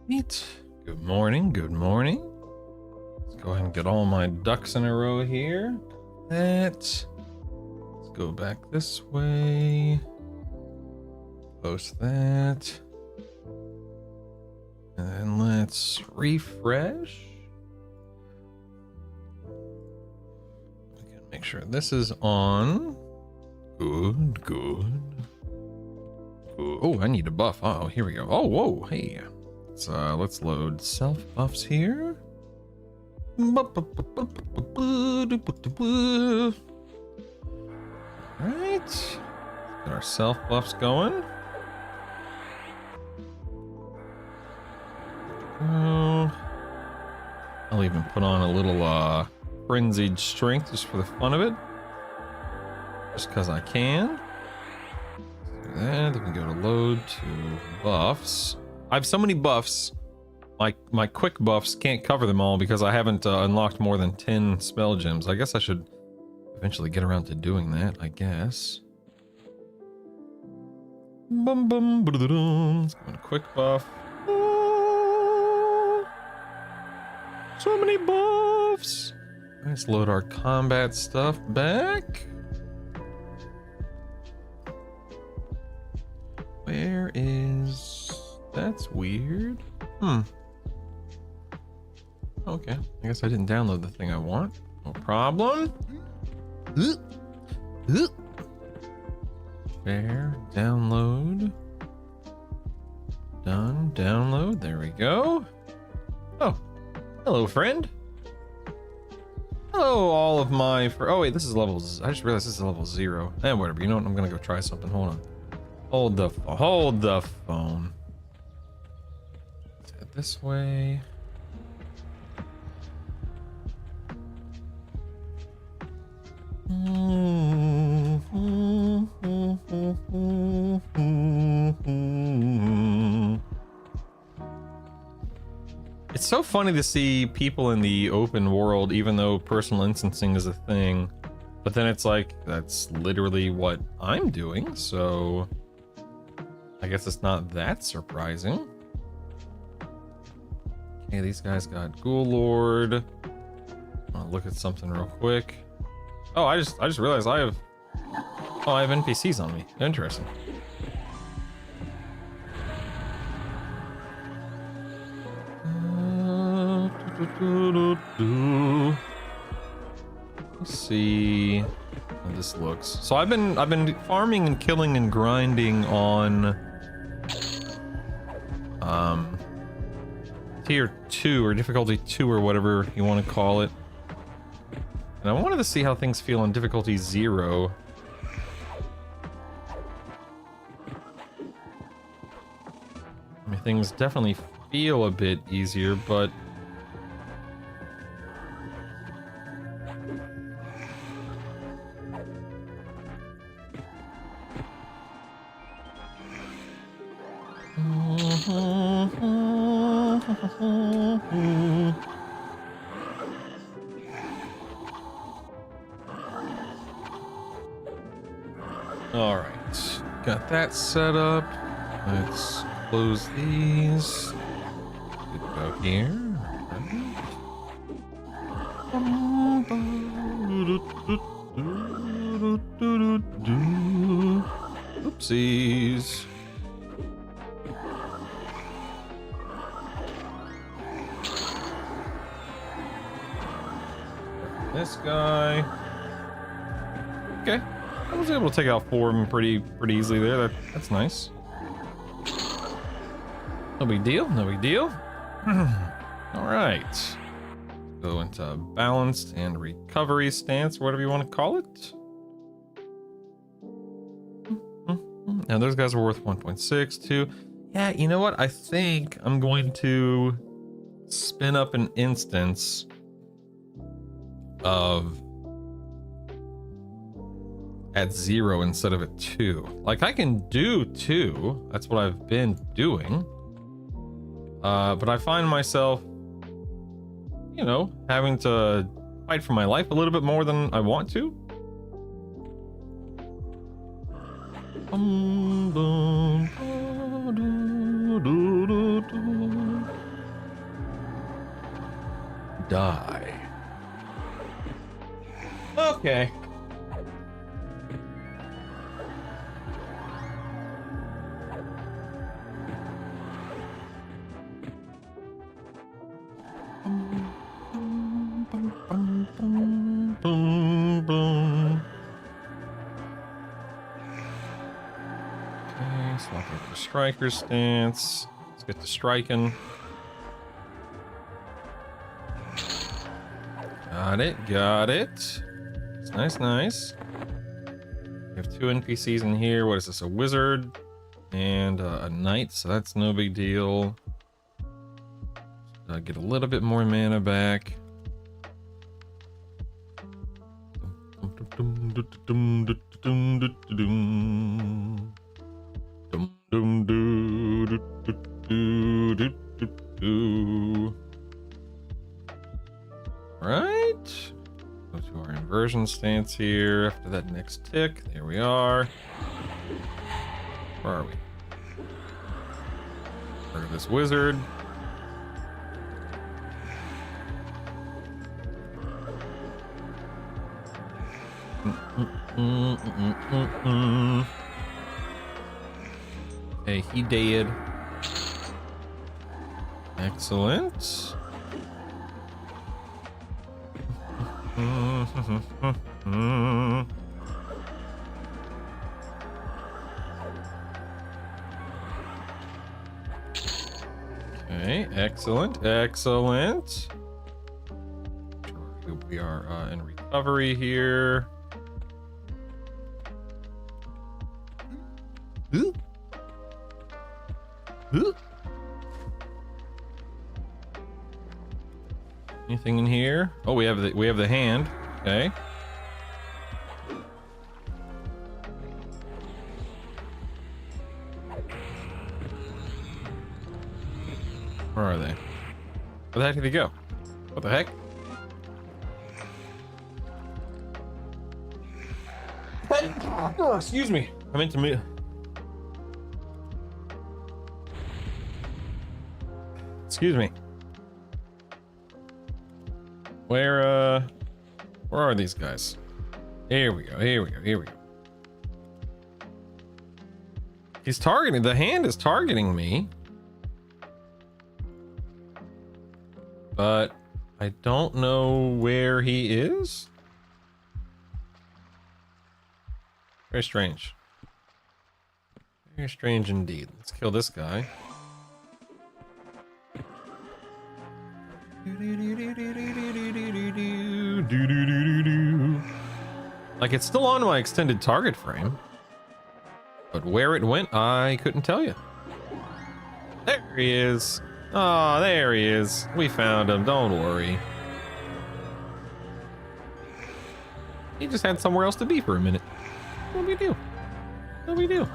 Neat. Good morning, good morning. Let's go ahead and get all my ducks in a row here. Let's go back this way. Post that. And then let's refresh. Again, make sure this is on. Good, good. Oh, I need a buff. Oh, here we go. Oh, whoa, hey. Let's load self buffs here. Alright. Get our self buffs going. I'll even put on a little frenzied strength just for the fun of it. Just because I can. Then we can go to load to buffs. I have so many buffs. My quick buffs can't cover them all because I haven't unlocked more than 10 spell gems. I guess I should eventually get around to doing that, I guess. Bum bum ba-da-da-dum. Let's go on quick buff. So many buffs. Let's load our combat stuff back. Where is... That's weird. Okay, I guess I didn't download the thing I want. No problem. Fair, download. Done, download, there we go. Oh, hello friend. Hello all of my... Oh wait, this is levels. I just realized this is level 0. Whatever, you know what, I'm gonna go try something, hold on. Hold the phone. Let's head this way. It's so funny to see people in the open world, even though personal instancing is a thing, but then it's like, that's literally what I'm doing, so I guess it's not that surprising. Okay, these guys got Ghoul Lord. I'll look at something real quick. Oh, I just realized I have NPCs on me. Interesting. Let's see how this looks. So I've been farming and killing and grinding on tier 2 or difficulty 2 or whatever you want to call it. And I wanted to see how things feel on difficulty 0. I mean, things definitely feel a bit easier, but all right, got that set up. Let's close these. Good to go here. Oopsies. This guy. Okay, I was able to take out 4 of them pretty easily there. That's nice. No big deal. No big deal. All right. Go into balanced and recovery stance, whatever you want to call it. Now those guys are worth 1.62. Yeah, you know what? I think I'm going to spin up an instance of at 0 instead of at 2. Like, I can do 2. That's what I've been doing. But I find myself, you know, having to fight for my life a little bit more than I want to. die. Okay. Boom, boom. Okay, swap over to striker stance. Let's get to striking. Got it, got it. It's nice, nice. We have 2 NPCs in here. What is this? A wizard and a knight, so that's no big deal. Get a little bit more mana back. Right. Go to our inversion stance here. After that next tick, there we are. Where are we? Look at this wizard. Hey, he dead. Excellent. Okay, excellent, excellent. We are in recovery here. Anything in here? Oh, we have the hand. Okay. Where are they? Where the heck did they go? What the heck? Oh, excuse me. I meant to move. Excuse me. Where are these guys? Here we go, here we go, here we go. He's targeting, the hand is targeting me. But I don't know where he is. Very strange. Very strange indeed. Let's kill this guy. Like, it's still on my extended target frame, but where it went, I couldn't tell you. There he is. Oh, there he is. We found him. Don't worry. He just had somewhere else to be for a minute. What we do? What we do?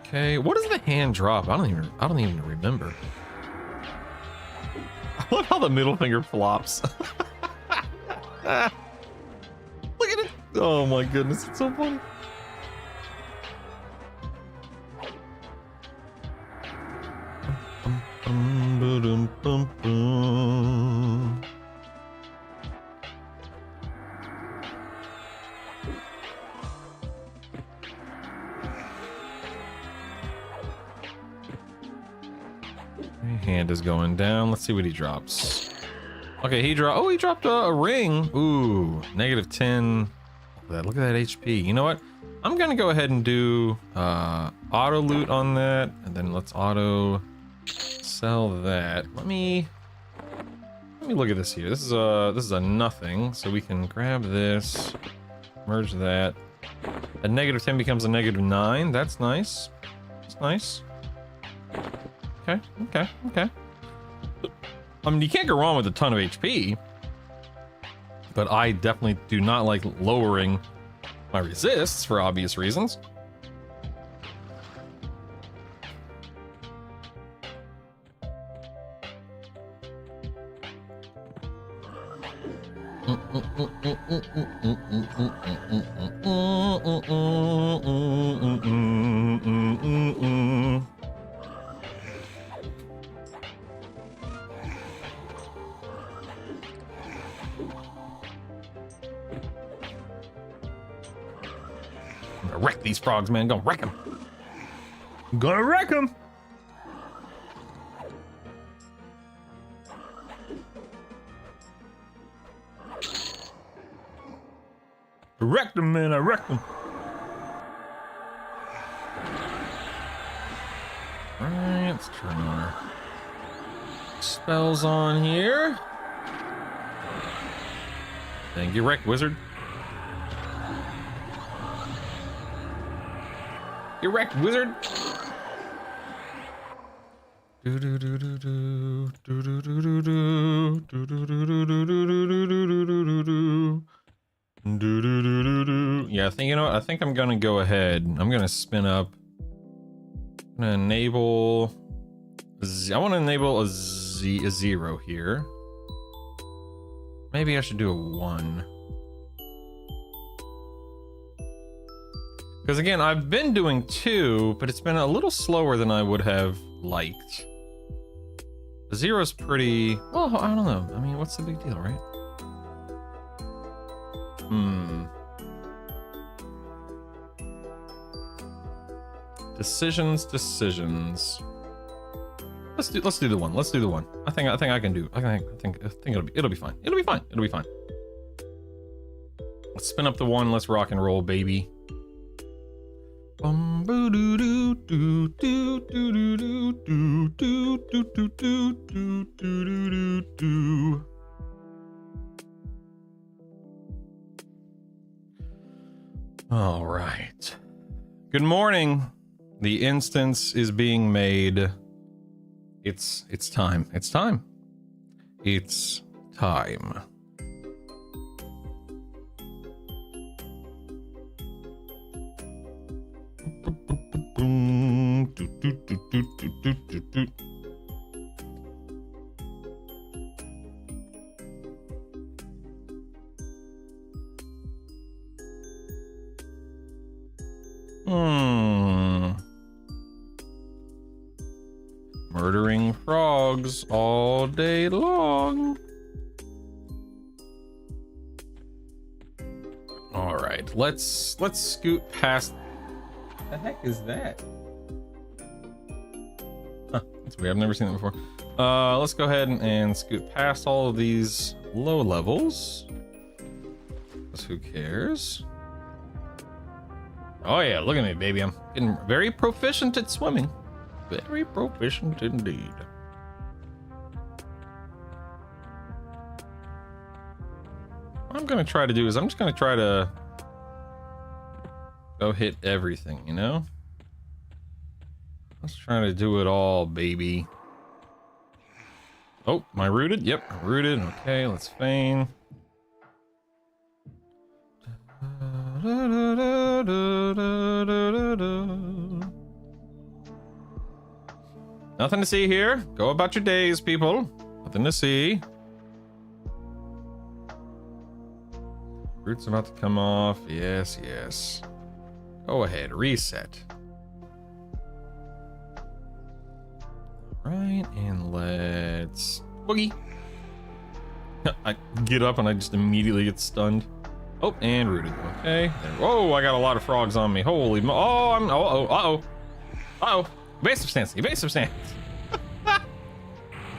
Okay, what does the hand drop? I don't even remember. I love how the middle finger flops. Look at it. Oh my goodness, it's so funny. Hand is going down. Let's see what he drops. Okay, he dropped a ring. Ooh, -10. Look at that HP. You know what? I'm gonna go ahead and do auto loot on that, and then let's auto sell that. Let me look at this here. This is a nothing, so we can grab this, merge that. A -10 becomes a -9. That's nice. That's nice. Okay. I mean, you can't go wrong with a ton of HP, but I definitely do not like lowering my resists for obvious reasons. I'm gonna wreck these frogs, man. Gonna wreck them. Gonna wreck them. I wrecked them, man. I wrecked them. Alright, let's turn our spells on here. And get wrecked, wizard. Get wrecked, wizard. Yeah, I think, you know what? I think I'm gonna go ahead. I'm gonna spin up. I'm gonna enable. I want to enable a 0 here. Maybe I should do a 1. Because again, I've been doing 2, but it's been a little slower than I would have liked. The 0's pretty... Well, I don't know. I mean, what's the big deal, right? Decisions. Let's do the 1. Let's do the 1. I think I can do. I think it'll be fine. It'll be fine. Let's spin up the 1. Let's rock and roll, baby. All right. Good morning. The instance is being made. It's time. It's time. Murdering frogs all day long. All right, let's scoot past. What the heck is that? Huh, that's weird. I've never seen that before. Let's go ahead and scoot past all of these low levels. Because who cares? Oh yeah, look at me, baby. I'm getting very proficient at swimming. Very proficient indeed. What I'm gonna try to do is I'm just gonna try to go hit everything, you know? Let's try to do it all, baby. Oh, am I rooted? Yep, I'm rooted. Okay, let's feign. Nothing to see here. Go about your days, people. Nothing to see. Root's about to come off. Yes, yes. Go ahead, reset. Right, and let's boogie. I get up and I just immediately get stunned. Oh, and rooted. Okay. Whoa, I got a lot of frogs on me. Holy mo— oh, I'm— uh-oh. Evasive stance.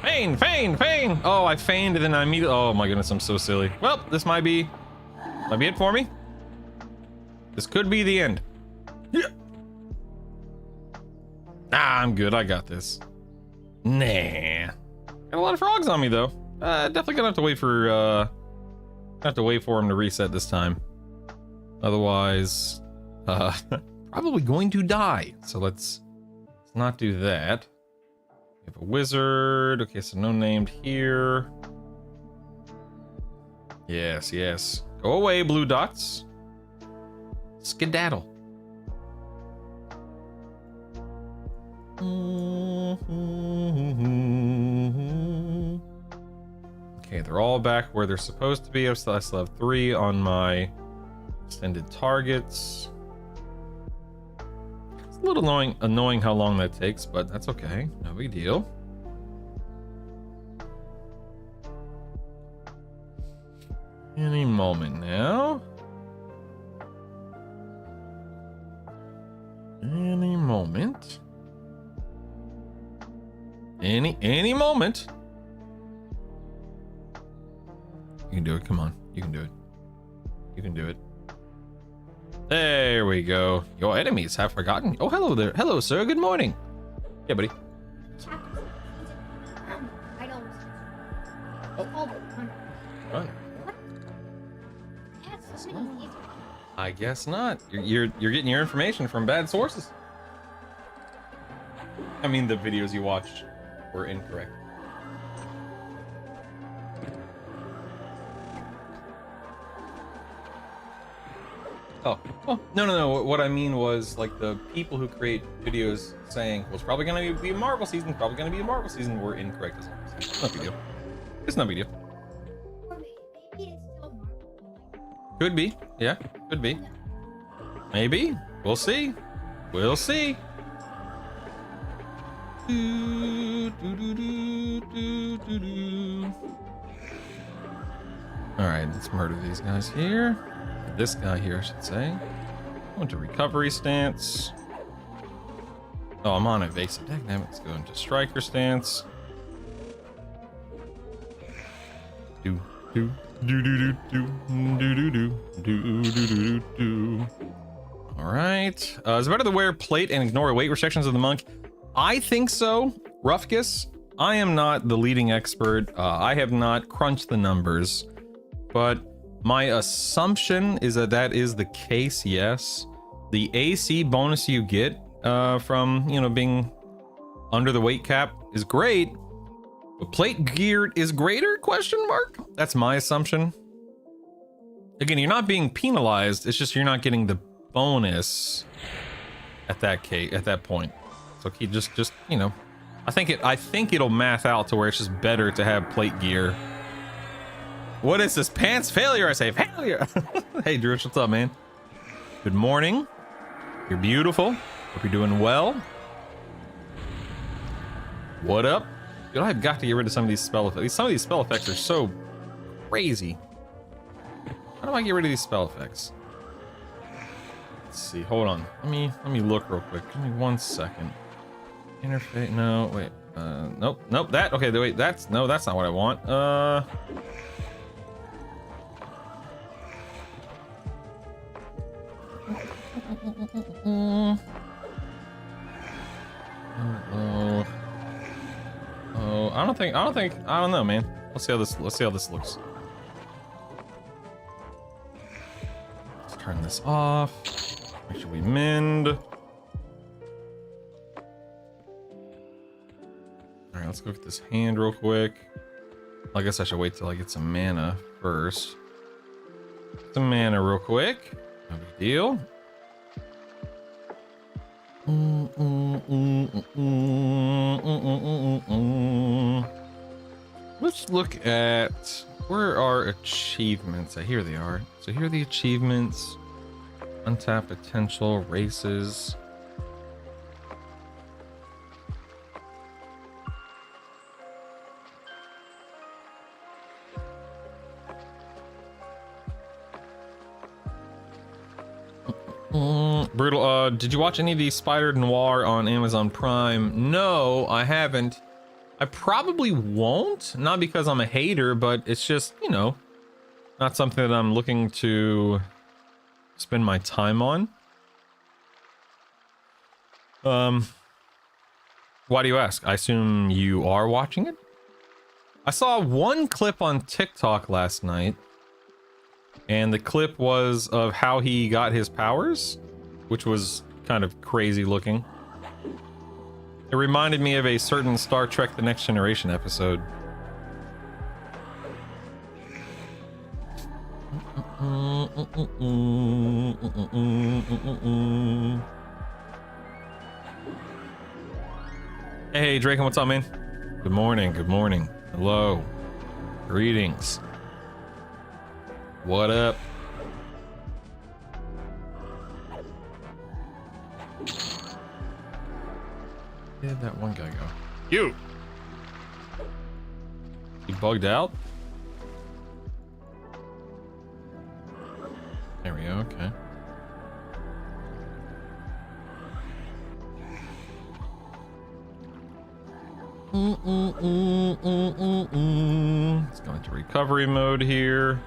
Feign. Oh, I feigned and then I immediately— oh my goodness, I'm so silly. Well, this might be it for me. This could be the end. Yeah. I'm good. I got this. Nah. Got a lot of frogs on me though. Definitely gonna have to wait for him to reset this time. Otherwise, probably going to die. So let's not do that. We have a wizard. Okay, so no named here. Yes, yes. Go away, blue dots. Skedaddle. Okay, they're all back where they're supposed to be. I still have 3 on my extended targets. It's a little annoying how long that takes, but that's okay. No big deal. Any moment now. Any moment. Any moment. You can do it. Come on. You can do it. You can do it. There we go. Your enemies have forgotten. Oh, hello there. Hello, sir. Good morning. Yeah, buddy. I guess not. You're getting your information from bad sources. I mean, the videos you watched were incorrect. Oh, no. What I mean was, like, the people who create videos saying, well, it's probably gonna be a Marvel season, were incorrect as well. It's not a big deal. It's not a big deal. Could be. Yeah, could be. Maybe. We'll see. We'll see. Alright, let's murder these guys here. This guy here, I should say. Go into recovery stance. Oh, I'm on evasive. Damn it. Let's go into striker stance. Alright. Is it better to wear plate and ignore weight restrictions of the monk? I think so. Rufkus, I am not the leading expert. I have not crunched the numbers, but my assumption is that that is the case, yes. The AC bonus you get from, being under the weight cap is great, but plate gear is greater, question mark? That's my assumption. Again, you're not being penalized, it's just you're not getting the bonus at that point. So he just I think it'll math out to where it's just better to have plate gear. What is this? Pants failure, I say. Failure. Hey, Drew, what's up, man? Good morning. You're beautiful. Hope you're doing well. What up? Dude, I've got to get rid of some of these spell effects. Some of these spell effects are so crazy. How do I get rid of these spell effects? Let's see. Hold on. Let me look real quick. Give me 1 second. Interface. No, wait. Nope. That. Okay. Wait. That's not what I want. I don't know, man. Let's see how this looks. Let's turn this off. Make sure we mend. All right, let's go get this hand real quick. I guess I should wait till I get some mana first. Some mana real quick. No big deal. Let's look at where are achievements. Here they are. So here are the achievements. Untapped potential, races. Brutal. Did you watch any of the Spider Noir on Amazon Prime? No, I haven't. I probably won't. Not because I'm a hater, but it's just, not something that I'm looking to spend my time on. Why do you ask? I assume you are watching it? I saw one clip on TikTok last night, and the clip was of how he got his powers, which was kind of crazy looking. It reminded me of a certain Star Trek The Next Generation episode. Hey, Draken, what's up, man? Good morning, good morning. Hello. Greetings. What up? Where did that one guy go? You! He bugged out? There we go, okay. Let's go into recovery mode here.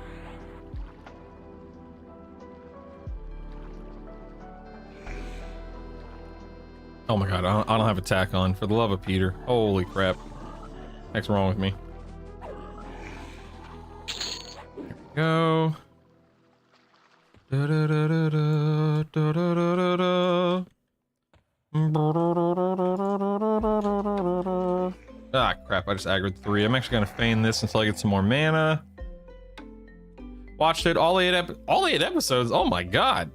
Oh my god, I don't have attack on, for the love of Peter. Holy crap. What's wrong with me? There we go. Da da da da da da da da da. Ah, crap, I just aggroed 3. I'm actually gonna feign this until I get some more mana. Watched it, all 8 episodes. Oh my god.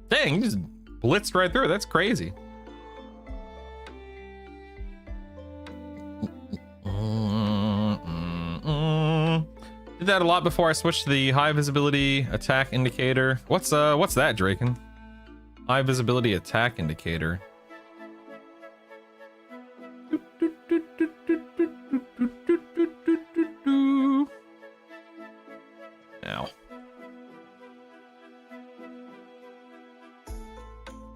Dang, you just blitzed right through it. That's crazy. Did that a lot before I switched to the high visibility attack indicator. What's that, Draken? High visibility attack indicator. Now.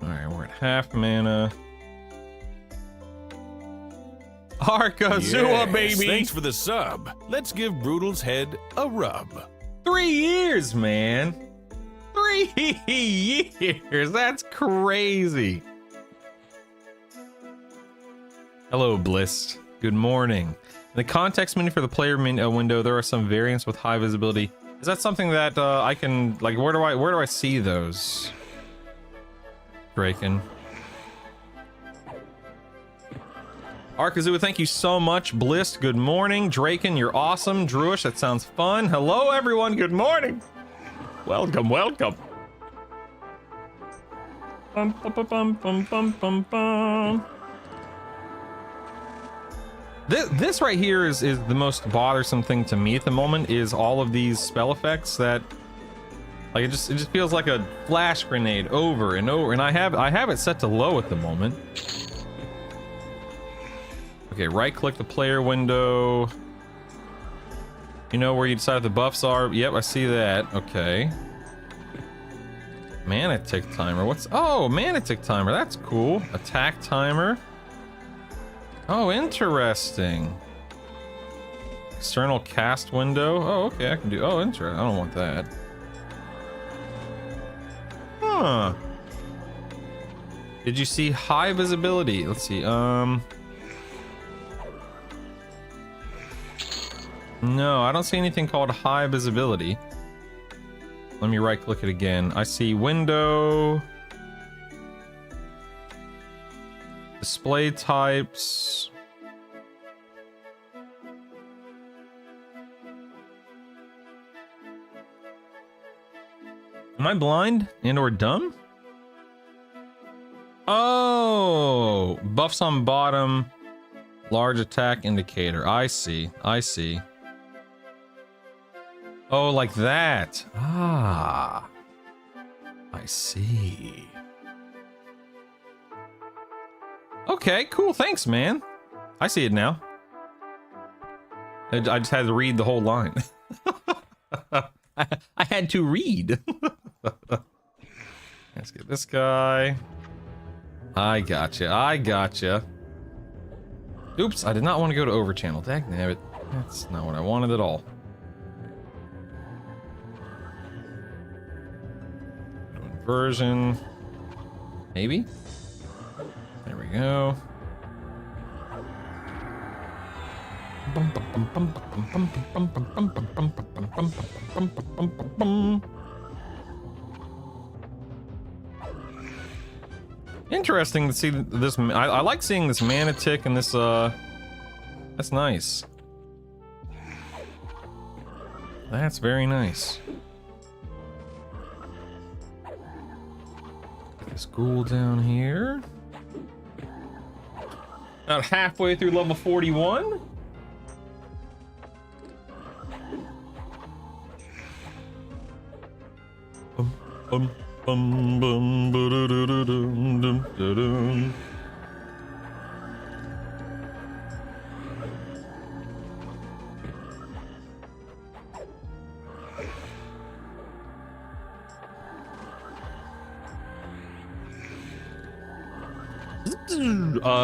Alright, we're at half mana. Arkazua, Yes, baby! Thanks for the sub. Let's give Brutal's head a rub. 3 years, man. 3 years. That's crazy. Hello, Bliss. Good morning. In the context menu for the player window, there are some variants with high visibility. Is that something that I can, like, where do I see those? Draken. Arkazua, thank you so much. Bliss, good morning. Draken, you're awesome. Druish, that sounds fun. Hello, everyone. Good morning. Welcome, welcome. Bum, bum, bum, bum, bum, bum, bum. This right here is the most bothersome thing to me at the moment, is all of these spell effects that, like, it just feels like a flash grenade over and over, and I have it set to low at the moment. Okay, right click the player window. You know where you decide the buffs are? Yep, I see that. Okay. Mana tick timer. Oh, mana tick timer. That's cool. Attack timer. Oh, interesting. External cast window. Oh, okay, I can do. Oh, interesting. I don't want that. Huh. Did you see high visibility? Let's see. No, I don't see anything called high visibility. Let me right click it again. I see window, display types. Am I blind and or dumb? Oh, buffs on bottom, large attack indicator. I see. Oh, like that. Ah, I see. Okay, cool. Thanks, man. I see it now. I just had to read the whole line. I had to read. Let's get this guy. I gotcha. Oops, I did not want to go to overchannel. Dagnabbit. That's not what I wanted at all. Version. Maybe? There we go. Interesting to see this. I like seeing this mana tick and this, that's nice. That's very nice. This ghoul down here. About halfway through level 41. Bum, bum, bum, ba-da-da-da-dum, dum, da-dum.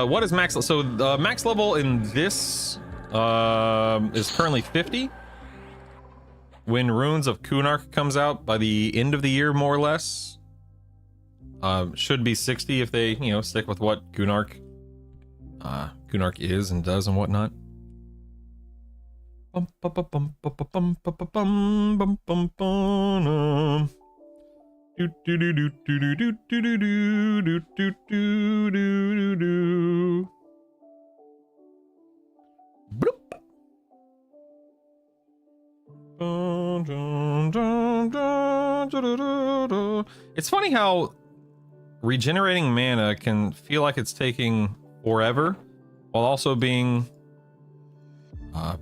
What is max? So max level in this is currently 50. When Runes of Kunark comes out by the end of the year, more or less, should be 60 if they, you know, stick with what Kunark is and does and whatnot. Bum, bum, bum, bum, bum, bum, bum, bum, bum, bum, bum. Do do do do do do do do do do do do do. Bloop. It's funny how regenerating mana can feel like it's taking forever while also being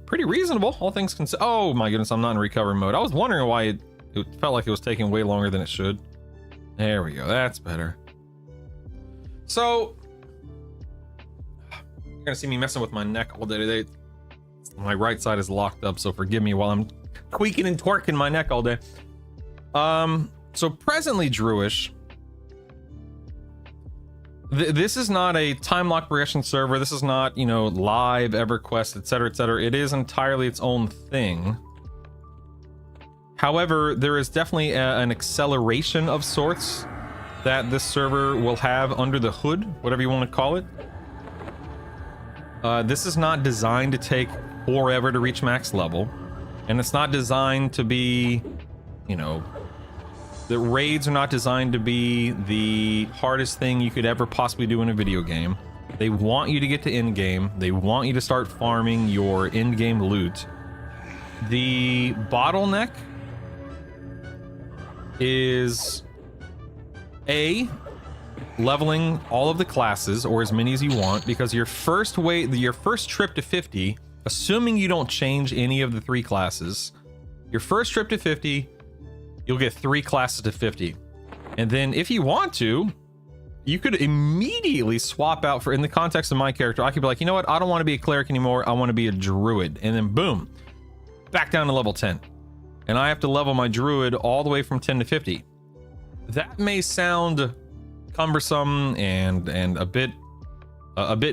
pretty reasonable, all things considered. Oh my goodness, I'm not in recovery mode. I was wondering why it felt like it was taking way longer than it should. There we go, that's better. So you're gonna see me messing with my neck all day today. My right side is locked up, so forgive me while I'm tweaking and twerking my neck all day. So presently, Druish, this is not a time lock progression server. This is not, you know, live EverQuest, etc., etc. It is entirely its own thing. However, there is definitely an acceleration of sorts that this server will have under the hood, whatever you want to call it. This is not designed to take forever to reach max level, and it's not designed to be, you know, the raids are not designed to be the hardest thing you could ever possibly do in a video game. They want you to get to end game. They want you to start farming your end game loot. The bottleneck is leveling all of the classes, or as many as you want, because your first trip to 50, assuming you don't change any of the 3 classes, your first trip to 50, you'll get 3 classes to 50. And then if you want to, you could immediately swap out for, in the context of my character, I could be like, you know what, I don't want to be a cleric anymore, I want to be a druid. And then boom, back down to level 10. And I have to level my druid all the way from 10 to 50. That may sound cumbersome and a bit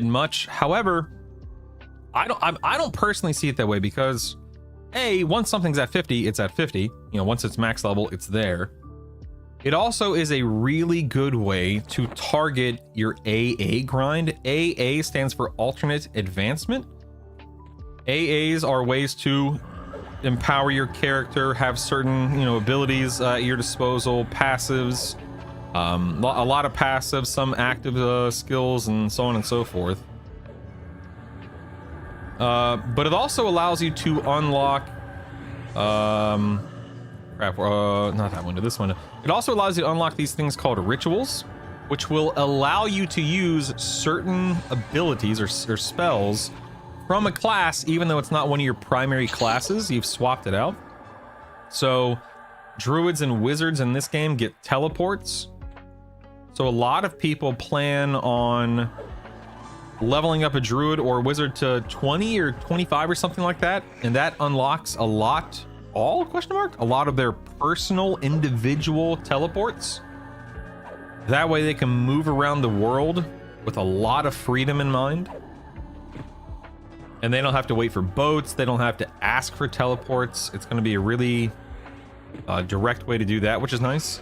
much. However, I don't personally see it that way, because once something's at 50, it's at 50. You know, once it's max level, it's there. It also is a really good way to target your AA grind. AA stands for alternate advancement. AAs are ways to empower your character, have certain, you know, abilities at your disposal, passives, a lot of passives, some active skills, and so on and so forth. But it also allows you to unlock not that window, this window. It also allows you to unlock these things called rituals, which will allow you to use certain abilities or spells from a class, even though it's not one of your primary classes. You've swapped it out. So druids and wizards in this game get teleports. So a lot of people plan on leveling up a druid or a wizard to 20 or 25 or something like that, and that unlocks a lot of their personal individual teleports. That way they can move around the world with a lot of freedom in mind, and they don't have to wait for boats, they don't have to ask for teleports. It's going to be a really direct way to do that, which is nice.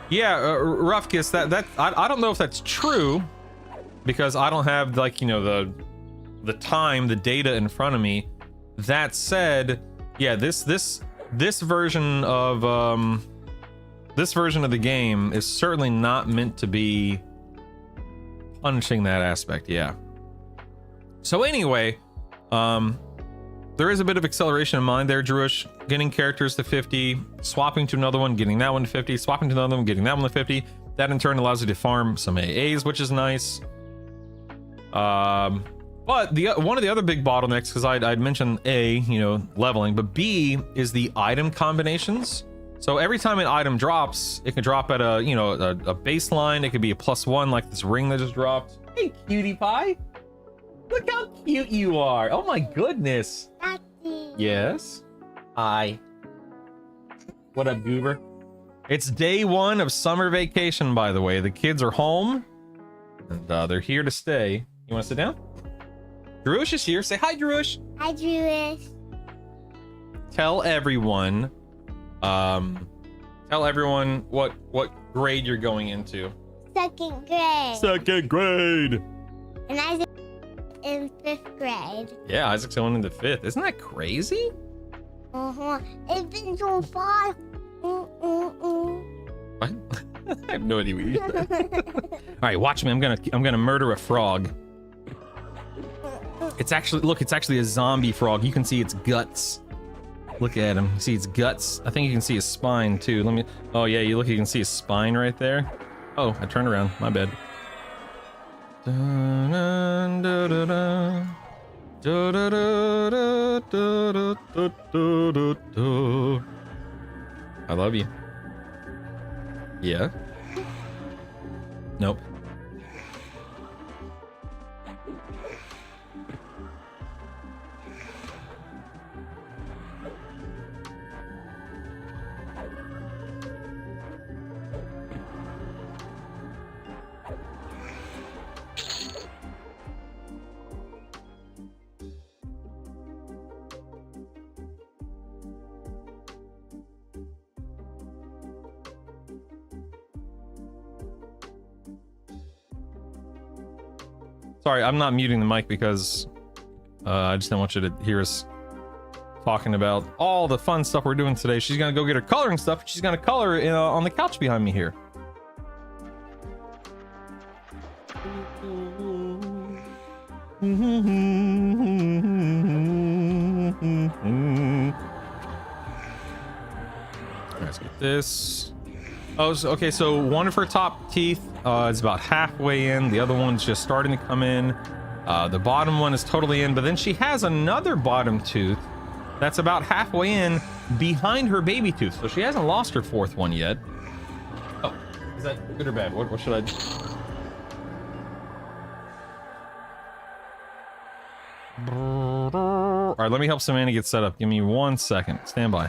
Yeah, Roughkiss, that I don't know if that's true, because I don't have, like, you know, the time, the data in front of me. That said, yeah, this version of the game is certainly not meant to be punishing that aspect. Yeah. So anyway, there is a bit of acceleration in mind there, Druish. Getting characters to 50, swapping to another one, getting that one to 50, swapping to another one, getting that one to 50. That in turn allows you to farm some AAs, which is nice. But the one of the other big bottlenecks, because I'd mentioned A, you know, leveling, but B is the item combinations. So every time an item drops, it can drop at a, you know, a baseline. It could be a +1, like this ring that just dropped. Hey, cutie pie. Look how cute you are. Oh my goodness. Daddy. Yes. Hi. What up, goober? It's day 1 of summer vacation, by the way. The kids are home, and they're here to stay. You want to sit down? Druish is here. Say hi, Druish. Hi, Jewish. Tell everyone, what grade you're going into. 2nd grade. 2nd grade. And Isaac in 5th grade. Yeah, Isaac's going into 5th. Isn't that crazy? It's been so far. What? I have no idea what you said. All right, watch me. I'm gonna murder a frog. It's actually a zombie frog. You can see its guts. Look at him. See its guts. I think you can see his spine too. Let me. Oh yeah, you can see his spine right there. Oh, I turned around. My bad. I love you. Yeah. Nope. Sorry, I'm not muting the mic because I just don't want you to hear us talking about all the fun stuff we're doing today. She's gonna go get her coloring stuff. She's gonna color on the couch behind me here. Let's get this. Oh, okay, so one of her top teeth is about halfway in. The other one's just starting to come in. The bottom one is totally in, but then she has another bottom tooth that's about halfway in behind her baby tooth. So she hasn't lost her 4th one yet. Oh, is that good or bad? What should I do? All right, let me help Samantha get set up. Give me 1 second. Stand by.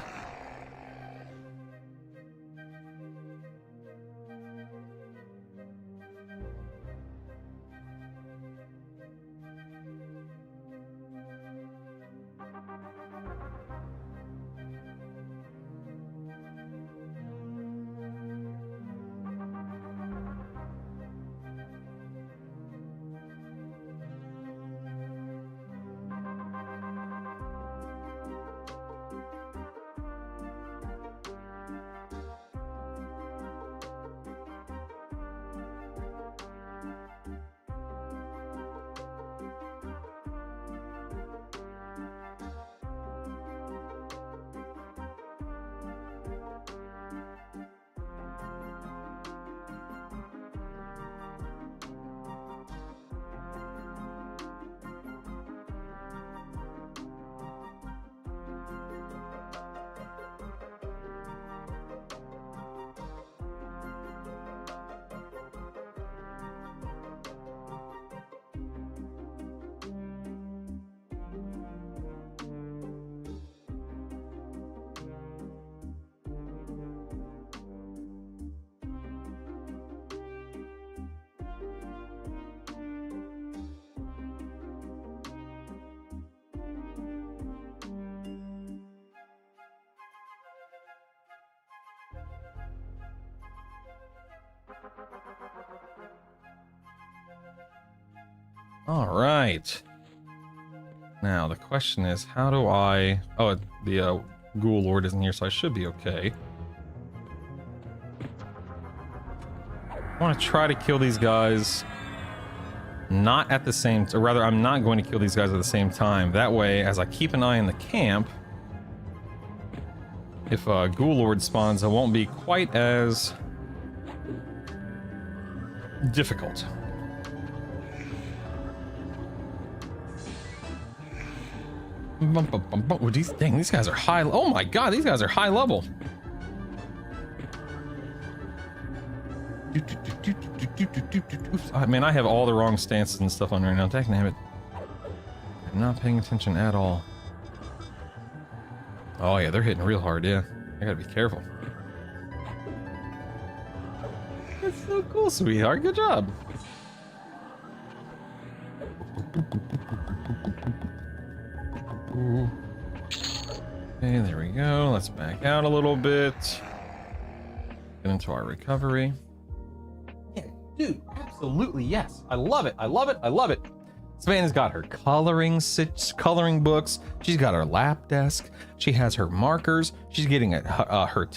All right. Now the question is, how do I... Oh, the Ghoul Lord isn't here, so I should be okay. I want to try to kill these guys not at the same... Or rather, I'm not going to kill these guys at the same time. That way, as I keep an eye on the camp, if Ghoul Lord spawns, I won't be quite as difficult. Oh, these guys are high. Oh my god, these guys are high level. I mean, I have all the wrong stances and stuff on right now. Dang it. I'm not paying attention at all. Oh yeah, they're hitting real hard, yeah. I gotta be careful. That's so cool, sweetheart. Good job. Okay, there we go. Let's back out a little bit. Get into our recovery. Yeah, dude, absolutely, yes. I love it. I love it. I love it. Savannah's got her coloring books. She's got her lap desk. She has her markers. She's getting her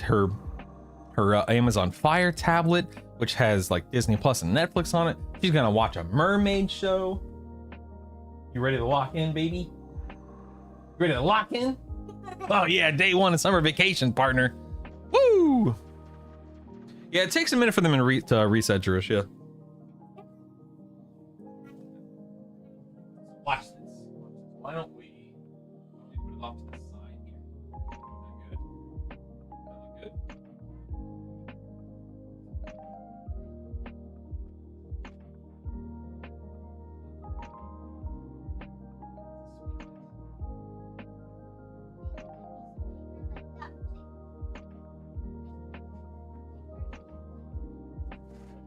Amazon Fire tablet, which has like Disney Plus and Netflix on it. She's gonna watch a mermaid show. You ready to lock in, baby? Ready to lock in? Oh yeah, day one of summer vacation, partner. Woo! Yeah, it takes a minute for them to reset, Jerusha. Watch this. Why don't we put it off to the side here? Good. Good.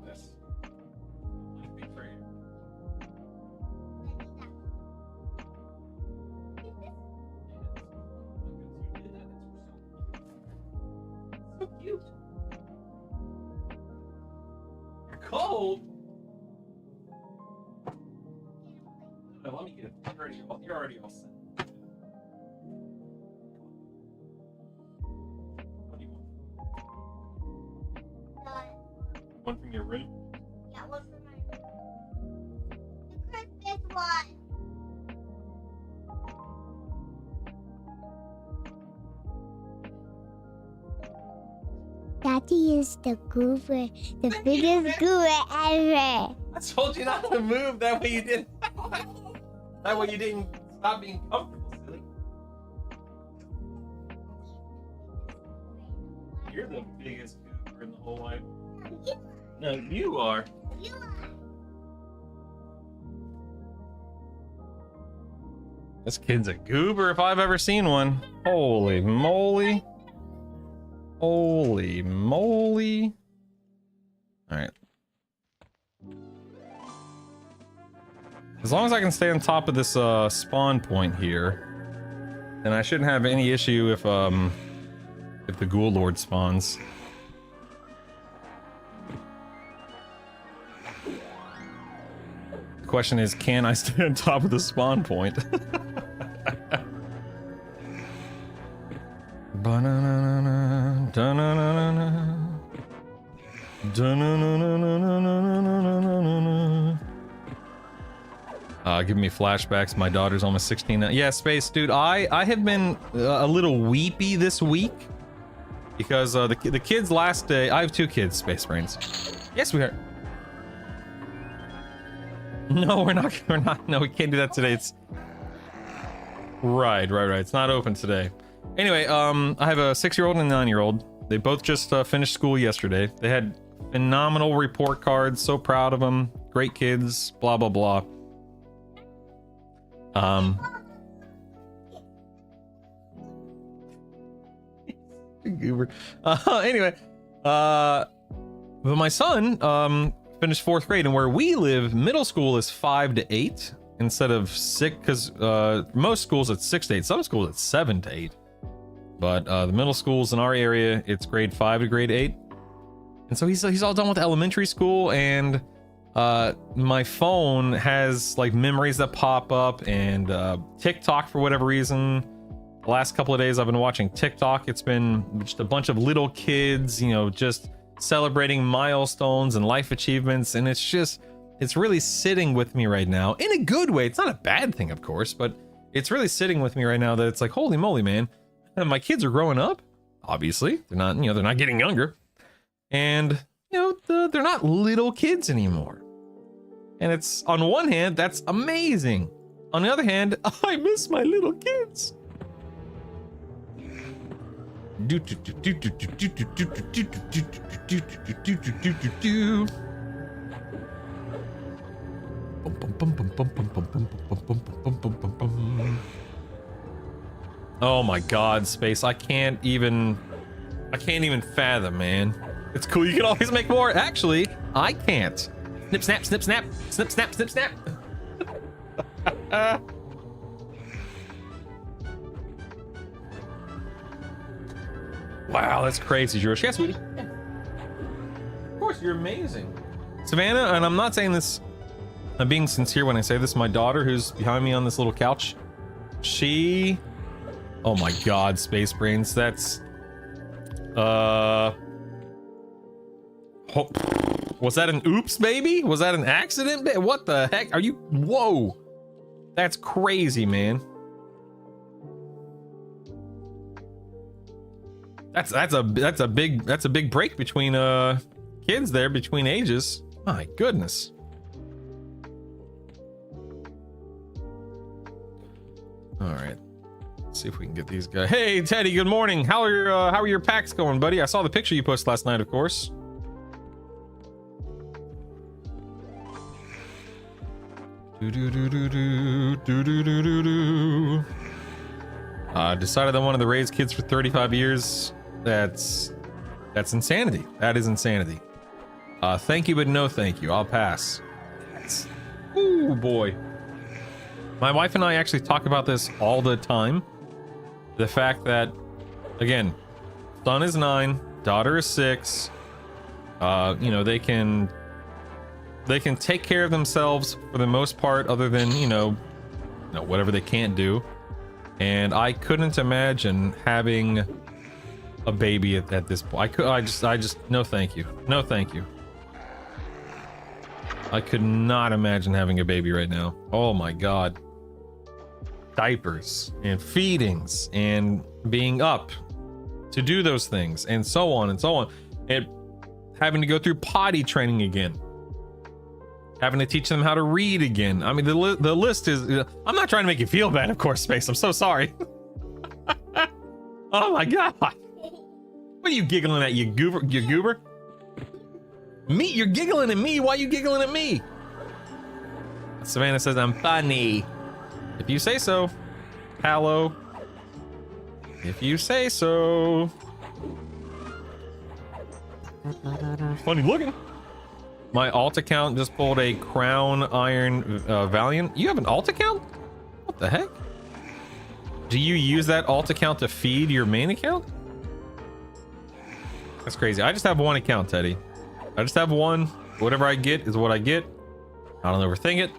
This. Big trade. So cute. You're cold. No, let me get it. You're already all set. What do you want? One from your room? Yeah, one for my room. The Christmas one. Daddy is the goober, the biggest goober ever. I told you not to move. That way you didn't. That way you didn't stop being comfortable, silly. You're the biggest goober in the whole life. No, you are. You are. This kid's a goober if I've ever seen one. Holy moly. Holy moly. All right. As long as I can stay on top of this spawn point here, then I shouldn't have any issue if the Ghoul Lord spawns. The question is, can I stay on top of the spawn point? Ba-na-na-na-na, da-na-na-na-na. Da-na-na-na-na-na-na-na-na. Giving me flashbacks. My daughter's almost 16 now. Yeah, Space Dude, I have been a little weepy this week because the kids last day. I have 2 kids, Space Brains. Yes, we are. No, we're not. No, we can't do that today. It's right. It's not open today. Anyway, I have a 6-year-old and a 9-year-old. They both just finished school yesterday. They had phenomenal report cards. So proud of them. Great kids. Blah blah blah. Goober. Anyway, but my son finished 4th grade, and where we live, middle school is 5 to 8 instead of 6, because most schools it's 6 to 8. Some schools it's 7 to 8. But the middle schools in our area, it's grade 5 to grade 8. And so he's all done with elementary school, and my phone has like memories that pop up, and TikTok for whatever reason. The last couple of days I've been watching TikTok. It's been just a bunch of little kids, you know, just celebrating milestones and life achievements, and it's really sitting with me right now in a good way. It's not a bad thing, of course, but it's really sitting with me right now that it's like, holy moly, man. And my kids are growing up. Obviously, they're not, they're not getting younger, and they're not little kids anymore. And it's, on one hand, that's amazing. On the other hand, I miss my little kids. Oh my god, Space. I can't even fathom, man. It's cool, you can always make more. Actually, I can't. Snip, snap, snip, snap, snip, snap, snip, snap. Wow, that's crazy, George. Yes, sweetie. Of course, you're amazing. Savannah, and I'm not saying this, I'm being sincere when I say this, my daughter who's behind me on this little couch, she, oh my god, Space Brains, that's, was that an oops, baby? Was that an accident? What the heck? Are you, whoa. That's crazy, man. That's a big break between kids there, between ages. My goodness. All right, let's see if we can get these guys. Hey Teddy, good morning. How are your packs going, buddy? I saw the picture you posted last night, of course. Decided I wanted to raise kids for 35 years. That's insanity. That is insanity. Thank you, but no thank you. I'll pass. Ooh, boy. My wife and I actually talk about this all the time. The fact that, again, son is 9, daughter is 6. You know, they can take care of themselves for the most part, other than, you know, whatever they can't do. And I couldn't imagine having a baby at this point. I just, no thank you. No thank you. I could not imagine having a baby right now. Oh my God. Diapers and feedings and being up to do those things and so on and so on. And having to go through potty training again. Having to teach them how to read again. I mean, the list is... I'm not trying to make you feel bad, of course, Space. I'm so sorry. Oh my God. What are you giggling at, you goober? You goober? Me? You're giggling at me? Why are you giggling at me? Savannah says I'm funny. If you say so. Hello. If you say so. Funny looking. My alt account just pulled a Crown Iron Valiant. You have an alt account? What the heck? Do you use that alt account to feed your main account? That's crazy. I just have one account, Teddy. I just have one. Whatever I get is what I get. I don't overthink it.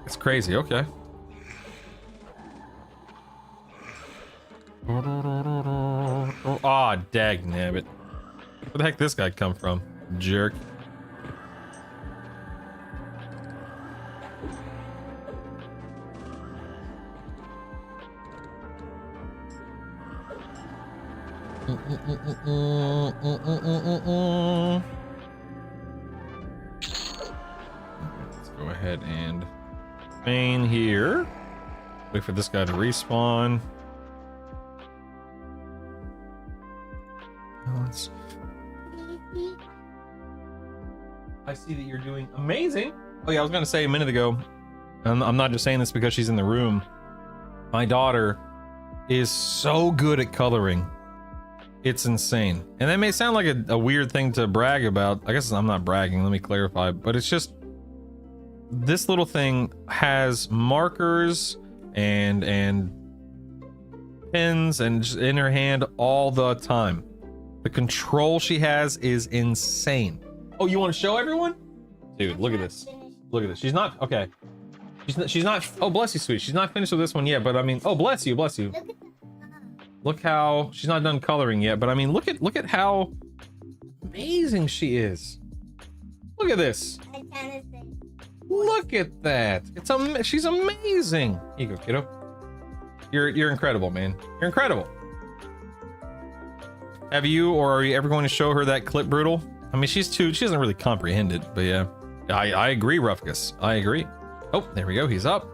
It's crazy. Okay. Aw, dag nabbit. Where the heck this guy come from? Jerk. Let's go ahead and main here. Wait for this guy to respawn. I see that you're doing amazing. Oh yeah, I was gonna say a minute ago, and I'm not just saying this because she's in the room. My daughter is so good at coloring. It's insane. And that may sound like a weird thing to brag about. I guess I'm not bragging, let me clarify, but it's just, this little thing has markers and pens and just in her hand all the time. The control she has is insane. Oh, you want to show everyone? Dude, look at this. Look at this. She's not, okay. She's not, oh, bless you, sweet. She's not finished with this one yet, but I mean, oh, bless you, bless you. Look how, she's not done coloring yet, but I mean, look at how amazing she is. Look at this. Look at that. She's amazing. Here you go, kiddo. You're incredible, man. You're incredible. Have you, or are you ever going to show her that clip, Brutal? I mean, she doesn't really comprehend it, but yeah. I agree, Rufkus. I agree. Oh, there we go. He's up.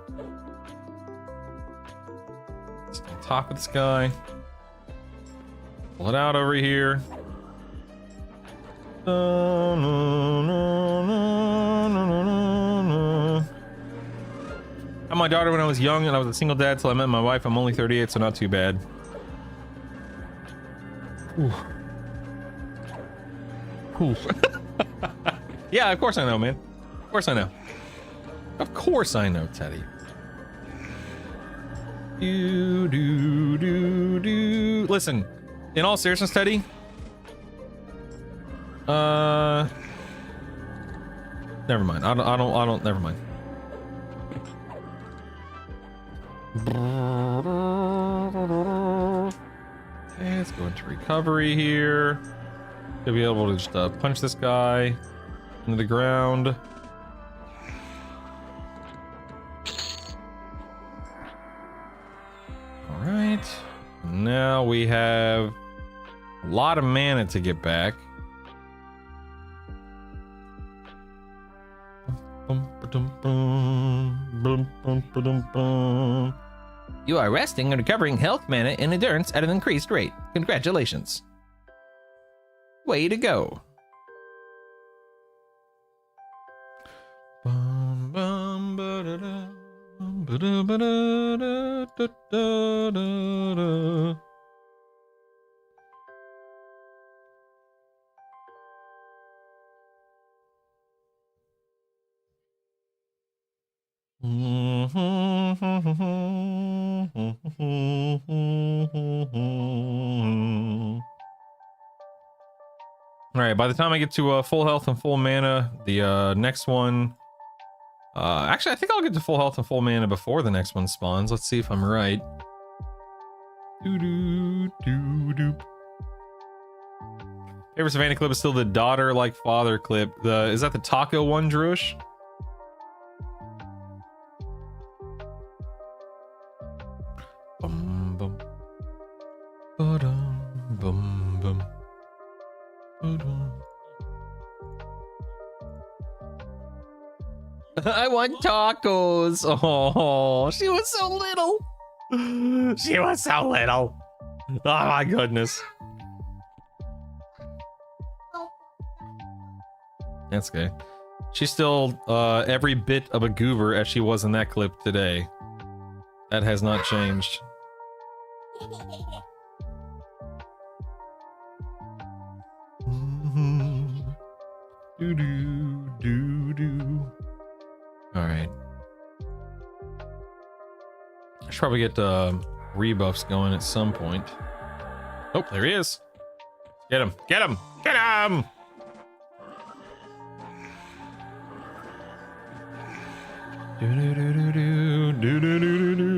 Let's on top of this guy. Pull it out over here. I had my daughter when I was young, and I was a single dad till I met my wife. I'm only 38, so not too bad. Ooh. Ooh. Yeah, of course I know, man. Of course I know. Of course I know, Teddy. Listen, in all seriousness, Teddy. Never mind. I don't. Never mind. Okay, let's go into recovery here. You'll be able to just punch this guy into the ground. All right. Now we have a lot of mana to get back. You are resting and recovering health, mana, and endurance at an increased rate. Congratulations. Way to go. All right, by the time I get to full health and full mana, the next one... actually, I think I'll get to full health and full mana before the next one spawns. Let's see if I'm right. Favorite Savannah clip is still the daughter like father clip. Is that the taco one, Druish? Bum bum. Ba-dum, bum bum. Ba-dum. I want tacos. Oh, she was so little. She was so little. Oh my goodness. That's okay. She's still every bit of a goober as she was in that clip today. That has not changed. Do do do do. All right. I should probably get rebuffs going at some point. Oh, there he is. Get him! Get him! Get him!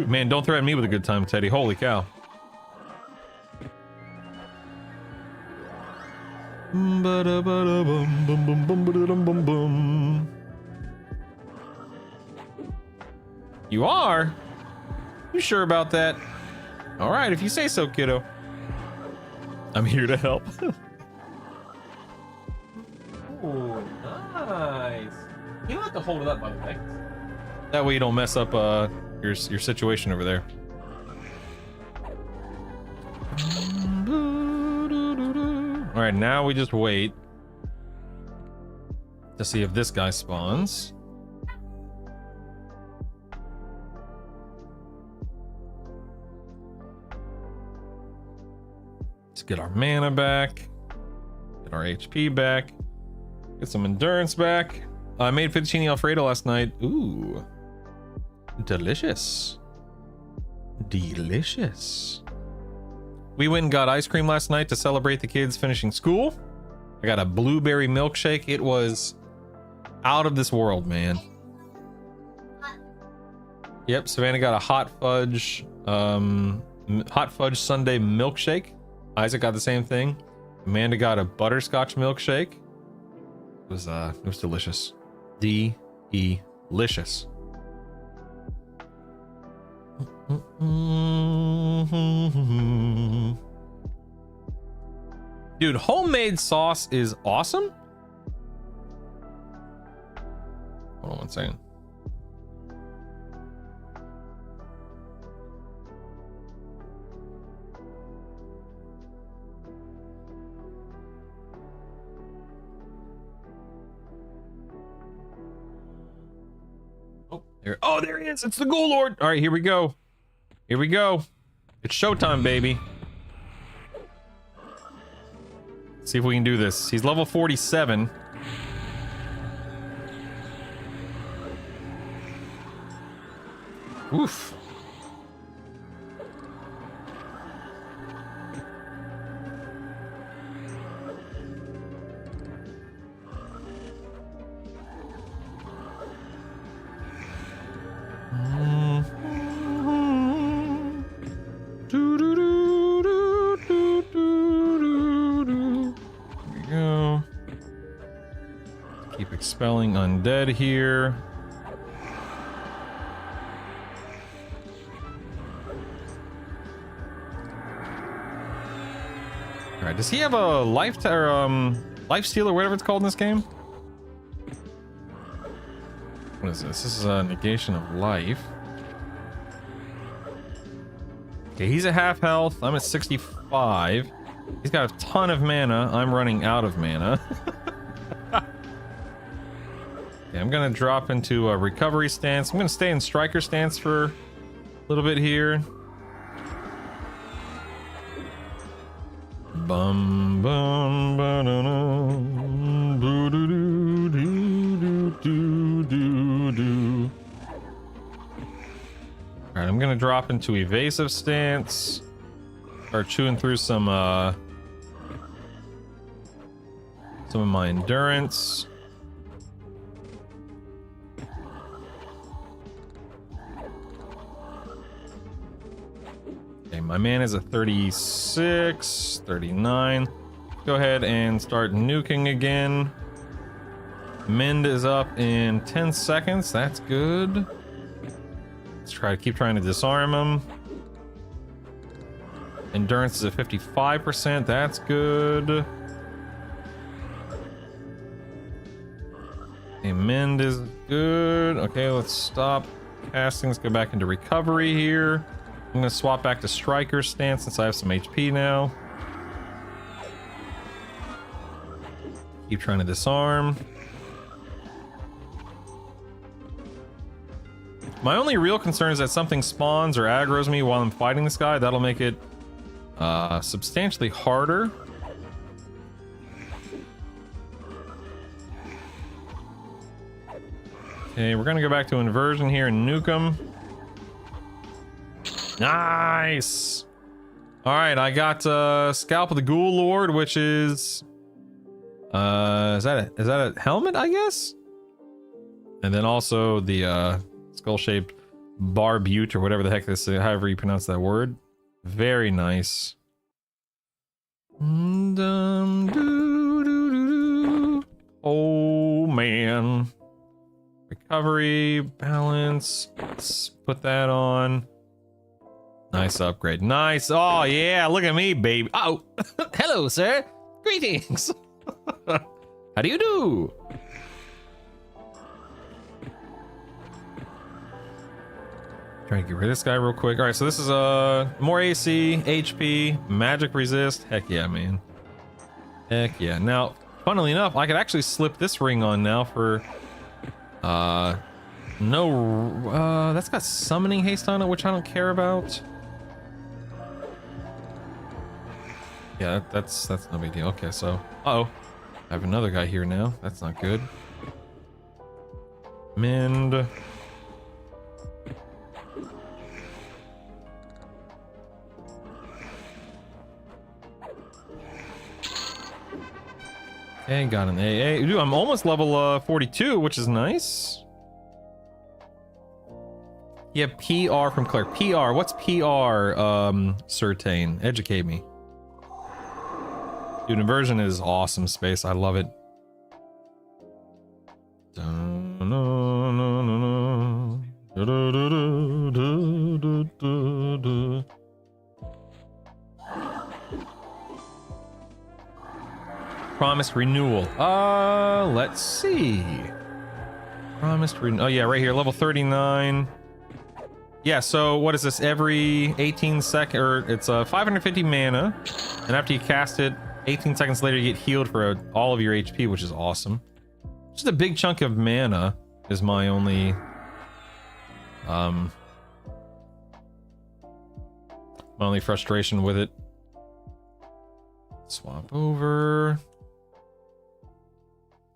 Man, don't threaten me with a good time, Teddy. Holy cow. You are? You sure about that? All right, if you say so, kiddo. I'm here to help. Oh, nice. You don't have to hold it up, by the way. That way you don't mess up your situation over there. All right, now we just wait to see if this guy spawns. Let's get our mana back, get our HP back, get some endurance back. I made fettuccine alfredo last night. Ooh, delicious. Delicious. We went and got ice cream last night to celebrate the kids finishing school. I got a blueberry milkshake. It was out of this world, man. Yep, Savannah got a hot fudge sundae milkshake. Isaac got the same thing. Amanda got a butterscotch milkshake. It was delicious. Delicious. Dude, homemade sauce is awesome. Hold on one second. Oh, there he is. It's the Ghoul Lord. All right, here we go. Here we go. It's showtime, baby. Let's see if we can do this. He's level 47. Oof. Keep expelling undead here. All right, does he have a life life steal or whatever it's called in this game? What is this? This is a negation of life. Okay, he's at half health. I'm at 65. He's got a ton of mana. I'm running out of mana. Okay, I'm gonna drop into a recovery stance. I'm gonna stay in striker stance for a little bit here. Bum bum ba da dum boo doo doo doo doo doo doo. All right, I'm gonna drop into evasive stance. Start chewing through some of my endurance. Okay, my man is at 36, 39. Go ahead and start nuking again. Mend is up in 10 seconds. That's good. Let's keep trying to disarm him. Endurance is at 55%. That's good. Okay, mend is good. Okay, let's stop casting. Let's go back into recovery here. I'm gonna swap back to striker stance since I have some HP now. Keep trying to disarm. My only real concern is that something spawns or aggroes me while I'm fighting this guy. That'll make it substantially harder. Okay, we're gonna go back to inversion here and nuke him. Nice. All right, I got Scalp of the Ghoul Lord, which is that a helmet, I guess? And then also the skull-shaped barbute or whatever the heck this is, however you pronounce that word. Very nice. Oh man. Recovery, balance. Let's put that on. Nice upgrade. Nice. Oh yeah, look at me, baby. Oh, hello, sir. Greetings. How do you do? Trying to get rid of this guy real quick. All right, so this is more AC, HP, magic resist. Heck yeah, man. Heck yeah. Now, funnily enough, I could actually slip this ring on now for that's got summoning haste on it, which I don't care about. Yeah, that's no big deal. Okay, so I have another guy here now. That's not good. Mend. Okay, got an AA. Dude, I'm almost level 42, which is nice. Yeah, PR from Claire. PR, what's PR, Certain? Educate me. Dude, inversion is awesome space. I love it. Promised renewal. Let's see. Promised. Oh yeah, right here, level 39. Yeah, so what is this? Every 18 seconds, or it's 550 mana, and after you cast it, 18 seconds later you get healed for all of your HP, which is awesome. Just a big chunk of mana is my only frustration with it. Swap over.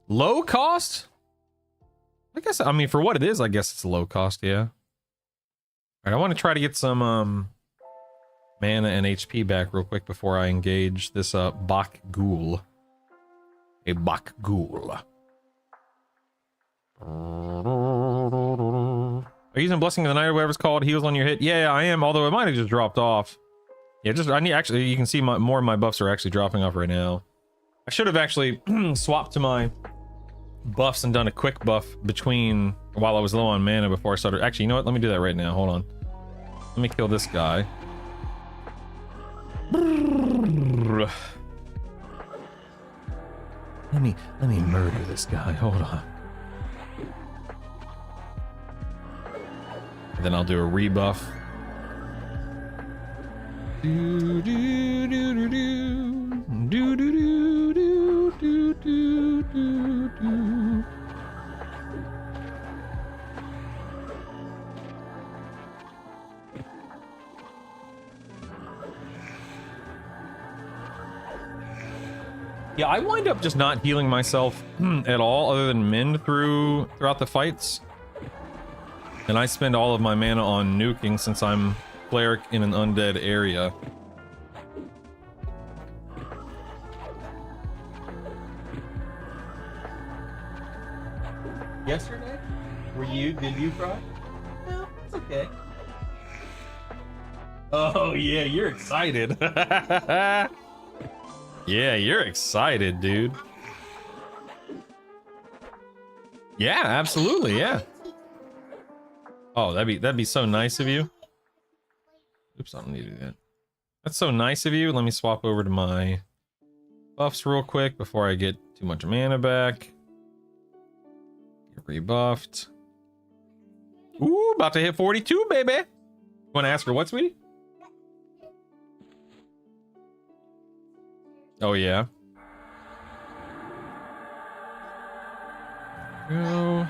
Low cost? I guess, I mean, for what it is, I guess it's low cost, yeah. Alright, I want to try to get some mana and HP back real quick before I engage this Bak Ghoul. A Bak Ghoul. Are you using Blessing of the Night or whatever it's called? Heals on your hit? Yeah, I am, although it might have just dropped off. Yeah, just, I need, actually, you can see more of my buffs are actually dropping off right now. I should have actually swapped to my buffs and done a quick buff between while I was low on mana before I started. Actually, you know what? Let me do that right now. Hold on. Let me kill this guy. Let me murder this guy. Hold on. And then I'll do a rebuff. Do do do do do do do do do do do do. Yeah, I wind up just not healing myself at all, other than mend throughout the fights. And I spend all of my mana on nuking since I'm cleric in an undead area. Yesterday? Did you cry? No, it's okay. Oh yeah, you're excited. Yeah, you're excited, dude. Yeah, absolutely, yeah. Oh, that'd be so nice of you. Oops, I don't need to do that. That's so nice of you. Let me swap over to my buffs real quick before I get too much mana back. Get rebuffed. Ooh, about to hit 42, baby. You want to ask her what, sweetie? Oh, yeah. Go.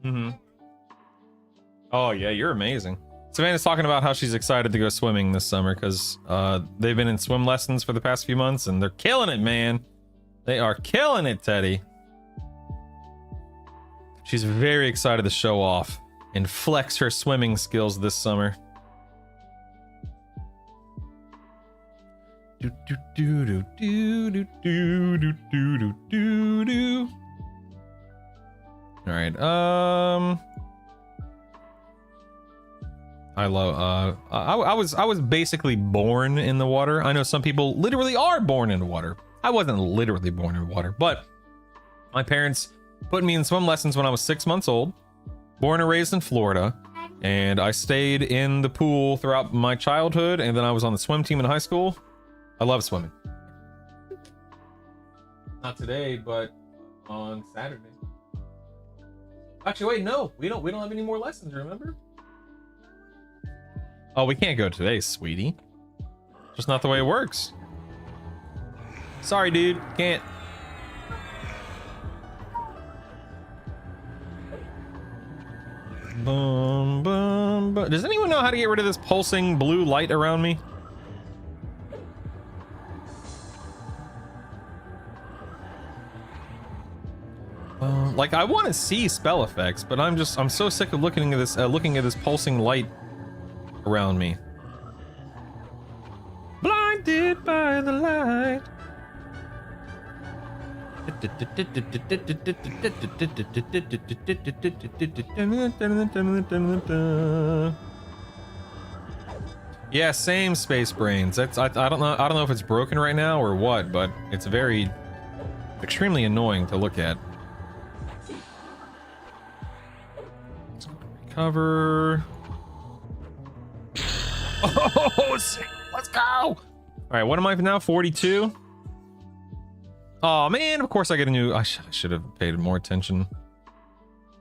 Mm-hmm. Oh, yeah, you're amazing. Savannah's talking about how she's excited to go swimming this summer because they've been in swim lessons for the past few months and they're killing it, man. They are killing it, Teddy. She's very excited to show off and flex her swimming skills this summer. Do do do do do do do do do do do. All right. I love. I was basically born in the water. I know some people literally are born in water. I wasn't literally born in water, but my parents put me in swim lessons when I was 6 months old. Born and raised in Florida, and I stayed in the pool throughout my childhood, and then I was on the swim team in high school. I love swimming. Not today, but on Saturday. Actually, wait, no, we don't have any more lessons, remember? Oh, we can't go today, sweetie. Just not the way it works. Sorry, dude, can't. Boom, boom, boom. Does anyone know how to get rid of this pulsing blue light around me? Like, I want to see spell effects, but I'm so sick of looking at this pulsing light around me. Blinded by the light. Yeah, same, Space Brains. That's I don't know if it's broken right now or what, but it's very extremely annoying to look at. Let's go recover. Oh, let's go. All right, what am I now? 42? Oh man, of course I get a new. I should have paid more attention.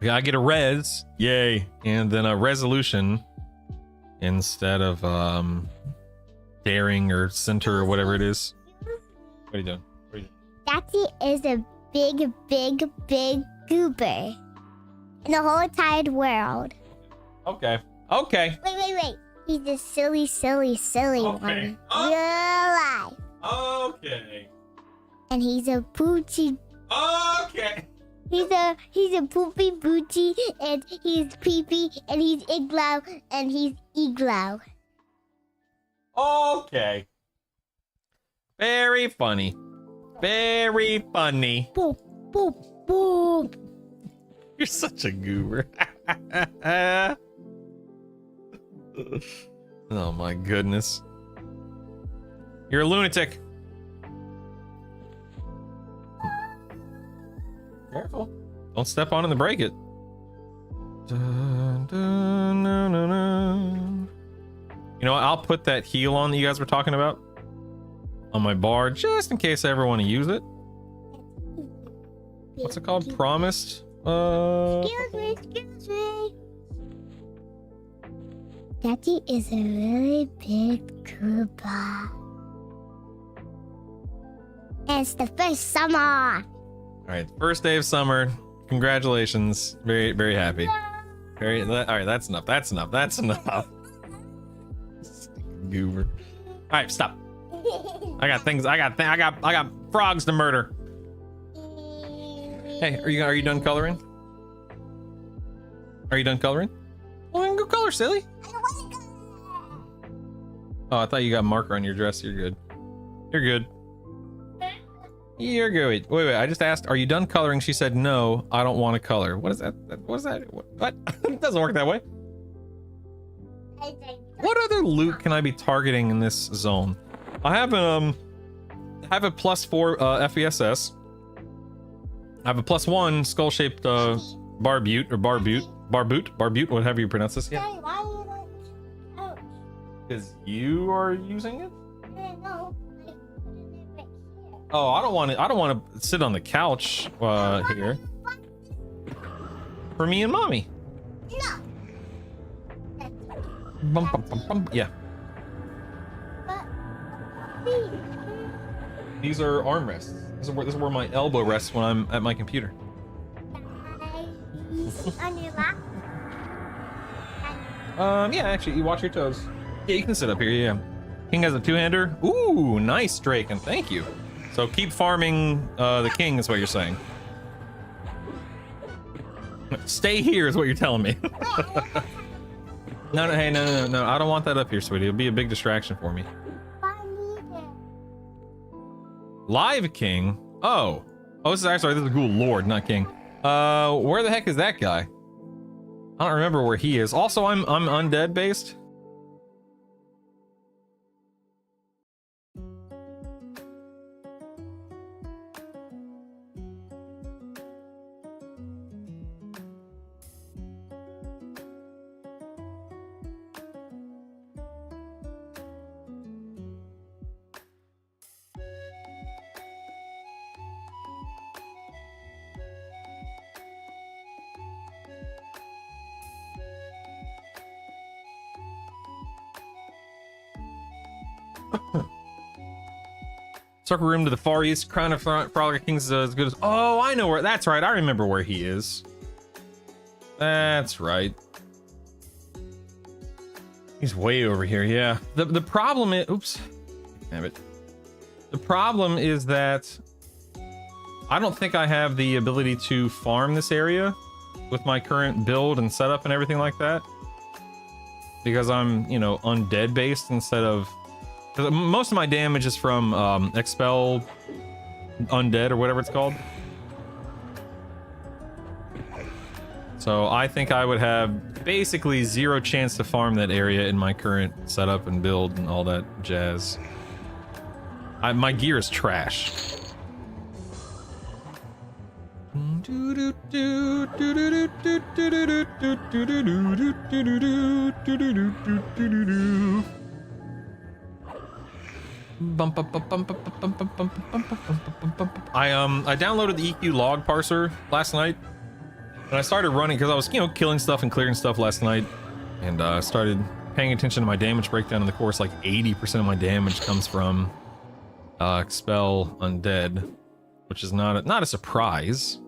Yeah, I get a res. Yay. And then a resolution instead of daring or center or whatever it is. What are you doing? What are you doing? Daddy is a big, big, big goober in the whole entire world. Okay. Okay. Wait. He's a silly, silly, silly Okay. one. Real life. Okay. And he's a poochie. Okay. He's a poopy boochie, and he's peepee, and he's igloo, and he's igloo. Okay. Very funny. Very funny. Boop, boop, boop. You're such a goober. Oh my goodness. You're a lunatic. Careful. Don't step on it and break it. Dun, dun, dun, dun, dun. You know what? I'll put that heal on that you guys were talking about on my bar just in case I ever want to use it. What's it called? Promised? Excuse me. Daddy is a really big goober. It's the first summer. All right, first day of summer. Congratulations. Very, very happy. All right, that's enough. That's enough. That's enough. Goober. All right, stop. I got things. I got frogs to murder. Hey, are you done coloring? Are you done coloring? Well, go color, silly. Oh, I thought you got a marker on your dress. You're good. You're good. You're good. Wait. I just asked, are you done coloring? She said, no, I don't want to color. What is that? What is that? What? It doesn't work that way. What other loot can I be targeting in this zone? I have a +4 FESS. I have a +1 skull-shaped barbute, whatever you pronounce this. Yeah. Because you are using it? Oh, I don't want to sit on the couch here. For me and mommy. No. Bum, bum, bum, bum. Yeah. These are armrests. This is where my elbow rests when I'm at my computer. On your lap? Yeah, actually, you watch your toes. Yeah, you can sit up here, yeah. King has a two-hander. Ooh, nice, Drake, and thank you. So keep farming the king is what you're saying. Stay here is what you're telling me. No, hey, no. I don't want that up here, sweetie. It'll be a big distraction for me. Live king? Oh, this is actually, this is a cool lord, not king. Where the heck is that guy? I don't remember where he is. Also, I'm undead based. Circle room to the far east. Crown of Frolic Kings is as good as. Oh, I know where. That's right. I remember where he is. That's right. He's way over here. Yeah. The problem is. Oops. Damn it. The problem is that I don't think I have the ability to farm this area with my current build and setup and everything like that. Because I'm, undead based instead of. Most of my damage is from expel undead or whatever it's called. So I think I would have basically 0 chance to farm that area in my current setup and build and all that jazz. My gear is trash. I downloaded the EQ log parser last night, and I started running because I was killing stuff and clearing stuff last night, and started paying attention to my damage breakdown in the course. Like 80% of my damage comes from expel undead, which is not a surprise.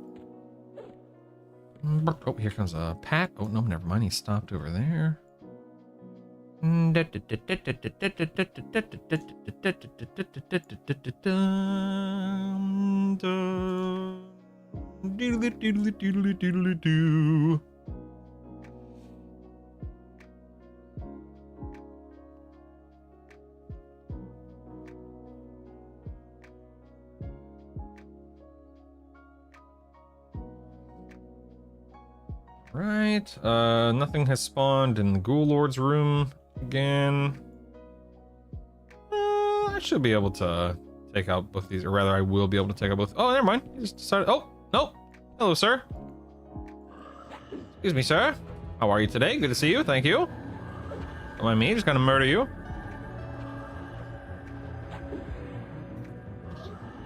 Oh, here comes Pat. Oh no, never mind. He stopped over there. Right, nothing has spawned in the Ghoul Lord's room again. I should be able to take out both these, or rather I will be able to take out both. Oh, never mind. He just decided, oh, no. Hello, sir. Excuse me, sir. How are you today? Good to see you, thank you. Don't mind me, just gonna murder you.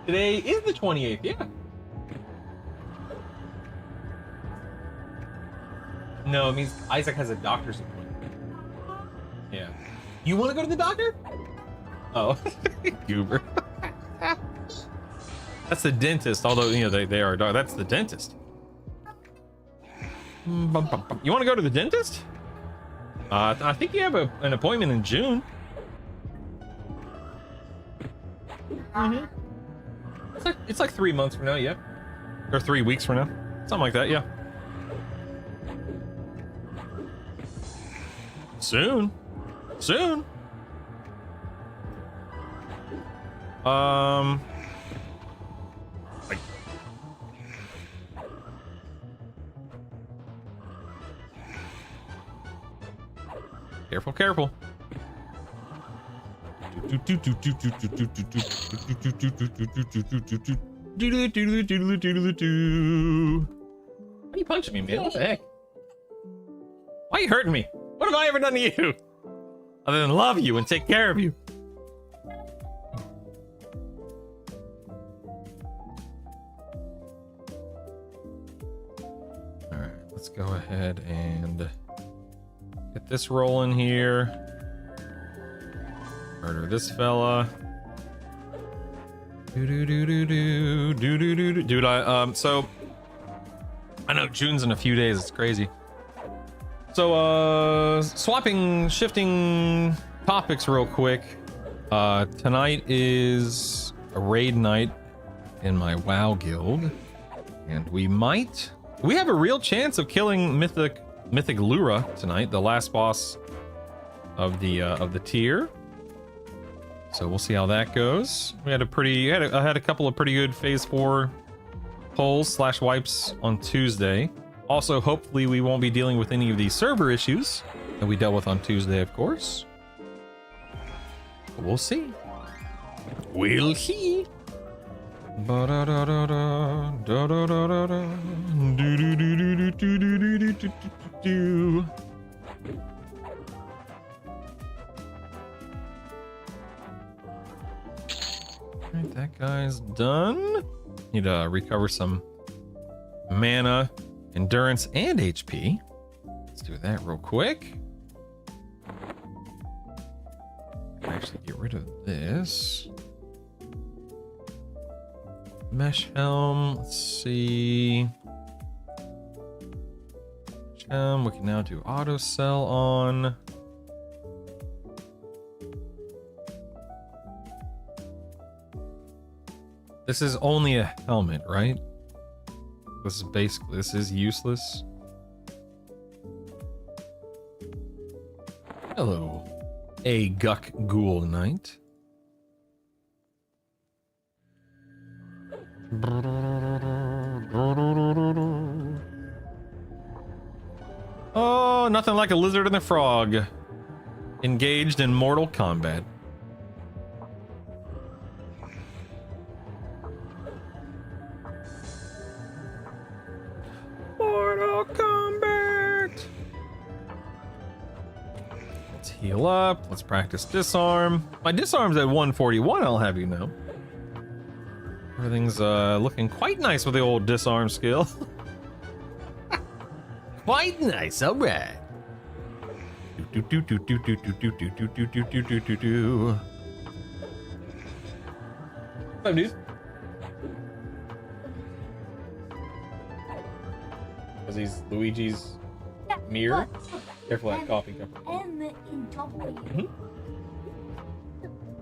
Today is the 28th, yeah. No, it means Isaac has a doctor's appointment. Yeah. You want to go to the doctor? Oh, goober. That's the dentist, although, they are a dog. That's the dentist. You want to go to the dentist? I think you have an appointment in June. Mm-hmm. It's like 3 months from now, yeah. Or 3 weeks from now. Something like that, yeah. Soon. Like, careful. Why are you punching me, man? What the heck? Why are you hurting me? What have I ever done to you? Other than love you and take care of you. Alright, let's go ahead and get this rolling here. Murder this fella. Dude, so I know June's in a few days, it's crazy. So, shifting topics real quick. Tonight is a raid night in my WoW guild, and we have a real chance of killing Mythic Lura tonight, the last boss of the tier. So we'll see how that goes. We had I had a couple of pretty good phase 4 pulls / wipes on Tuesday. Also, hopefully we won't be dealing with any of these server issues that we dealt with on Tuesday, of course. But we'll see. We'll see. Alright, that guy's done. Need to recover some mana, endurance, and HP. Let's do that real quick. Actually, get rid of this. Mesh helm. Let's see. Mesh helm. We can now do auto sell on. This is only a helmet, right? This is useless. Hello, a Guck Ghoul Knight. Oh, nothing like a lizard and a frog engaged in mortal combat. Mortal Kombat. Let's heal up. Let's practice disarm. My disarm's at 141, I'll have you know. Everything's looking quite nice with the old disarm skill. Quite nice, alright. What's up, dude? Because he's Luigi's mirror. Careful that coffee cup.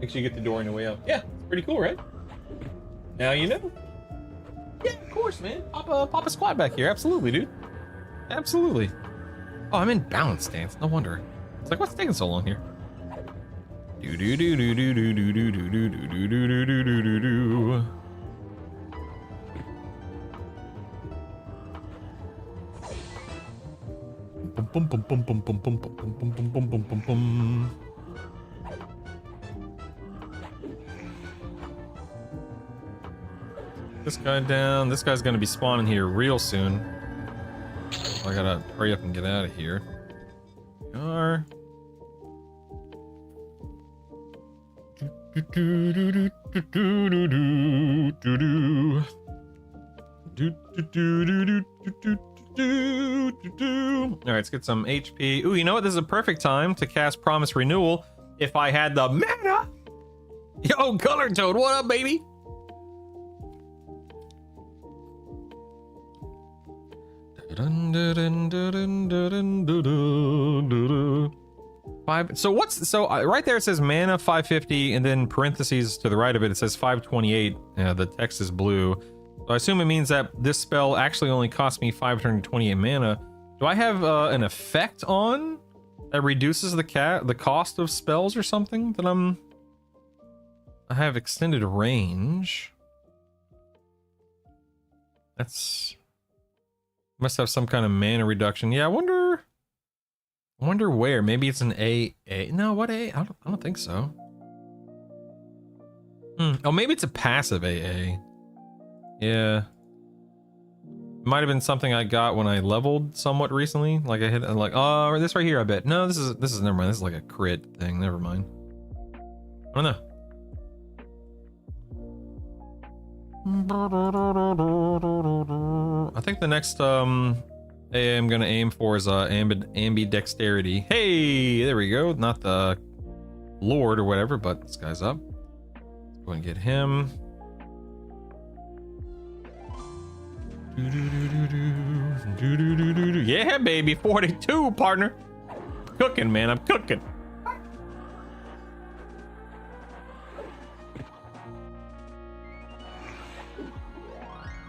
Make sure you get the door on your way out. Yeah, it's pretty cool, right? Now you know. Yeah, of course, man. Pop a squat back here. Absolutely, dude. Absolutely. Oh, I'm in balance stance. No wonder. It's like, what's taking so long here? Do do do do do do do do do do do do do do do do. Bum bum bum bum bum bum bum bum bum bum bum bum bum. This guy down. This guy's gonna be spawning here real soon. I gotta hurry up and get out of here. We are. All right, let's get some HP. Ooh, you know what? This is a perfect time to cast Promise Renewal if I had the mana. Yo, Color Toad, what up, baby? Right there it says mana 550, and then parentheses to the right of it says 528. The text is blue, so I assume it means that this spell actually only cost me 528 mana. Do I have an effect on that reduces the cost of spells or something that I have extended range? That's must have some kind of mana reduction. Yeah, I wonder where. Maybe it's an AA. No, what A? I don't think so. Oh, maybe it's a passive AA. Yeah. Might have been something I got when I leveled somewhat recently. Like I hit like, oh, this right here, I bet. No, this is never mind. This is like a crit thing. Never mind. I don't know. I think the next AA I'm gonna aim for is ambidexterity. Hey, there we go. Not the Lord or whatever, but this guy's up. Let's go and get him. Yeah, baby, 42, partner. Cooking, man, I'm cooking.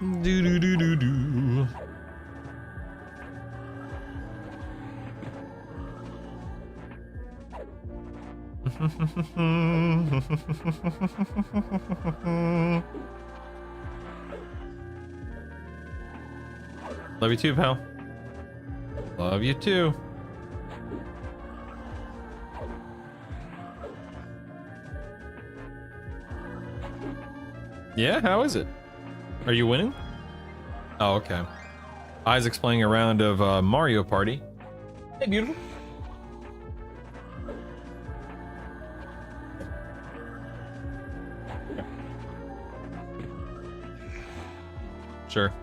Do do do do do. Love you too, pal. Love you too. Yeah, how is it? Are you winning? Oh, okay. Isaac's playing a round of Mario Party. Hey, beautiful. Sure.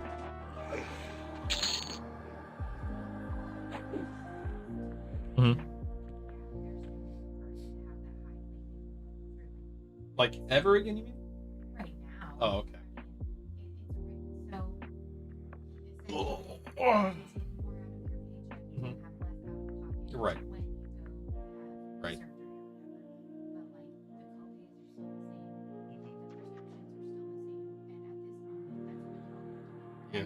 Like ever again, you mean? Right now. Oh, okay. Right. Right. Yeah.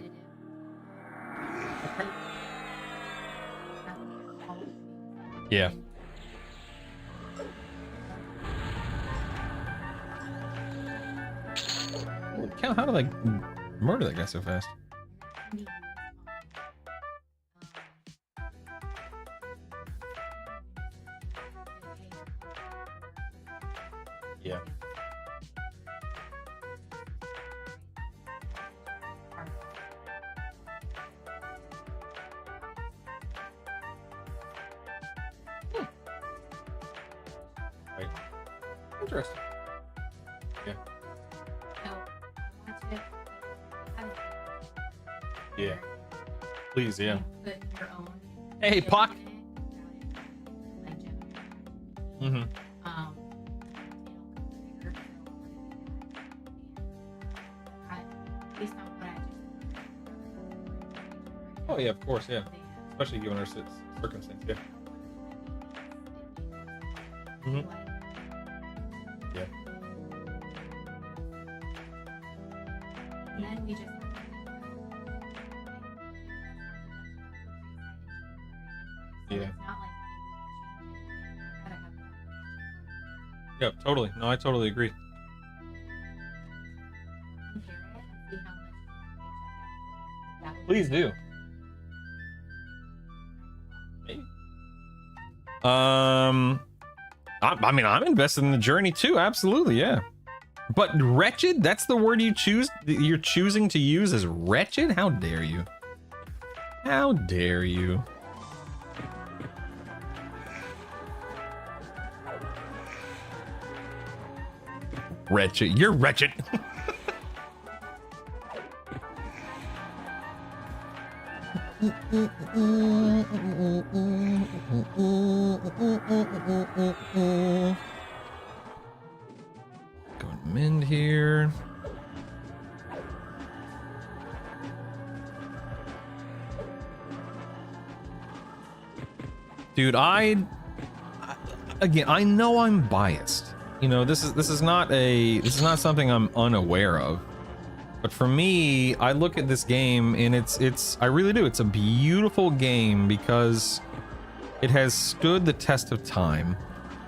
Yeah. Holy cow, how did I murder that guy so fast? Yeah. interesting. Yeah. So, watch it. Have it. Yeah. Please, yeah. Put your own. Hey, spin Puck. on it, like Gemini. Mm-hmm. Based on what I just. Oh yeah, of course, yeah. Especially given our circumstance, yeah. Mhm. Yeah. And then we just. So Yeah. it's not like gotta have Yeah, totally. No, I totally agree. compare it and see how much you check out. Please do. Maybe. I mean, I'm invested in the journey too. Absolutely, yeah. But wretched? That's the word you choose. You're choosing to use as wretched? How dare you? How dare you? Wretched. You're wretched. Go and mend here. Dude, again, I know I'm biased. You know, this is not something I'm unaware of. But for me, I look at this game and I really do. It's a beautiful game because it has stood the test of time.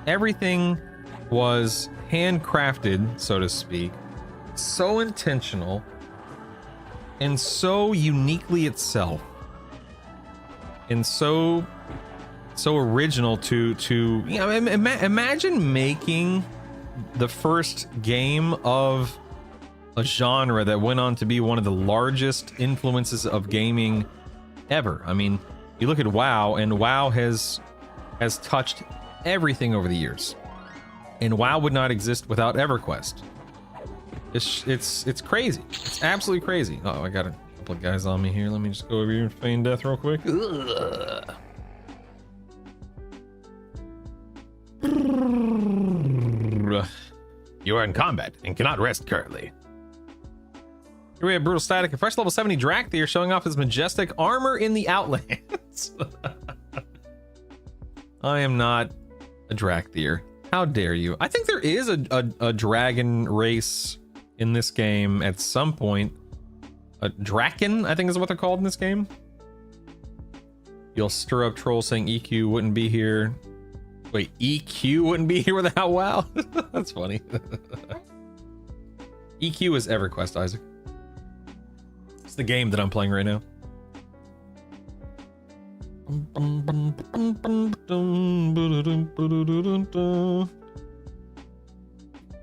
Everything was handcrafted, so to speak, so intentional and so uniquely itself and so original to you know, imagine making the first game of a genre that went on to be one of the largest influences of gaming ever. I mean, you look at WoW, and WoW has touched everything over the years, and WoW would not exist without EverQuest. It's crazy. It's absolutely crazy. Oh, I got a couple of guys on me here. Let me just go over here and feign death real quick. Ugh. You are in combat and cannot rest currently. Here we have Brutal Static, a fresh level 70 Drakthir showing off his majestic armor in the Outlands. I am not a Drakthir. How dare you? I think there is a dragon race in this game at some point. A Draken, I think is what they're called in this game. You'll stir up trolls saying EQ wouldn't be here. Wait, EQ wouldn't be here without WoW? That's funny. EQ is EverQuest, Isaac. It's the game that I'm playing right now.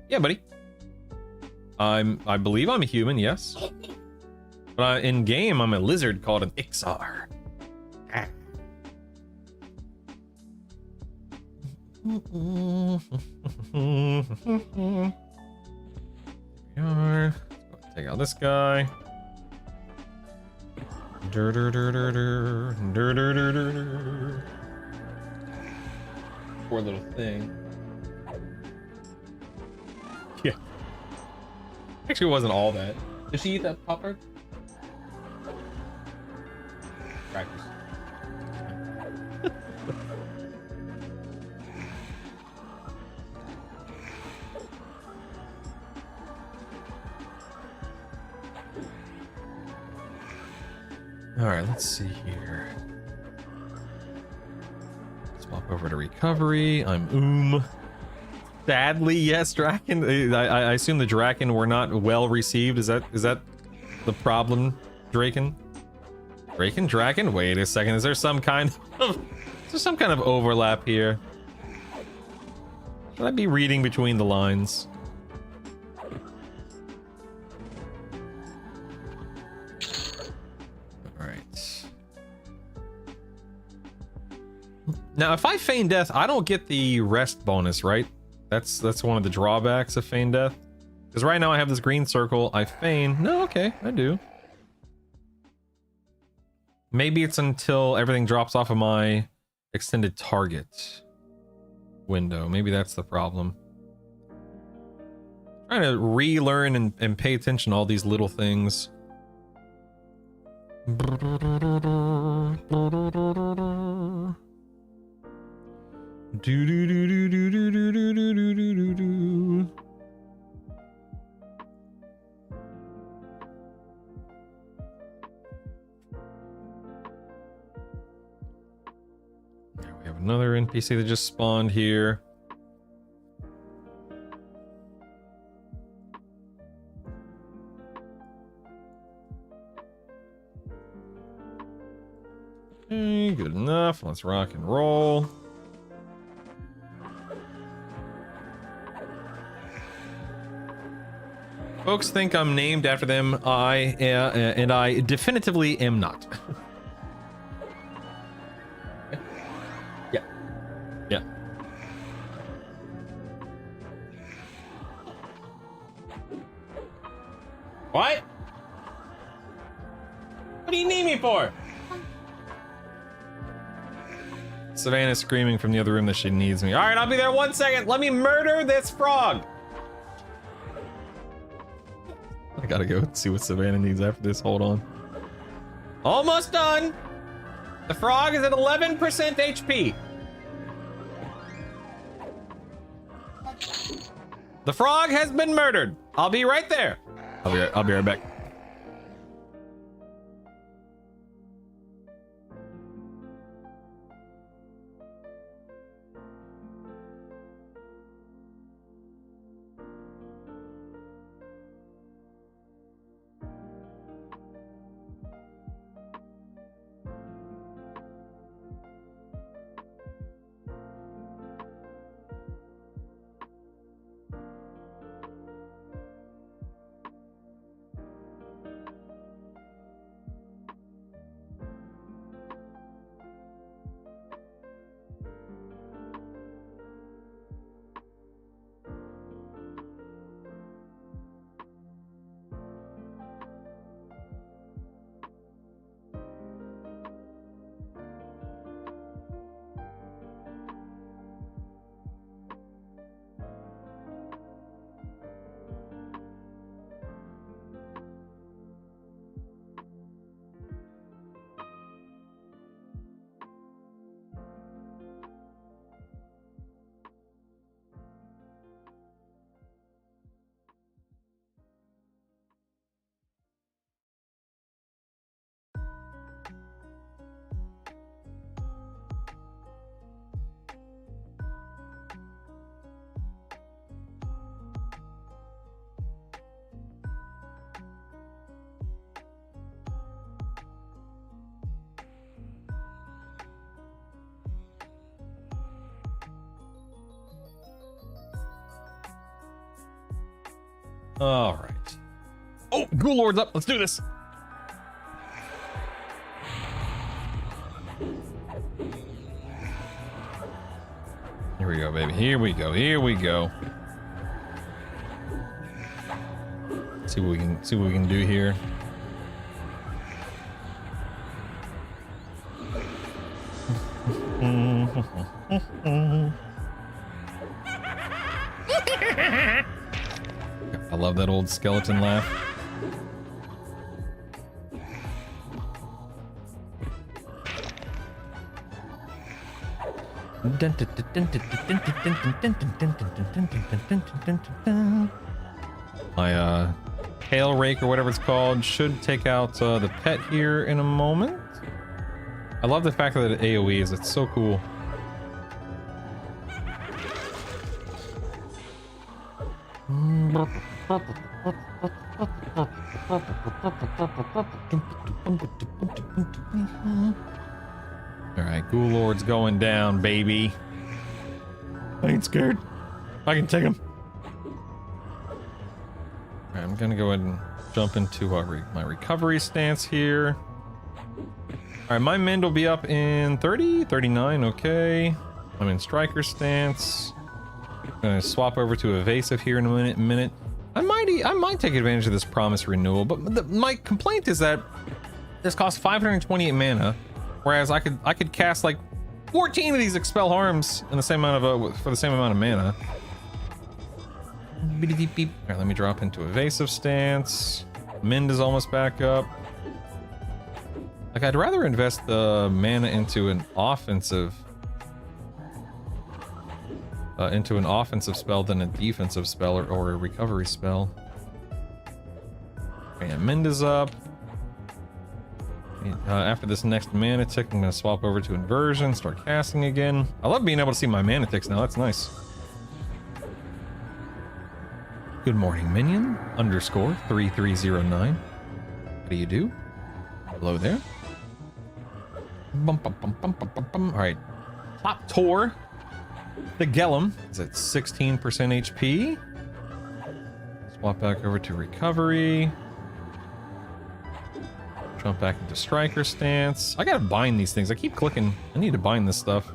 Yeah, buddy. I believe I'm a human, yes. But in game, I'm a lizard called an Ixar. Ah. We are. Let's take out this guy. Poor little thing. Yeah. Actually, it wasn't all that. Did she eat that popper? Crackers. All right, let's see here. Swap over to recovery. I'm Sadly, yes, Draken. I assume the Draken were not well received. Is that the problem, Draken? Draken? Wait a second. Is there some kind of overlap here? Should I be reading between the lines? Now, if I feign death, I don't get the rest bonus, right? That's one of the drawbacks of feign death. Because right now I have this green circle. I feign. No, okay, I do. Maybe it's until everything drops off of my extended target window. Maybe that's the problem. Trying to relearn and pay attention to all these little things. We have another NPC that just spawned here. Okay, good enough. Let's rock and roll. Folks think I'm named after them. And I definitively am not. Yeah. Yeah. What? What do you need me for? Savannah's screaming from the other room that she needs me. All right, I'll be there 1 second. Let me murder this frog. I gotta go see what Savannah needs after this. Hold on. Almost done. The frog is at 11% HP. The frog has been murdered. I'll be right there. I'll be right back. All right. Oh, Ghoul Lord's up. Let's do this. Here we go, baby. Here we go. Here we go. See what we can do here. I love that old skeleton laugh. My tail rake or whatever it's called should take out the pet here in a moment. I love the fact that it AoEs. It's so cool. Alright, Ghoul Lord's going down, baby. I ain't scared. I can take him. Alright, I'm gonna go ahead and jump into my recovery stance here. Alright, my mend will be up in 30, 39, okay. I'm in striker stance. Gonna swap over to evasive here in a minute. I might take advantage of this promise renewal, but my complaint is that this costs 528 mana, whereas I could cast like 14 of these expel harms in the same amount of for the same amount of mana. Alright, let me drop into evasive stance. Mind is almost back up. Like, I'd rather invest the mana into an offensive spell than a defensive spell or a recovery spell. Okay, Mind is up. After this next mana tick, I'm going to swap over to Inversion, start casting again. I love being able to see my mana ticks now. That's nice. Good morning, minion. _ 3309. How do you do? Hello there. All right. Top Tor. The Gellum is at 16% HP. Swap back over to recovery. Jump back into striker stance. I gotta bind these things. I keep clicking. I need to bind this stuff.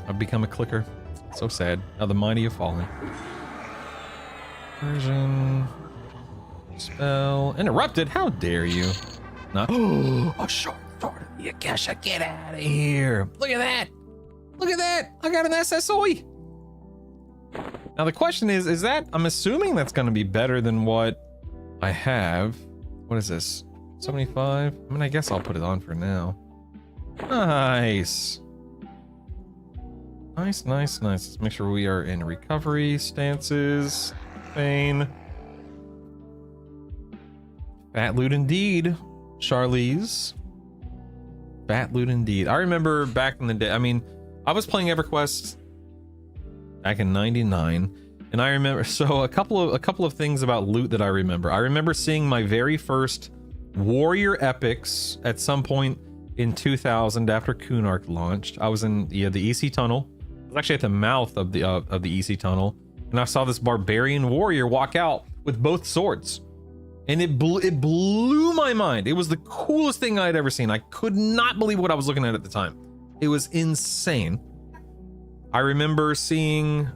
I've become a clicker. So sad. Now the mighty have fallen. Version. Spell. Interrupted? How dare you? Not. Oh, a short sword of the Akasha. Get out of here. Look at that. Look at that. I got an SSOI. Now the question is that, I'm assuming that's going to be better than what I have. What is this? 75? I mean, I guess I'll put it on for now. Nice. Nice, nice, nice. Let's make sure we are in recovery stances. Pain. Fat loot indeed, Charlize. Fat loot indeed. I remember back in the day, I mean, I was playing EverQuest back in '99, and I remember, so a couple of things about loot that I remember. I remember seeing my very first warrior epics at some point in 2000 after Kunark launched. I was in the EC tunnel. I was actually at the mouth of the EC tunnel, and I saw this barbarian warrior walk out with both swords, and it blew my mind. It was the coolest thing I'd ever seen. I could not believe what I was looking at the time. It was insane. I remember seeing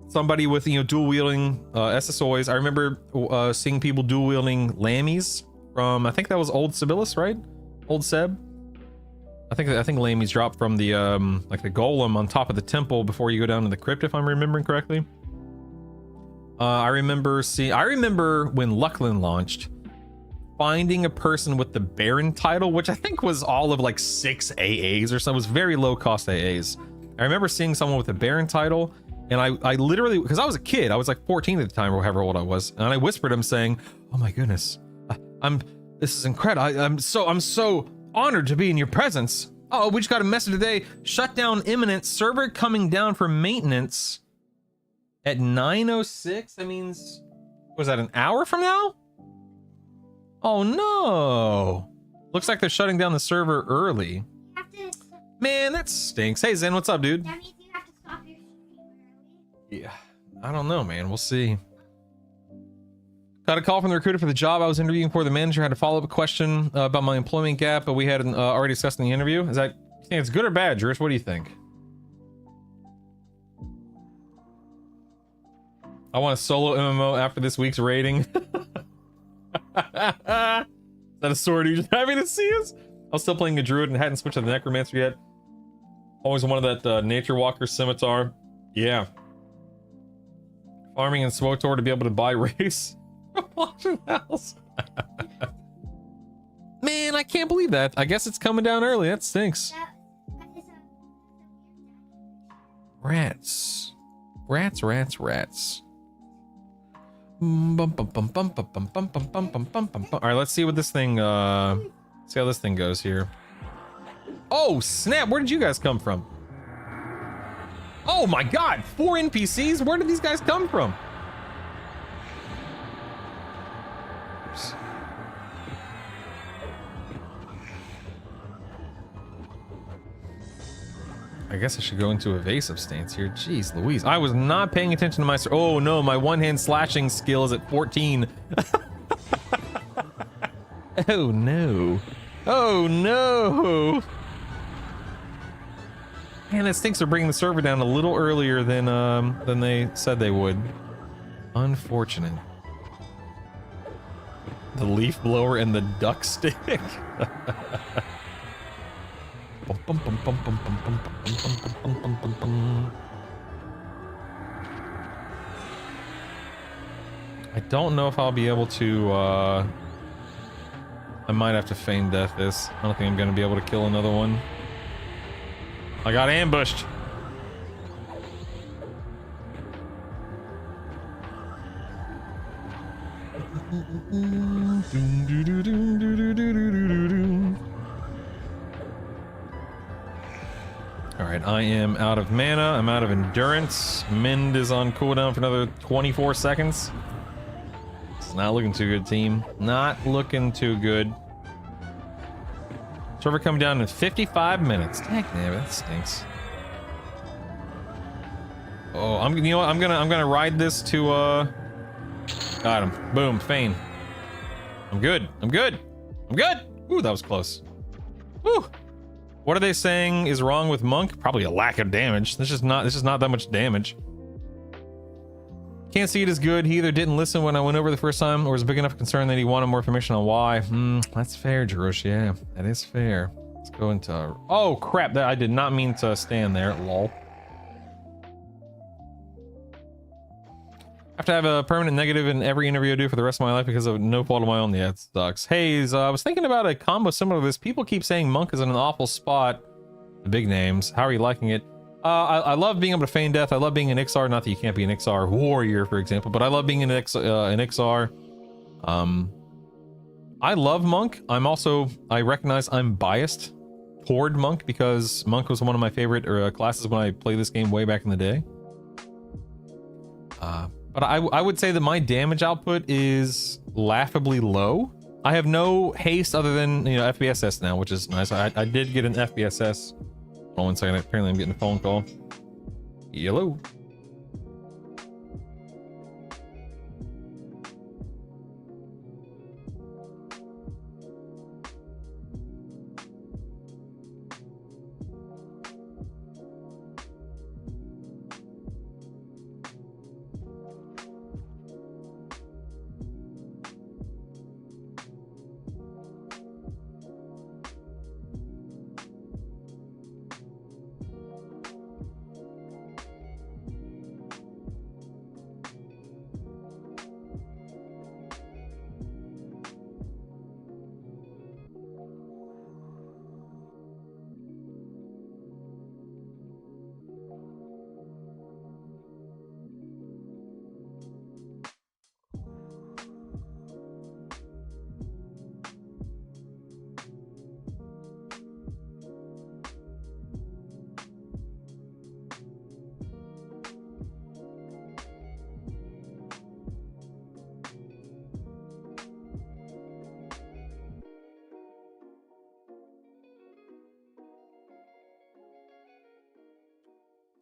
somebody with, you know, dual wielding SSOIs. I remember seeing people dual wielding Lammies from, I think that was Old Sibyllus, right? Old Seb. I think Lammies dropped from the like the golem on top of the temple before you go down to the crypt, if I'm remembering correctly. I remember when Lucklin launched, finding a person with the Baron title, which I think was all of like 6 AAs or something. It was very low cost AAs. I remember seeing someone with a Baron title, and I literally, because I was a kid, I was like 14 at the time or however old I was, and I whispered him saying, "Oh my goodness, this is incredible. I'm so honored to be in your presence. Oh, we just got a message today. Shutdown imminent. Server coming down for maintenance at 9:06. That means, was that an hour from now? Oh no. Looks like they're shutting down the server early. Man, that stinks. Hey Zen, what's up, dude? That means you have to stop your stream early. Yeah, I don't know, man. We'll see. Got a call from the recruiter for the job I was interviewing for. The manager had a follow-up question about my employment gap, but we had already discussed in the interview. Is that, you think it's good or bad, Juris? What do you think? I want a solo MMO after this week's rating. Is that a sword you're just happy to see us? I was still playing a druid and hadn't switched to the necromancer yet. Always wanted that nature walker scimitar. Yeah. Farming in Swotor to be able to buy race. Watching house. Man, I can't believe that. I guess it's coming down early. That stinks. Rats. Rats. All right, let's see what this thing, see how this thing goes here. Oh, snap. Where did you guys come from? Oh my God, 4 NPCs? Where did these guys come from? Oops. I guess I should go into evasive stance here. Jeez Louise. I was not paying attention to my... Oh no, my one-hand slashing skill is at 14. Oh no. Oh no. Man, it stinks they're bringing the server down a little earlier than they said they would. Unfortunate. The leaf blower and the duck stick. I don't know if I'll be able to, I might have to feign death this. I don't think I'm gonna be able to kill another one. I got ambushed. Alright, I am out of mana. I'm out of endurance. Mend is on cooldown for another 24 seconds. It's not looking too good, team. Not looking too good. Server coming down in 55 minutes. Dang, damn, that stinks. Oh, you know what? I'm gonna ride this to got him. Boom, feign. I'm good. I'm good. I'm good. Ooh, that was close. Woo. What are they saying is wrong with Monk? Probably a lack of damage. This is not that much damage. Can't see it as good. He either didn't listen when I went over the first time or was big enough concern that he wanted more information on why. That's fair, Jarosh. Yeah, that is fair. Let's go into... Oh, crap. I did not mean to stand there. Lol. I have to have a permanent negative in every interview I do for the rest of my life because of no fault of my own. Yeah, it sucks. Hayes, I was thinking about a combo similar to this. People keep saying Monk is in an awful spot. The big names. How are you liking it? I love being able to feign death. I love being an XR. Not that you can't be an XR warrior, for example, but I love being an XR. I love Monk. I recognize I'm biased toward Monk because Monk was one of my favorite classes when I played this game way back in the day. But I would say that my damage output is laughably low. I have no haste other than, you know, FBSS now, which is nice. I did get an FBSS. Hold on one second. Apparently I'm getting a phone call. Hello.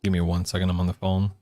Give me 1 second, I'm on the phone.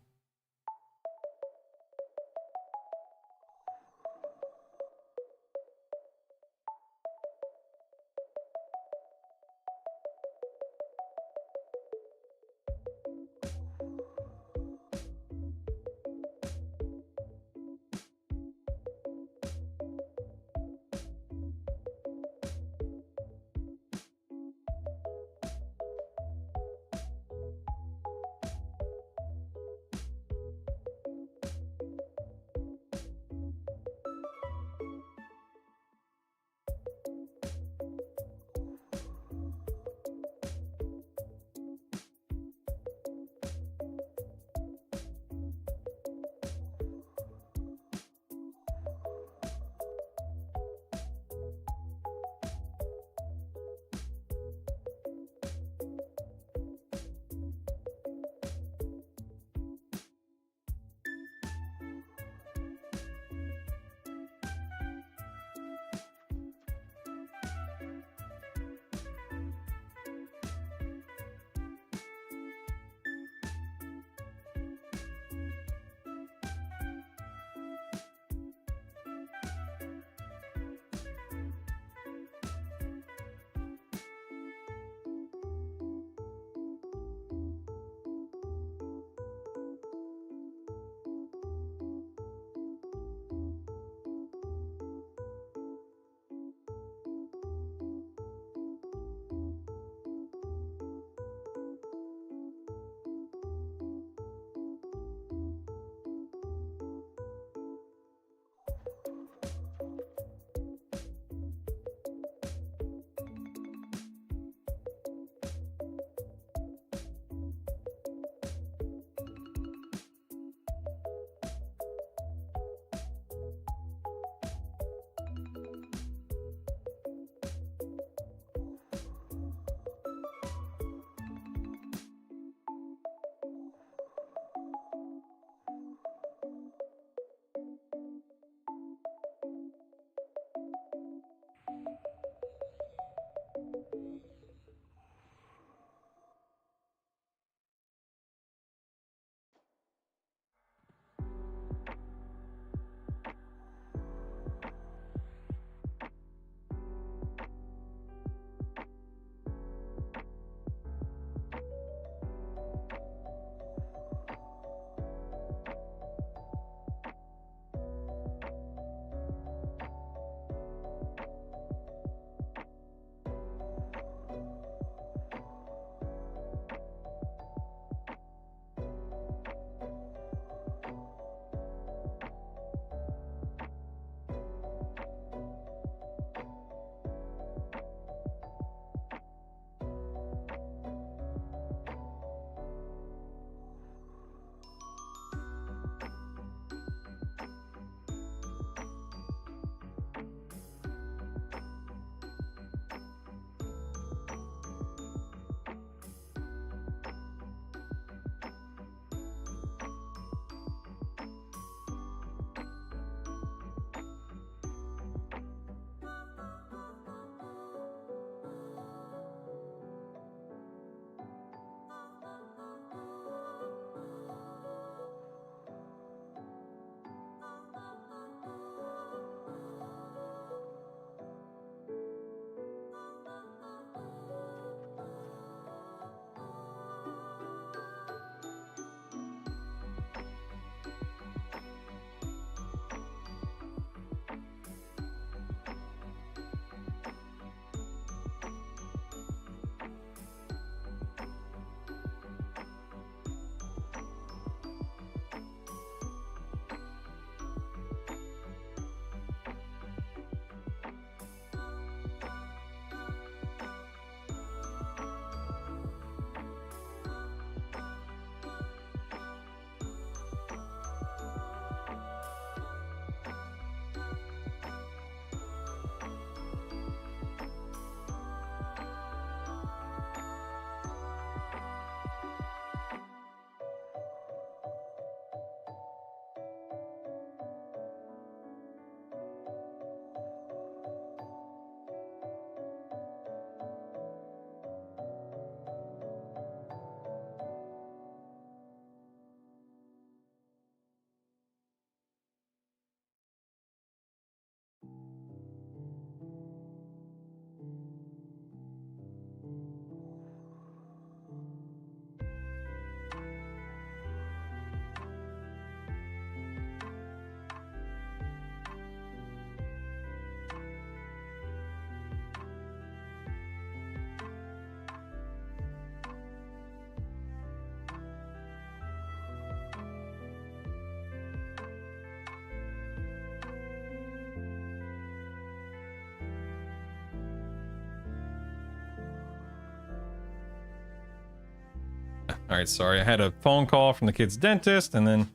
All right, sorry. I had a phone call from the kid's dentist, and then...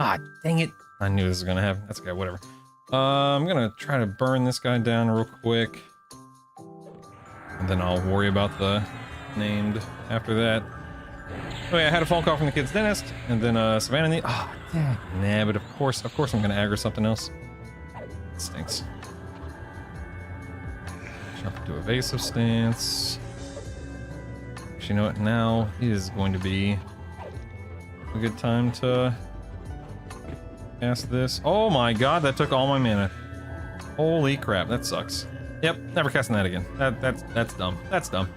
Ah, dang it. I knew this was gonna happen. That's okay, whatever. I'm gonna try to burn this guy down real quick. And then I'll worry about the named after that. Oh yeah, I had a phone call from the kid's dentist, and then Savannah need... Oh, dang. Nah, but of course I'm gonna aggro something else. It stinks. Jump into evasive stance. Actually, you know what? Now is going to be a good time to cast this. Oh my god, that took all my mana. Holy crap, that sucks. Yep, never casting that again. That's dumb. That's dumb.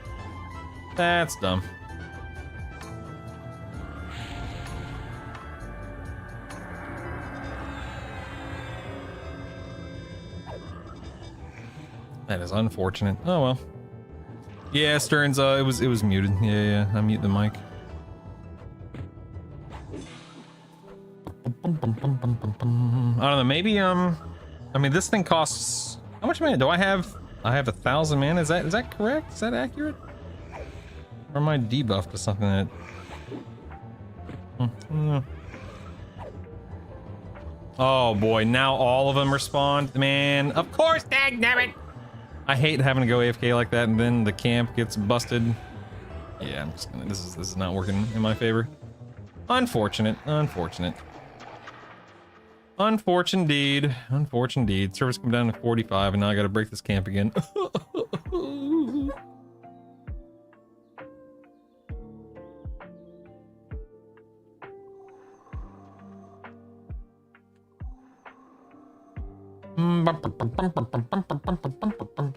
That's dumb. That is unfortunate. Oh well. Yeah, Stearns, it was muted. Yeah, I mute the mic. I don't know, maybe I mean this thing costs how much mana do I have? I have 1,000 mana. Is that correct? Is that accurate? Or am I debuffed to something that Oh boy, now all of them respond. Man, of course, dagnabbit! I hate having to go AFK like that and then the camp gets busted. Yeah, I'm just gonna, this is not working in my favor. Unfortunate, unfortunate. Unfortunate indeed. Unfortunate indeed. Service come down to 45 and now I gotta break this camp again.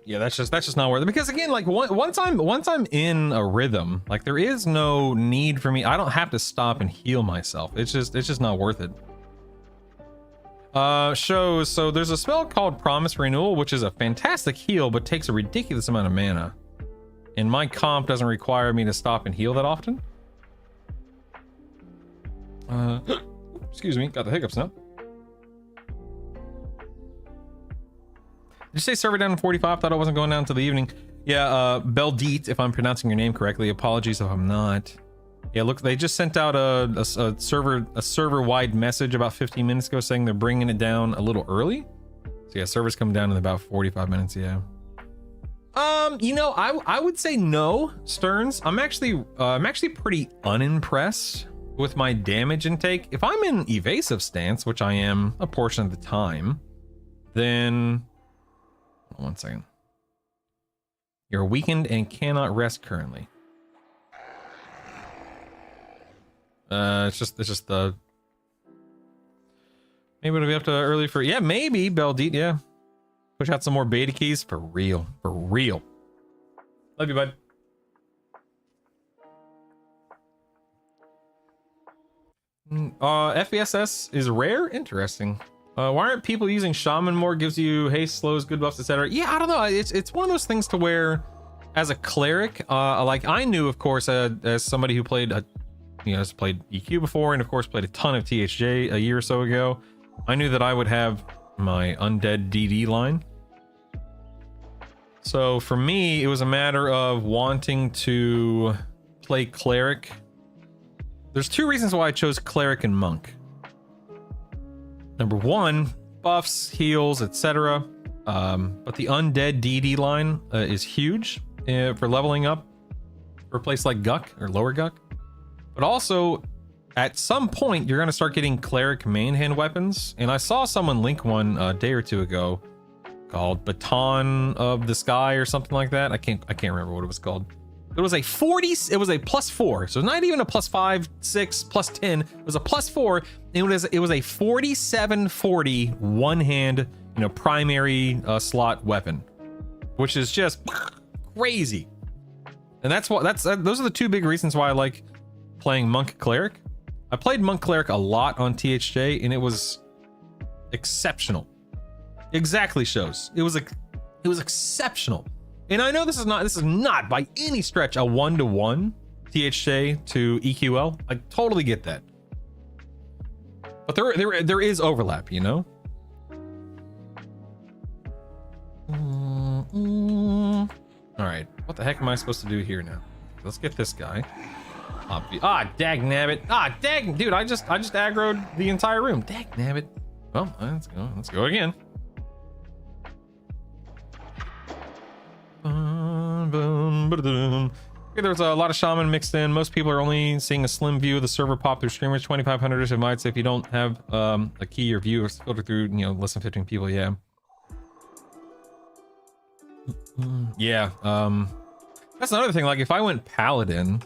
Yeah, that's just not worth it. Because again, like once I'm in a rhythm, like there is no need for me. I don't have to stop and heal myself. It's just not worth it. Shows, so there's a spell called Promise Renewal, which is a fantastic heal, but takes a ridiculous amount of mana. And my comp doesn't require me to stop and heal that often. Excuse me, got the hiccups now. Did you say server down in 45? Thought I wasn't going down until the evening. Yeah, Beldeet, if I'm pronouncing your name correctly. Apologies if I'm not. Yeah, look, they just sent out a server-wide message about 15 minutes ago saying they're bringing it down a little early. So yeah, servers come down in about 45 minutes, yeah. You know, I would say no, Stearns. I'm actually pretty unimpressed with my damage intake. If I'm in evasive stance, which I am a portion of the time, then... One second. You're weakened and cannot rest currently. It's just the... Maybe it'll be up to early for... Yeah, maybe, Beldeet, yeah. Push out some more beta keys. For real. For real. Love you, bud. FESS is rare? Interesting. Why aren't people using Shaman more? Gives you haste, slows, good buffs, etc. Yeah, I don't know. It's one of those things to where, as a cleric, like I knew, of course, as somebody who played, has played EQ before, and of course played a ton of THJ a year or so ago. I knew that I would have my undead DD line. So for me, it was a matter of wanting to play cleric. There's two reasons why I chose cleric and monk. Number one, buffs, heals, etc. But the undead DD line is huge for leveling up for a place like Guck or Lower Guck. But also, at some point, you're going to start getting cleric main hand weapons. And I saw someone link one a day or two ago called Baton of the Sky or something like that. I can't remember what it was called. It was a +4, so not even a +5, 6, +10. It was a +4. It was a 4740 one-hand, primary slot weapon, which is just crazy. And those are the two big reasons why I like playing monk cleric. I played monk cleric a lot on THJ, and it was exceptional. Exactly shows. It was exceptional. And I know this is not by any stretch a 1-to-1 THJ to EQL. I totally get that. But there is overlap, All right, what the heck am I supposed to do here now? Let's get this guy. dag nabbit. Dag, dude, I just aggroed the entire room. Dag nabbit. Well, let's go again. Okay, there's a lot of shaman mixed in. Most people are only seeing a slim view of the server pop through streamers. 2,500 invites. If you don't have a key or view or filter through, less than 15 people. Yeah. Yeah. That's another thing. Like if I went paladin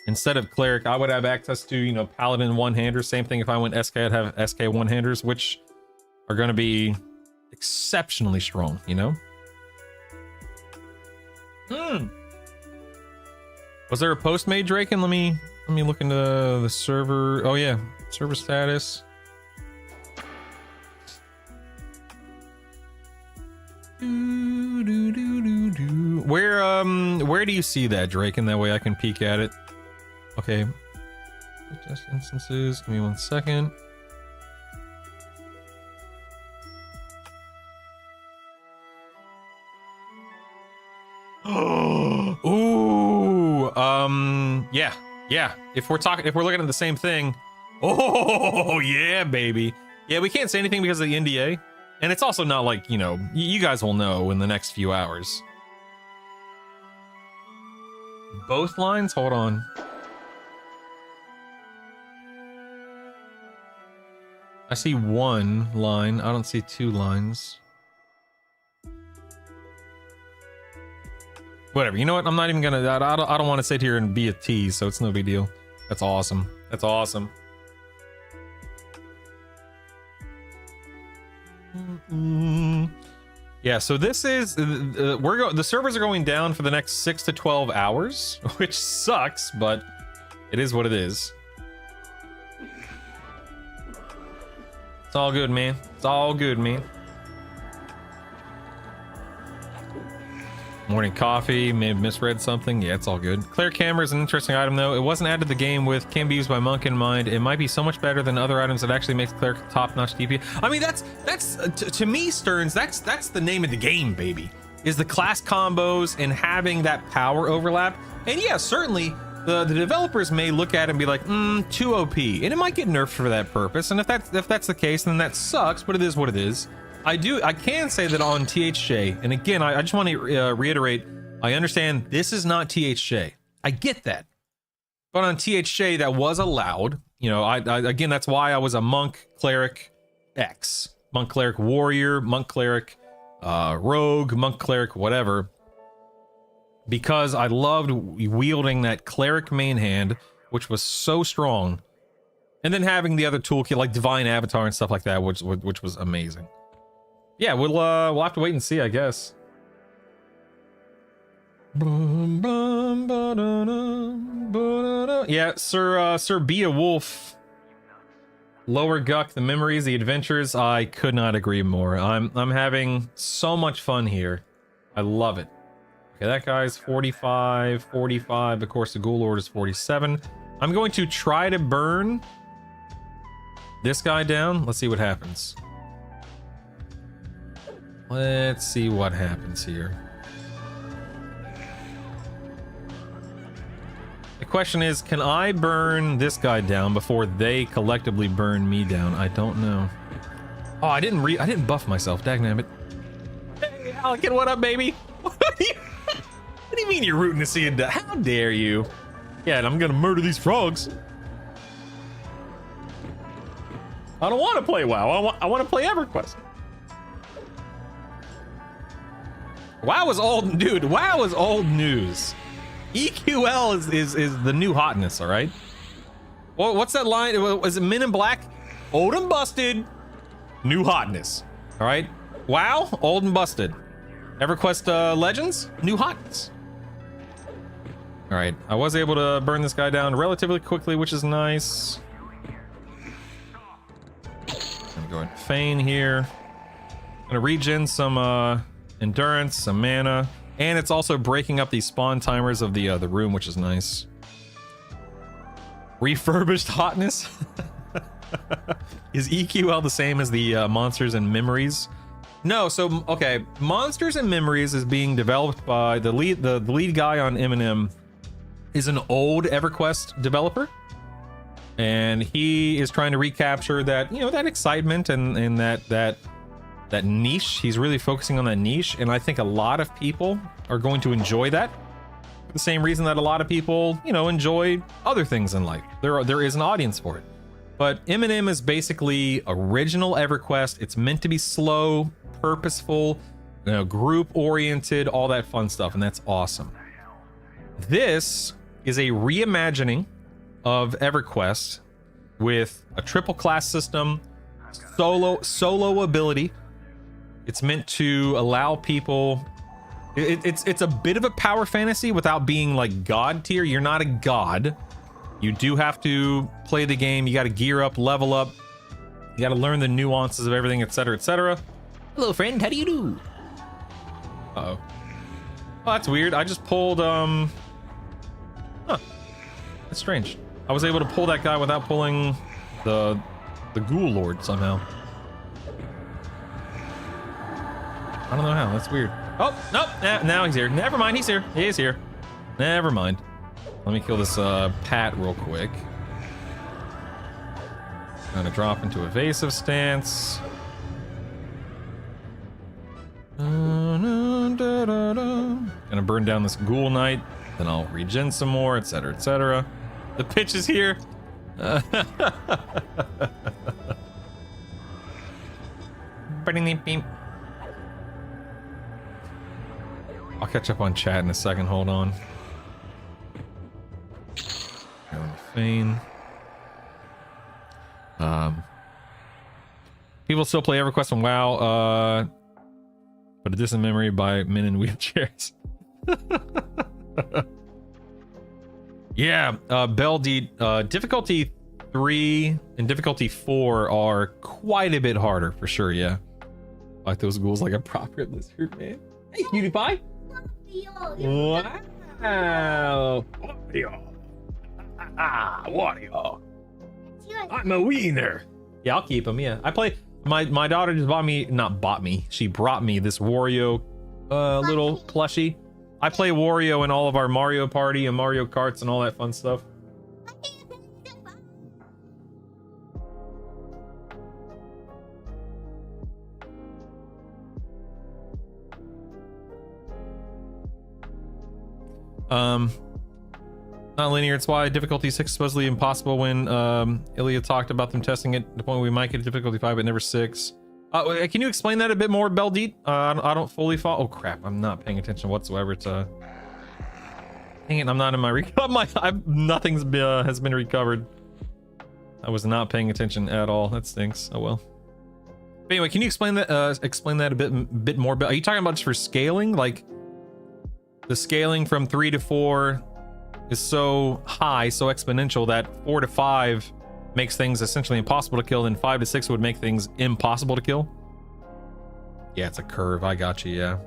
instead of cleric, I would have access to paladin one-handers. Same thing if I went SK, I'd have SK one-handers, which are going to be exceptionally strong. Was there a post made, Draken? Let me look into the server. Oh yeah, server status. Where do you see that, Draken? That way I can peek at it. Okay. Just instances. Give me 1 second. Ooh, yeah. If we're looking at the same thing, oh yeah, baby. Yeah, we can't say anything because of the NDA, and it's also not like you guys will know in the next few hours. Both lines. Hold on. I see one line. I don't see two lines. Whatever. You know what? I'm not even gonna. I don't want to sit here and be a tease, so it's no big deal. That's awesome. That's awesome. Yeah. So this is the servers are going down for the next 6 to 12 hours, which sucks, but it is what it is. It's all good, man. It's all good, man. Morning coffee, may have misread something. Yeah, it's all good. Clear camera is an interesting item though. It wasn't added to the game with can be used by monk in mind. It might be so much better than other items that actually makes cleric top-notch DP. I mean, that's to me, Stearns, that's the name of the game, baby. Is the class combos and having that power overlap. And yeah, certainly the developers may look at it and be like, too OP, and it might get nerfed for that purpose. And if that's the case, then that sucks. But it is what it is. I can say that on THJ, and again, I just want to reiterate, I understand this is not THJ. I get that. But on THJ, that was allowed. Again, that's why I was a monk, cleric, X. Monk, cleric, warrior, monk, cleric, rogue, monk, cleric, whatever. Because I loved wielding that cleric main hand, which was so strong. And then having the other toolkit, like Divine Avatar and stuff like that, which was amazing. Yeah, we'll have to wait and see, I guess. Yeah, Sir Be a Wolf. Lower Guck, the memories, the adventures. I could not agree more. I'm having so much fun here. I love it. Okay, that guy's 45, 45. Of course, the Ghoul Lord is 47. I'm going to try to burn this guy down. Let's see what happens. Let's see what happens here. The question is, can I burn this guy down before they collectively burn me down? I don't know. Oh, I didn't buff myself. Dagnabbit. Hey, Alkin, what up, baby? What do you mean you're rooting to see it die? How dare you? Yeah, and I'm gonna murder these frogs. I don't want to play WoW. I want to play EverQuest. WoW is old, dude. WoW is old news. EQL is the new hotness, all right? Well, what's that line? Was it Men in Black? Old and busted, new hotness. All right? WoW, old and busted. EverQuest Legends, new hotness. All right, I was able to burn this guy down relatively quickly, which is nice. I'm gonna go ahead and feign here. I'm gonna regen some endurance, some mana, and it's also breaking up the spawn timers of the room, which is nice. Refurbished hotness. Is EQL the same as the monsters and memories? No. So okay, monsters and memories is being developed by the lead guy on Eminem. is an old EverQuest developer, and he is trying to recapture that, you know, that excitement and that niche. He's really focusing on that niche, and I think a lot of people are going to enjoy that for the same reason that a lot of people, you know, enjoy other things in life. There is an audience for it. But M&M is basically original EverQuest. It's meant to be slow, purposeful, you know, group oriented, all that fun stuff, and that's awesome. This is a reimagining of EverQuest with a triple class system, solo ability. It's meant to allow people. It's a bit of a power fantasy without being like god tier. You're not a god. You do have to play the game. You got to gear up, level up. You got to learn the nuances of everything, etc., etc. Hello, friend. How do you do? Uh-oh. Oh, that's weird. I just pulled, Huh. That's strange. I was able to pull that guy without pulling the Ghoul Lord somehow. I don't know how. That's weird. Oh, nope. Now he's here. Never mind. He's here. He is here. Never mind. Let me kill this Pat real quick. Gonna drop into evasive stance. Gonna burn down this Ghoul Knight. Then I'll regen some more, etc., etc. The pitch is here. I'll catch up on chat in a second. Hold on. Feign. People still play EverQuest on WoW, but a distant memory by men in wheelchairs. Yeah, Beldeed, difficulty 3 and difficulty 4 are quite a bit harder for sure. Yeah, like those ghouls like a proper lizard, man. Hey, cutie pie. Wow. Wario. I'm a wiener. Yeah, I'll keep him. Yeah, I play. My daughter just she brought me this Wario little plushie. I play Wario in all of our Mario Party and Mario Karts and all that fun stuff. Not linear. It's why difficulty 6 is supposedly impossible when Ilya talked about them testing it to the point where we might get difficulty 5 but never 6. Can you explain that a bit more, Beldeet? I don't fully follow. Oh crap, I'm not paying attention whatsoever to. Dang it, I'm not in my nothing's has been recovered. I was not paying attention at all. That stinks. Oh well. But anyway, can you explain that a bit more? Are you talking about just for scaling? Like the scaling from 3 to 4 is so high, so exponential that 4 to 5 makes things essentially impossible to kill, then 5 to 6 would make things impossible to kill. Yeah, it's a curve. I got you.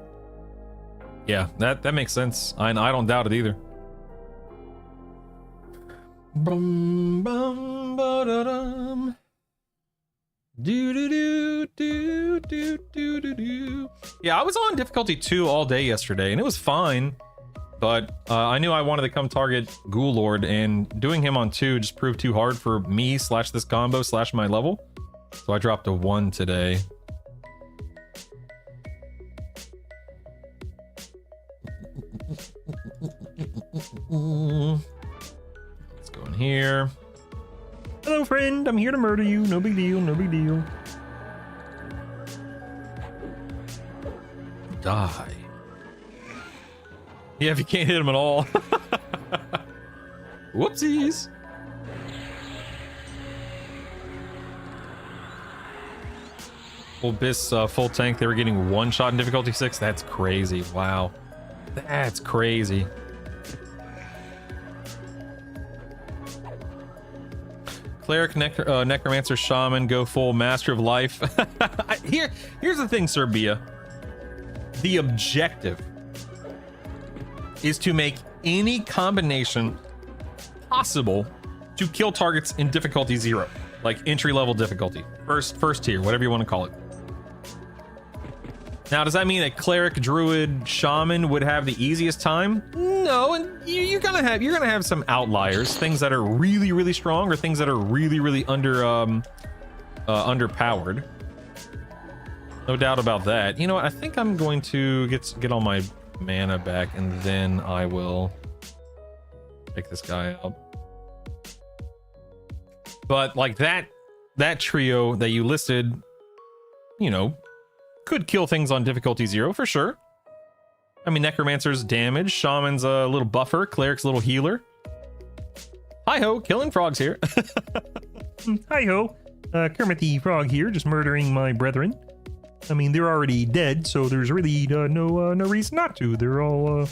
Yeah, that makes sense. I don't doubt it either. Bum, bum, ba-da-dum. Do. Yeah, I was on difficulty 2 all day yesterday, and it was fine. But I knew I wanted to come target Ghoul Lord, and doing him on 2 just proved too hard for me / this combo / my level. So I dropped a 1 today. Let's go in here. Hello, friend. I'm here to murder you. No big deal. No big deal. Die. Yeah, if you can't hit him at all. Whoopsies. Full Biss, full tank. They were getting 1 shot in difficulty 6. That's crazy. Wow. That's crazy. Cleric, Necromancer, Shaman, go full Master of Life. Here's the thing, Serbia. The objective is to make any combination possible to kill targets in difficulty 0, like entry level difficulty, first tier, whatever you want to call it. Now, does that mean a cleric, druid, shaman would have the easiest time? No, and you're gonna have some outliers, things that are really, really strong, or things that are really, really underpowered. No doubt about that. You know what? I think I'm going to get all my mana back, and then I will take this guy out. But like that trio that you listed, you know, could kill things on difficulty 0 for sure. I mean, Necromancer's damage, Shaman's a little buffer, Cleric's a little healer. Hi-ho, killing frogs here. Hi-ho, Kermit the Frog here, just murdering my brethren. I mean, they're already dead, so there's really no reason not to. They're all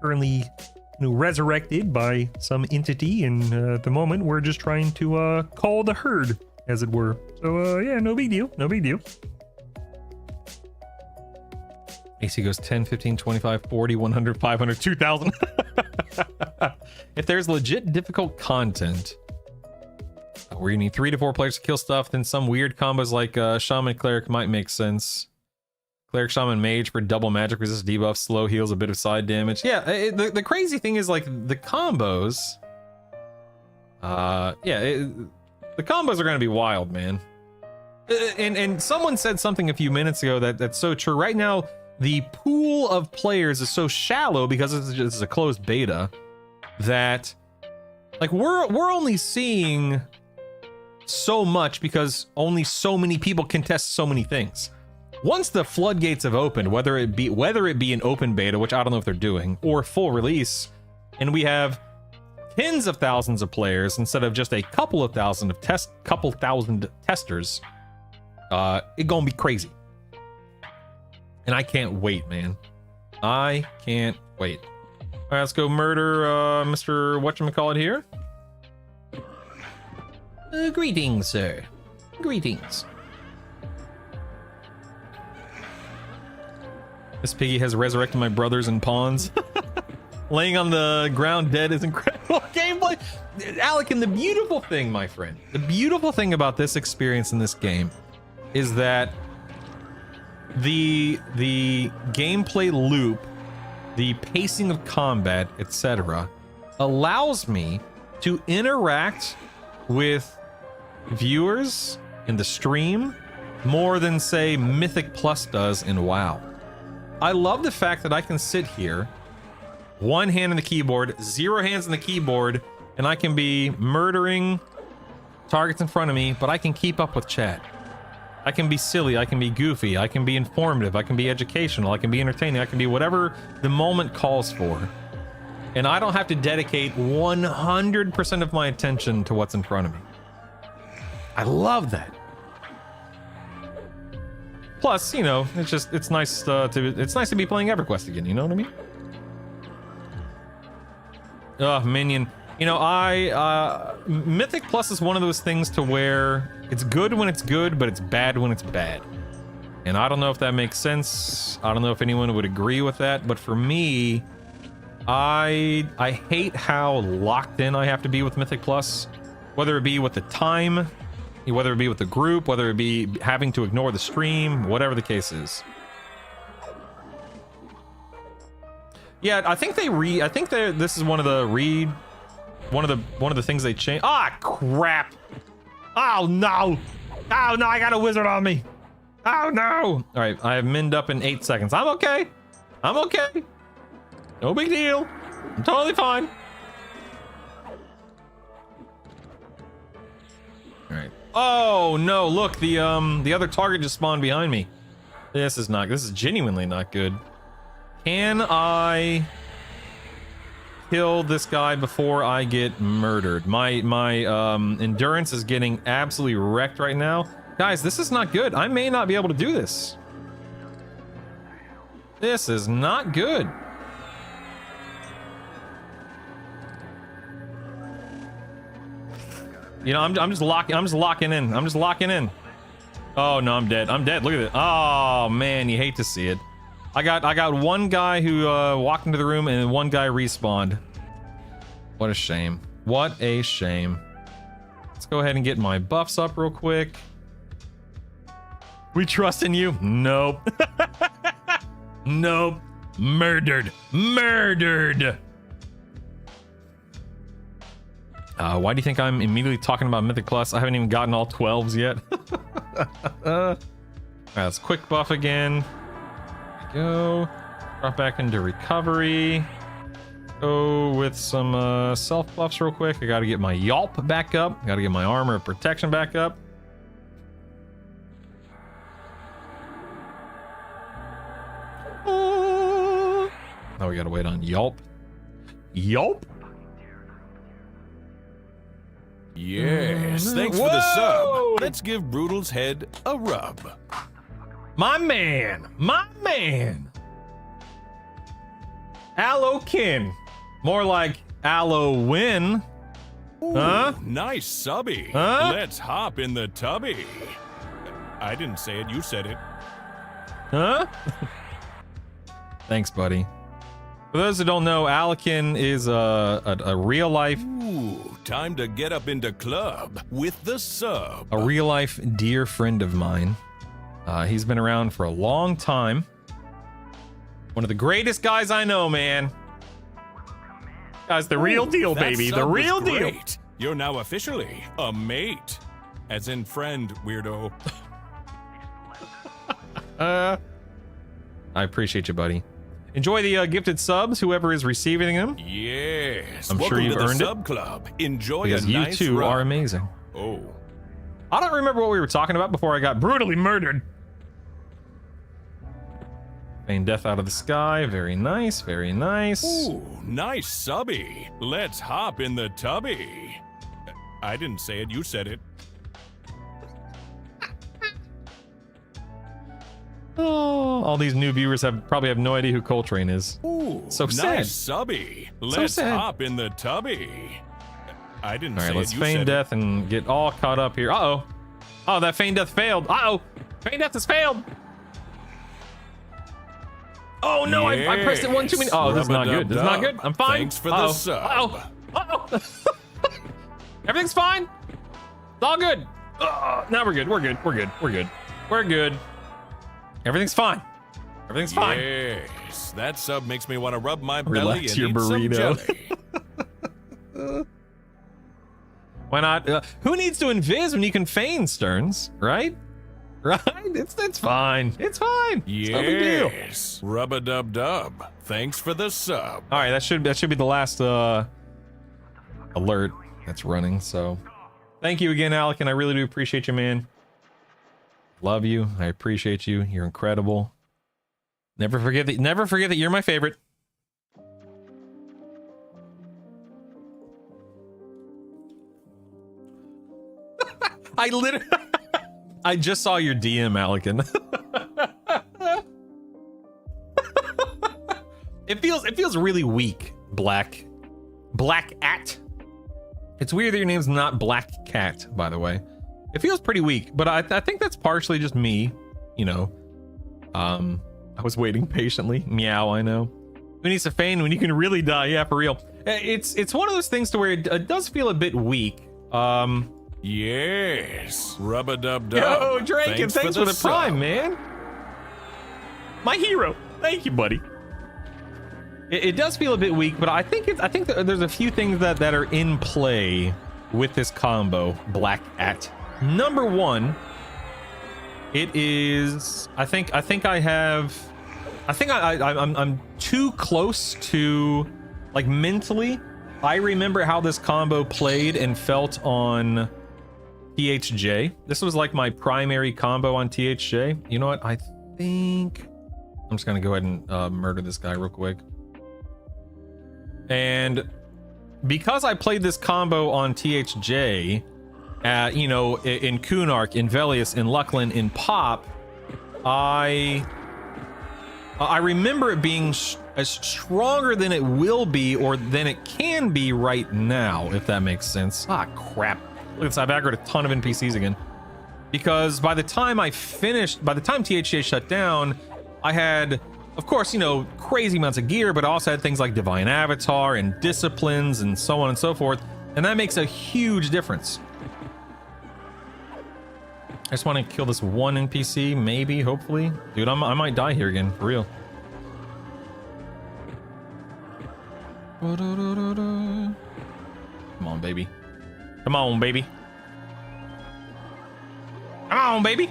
currently resurrected by some entity, and at the moment we're just trying to call the herd, as it were. So yeah, no big deal, no big deal. AC goes 10, 15, 25, 40, 100, 500, 2,000. If there's legit difficult content where you need 3 to 4 players to kill stuff, then some weird combos like Shaman Cleric might make sense. Cleric, Shaman, Mage for double magic resist debuff, slow heals, a bit of side damage. Yeah, the crazy thing is like the combos. The combos are going to be wild, man. And someone said something a few minutes ago that's so true. Right now, the pool of players is so shallow because this is a closed beta that like we're only seeing so much because only so many people can test so many things. Once the floodgates have opened, whether it be an open beta, which I don't know if they're doing, or full release, and we have tens of thousands of players instead of just a couple thousand testers, it's gonna be crazy. And I can't wait, man. I can't wait. All right, let's go murder Mr. Whatchamacallit here. Greetings, sir. Greetings. This piggy has resurrected my brothers and pawns. Laying on the ground dead is incredible gameplay. Alec, and the beautiful thing, my friend, the beautiful thing about this experience in this game is that the gameplay loop, the pacing of combat, etc., allows me to interact with viewers in the stream more than, say, Mythic Plus does in WoW. I love the fact that I can sit here, one hand on the keyboard, 0 hands on the keyboard, and I can be murdering targets in front of me, but I can keep up with chat. I can be silly, I can be goofy, I can be informative, I can be educational, I can be entertaining, I can be whatever the moment calls for. And I don't have to dedicate 100% of my attention to what's in front of me. I love that. Plus, you know, it's nice to be playing EverQuest again, you know what I mean? Minion. You know, Mythic Plus is one of those things to where it's good when it's good, but it's bad when it's bad. And I don't know if that makes sense. I don't know if anyone would agree with that, but for me, I hate how locked in I have to be with Mythic Plus, whether it be with the time, whether it be with the group, whether it be having to ignore the stream, whatever the case is. Yeah, I think this is one of the things they changed. Ah, crap. Oh no. Oh no, I got a wizard on me. Oh no. All right, I have minned up in 8 seconds. I'm okay. I'm okay. No big deal. I'm totally fine. All right. Oh no, look, the other target just spawned behind me. This is genuinely not good. Can I kill this guy before I get murdered? My endurance is getting absolutely wrecked right now. Guys, this is not good. I may not be able to do this. This is not good. You know, I'm just locking in. Oh no, I'm dead. Look at it. Oh man, you hate to see it. I got one guy who walked into the room and one guy respawned. What a shame. What a shame. Let's go ahead and get my buffs up real quick. We trust in you? Nope. Nope. Murdered. Murdered. Why do you think I'm immediately talking about Mythic Plus? I haven't even gotten all 12s yet. Alright, let's quick buff again. There we go. Drop back into recovery. Go with some self buffs real quick. I gotta get my Yelp back up. Gotta get my armor of protection back up. Now we gotta wait on Yelp. Yelp? Yes, thanks for the sub. Let's give Brutal's head a rub. My man. My man. Alokin. More like Halloween. Huh? Nice subby. Huh? Let's hop in the tubby. I didn't say it, you said it. Huh? Thanks, buddy. For those who don't know, Alokin is a real life, Ooh, time to get up into club with the sub. a real life dear friend of mine. He's been around for a long time. One of the greatest guys I know, man. Guy's the real deal, That baby. The sub was real deal. great. You're now officially a mate. As in friend, weirdo. I appreciate you, buddy. Enjoy the gifted subs, whoever is receiving them, Yes. I'm sure Welcome you've to the earned it. sub club. Enjoy because a you nice two rub. are amazing. Oh. I don't remember what we were talking about before I got brutally murdered. Feign death out of the sky. Very nice. Very nice. Ooh, nice subby. Let's hop in the tubby. I didn't say it, you said it. Oh, all these new viewers probably have no idea who Coltrane is. Ooh, So nice sad. subby. Let's sad. hop in the tubby. I didn't All say right, let's it, you feign said death and get all caught up here. Uh-oh. Oh, that feign death failed. Uh-oh. Feign death has failed. Oh, no, I pressed it one too many. Oh, this is not good. This is not good. I'm fine. Thanks for the Uh-oh. sub. Uh-oh. Uh-oh. Everything's fine. It's all good. Now we're good. We're good. We're good. We're good. We're good. Everything's fine. Everything's fine. Yes, that sub makes me want to rub my belly Relax and your eat burrito. some jelly. Why not? Who needs to invis when you can feign, Stearns? Right? Right? It's fine. It's fine. It's no big deal. Yes, rub-a-dub-dub. Thanks for the sub. All right, that should be the last alert that's running. So, thank you again, Alec, and I really do appreciate you, man. Love you. I appreciate you. You're incredible. Never forget that you're my favorite. I just saw your DM, Alekin. It feels really weak. Black at. It's weird that your name's not Black Cat, by the way. It feels pretty weak, but I think that's partially just me. You know, I was waiting patiently. Meow. I know. Who needs to feign when you can really die? Yeah, for real. It's one of those things to where it does feel a bit weak. Yes, rub-a-dub-dub. Yo, Drake, and thanks for the sub. prime, man. My hero. Thank you, buddy. It does feel a bit weak, but I think there's a few things that are in play with this combo, Black at. Number one, it is I'm too close to, like, mentally. I remember how this combo played and felt on THJ. This was like my primary combo on THJ. You know what? I think I'm just gonna go ahead and murder this guy real quick. And because I played this combo on THJ, you know, in Kunark, in Velius, in Luckland, in Pop, I remember it being as stronger than it will be, or than it can be right now, if that makes sense. Ah, crap. Look at this, I've aggroed a ton of NPCs again. Because by the time THJ shut down, I had, of course, you know, crazy amounts of gear, but I also had things like Divine Avatar and Disciplines and so on and so forth. And that makes a huge difference. I just want to kill this one NPC, maybe, hopefully. Dude, I might die here again, for real. Come on, baby. Come on, baby. Come on, baby.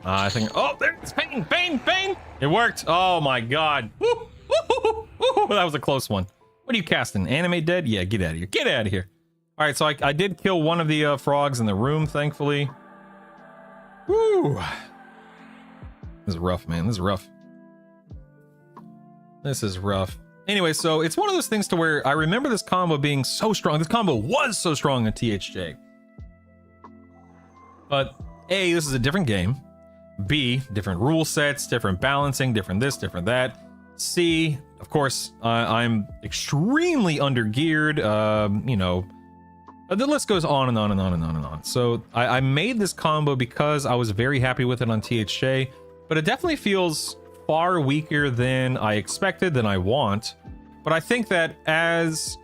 I think. Oh, there's pain, pain, pain. It worked. Oh my god. Woo, woo, woo, woo. That was a close one. What are you casting? Animate dead? Yeah, get out of here. Get out of here. All right, so I did kill one of the frogs in the room, thankfully. Woo. This is rough, man. This is rough. This is rough. Anyway, so it's one of those things to where I remember this combo being so strong. This combo was so strong in THJ. But A, this is a different game. B, different rule sets, different balancing, different this, different that. C, of course, I'm extremely undergeared. You know, the list goes on and on and on and on and on. So I made this combo because I was very happy with it on THJ, but it definitely feels far weaker than I expected, than I want. But I think that as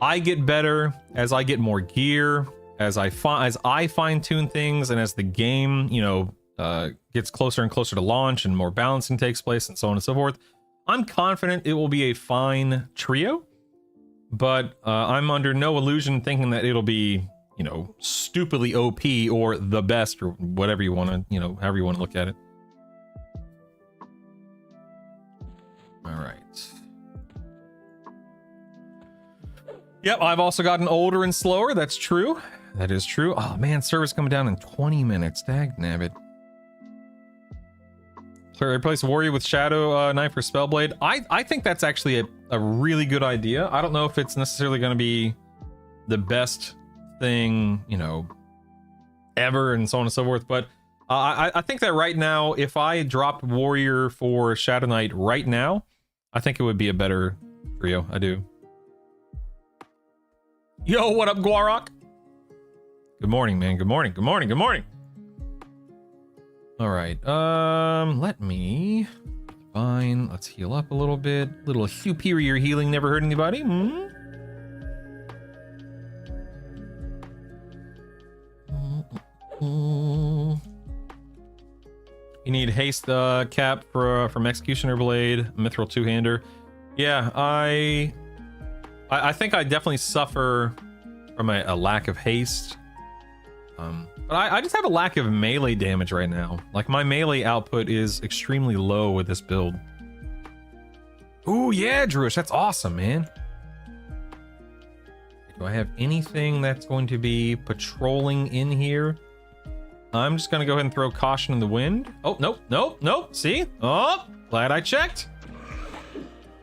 I get better, as I get more gear, as I fine-tune things, and as the game, you know, gets closer and closer to launch and more balancing takes place and so on and so forth, I'm confident it will be a fine trio. But I'm under no illusion thinking that it'll be, you know, stupidly OP or the best or whatever you want to, you know, however you want to look at it. All right. Yep, I've also gotten older and slower. That's true. That is true. Oh man, server's coming down in 20 minutes. Dag nabbit. So replace Warrior with Shadow Knife or Spellblade. I think that's actually a really good idea. I don't know if it's necessarily going to be the best thing, you know, ever and so on and so forth. But I think that right now, if I dropped Warrior for Shadow Knight right now, I think it would be a better trio. I do. Yo, what up, Guarok? Good morning, man. Good morning. Good morning. Good morning. All right. Let me fine. Let's heal up a little bit. Little superior healing never hurt anybody. Hmm? You need haste cap from Executioner Blade, Mithril two-hander. Yeah, I think I definitely suffer from a lack of haste. But I just have a lack of melee damage right now. Like, my melee output is extremely low with this build. Ooh, yeah, Druish, that's awesome, man. Do I have anything that's going to be patrolling in here? I'm just gonna go ahead and throw Caution in the Wind. Oh, nope, nope, nope, see? Oh, glad I checked.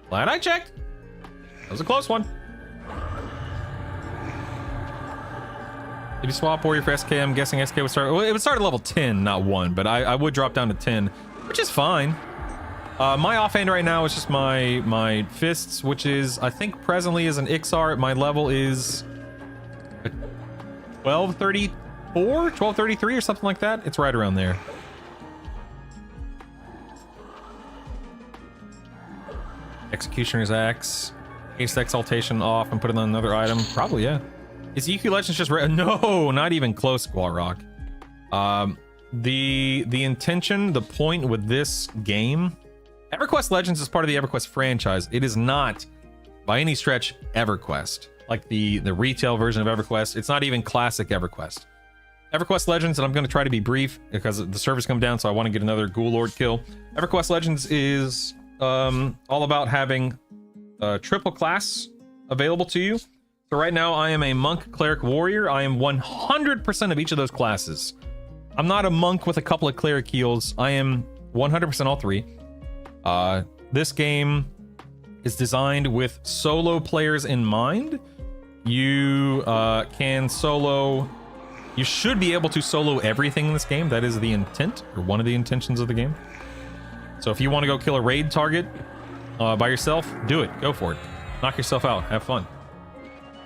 Glad I checked. That was a close one. If you swap Warrior for SK, I'm guessing SK would start... Well, it would start at level 10, not 1, but I would drop down to 10, which is fine. My offhand right now is just my fists, which is, I think presently is an Ixar. My level is 1234, 1233 or something like that. It's right around there. Executioner's Axe. Haste Exaltation off and put it on another item. Probably, yeah. Is EQ Legends just no, not even close, Guarok. The intention, the point with this game, EverQuest Legends is part of the EverQuest franchise. It is not, by any stretch, EverQuest. Like the retail version of EverQuest. It's not even classic EverQuest. EverQuest Legends, and I'm going to try to be brief because the server's come down, so I want to get another Ghoul Lord kill. EverQuest Legends is all about having triple class available to you. So right now I am a monk, cleric, warrior. I am 100% of each of those classes. I'm not a monk with a couple of cleric heals. I am 100% all three. This game is designed with solo players in mind. You can solo... You should be able to solo everything in this game. That is the intent, or one of the intentions of the game. So if you want to go kill a raid target by yourself, do it. Go for it. Knock yourself out. Have fun.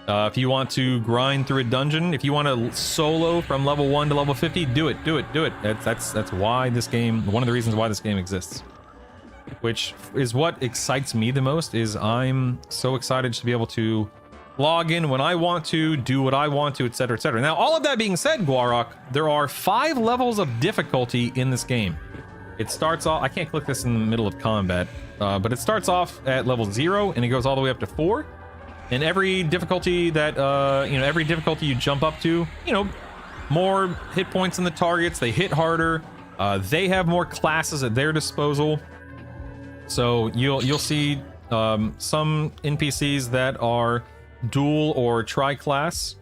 If you want to grind through a dungeon, if you want to solo from level 1 to level 50, do it, do it, do it. That's why this game, one of the reasons why this game exists. Which is what excites me the most, is I'm so excited to be able to log in when I want to, do what I want to, etc., etc. Now, all of that being said, Guarok, there are 5 levels of difficulty in this game. It starts off, I can't click this in the middle of combat, but it starts off at level 0 and it goes all the way up to 4. And every difficulty that, every difficulty you jump up to, more hit points in the targets, they hit harder, they have more classes at their disposal. So you'll see some NPCs that are dual or tri-class.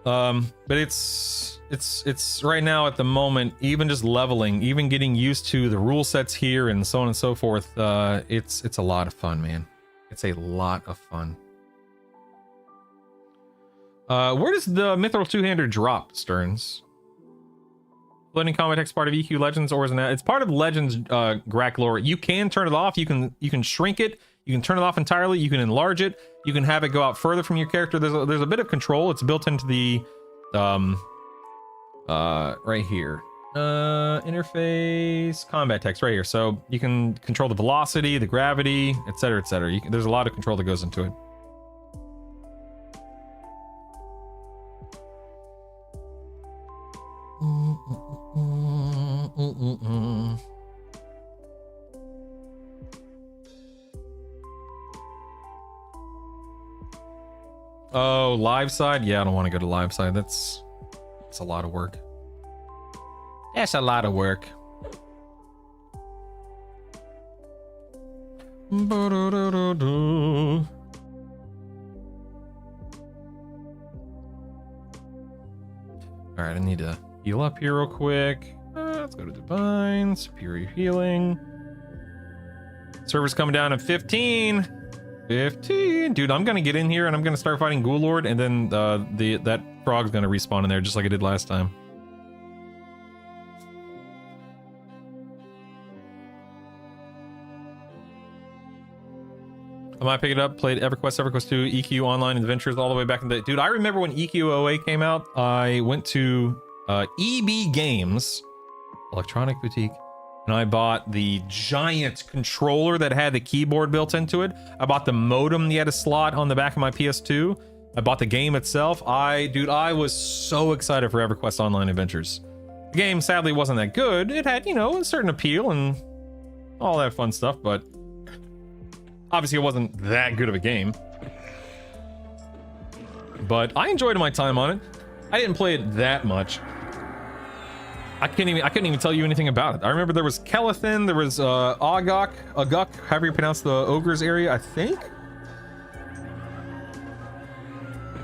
But it's right now at the moment, even just leveling, even getting used to the rule sets here and so on and so forth, it's a lot of fun, man. It's a lot of fun. Where does the Mithril two-hander drop, Stearns? Floating combat text part of EQ Legends, or isn't that? It's part of Legends, Grack lore. You can turn it off. You can shrink it. You can turn it off entirely. You can enlarge it. You can have it go out further from your character. There's a bit of control. It's built into the right here. Interface combat text right here. So you can control the velocity, the gravity, etc., etc. There's a lot of control that goes into it. Oh, live side? Yeah, I don't want to go to live side. That's a lot of work. That's a lot of work. All right, I need to heal up here real quick. Let's go to Divine, Superior Healing. Server's coming down at 15. 15. Dude, I'm gonna get in here and I'm gonna start fighting Ghoul Lord, and then that frog's gonna respawn in there just like I did last time. I might pick it up, played EverQuest 2, EQ Online Adventures all the way back in the... Dude, I remember when EQOA came out, I went to EB Games, Electronic Boutique, and I bought the giant controller that had the keyboard built into it. I bought the modem that had a slot on the back of my PS2. I bought the game itself. Dude, I was so excited for EverQuest Online Adventures. The game sadly wasn't that good. It had, a certain appeal and all that fun stuff, but obviously it wasn't that good of a game. But I enjoyed my time on it. I didn't play it that much. I couldn't even tell you anything about it. I remember there was Kelethin, there was Aguk, however you pronounce the ogre's area, I think.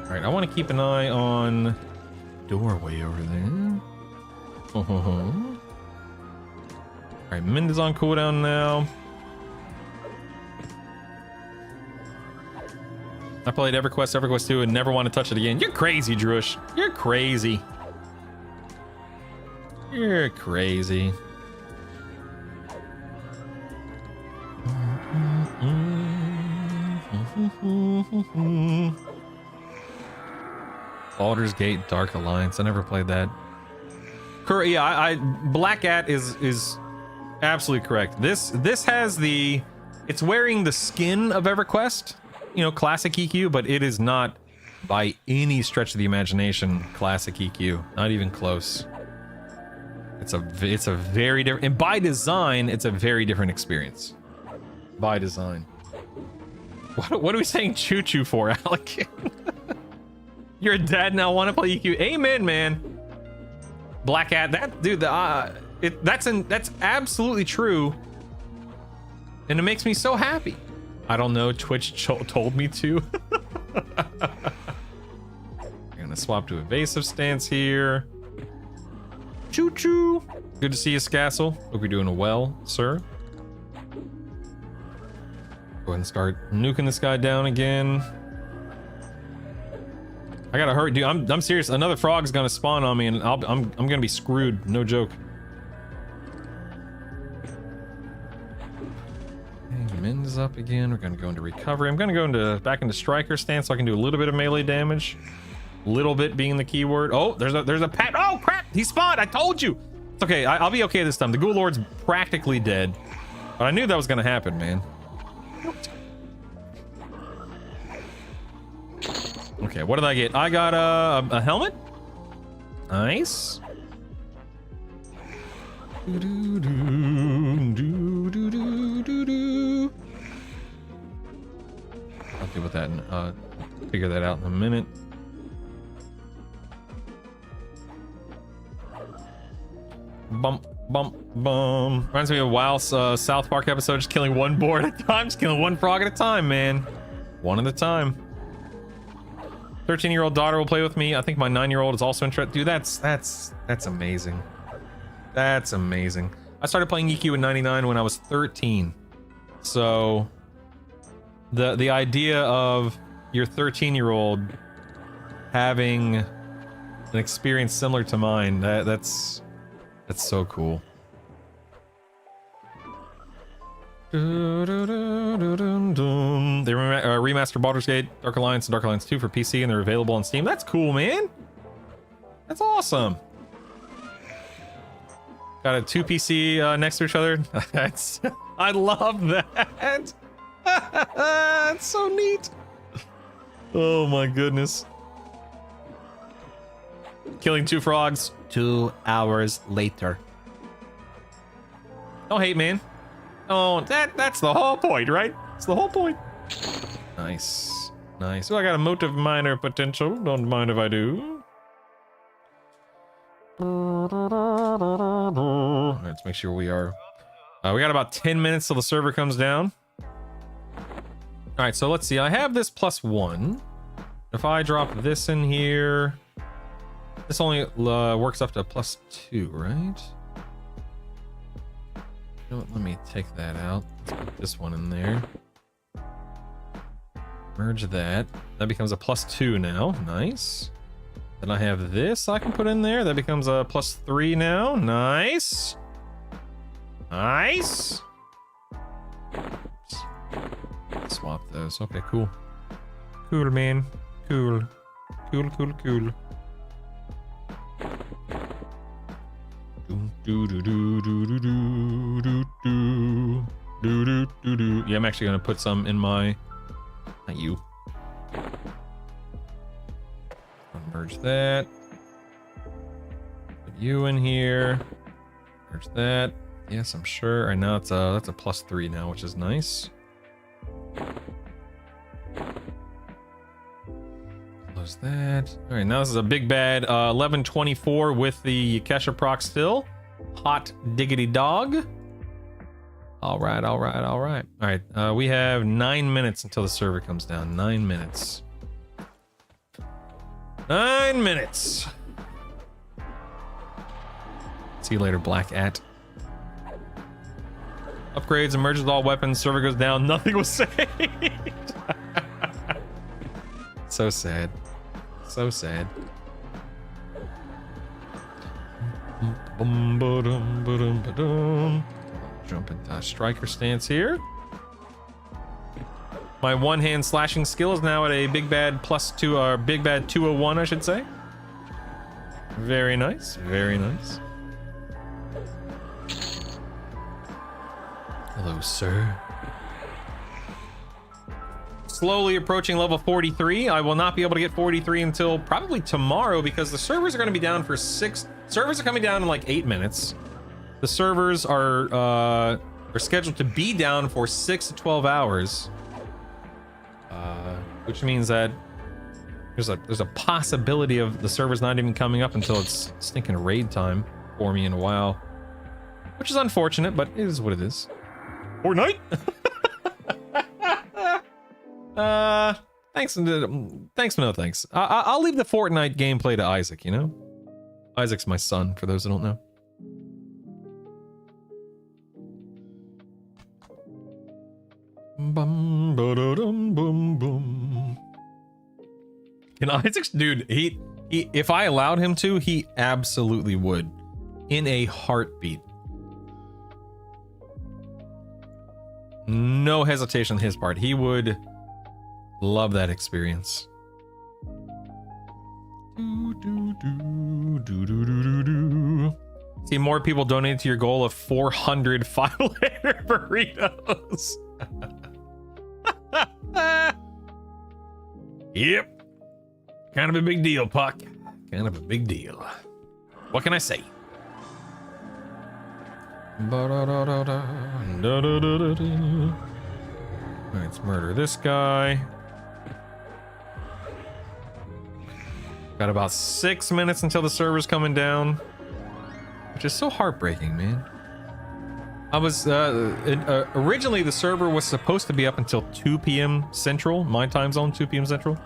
All right, I want to keep an eye on doorway over there. All right, Mind is on cooldown now. I played EverQuest 2, and never want to touch it again. You're crazy, Drush. You're crazy. You're crazy. Baldur's Gate Dark Alliance. I never played that. Yeah, Black At is absolutely correct. This has the... It's wearing the skin of EverQuest. Classic EQ, but it is not by any stretch of the imagination classic EQ. Not even close. It's a very different, and by design, it's a very different experience. By design. What are we saying choo-choo for, Alec? You're a dad now, want to play EQ? Amen, man. Black Hat, that dude, that's absolutely true, and it makes me so happy. I don't know, Twitch told me to. I'm gonna swap to evasive stance here. Choo choo. Good to see you, Scassel. Hope you're doing well, sir. Go ahead and start nuking this guy down again. I gotta hurry, dude. I'm serious. Another frog's gonna spawn on me, and I'm gonna be screwed. No joke. Mind is up again. We're gonna go into recovery. I'm gonna go back into striker stance so I can do a little bit of melee damage. Little bit being the keyword. Oh, there's a pat. Oh crap! He spawned. I told you. It's okay. I'll be okay this time. The Ghoul Lord's practically dead, but I knew that was gonna happen, man. Okay, what did I get? I got a helmet. Nice. I'll deal with that and figure that out in a minute. Bump, bump, bum. Reminds me of a WoW South Park episode, just killing one boar at a time, just killing one frog at a time, man. One at a time. 13-year-old daughter will play with me. I think my 9-year-old is also interested. Dude, that's amazing. That's amazing. I started playing EQ in 99 when I was 13. So the idea of your 13-year-old having an experience similar to mine, that's so cool. They remastered Baldur's Gate, Dark Alliance, and Dark Alliance 2 for PC, and they're available on Steam. That's cool, man. That's awesome. Got a 2 PC next to each other. That's I love that. That's so neat. Oh my goodness. Killing 2 frogs 2 hours later. Don't hate, man. Oh, that's the whole point, right? It's the whole point. Nice. Nice. So I got a motive minor potential. Don't mind if I do. Let's make sure we are. We got about 10 minutes till the server comes down. All right, so let's see. I have this +1. If I drop this in here, this only works up to +2, right? You know what, let me take that out. Let's put this one in there. Merge that. That becomes a +2 now. Nice. Then I have this I can put in there. That becomes a +3 now. Nice. Nice. Swap those. Okay, cool. Cool, man. Cool. Cool, cool, cool. Yeah, I'm actually gonna put some in my. Not you. I'll merge that. Put you in here. Merge that. Yes, I'm sure. Right now it's that's a +3 now, which is nice. Close that. All right, now this is a big bad 1124 with the Kesha proc still. Hot diggity dog. All right, all right, all right. All right, we have 9 minutes until the server comes down. 9 minutes. 9 minutes. See you later, Black At. Upgrades, emerges all weapons, server goes down, nothing was saved. So sad. So sad. Jump into striker stance here. My one-hand slashing skill is now at a big bad +2, or big bad 201, I should say. Very nice, very nice. Hello, sir. Slowly approaching level 43. I will not be able to get 43 until probably tomorrow because the servers are going to be down for 6. Servers are coming down in like 8 minutes. The servers are scheduled to be down for 6 to 12 hours, which means that there's a possibility of the servers not even coming up until it's stinking raid time for me in a while, which is unfortunate, but it is what it is. Fortnite. Thanks, but no thanks. I'll leave the Fortnite gameplay to Isaac, you know? Isaac's my son, for those who don't know. Bum, ba-da-dum, bum, bum. And Isaac's, dude, he, if I allowed him to, he absolutely would. In a heartbeat. No hesitation on his part. He would love that experience. See more people donate to your goal of 400 5-layer burritos. Yep. Kind of a big deal, Puck. Kind of a big deal. What can I say? Ba-da-da-da-da, da-da-da-da-da. All right, let's murder this guy. Got about 6 minutes until the server's coming down, which is so heartbreaking, man. I was originally the server was supposed to be up until 2 p.m. Central, my time zone, 2 p.m. Central,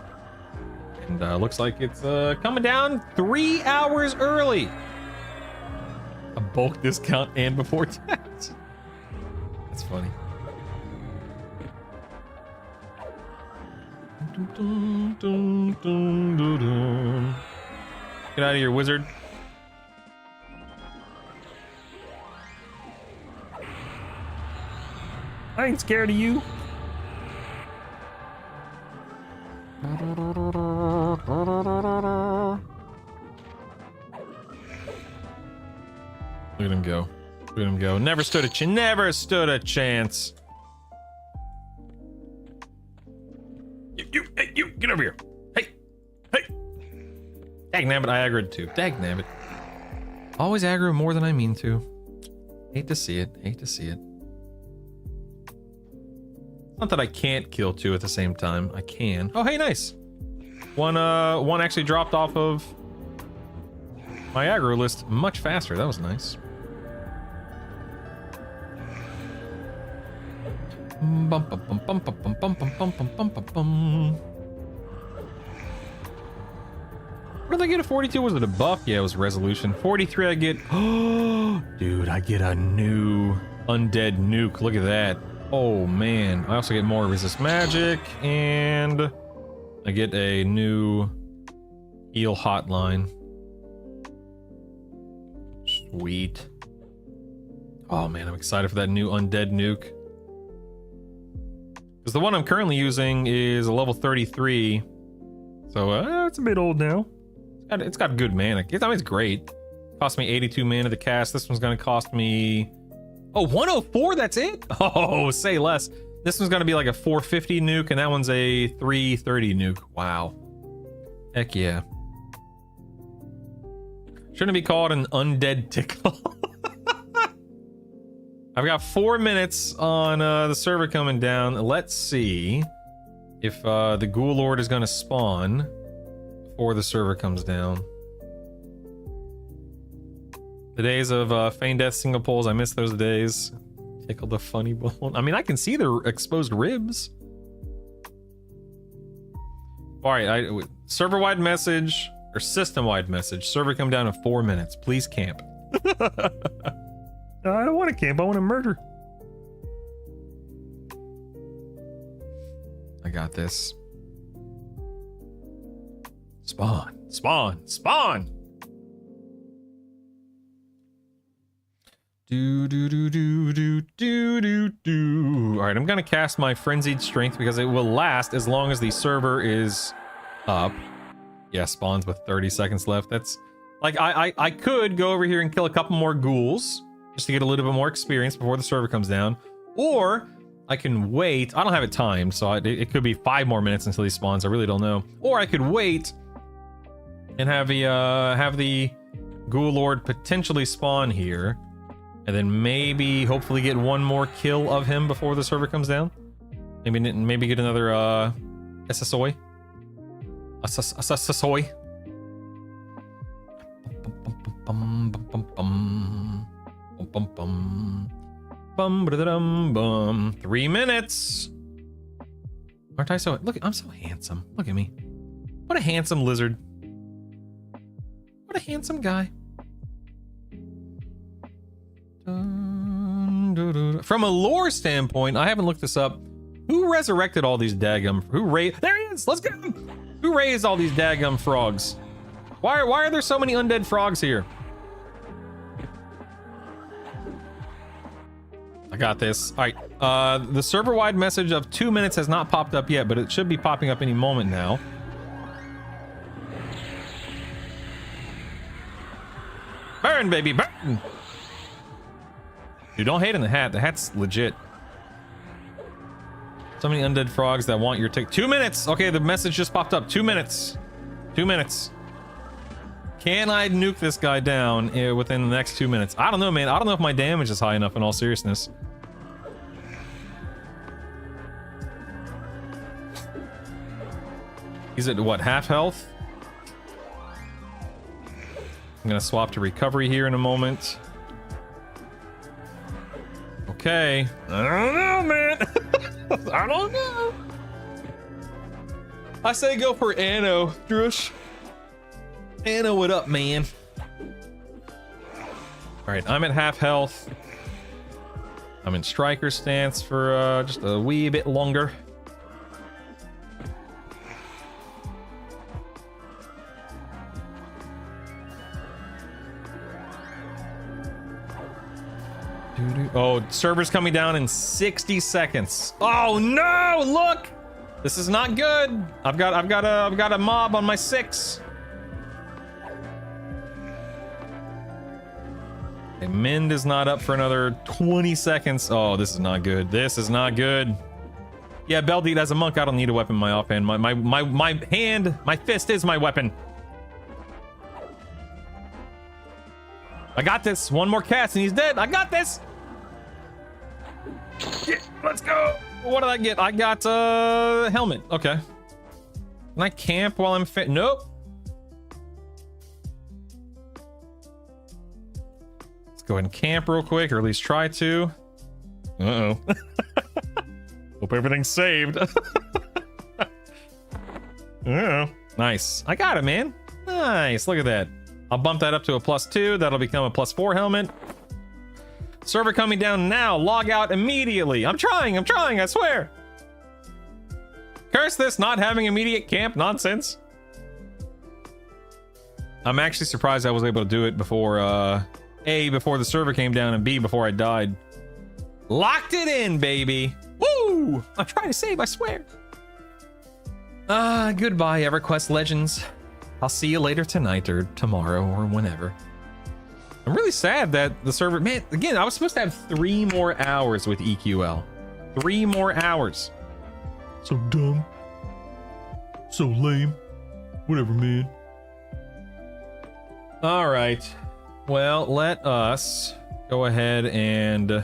and looks like it's coming down 3 hours early. A bulk discount and before tax. That's funny. Get out of here, wizard. I ain't scared of you. Look at him go. Look at him go. Never stood a chance. You, get over here. Hey. Dagnabbit, I aggroed too. Dagnabbit. Always aggro more than I mean to. Hate to see it. Not that I can't kill two at the same time. I can. Oh, hey, nice. One actually dropped off of my aggro list much faster. That was nice. What did I get? A 42? Was it a buff? Yeah, it was resolution. 43 I get. Oh, dude, I get a new undead nuke. Look at that. Oh, man. I also get more resist magic, and I get a new heal hotline. Sweet. Oh, man, I'm excited for that new undead nuke. Because the one I'm currently using is a level 33. So, It's a bit old now. it's got good mana. I mean, it's great. Cost me 82 mana to cast. This one's going to cost me... Oh, 104, that's it? Oh, say less. This one's going to be like a 450 nuke, and that one's a 330 nuke. Wow. Heck yeah. Shouldn't it be called an undead tickle? I've got 4 minutes on the server coming down. Let's see if the Ghoul Lord is going to spawn before the server comes down. The days of Feign Death single pulls, I miss those days. Tickle the funny bone. I mean, I can see their exposed ribs. All right, server-wide message or system-wide message. Server come down in 4 minutes. Please camp. I don't want to camp. I want to murder. I got this. Spawn, spawn, spawn. Do. All right, I'm gonna cast my Frenzied Strength because it will last as long as the server is up. Yeah, spawns with 30 seconds left. That's like I could go over here and kill a couple more ghouls just to get a little bit more experience before the server comes down, or I can wait. I don't have it timed, so it could be 5 more minutes until he spawns. I really don't know. Or I could wait and have the Ghoul Lord potentially spawn here. And then maybe, hopefully, get one more kill of him before the server comes down. Maybe get another SSOI. SSOI. 3 minutes. Aren't I so? Look, I'm so handsome. Look at me. What a handsome lizard. What a handsome guy. From a lore standpoint, I haven't looked this up. Who resurrected all these daggum? There he is! Let's get him! Who raised all these daggum frogs? Why are there so many undead frogs here? I got this. All right. The server-wide message of 2 minutes has not popped up yet, but it should be popping up any moment now. Burn, baby, burn! Dude, don't hate on the hat. The hat's legit. So many undead frogs that want your tick. 2 minutes! Okay, the message just popped up. 2 minutes. 2 minutes. Can I nuke this guy down within the next 2 minutes? I don't know, man. I don't know if my damage is high enough in all seriousness. He's at what, half health? I'm gonna swap to recovery here in a moment. Okay. I don't know, man. I don't know. I say go for Anno, Drush. Anno it up, man. Alright, I'm at half health. I'm in striker stance for just a wee bit longer. Oh, server's coming down in 60 seconds. Oh no, look! This is not good. I've got a mob on my 6. Okay, Mind is not up for another 20 seconds. Oh, this is not good. This is not good. Yeah, Beldeed, as a monk, I don't need a weapon in my offhand. My hand, my fist is my weapon. I got this. One more cast and he's dead. I got this. Yeah, let's go. What did I get? I got helmet. Okay. Can I camp while I'm fit? Nope. Let's go ahead and camp real quick, or at least try to. Uh-oh. Hope everything's saved. Uh-oh. Nice. I got it, man. Nice. Look at that. I'll bump that up to a +2. That'll become a +4 helmet. Server coming down now. Log out immediately. I'm trying, I swear. Curse this not having immediate camp nonsense. I'm actually surprised I was able to do it before, A, before the server came down, and B, before I died. Locked it in, baby. Woo! I'm trying to save, I swear. Goodbye, EverQuest Legends. I'll see you later tonight or tomorrow or whenever. I'm really sad that the server... Man, again, I was supposed to have 3 more hours with EQL. 3 more hours. So dumb. So lame. Whatever, man. All right. Well, let us go ahead and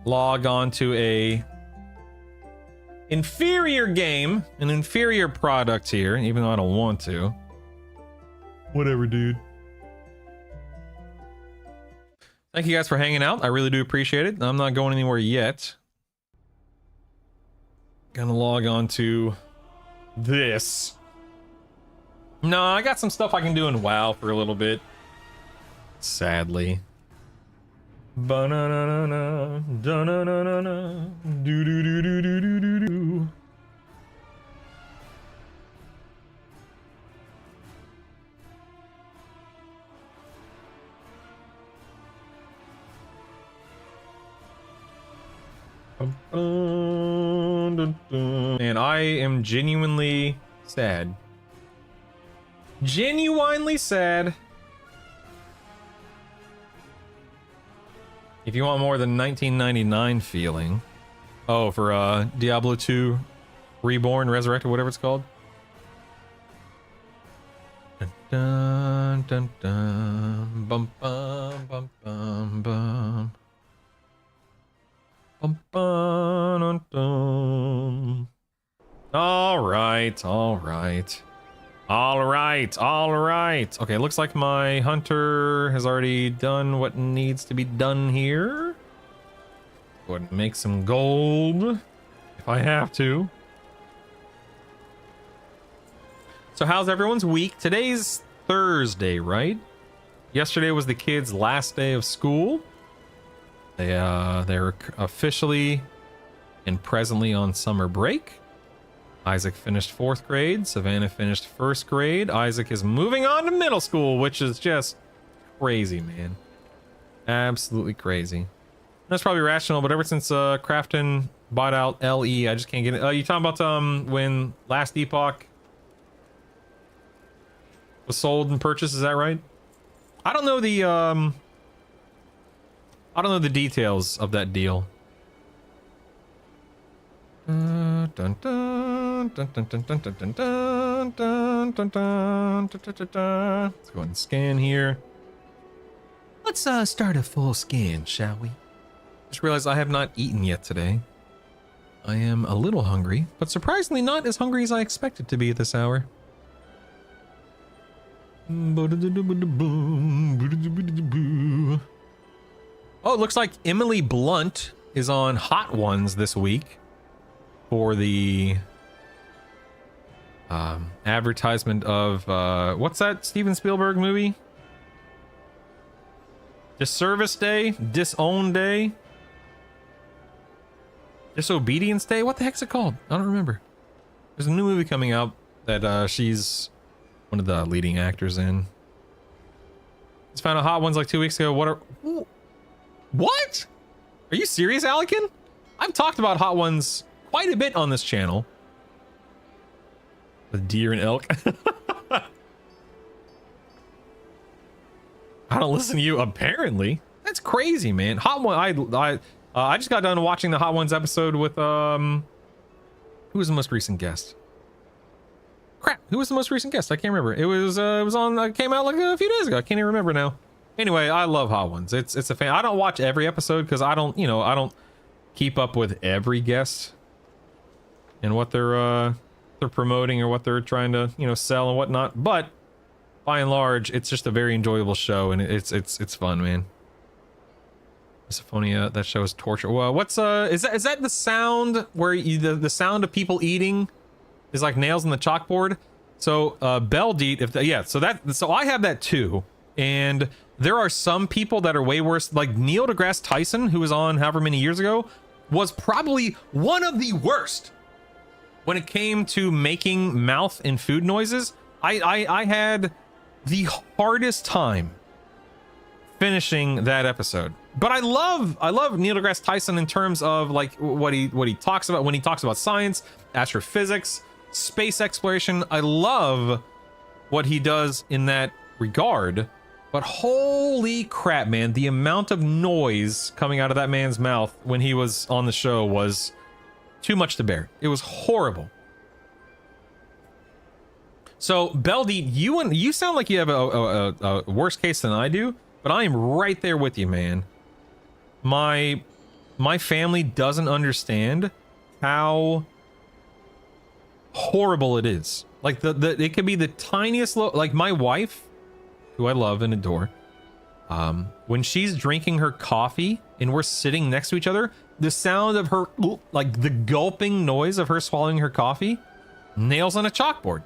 log on to a inferior game, an inferior product here, even though I don't want to. Whatever, dude. Thank you guys for hanging out. I really do appreciate it. I'm not going anywhere yet. Gonna log on to this. No, I got some stuff I can do in WoW for a little bit. Sadly. Ba-na-na-na-na, da-na-na-na-na, do-do-do-do-do-do-do. And I am genuinely sad. Genuinely sad. If you want more than 1999 feeling. Oh, for Diablo 2 Reborn, Resurrected, whatever it's called. Dun dun dun dun bum bum bum bum bum. Bum, bum, dun, dun. All right. Okay, looks like my hunter has already done what needs to be done here. Go ahead and make some gold if I have to. So how's everyone's week? Today's Thursday, right? Yesterday was the kids' last day of school. They're officially and presently on summer break. Isaac finished 4th grade. Savannah finished 1st grade. Isaac is moving on to middle school, which is just crazy, man. Absolutely crazy. That's probably rational, but ever since Crafton bought out LE, I just can't get it. You talking about when Last Epoch was sold and purchased? Is that right? I don't know the details of that deal. Dun, dun, dun, dun, dun, dun, dun, dun, dun, dun, dun, dun, dun, dun, dun. Let's go ahead and scan here. Let's start a full scan, shall we? Just realized I have not eaten yet today. I am a little hungry, but surprisingly not as hungry as I expected to be at this hour. Oh, it looks like Emily Blunt is on Hot Ones this week for the advertisement of what's that Steven Spielberg movie? Disservice Day? Disown Day? Disobedience Day? What the heck's it called? I don't remember. There's a new movie coming out that she's one of the leading actors in. Just found a Hot Ones like 2 weeks ago. What? Are you serious, Alekin? I've talked about Hot Ones quite a bit on this channel. With deer and elk. I don't listen to you, apparently. That's crazy, man. Hot One, I just got done watching the Hot Ones episode with, who was the most recent guest? Crap, who was the most recent guest? I can't remember. It was on, came out like a few days ago. I can't even remember now. Anyway, I love Hot Ones. It's a fan. I don't watch every episode because I don't keep up with every guest and what they're promoting or what they're trying to, sell and whatnot. But by and large, it's just a very enjoyable show, and it's fun, man. Misophonia, that show is torture. Well, what's is that the sound where the sound of people eating is like nails on the chalkboard? So Bell Deet, so I have that too, and there are some people that are way worse. Like Neil deGrasse Tyson, who was on however many years ago, was probably one of the worst when it came to making mouth and food noises. I had the hardest time finishing that episode. But I love Neil deGrasse Tyson in terms of like what he talks about when he talks about science, astrophysics, space exploration. I love what he does in that regard. But holy crap, man, the amount of noise coming out of that man's mouth when he was on the show was too much to bear. It was horrible. So, Beldy, you sound like you have a worse case than I do, but I am right there with you, man. My family doesn't understand how horrible it is. Like it could be the tiniest like my wife, who I love and adore, when she's drinking her coffee and we're sitting next to each other, the sound of her, like the gulping noise of her swallowing her coffee, nails on a chalkboard.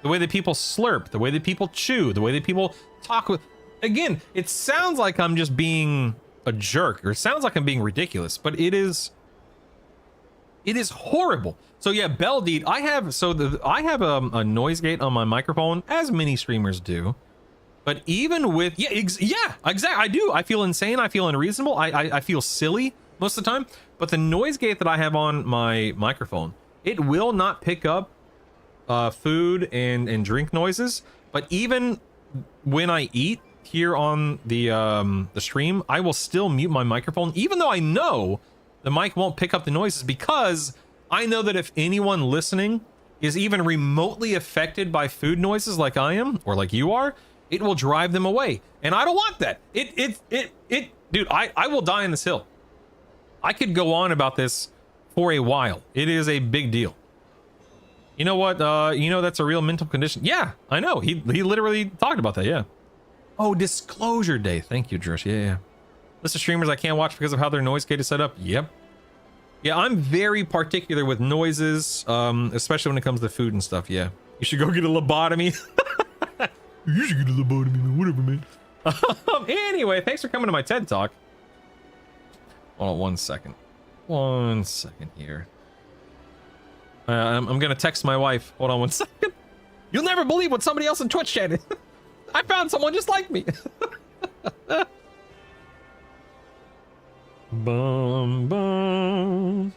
The way that people slurp, the way that people chew, the way that people talk with, again, it sounds like I'm just being a jerk, or it sounds like I'm being ridiculous, but it is horrible. So yeah, Bell Deed, I have a noise gate on my microphone, as many streamers do. But even with, exactly, I do. I feel insane. I feel unreasonable. I feel silly most of the time. But the noise gate that I have on my microphone, it will not pick up food and drink noises. But even when I eat here on the stream, I will still mute my microphone, even though I know the mic won't pick up the noises, because I know that if anyone listening is even remotely affected by food noises like I am, or like you are, it will drive them away. And I don't want that. Dude, I will die on this hill. I could go on about this for a while. It is a big deal. You know what? That's a real mental condition. Yeah, I know. He literally talked about that. Yeah. Oh, Disclosure Day. Thank you, Josh. Yeah. List of streamers I can't watch because of how their noise gate is set up. Yep. Yeah, I'm very particular with noises, especially when it comes to food and stuff. Yeah. You should go get a lobotomy. You should get a lobotomy, man. Whatever, man. Anyway, thanks for coming to my TED Talk. Hold on 1 second. 1 second here. I'm gonna text my wife. Hold on 1 second. You'll never believe what somebody else in Twitch chat is. I found someone just like me. Bum bum.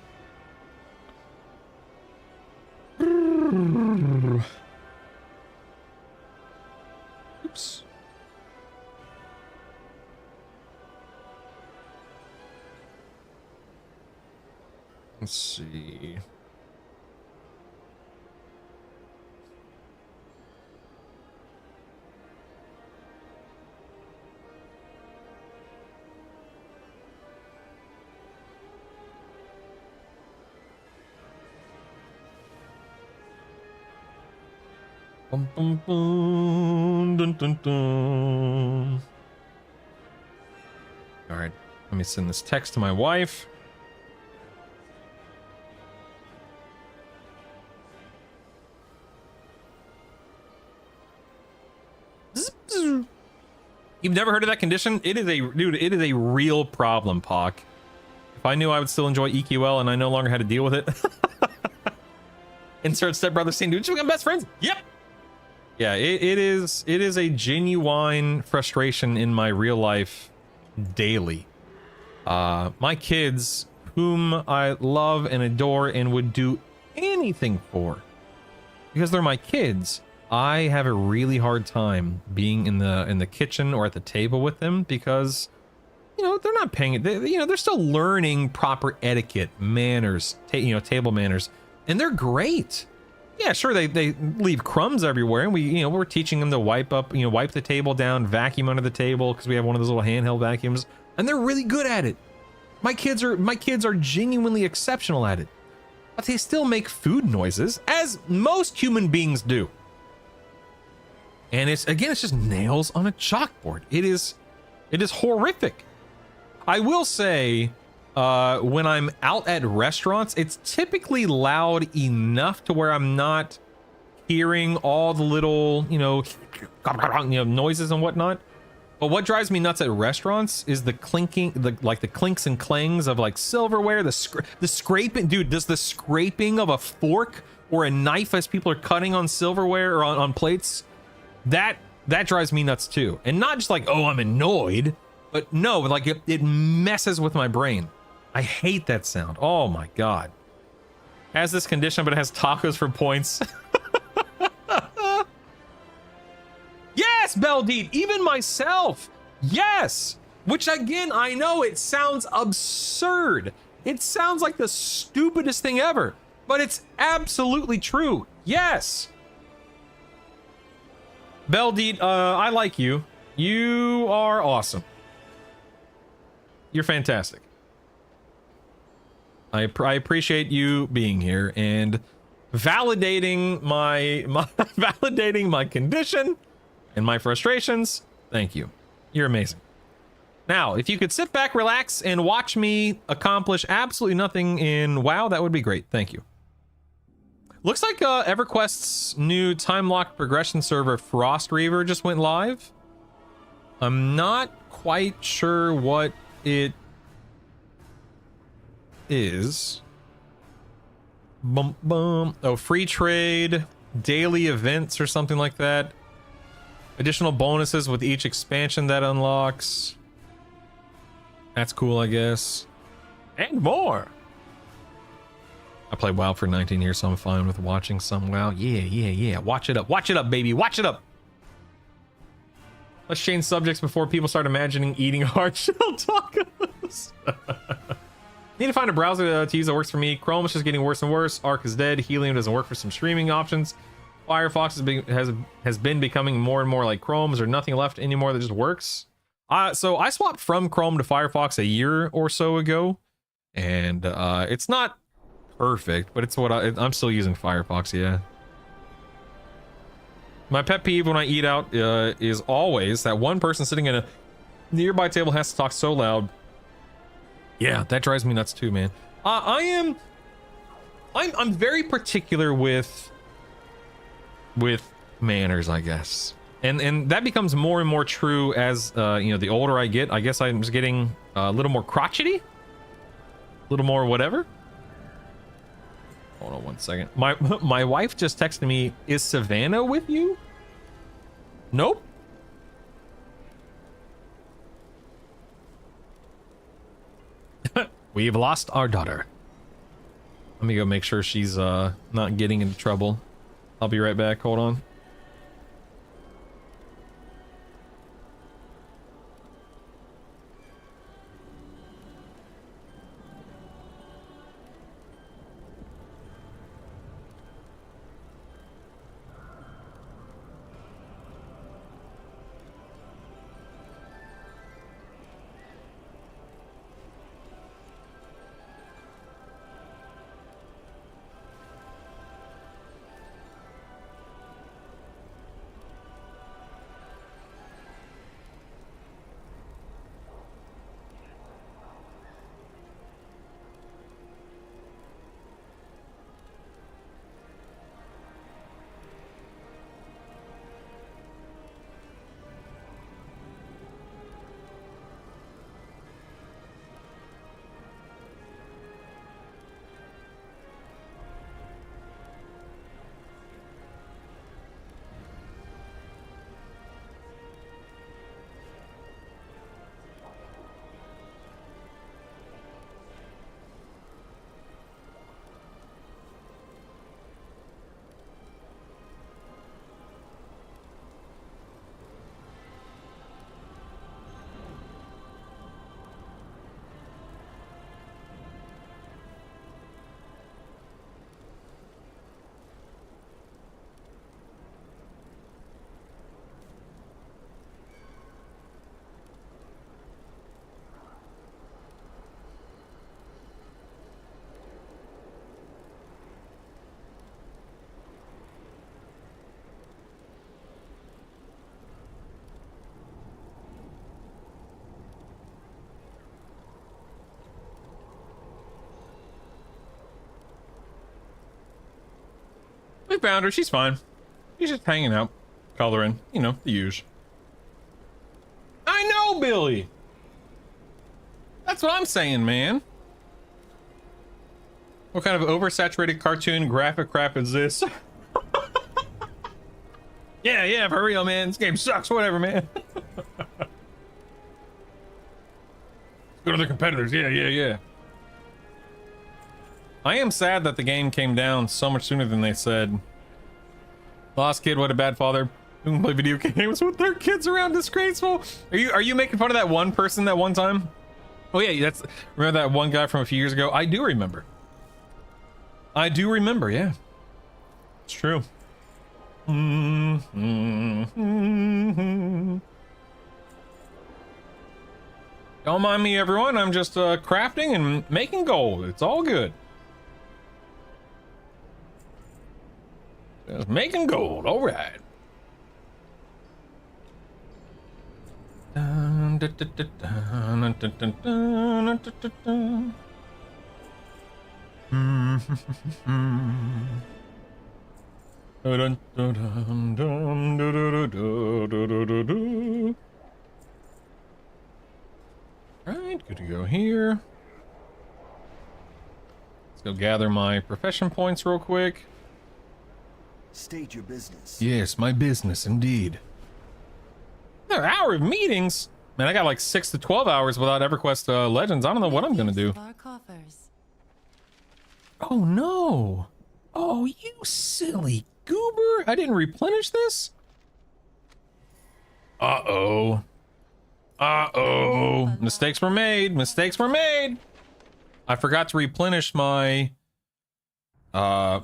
Oops. Let's see. Bum, bum, bum, dun, dun, dun. All right, let me send this text to my wife. You've never heard of that condition? It is a dude. It is a real problem, Pock. If I knew I would still enjoy EQL and I no longer had to deal with it. Insert stepbrother scene. Dude, should we become best friends? Yep. Yeah, it is a genuine frustration in my real life daily. My kids, whom I love and adore and would do anything for, because they're my kids, I have a really hard time being in the kitchen or at the table with them because, you know, they're not paying it. They're still learning proper etiquette, manners, table manners, and they're great. Yeah, sure, they leave crumbs everywhere, and we're teaching them to wipe the table down, vacuum under the table because we have one of those little handheld vacuums, and they're really good at it. My kids are genuinely exceptional at it, but they still make food noises, as most human beings do. And it's just nails on a chalkboard. It is horrific. I will say, when I'm out at restaurants, it's typically loud enough to where I'm not hearing all the little, noises and whatnot. But what drives me nuts at restaurants is the clinking, the clinks and clangs of like silverware, the scraping. Dude, does the scraping of a fork or a knife as people are cutting on silverware or on plates, that drives me nuts too. And not just like, oh, I'm annoyed, but no, like it messes with my brain. I hate that sound. Oh my God. Has this condition, but it has tacos for points. Yes, Beldeed, even myself. Yes. Which again, I know it sounds absurd. It sounds like the stupidest thing ever, but it's absolutely true. Yes. Beldeed, I like you. You are awesome. You're fantastic. I appreciate you being here and validating my validating my condition and my frustrations. Thank you. You're amazing. Now, if you could sit back, relax, and watch me accomplish absolutely nothing in WoW, that would be great. Thank you. Looks like EverQuest's new time-locked progression server, Frost Reaver, just went live. I'm not quite sure what it is. Bum, bum. Oh, free trade, daily events or something like that. Additional bonuses with each expansion that unlocks. That's cool, I guess. And more. I played WoW for 19 years, so I'm fine with watching some WoW. Yeah. Watch it up. Watch it up, baby. Watch it up. Let's change subjects before people start imagining eating hard-shell tacos. Need to find a browser to use that works for me. Chrome is just getting worse and worse. Arc is dead. Helium doesn't work for some streaming options. Firefox has been becoming more and more like Chrome. Is there nothing left anymore that just works? So I swapped from Chrome to Firefox a year or so ago, and it's not perfect, but it's what I'm still using Firefox. Yeah. My pet peeve when I eat out is always that one person sitting in a nearby table has to talk so loud. Yeah, that drives me nuts too, man. I'm very particular with manners, I guess, and that becomes more and more true as the older I get. I guess I'm just getting a little more crotchety, a little more whatever. Hold on one second. My wife just texted me, is Savannah with you? Nope. We've lost our daughter. Let me go make sure she's not getting into trouble. I'll be right back. Hold on. We found her. She's fine. She's just hanging out, coloring. You know, the usual. I know, Billy. That's what I'm saying, man. What kind of oversaturated cartoon graphic crap is this? Yeah, for real, man. This game sucks. Whatever, man. Go to the competitors. Yeah. I am sad that the game came down so much sooner than they said. Lost kid, what a bad father. Who can play video games with their kids around, disgraceful. Are you making fun of that one person that one time? Oh yeah, remember that one guy from a few years ago? I do remember. Yeah. It's true. Don't mind me, everyone. I'm just crafting and making gold. It's all good. Just making gold. All right. Right, good to go here. Let's go gather my profession points real quick. State your business. Yes, my business indeed. An hour of meetings? Man, I got like 6 to 12 hours without EverQuest Legends. I don't know what I'm gonna do. Oh no! Oh, you silly goober! I didn't replenish this? Uh-oh. Mistakes were made. I forgot to replenish my... I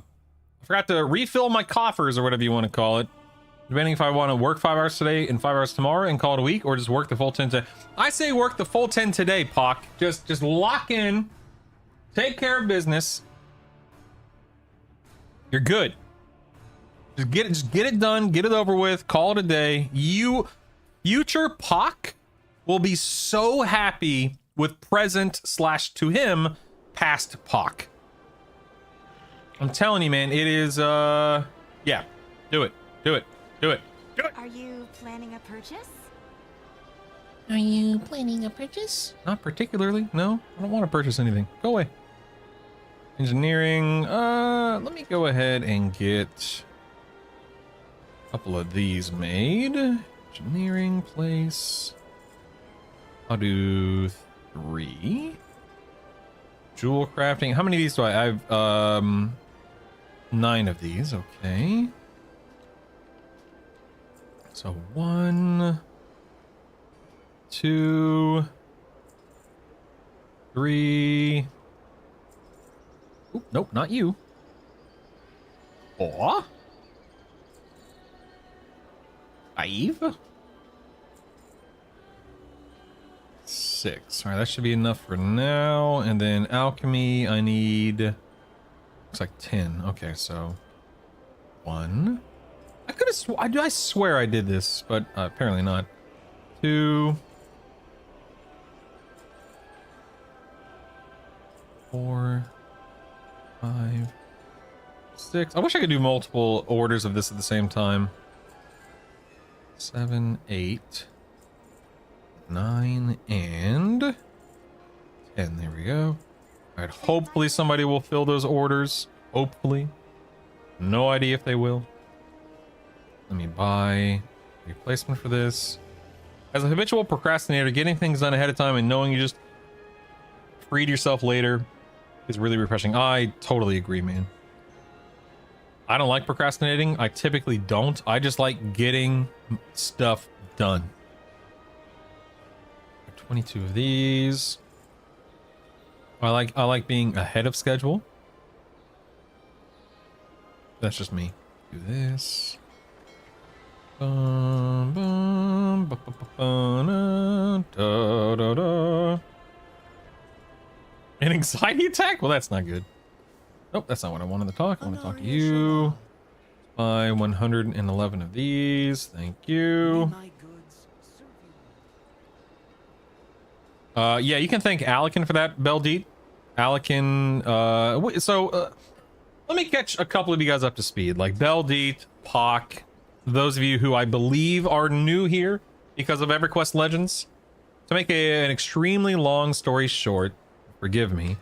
forgot to refill my coffers, or whatever you want to call it. Depending if I want to work 5 hours today and 5 hours tomorrow and call it a week, or just work the full 10 today. I say work the full 10 today, Pock. Just lock in. Take care of business. You're good. Just get it done, get it over with, call it a day. Future Pock will be so happy with present / to him past Pock. I'm telling you, man, it is yeah. Do it. Are you planning a purchase? Not particularly. No, I don't want to purchase anything. Go away. Engineering. Let me go ahead and get a couple of these made. Engineering place. I'll do 3. Jewel crafting. How many of these do I have? 9 of these. Okay. So 1, 2, 3. Oop, nope, not you. 4, 5, 6. All right, that should be enough for now. And then alchemy, I need, looks like 10. Okay, so 1. I could have I swear I did this, but apparently not. 2, 4, 5, 6. I wish I could do multiple orders of this at the same time. 7, 8, 9, and 10. There we go. All right, hopefully somebody will fill those orders. Hopefully. No idea if they will. Let me buy replacement for this. As a habitual procrastinator, getting things done ahead of time and knowing you just freed yourself later is really refreshing. I totally agree, man. I don't like procrastinating. I typically don't. I just like getting stuff done. 22 of these. I like being ahead of schedule. That's just me. Do this. An anxiety attack? Well, that's not good. Nope, that's not what I wanted to talk. I want to talk to you. Buy 111 of these. Thank you. Yeah, you can thank Alekin for that, Beldeet. Alekin, let me catch a couple of you guys up to speed, like Beldeet, Pock, those of you who I believe are new here because of EverQuest Legends. To make an extremely long story short, forgive me,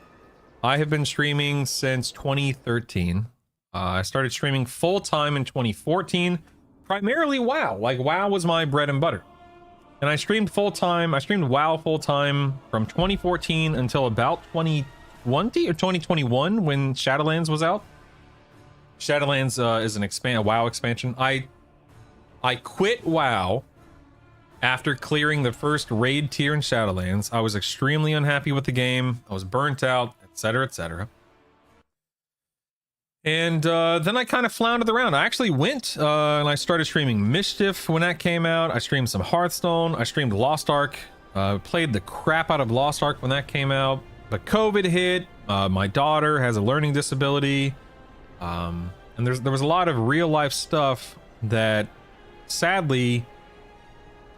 I have been streaming since 2013. I started streaming full-time in 2014, primarily WoW. Like, WoW was my bread and butter. And I streamed full-time, I streamed WoW full-time from 2014 until about 2020 or 2021 when Shadowlands was out. Shadowlands is a WoW expansion. I quit WoW after clearing the first raid tier in Shadowlands. I was extremely unhappy with the game. I was burnt out, etc., etc. And then I kind of floundered around. I actually went and I started streaming Mischief when that came out. I streamed some Hearthstone. I streamed Lost Ark. Played the crap out of Lost Ark when that came out. But COVID hit. My daughter has a learning disability. And there was a lot of real life stuff that sadly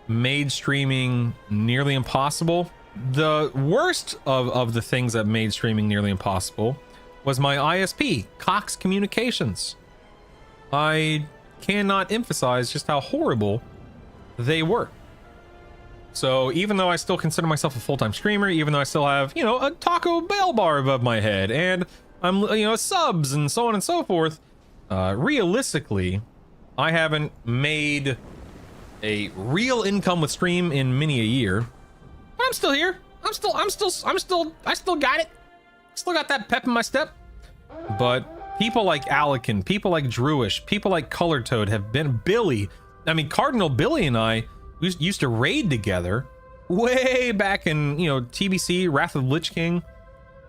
made streaming nearly impossible. The worst of the things that made streaming nearly impossible was my ISP, Cox Communications. I cannot emphasize just how horrible they were. So even though I still consider myself a full-time streamer, even though I still have, you know, a Taco Bell bar above my head, and I'm, you know, subs and so on and so forth, realistically, I haven't made a real income with stream in many a year. But I'm still here. I still got it. Still got that pep in my step. But people like Alekin, people like Drewish, people like Color Toad have been Billy. I mean, Cardinal Billy and I used to raid together way back in, you know, TBC, Wrath of the Lich King.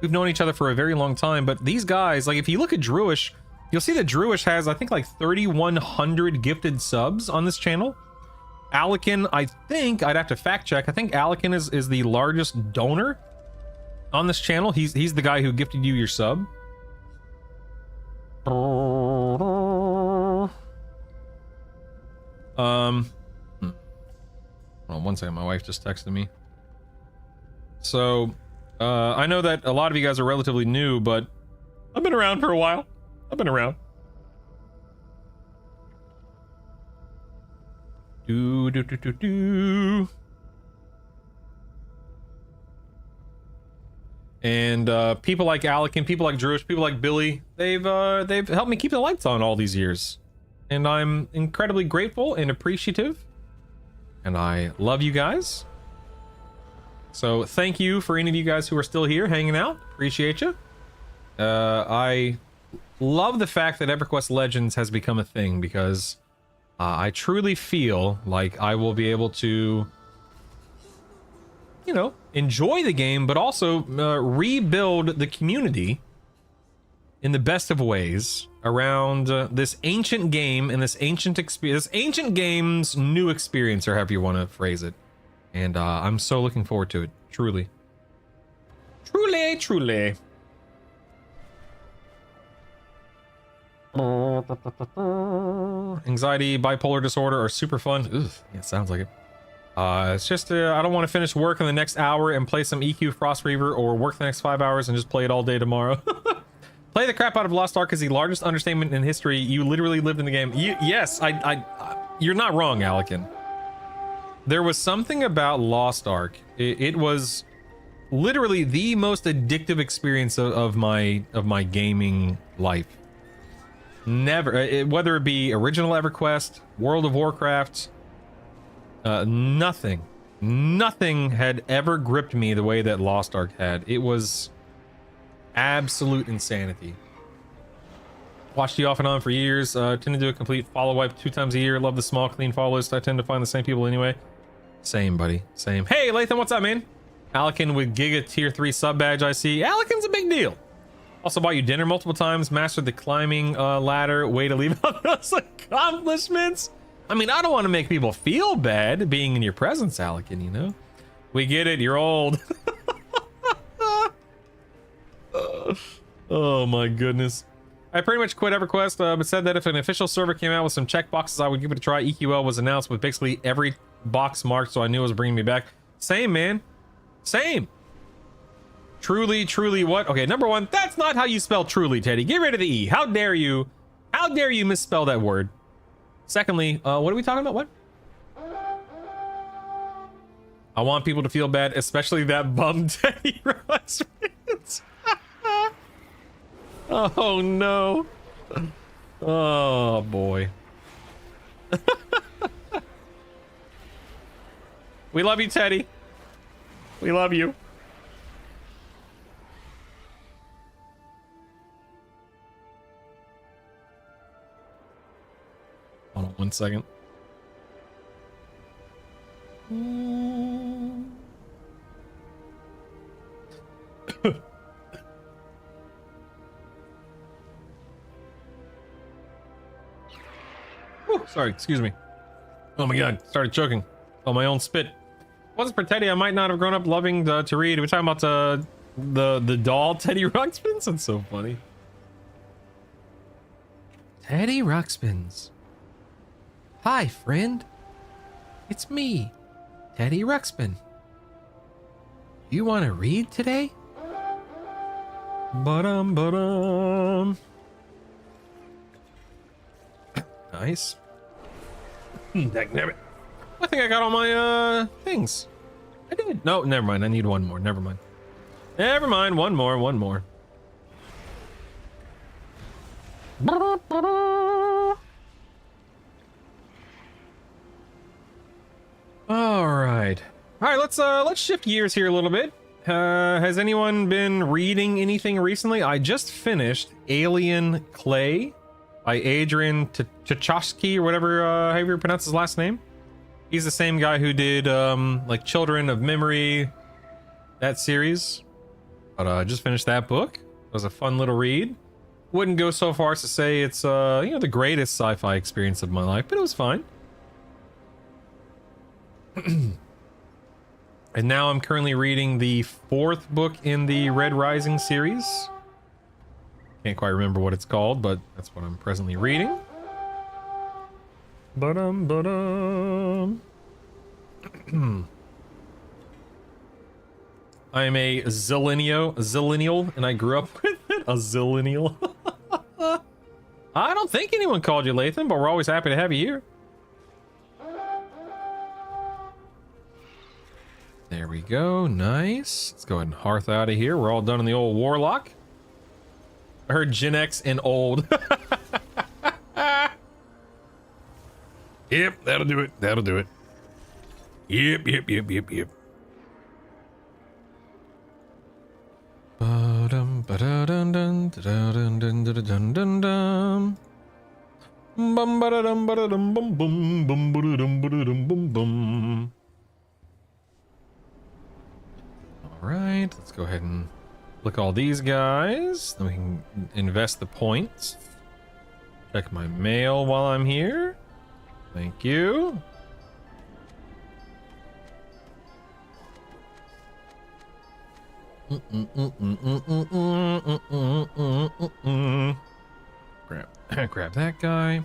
We've known each other for a very long time, but these guys, like, if you look at Drewish, you'll see that Drewish has, I think, like 3,100 gifted subs on this channel. Alekin, I think, I'd have to fact check, I think Alekin is the largest donor on this channel. He's the guy who gifted you your sub. Hold on one second, my wife just texted me. So, I know that a lot of you guys are relatively new, but I've been around for a while. I've been around. And people like Alec and people like Drewish, people like Billy, they've helped me keep the lights on all these years, and I'm incredibly grateful and appreciative, and I love you guys. So thank you for any of you guys who are still here hanging out. Appreciate you. I love the fact that EverQuest Legends has become a thing, because I truly feel like I will be able to, you know, enjoy the game, but also rebuild the community in the best of ways around this ancient game and this ancient experience, this ancient game's new experience, or however you want to phrase it. And I'm so looking forward to it. Truly. Truly, truly. Anxiety, bipolar disorder are super fun. Ugh, yeah, sounds like it. It's just I don't want to finish work in the next hour and play some EQ Frost Reaver, or work the next 5 hours and just play it all day tomorrow. Play the crap out of Lost Ark is the largest understatement in history. You literally lived in the game. Yes, you're not wrong, Alekin. There was something about Lost Ark. It was literally the most addictive experience of my gaming life. Never, whether it be original EverQuest, World of Warcraft, nothing had ever gripped me the way that Lost Ark had. It was absolute insanity. Watched you off and on for years. Tend to do a complete follow wipe 2 times a year. Love the small clean follow list. I tend to find the same people anyway. Same, buddy, same. Hey Latham, what's up, man? Alekin with Giga tier 3 sub badge. I see. Alekin's a big deal. Also bought you dinner multiple times, mastered the climbing ladder. Way to leave out those accomplishments. I mean, I don't want to make people feel bad being in your presence, Alekin, you know? We get it, you're old. Oh my goodness. I pretty much quit EverQuest, but said that if an official server came out with some checkboxes, I would give it a try. EQL was announced with basically every box marked, so I knew it was bringing me back. Same, man. Same. Truly, truly what? Okay, number one, that's not how you spell truly, Teddy. Get rid of the E. How dare you? How dare you misspell that word? Secondly, what are we talking about? What? I want people to feel bad, especially that bum Teddy Ruxpin. Oh no. Oh boy. We love you, Teddy. We love you. Hold on 1 second. Whew, sorry, excuse me. Oh my god, started choking on my own spit. Wasn't for Teddy, I might not have grown up loving to read. We're talking about the doll Teddy Ruxpins. That's so funny. Teddy Ruxpins. Hi, friend. It's me, Teddy Ruxpin. You want to read today? Ba-dum. Nice. Dagnabbit. I think I got all my things. I did. No, never mind. I need one more. Never mind. Never mind. One more. All right. Let's shift gears here a little bit. Has anyone been reading anything recently? I just finished Alien Clay by Adrian Tchaikovsky or whatever, however you pronounce his last name. He's the same guy who did like Children of Memory, that series. But I just finished that book. It was a fun little read. Wouldn't go so far as to say it's the greatest sci-fi experience of my life, but it was fine. And now I'm currently reading the 4th book in the Red Rising series. Can't quite remember what it's called, but that's what I'm presently reading. Ba-dum. I am a zillennial, and I grew up with it. A zillennial. I don't think anyone called you Lathan, but we're always happy to have you here. There we go. Nice. Let's go ahead and hearth out of here. We're all done in the old warlock. I heard Gen X and old. Yep, that'll do it. That'll do it. Yep. Ba-dum, ba-da-dun, dun, da-dun, dun, da-dun, dun, dun. Bum, ba-da-dum, ba-da-dum, bum, bum, bum, ba-da-dum, ba-da-dum, bum, bum. All right, let's go ahead and look all these guys. Then we can invest the points. Check my mail while I'm here. Thank you. Grab that guy.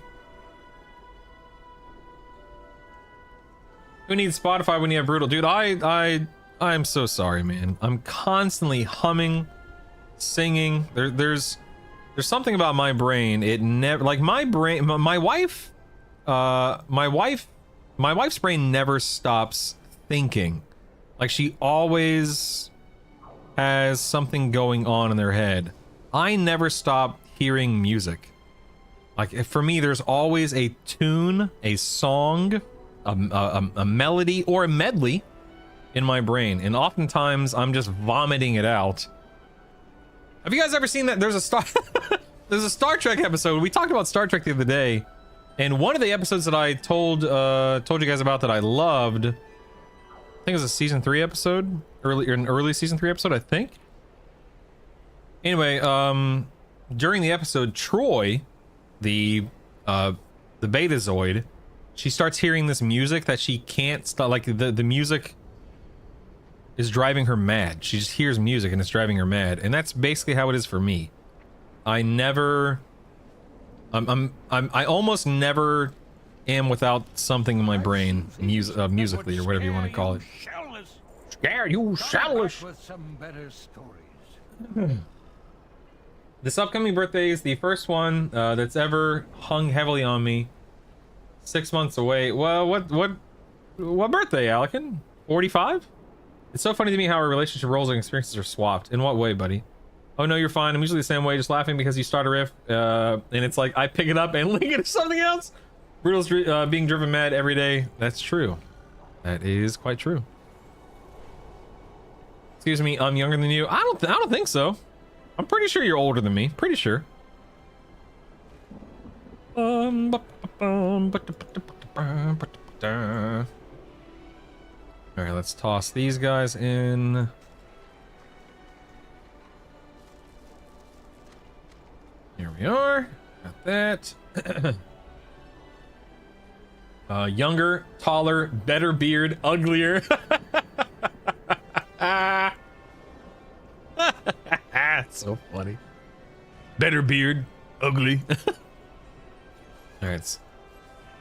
Who needs Spotify when you have Brutal? Dude, I'm so sorry, man. I'm constantly humming, singing. There's something about my brain. It never, like my brain, my wife's brain never stops thinking. Like she always has something going on in their head. I never stop hearing music. Like for me, there's always a tune, a song, a melody, or a medley in my brain, and oftentimes I'm just vomiting it out. Have you guys ever seen that? There's a Star Trek episode. We talked about Star Trek the other day, and one of the episodes that I told you guys about that I loved, I think it was a season 3 episode, early season 3 episode, I think. Anyway, during the episode, Troy, the Betazoid, she starts hearing this music that she can't stop. Like the music is driving her mad. She just hears music and it's driving her mad, and that's basically how it is for me. I almost never am without something in my brain, musically or whatever you want to call it. Scared you shallows. With some better stories. This upcoming birthday is the first one that's ever hung heavily on me. 6 months away. Well, what birthday, Alec? 45? It's so funny to me how our relationship roles and experiences are swapped. In what way, buddy? Oh no, you're fine. I'm usually the same way, just laughing because you start a riff, and it's like I pick it up and link it to something else. Brutal's being driven mad every day. That's true. That is quite true. Excuse me, I'm younger than you. I don't think so. I'm pretty sure you're older than me. Pretty sure. All right, let's toss these guys in. Here we are. Got that. Younger, taller, better beard, uglier. It's so funny. Better beard, ugly. All right, let's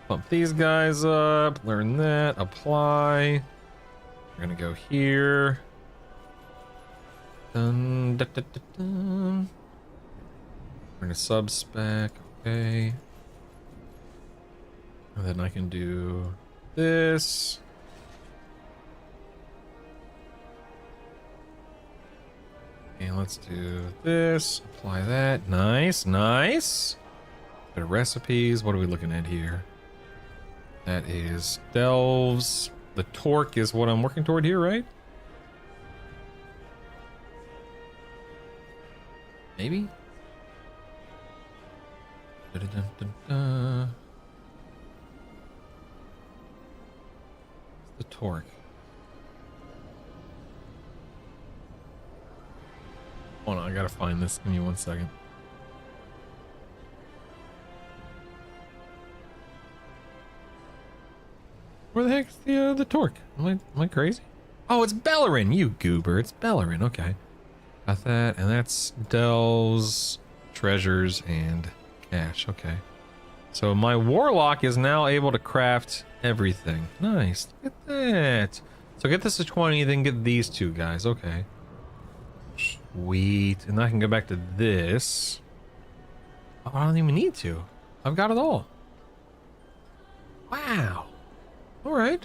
bump these guys up. Learn that. Apply. We're gonna go here. Dun, dun, dun, dun, dun. We're gonna sub spec. Okay. And then I can do this. And let's do this. Apply that. Nice, nice. Bit of recipes. What are we looking at here? That is delves. The torque is what I'm working toward here, right? Maybe? Da-da-dun-dun-dun. The torque. Hold on, I gotta find this. Give me 1 second. Where the heck's the torque? Am I crazy? Oh, it's Bellerin, you goober. It's Bellerin. Okay, got that, and that's Dell's treasures and cash. Okay, so my warlock is now able to craft everything. Nice. Look at that. So get this to 20, then get these two guys. Okay. Sweet. And I can go back to this. Oh, I don't even need to. I've got it all. Wow. All right.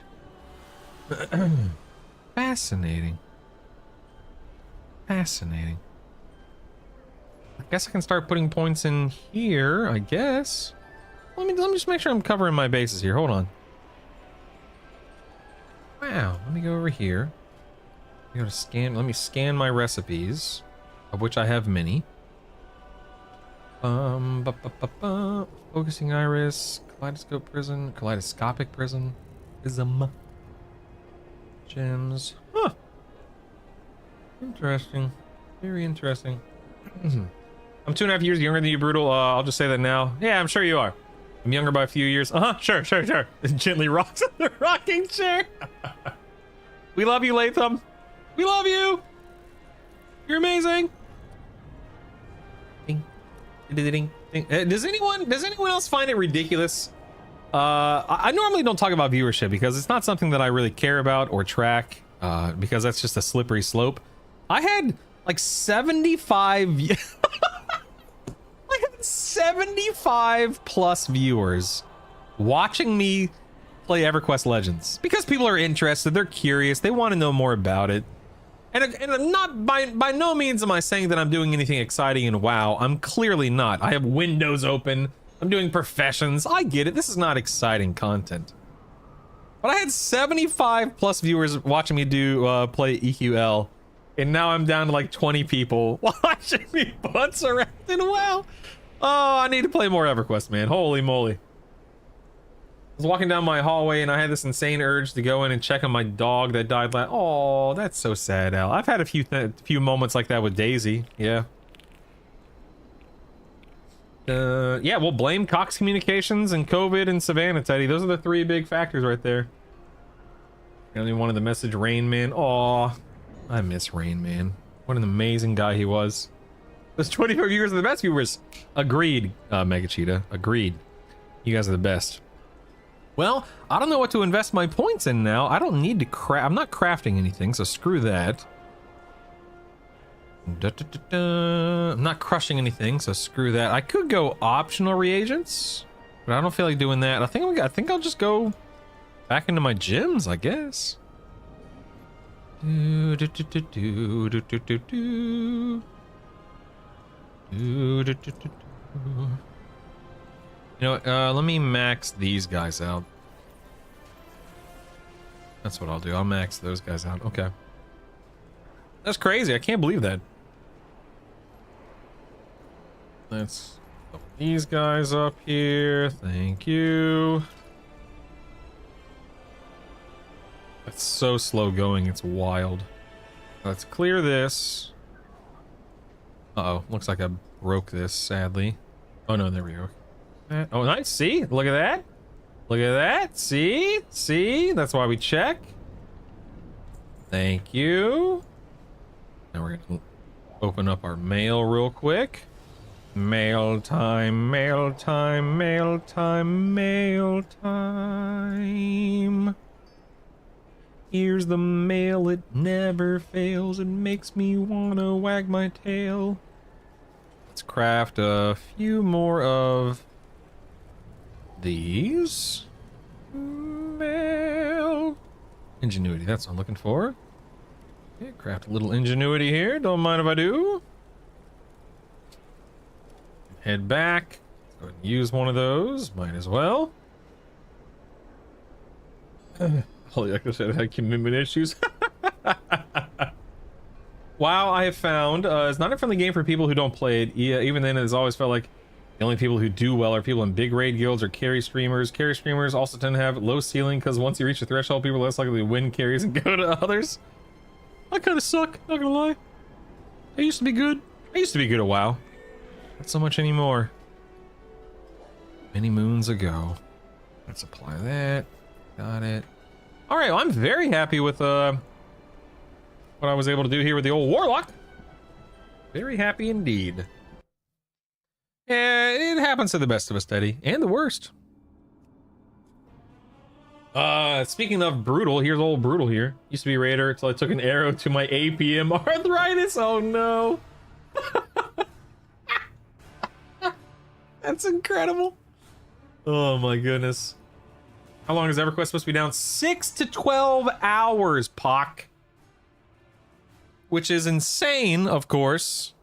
Fascinating. Fascinating. I guess I can start putting points in here, I guess. Let me just make sure I'm covering my bases here. Hold on. Wow. Let me go over here. Go to scan. Let me scan my recipes, of which I have many. Focusing iris, kaleidoscope prism, kaleidoscopic prism, gems. Huh. Interesting. Very interesting. I'm 2.5 years younger than you, Brutal. I'll just say that now. Yeah, I'm sure you are. I'm younger by a few years. Sure. Gently rocks on the rocking chair. We love you, Latham. We love you. You're amazing. Ding. Ding. Ding. Does anyone else find it ridiculous? I normally don't talk about viewership because it's not something that I really care about or track, because that's just a slippery slope. I had like 75 I had 75 plus viewers watching me play EverQuest Legends because people are interested, they're curious, they want to know more about it. And I'm not, by no means am I saying that I'm doing anything exciting in WoW. I'm clearly not. I have windows open. I'm doing professions. I get it. This is not exciting content. But I had 75 plus viewers watching me do play EQL. And now I'm down to like 20 people watching me butts around in WoW. Oh, I need to play more EverQuest, man. Holy moly. I was walking down my hallway and I had this insane urge to go in and check on my dog that died last. Oh, that's so sad, Al. I've had a few moments like that with Daisy. Yeah. Yeah, we'll blame Cox Communications and COVID and Savannah, Teddy. Those are the three big factors right there. I only wanted to message Rain Man. Aw, I miss Rain Man. What an amazing guy he was. Those 24 viewers are the best viewers. Agreed, Mega Cheetah. Agreed. You guys are the best. Well, I don't know what to invest my points in now. I don't need to craft. I'm not crafting anything, so screw that. I'm not crushing anything, so screw that. I could go optional reagents, but I don't feel like doing that. I think I'll just go back into my gyms, I guess. You know what, let me max these guys out. That's what I'll do. I'll max those guys out. Okay. That's crazy. I can't believe that. Let's put these guys up here. Thank you. It's so slow going. It's wild. Let's clear this. Uh-oh. Looks like I broke this, sadly. Oh, no. There we go. Oh, nice. See? Look at that. Look at that. See? See? That's why we check. Thank you. Now we're going to open up our mail real quick. Mail time, mail time, mail time, mail time. Here's the mail, it never fails. It makes me wanna wag my tail. Let's craft a few more of these. Mail. Ingenuity, that's what I'm looking for. Okay, craft a little ingenuity here. Don't mind if I do. Head back. Go ahead and use one of those. Might as well. Holy, like I said, I had commitment issues. Wow, I have found it's not a friendly game for people who don't play it. Yeah, even then, it's always felt like the only people who do well are people in big raid guilds or carry streamers. Carry streamers also tend to have low ceiling because once you reach the threshold, people are less likely to win carries and go to others. I kind of suck, not gonna lie. I used to be good. I used to be good at WoW. Not so much anymore. Many moons ago. Let's apply that. Got it. All right, well, I'm very happy with what I was able to do here with the old warlock. Very happy indeed. Yeah, it happens to the best of us, Teddy, and the worst. Speaking of brutal, here's old brutal here. Used to be raider until I took an arrow to my APM arthritis. Oh no. That's incredible. Oh my goodness. How long is EverQuest supposed to be down? 6 to 12 hours, Pock. Which is insane, of course.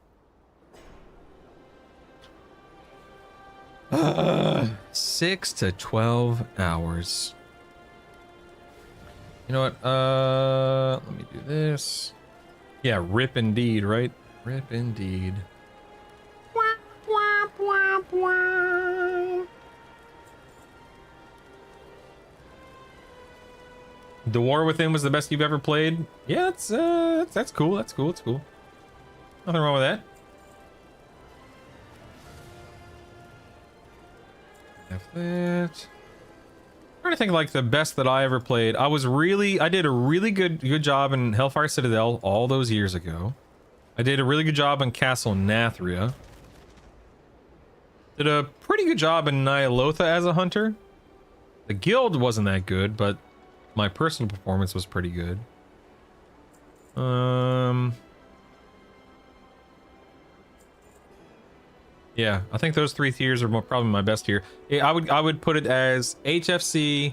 6 to 12 hours. You know what? Let me do this. Yeah, rip indeed, right? Rip indeed. The War Within was the best you've ever played? Yeah, that's cool. That's cool. That's cool. Nothing wrong with that. Have that. I'm trying to think like the best that I ever played. I did a really good job in Hellfire Citadel all those years ago. I did a really good job in Castle Nathria. Did a pretty good job in Nyalotha as a hunter. The guild wasn't that good, but my personal performance was pretty good. Yeah, I think those 3 tiers are probably my best tier. Yeah, I would put it as HFC,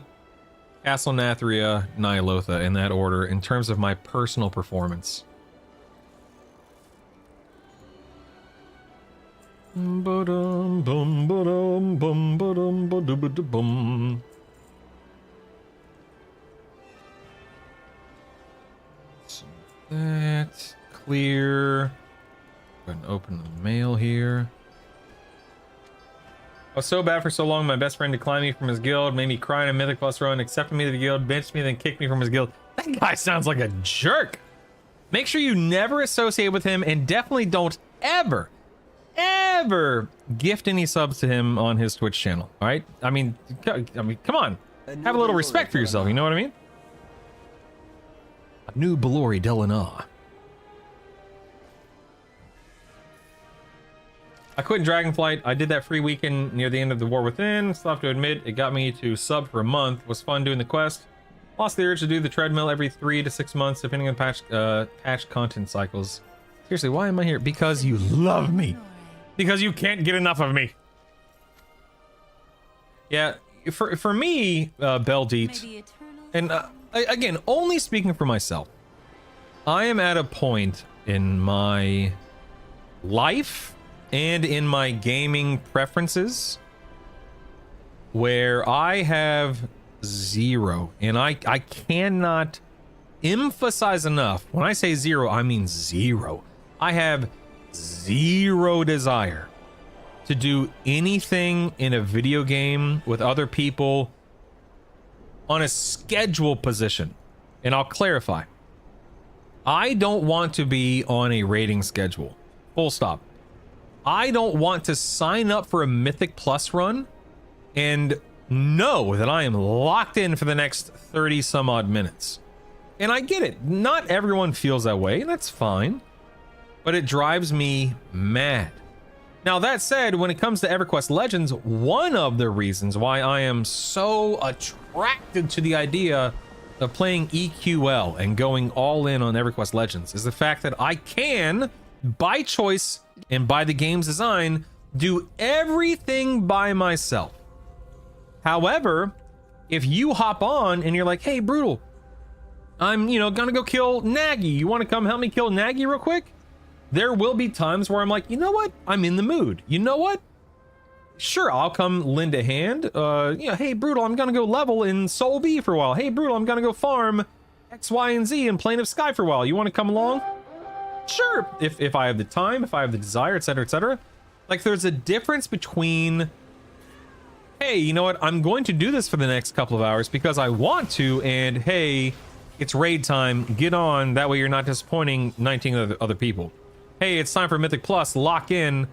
Castle Nathria, Nyalotha in that order in terms of my personal performance. Ba-dum, bum, ba-dum, bum, ba-dum, ba-dum-ba-dum. That clear. Go ahead and open the mail here. I was so bad for so long. My best friend declined me from his guild, made me cry in a Mythic Plus run, accepted me to the guild, benched me, then kicked me from his guild. That guy sounds like a jerk. Make sure you never associate with him, and definitely don't ever gift any subs to him on his Twitch channel. All right? I mean, come on. Have a little respect for yourself. You know what I mean? A new Balori Delana. I quit in Dragonflight. I did that free weekend near the end of the War Within. Still have to admit, it got me to sub for a month. Was fun doing the quest. Lost the urge to do the treadmill every 3 to 6 months, depending on patch content cycles. Seriously, why am I here? Because you love me. Because you can't get enough of me. Yeah, for me, Beldeet, and again, only speaking for myself, I am at a point in my life and in my gaming preferences where I have zero, and I cannot emphasize enough. When I say zero, I mean zero. I have zero desire to do anything in a video game with other people on a schedule position. And I'll clarify. I don't want to be on a rating schedule. Full stop. I don't want to sign up for a Mythic Plus run and know that I am locked in for the next 30 some odd minutes. And I get it. Not everyone feels that way, and that's fine. But it drives me mad. Now, that said, when it comes to EverQuest Legends, one of the reasons why I am so attracted to the idea of playing EQL and going all in on EverQuest Legends is the fact that I can, by choice and by the game's design, do everything by myself. However, if you hop on and you're like, hey, Brutal, I'm, gonna go kill Nagy. You want to come help me kill Nagy real quick? There will be times where I'm like, you know what? I'm in the mood. You know what? Sure, I'll come lend a hand. Hey, Brutal, I'm gonna go level in Soul B for a while. Hey, Brutal, I'm gonna go farm X, Y, and Z in Plane of Sky for a while. You want to come along? Sure, if I have the time, if I have the desire, etc., etc. Like, there's a difference between, hey, you know what? I'm going to do this for the next couple of hours because I want to, and hey, it's raid time. Get on. That way you're not disappointing 19 other people. Hey, it's time for Mythic Plus. Lock in.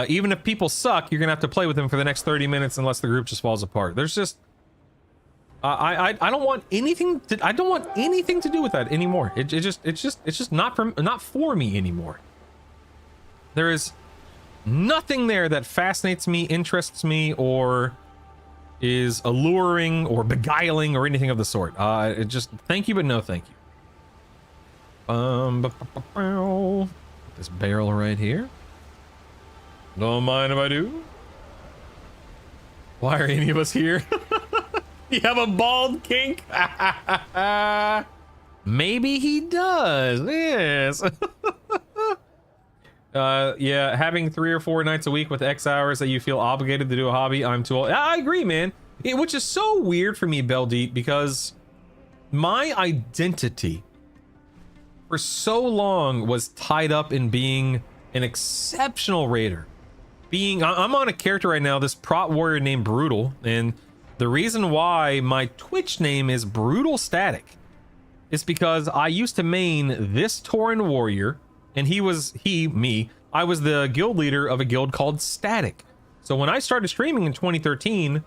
Even if people suck, you're gonna have to play with them for the next 30 minutes unless the group just falls apart. There's just, I don't want anything to. I don't want anything to do with that anymore. It's just not for me anymore. There is nothing there that fascinates me, interests me, or is alluring or beguiling or anything of the sort. It just, thank you, but no thank you. This barrel right here. Don't mind if I do. Why are any of us here? You have a bald kink? Maybe he does. Yes. Yeah, having 3 or 4 nights a week with X hours that you feel obligated to do a hobby, I'm too old. I agree, man. Which is so weird for me, Beldeet, because my identity for so long was tied up in being an exceptional raider. I'm on a character right now, this prot warrior named Brutal, and the reason why my Twitch name is Brutal Static is because I used to main this Tauren warrior, and I was the guild leader of a guild called Static. So when I started streaming in 2013,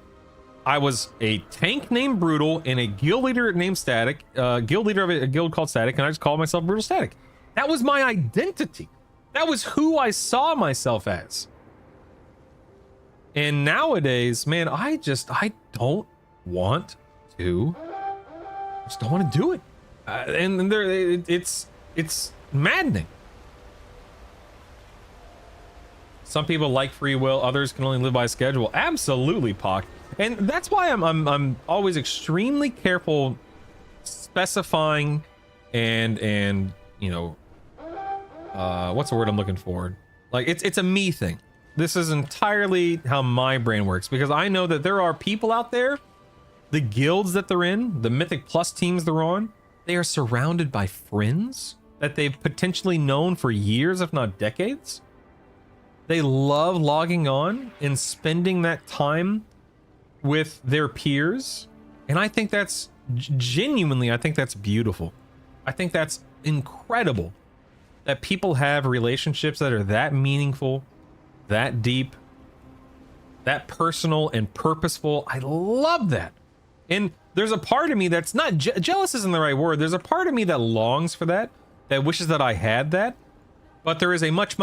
I was a tank named Brutal and a guild leader named Static, guild leader of a guild called Static, and I just called myself Brutal Static. That was my identity. That was who I saw myself as. And nowadays, man, I don't want to do it. And it's maddening. Some people like free will, others can only live by schedule. Absolutely, Pock. And that's why I'm always extremely careful specifying and what's the word I'm looking for? Like, it's a me thing. This is entirely how my brain works, because I know that there are people out there, the guilds that they're in, the Mythic Plus teams they're on, they are surrounded by friends that they've potentially known for years, if not decades. They love logging on and spending that time with their peers. And I think that's genuinely, I think that's beautiful. I think that's incredible that people have relationships that are that meaningful, that deep, that personal and purposeful. I love that. And there's a part of me that's not jealous isn't the right word. There's a part of me that longs for that wishes that I had that. But there is a much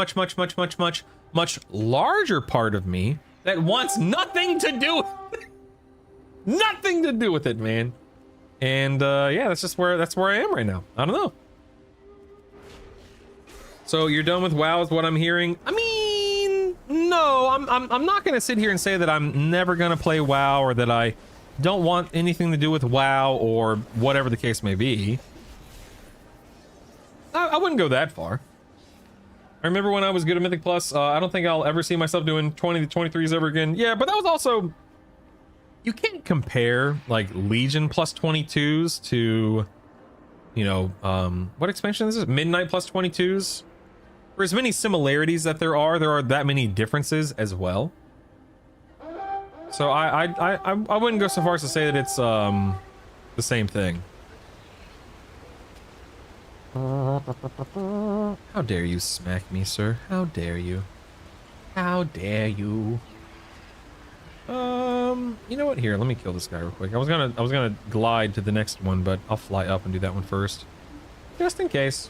larger part of me that wants nothing to do with it, man. And yeah, that's where I am right now. I don't know. So you're done with WoW is what I'm hearing. I mean, no, I'm not gonna sit here and say that I'm never gonna play WoW or that I don't want anything to do with WoW or whatever the case may be. I wouldn't go that far. I remember when I was good at Mythic Plus, I don't think I'll ever see myself doing 20 to 23s ever again. Yeah, but that was also, you can't compare like Legion plus 22s to, you know, what expansion is this? Midnight plus 22s. For as many similarities that there are that many differences as well. So I wouldn't go so far as to say that it's the same thing. How dare you smack me, sir? How dare you? How dare you? You know what? Here, let me kill this guy real quick. I was gonna glide to the next one, but I'll fly up and do that one first, just in case.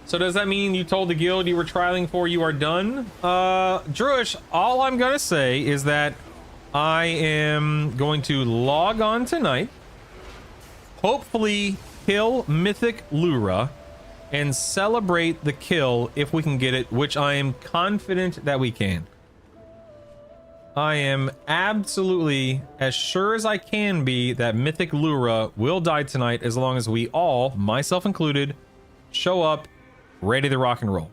So does that mean you told the guild you were trialing for you are done? Druish, all I'm gonna say is that I am going to log on tonight, hopefully kill Mythic Lura, and celebrate the kill if we can get it, which I am confident that we can. I am absolutely as sure as I can be that Mythic Lura will die tonight as long as we all, myself included, show up ready to rock and roll.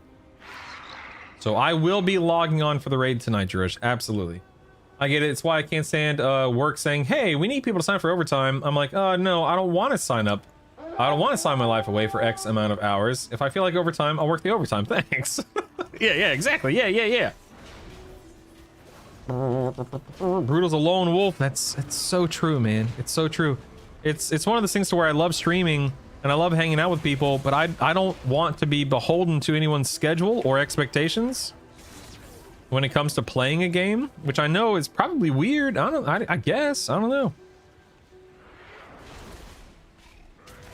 So I will be logging on for the raid tonight, Jurish. Absolutely. I get it. It's why I can't stand work saying, hey, we need people to sign up for overtime. I'm like, no, I don't want to sign up. I don't want to sign my life away for X amount of hours. If I feel like overtime, I'll work the overtime. Thanks. Yeah, exactly. Yeah. Brutal's a lone wolf. That's so true, man. It's so true. It's one of those things to where I love streaming and I love hanging out with people, but I don't want to be beholden to anyone's schedule or expectations when it comes to playing a game, which I know is probably weird. I guess. I don't know.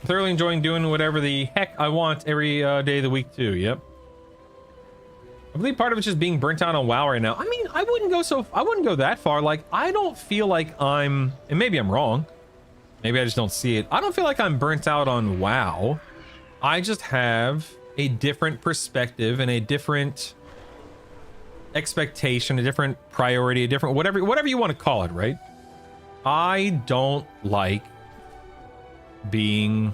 Thoroughly enjoying doing whatever the heck I want every day of the week too. Yep. I believe part of it's just being burnt out on WoW right now. I mean, I wouldn't go that far. Like, I don't feel like and maybe I'm wrong. Maybe I just don't see it. I don't feel like I'm burnt out on WoW. I just have a different perspective and a different expectation, a different priority, a different whatever you want to call it, right? I don't like being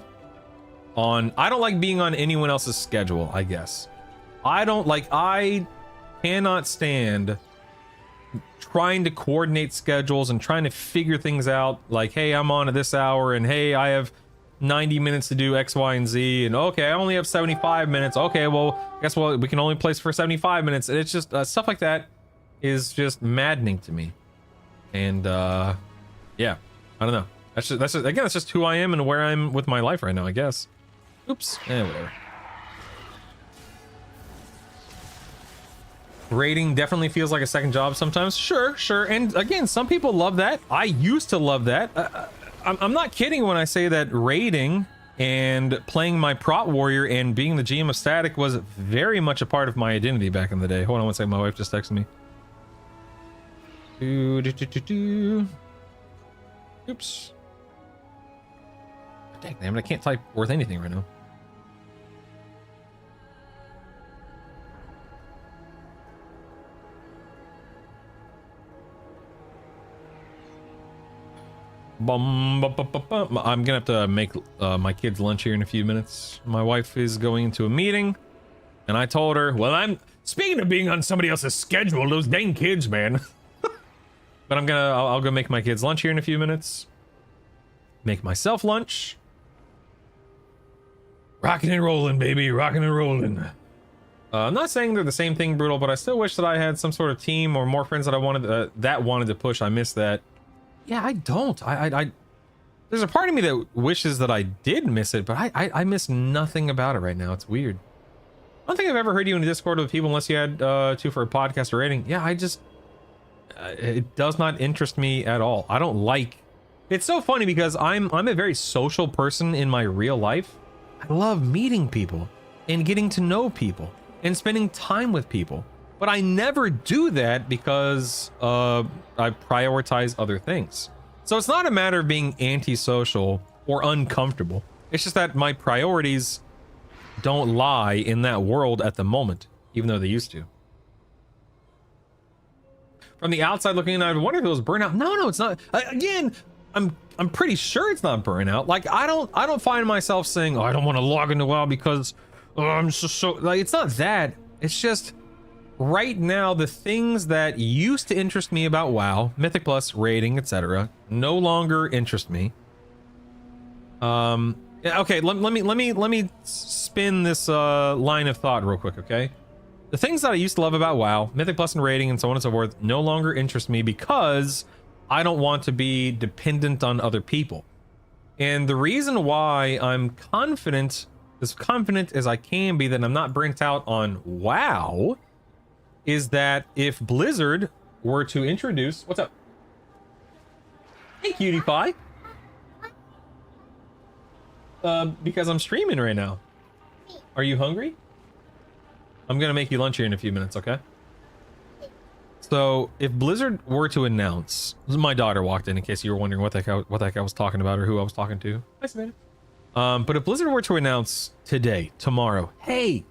on anyone else's schedule, I guess. I cannot stand trying to coordinate schedules and trying to figure things out, like, hey, I'm on at this hour, and hey, I have 90 minutes to do X, Y, and Z, and okay, I only have 75 minutes. Okay, well, guess what? We can only place for 75 minutes. And it's just stuff like that is just maddening to me. And yeah, I don't know. That's just again, that's just who I am and where I'm with my life right now, I guess. Oops. Whatever. Raiding definitely feels like a second job sometimes. Sure. And again, some people love that. I used to love that. I'm not kidding when I say that raiding and playing my prot warrior and being the GM of Static was very much a part of my identity back in the day. Hold on one second, my wife just texted me. Oops. Dang, damn it, I can't type worth anything right now. I'm gonna have to make my kids lunch here in a few minutes. My wife is going into a meeting, and I told her, well, I'm speaking of being on somebody else's schedule, those dang kids, man. But I'll go make my kids lunch here in a few minutes. Make myself lunch. Rocking and rolling, baby, rocking and rolling. I'm not saying they're the same thing, Brutal, but I still wish that I had some sort of team or more friends that I wanted to push. I miss that. Yeah, I don't. There's a part of me that wishes that I did miss it, but I miss nothing about it right now. It's weird. I don't think I've ever heard you in a Discord with people unless you had to for a podcast or rating. Yeah, it does not interest me at all. I don't like. It's so funny because I'm a very social person in my real life. I love meeting people and getting to know people and spending time with people. But I never do that because I prioritize other things. So it's not a matter of being antisocial or uncomfortable. It's just that my priorities don't lie in that world at the moment, even though they used to. From the outside looking in, I wonder if it was burnout. No, it's not. Again, I'm pretty sure it's not burnout. Like I don't find myself saying, oh, I don't want to log into WoW because I'm so like, it's not that. It's just right now the things that used to interest me about WoW, Mythic Plus, raiding, etc., no longer interest me. Okay, let me spin this line of thought real quick, okay? The things that I used to love about WoW, Mythic Plus and raiding and so on and so forth, no longer interest me because I don't want to be dependent on other people. And the reason why I'm confident, as confident as I can be that I'm not burnt out on WoW, is that if Blizzard were to introduce... What's up? Hey, cutie pie. Because I'm streaming right now. Are you hungry? I'm gonna make you lunch here in a few minutes, okay? So, if Blizzard were to announce... My daughter walked in case you were wondering what the heck I was talking about or who I was talking to. Hi, Savannah. But if Blizzard were to announce today, tomorrow, hey,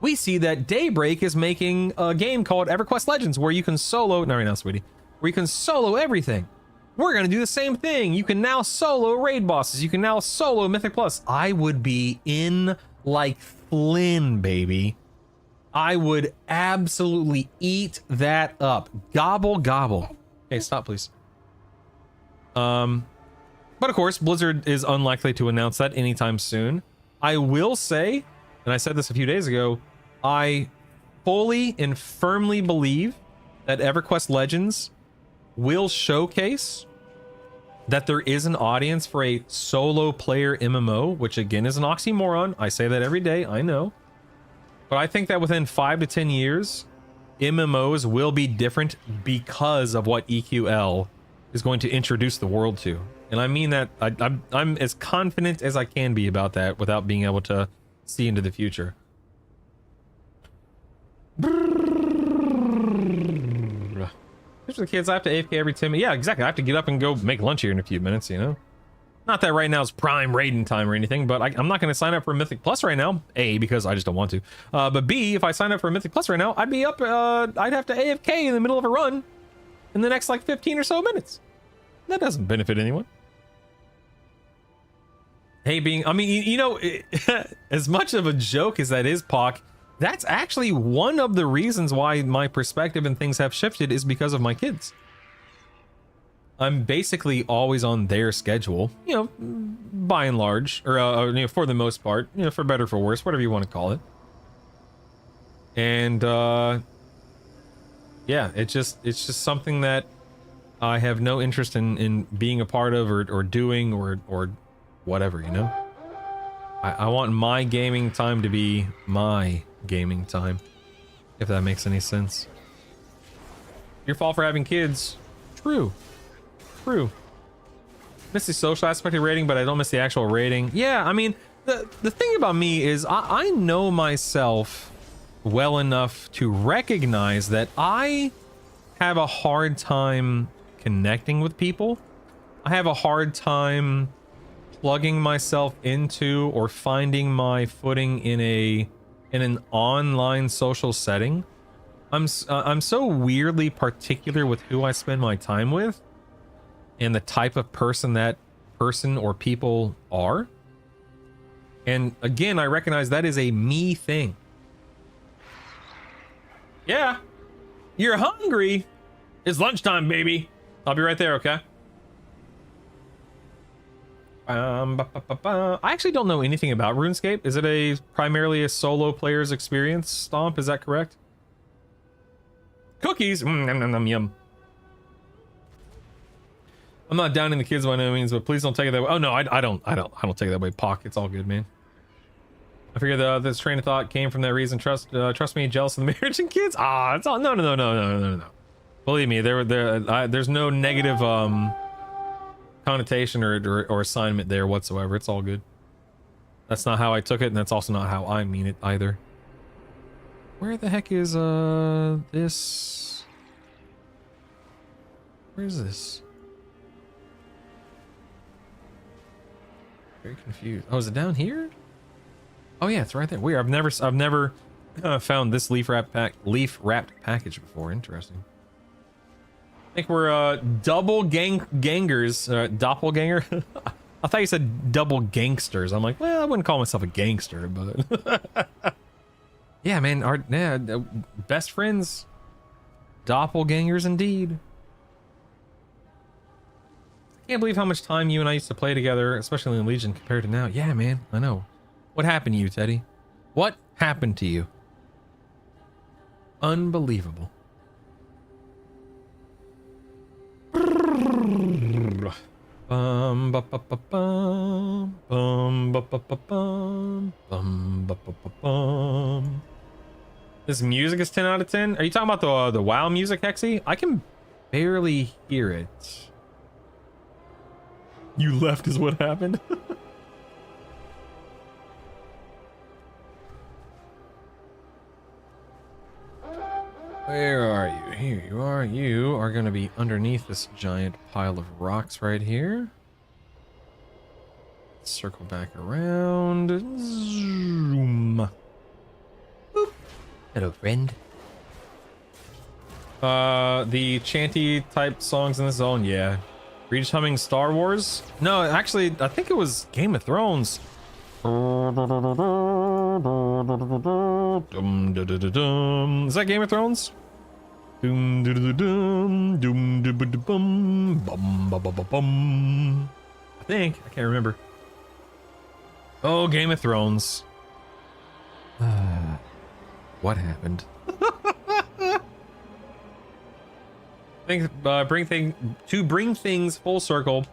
we see that Daybreak is making a game called EverQuest Legends where you can solo... No, right now, sweetie. Where you can solo everything. We're gonna do the same thing. You can now solo raid bosses. You can now solo Mythic Plus. I would be in like Flynn, baby. I would absolutely eat that up. Gobble, gobble. Hey, stop, please. But of course, Blizzard is unlikely to announce that anytime soon. I will say, and I said this a few days ago, I fully and firmly believe that EverQuest Legends will showcase that there is an audience for a solo player MMO, which again is an oxymoron. I say that every day, I know. But I think that within 5 to 10 years, MMOs will be different because of what EQL is going to introduce the world to. And I mean that, I'm as confident as I can be about that without being able to see into the future. For the kids, I have to AFK every 10 minutes. Yeah, exactly. I have to get up and go make lunch here in a few minutes, you know? Not that right now is prime raiding time or anything, but I'm not going to sign up for Mythic Plus right now. A, because I just don't want to. But B, if I sign up for Mythic Plus right now, I'd be up, I'd have to AFK in the middle of a run in the next like 15 or so minutes. That doesn't benefit anyone. Hey, I mean, you know, as much of a joke as that is, Pock, that's actually one of the reasons why my perspective and things have shifted is because of my kids. I'm basically always on their schedule, you know, by and large, or you know, for the most part, you know, for better or for worse, whatever you want to call it. And yeah, it's just something that I have no interest in being a part of or doing or whatever, you know. I want my gaming time to be my gaming time, if that makes any sense. Your fault for having kids. True. Miss the social aspect of rating, but I don't miss the actual rating. Yeah, I mean, the thing about me is I know myself well enough to recognize that I have a hard time connecting with people. I have a hard time plugging myself into or finding my footing in an online social setting. I'm so weirdly particular with who I spend my time with and the type of person that person or people are. And again, I recognize that is a me thing. Yeah. You're hungry? It's lunchtime, baby. I'll be right there, okay? I actually don't know anything about RuneScape. Is it primarily a solo player's experience, Stomp? Is that correct? Cookies! Yum. I'm not downing the kids by no means, but please don't take it that way. Oh no, I don't take it that way, Pock. It's all good, man. I figured this train of thought came from that reason. Trust me, jealous of the marriage and kids. Ah, it's all no. Believe me, there's no negative connotation or assignment there whatsoever. It's all good. That's not how I took it, and that's also not how I mean it either. Where the heck is this? Where is this? Very confused. Oh, is it down here? Oh yeah, it's right there. Weird. I've never found this leaf wrapped package before. Interesting. I think we're double gangers. Doppelganger. I thought you said double gangsters. I'm like, well, I wouldn't call myself a gangster, but yeah, man, our best friends, doppelgangers indeed. Can't believe how much time you and I used to play together, especially in Legion, compared to now. Yeah, man, I know. What happened to you, Teddy? What happened to you? Unbelievable. Bum ba ba ba bum bum ba ba ba bum bum ba ba ba bum. This music is 10 out of 10. Are you talking about the WoW music, Hexy? I can barely hear it. You left is what happened. Where are you? Here you are. You are going to be underneath this giant pile of rocks right here. Circle back around. Zoom. Boop. Hello, friend. The chanty type songs in this zone, yeah. Were you just humming Star Wars? No, actually, I think it was Game of Thrones. Is that Game of Thrones? Doom doo dum doom doo bum bum bum bum bum. I think I can't remember. Oh, Game of Thrones. What happened? Bring things full circle.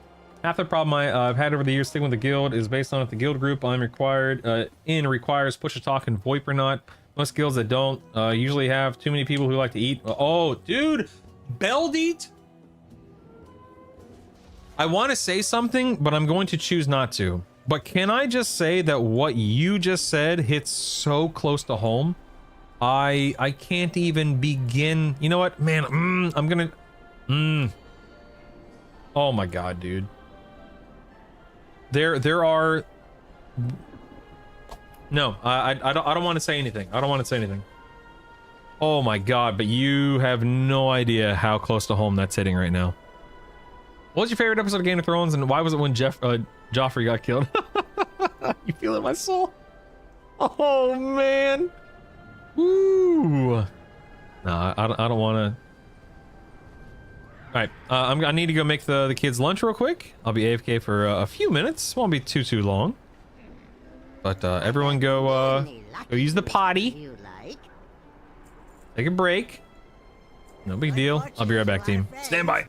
Half the problem I've had over the years sticking with the guild is based on if the guild group I'm requires push to talk and VoIP or not. Most guilds that don't usually have too many people who like to eat. Oh, dude, Beldeat. I want to say something, but I'm going to choose not to. But can I just say that what you just said hits so close to home? I can't even begin. You know what, man? I'm gonna. Oh my god, dude. There are. No, I don't want to say anything. I don't want to say anything. Oh my god, but you have no idea how close to home that's hitting right now. What was your favorite episode of Game of Thrones, and why was it when Joffrey got killed? You feel it in my soul? Oh man. Woo. No, I don't want to. All right, I need to go make the kids lunch real quick. I'll be AFK for a few minutes. Won't be too long. But everyone go use the potty. Take a break. No big deal. I'll be right back, team. Stand by.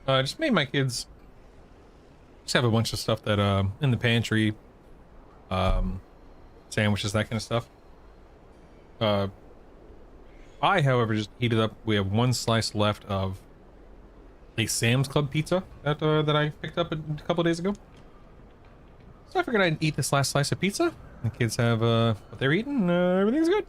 Just made my kids just have a bunch of stuff that in the pantry, sandwiches, that kind of stuff. I, however, just heated up. We have one slice left of a Sam's Club pizza that that I picked up a couple of days ago. So I figured I'd eat this last slice of pizza. The kids have what they're eating. Everything's good.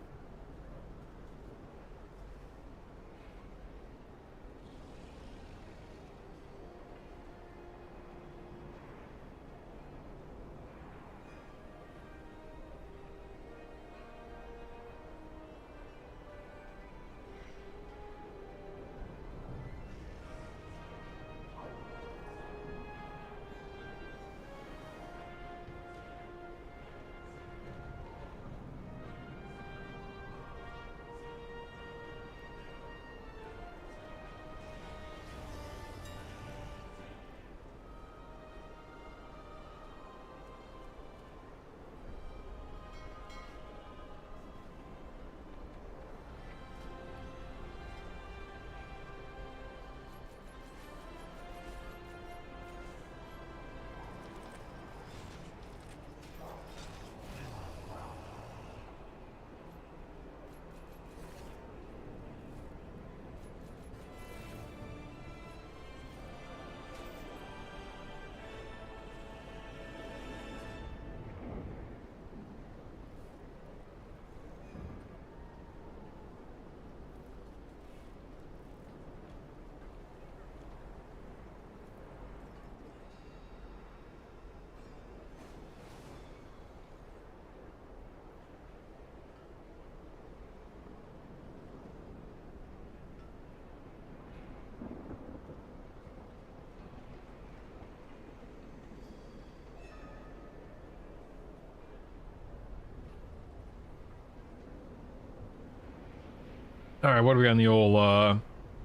All right, what do we got in the old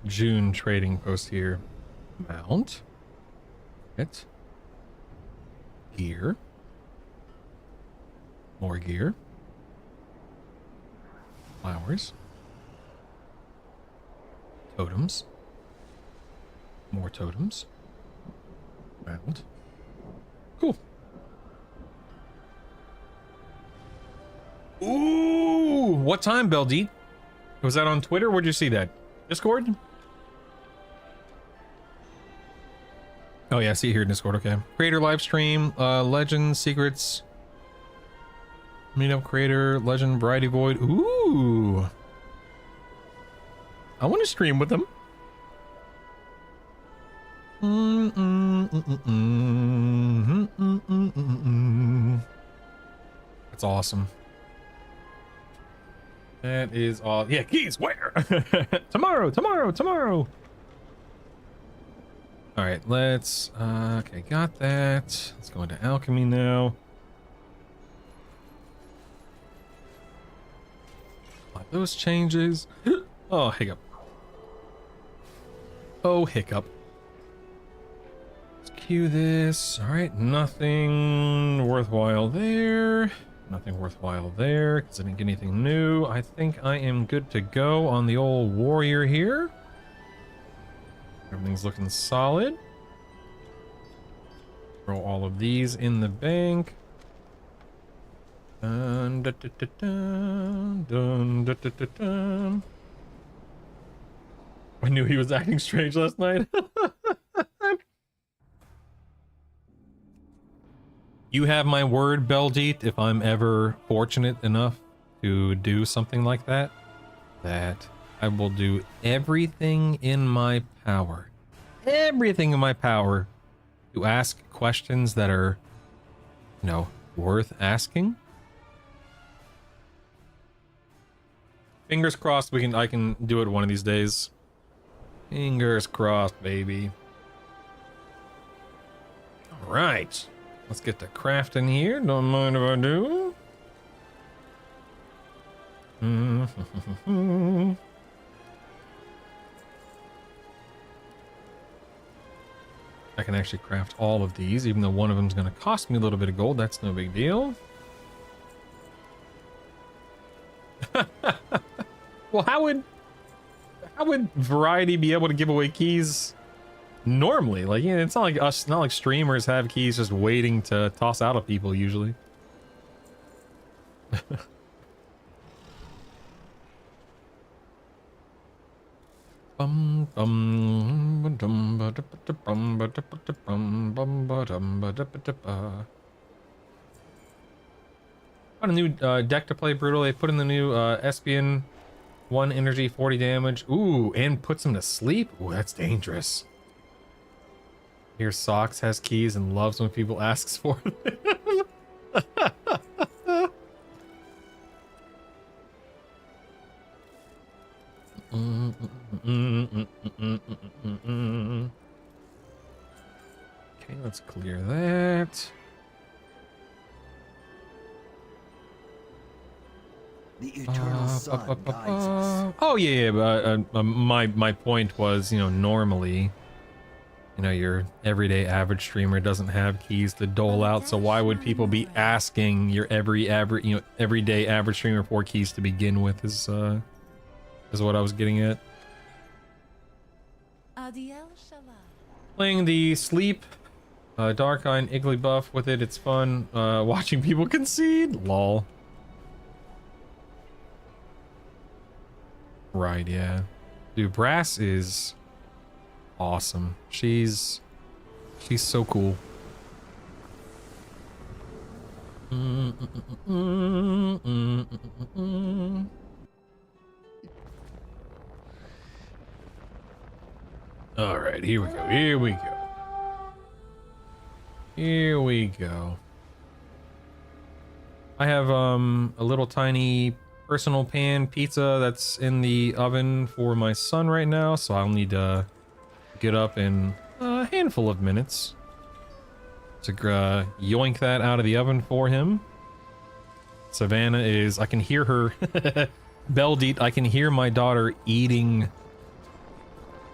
June trading post here? Mount. It. Gear. More gear. Flowers. Totems. More totems. Mount. Cool. Ooh, what time, Beldeet? Was that on Twitter? Where'd you see that? Discord? Oh yeah, I see it here in Discord, okay. Creator live stream, legend, secrets. Meetup creator, legend, variety void. Ooh. I want to stream with them. That's awesome. That is all. Yeah, keys, where? Tomorrow. All right, let's, okay, got that. Let's go into alchemy now. Like those changes. Oh, hiccup. Oh, hiccup. Let's cue this. All right, nothing worthwhile there. Nothing worthwhile there, because I didn't get anything new. I think I am good to go on the old warrior here. Everything's looking solid. Throw all of these in the bank. Dun, dun, dun, dun, dun, dun, dun, dun, dun. I knew he was acting strange last night. You have my word, Beljeet, if I'm ever fortunate enough to do something like that, that I will do everything in my power, to ask questions that are, you know, worth asking. Fingers crossed I can do it one of these days. Fingers crossed, baby. All right. Let's get to crafting here. Don't mind if I do. I can actually craft all of these, even though one of them is going to cost me a little bit of gold. That's no big deal. Well, how would Variety be able to give away keys Normally, like, yeah, it's not like us, not like streamers have keys just waiting to toss out of people usually. Got a new deck to play, Brutal. They put in the new Espion, 1 energy, 40 damage. Ooh, and puts him to sleep. Ooh, that's dangerous. Here, Socks has keys and loves when people asks for them. Okay, let's clear that. The eternal sun guides us. Oh yeah, but my point was, you know, normally, you know, your everyday average streamer doesn't have keys to dole out, so why would people be asking your everyday average streamer for keys to begin with? Is what I was getting at. Playing the sleep, Dark Eye and Iggly buff with it. It's fun. Watching people concede. Lol. Right, yeah. Dude, Brass is awesome. She's so cool. All right, here we go. Here we go. Here we go. I have a little tiny personal pan pizza that's in the oven for my son right now, so I'll need to get up in a handful of minutes to yoink that out of the oven for him. Savannah is, I can hear her Beldeet, I can hear my daughter eating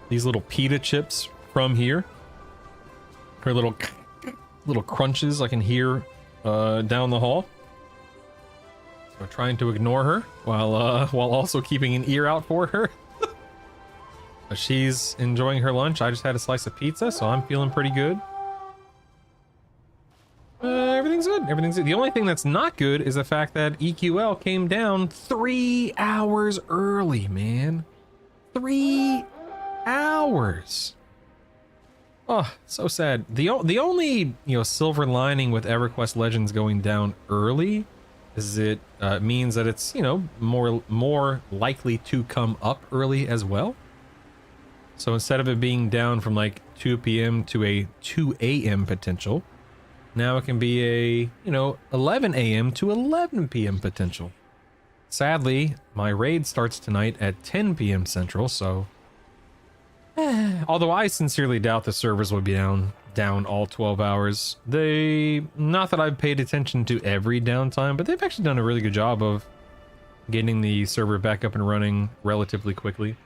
these little pita chips from here. Her little crunches I can hear down the hall. So trying to ignore her while also keeping an ear out for her. She's enjoying her lunch. I just had a slice of pizza, so I'm feeling pretty good. Everything's good. Everything's good. The only thing that's not good is the fact that EQL came down 3 hours early, man. 3 hours. Oh, so sad. The only, silver lining with EverQuest Legends going down early is it means that it's, more likely to come up early as well. So instead of it being down from like 2 p.m. to a 2 a.m. potential, now it can be a, 11 a.m. to 11 p.m. potential. Sadly, my raid starts tonight at 10 p.m. Central, so... although I sincerely doubt the servers will be down all 12 hours. Not that I've paid attention to every downtime, but they've actually done a really good job of getting the server back up and running relatively quickly.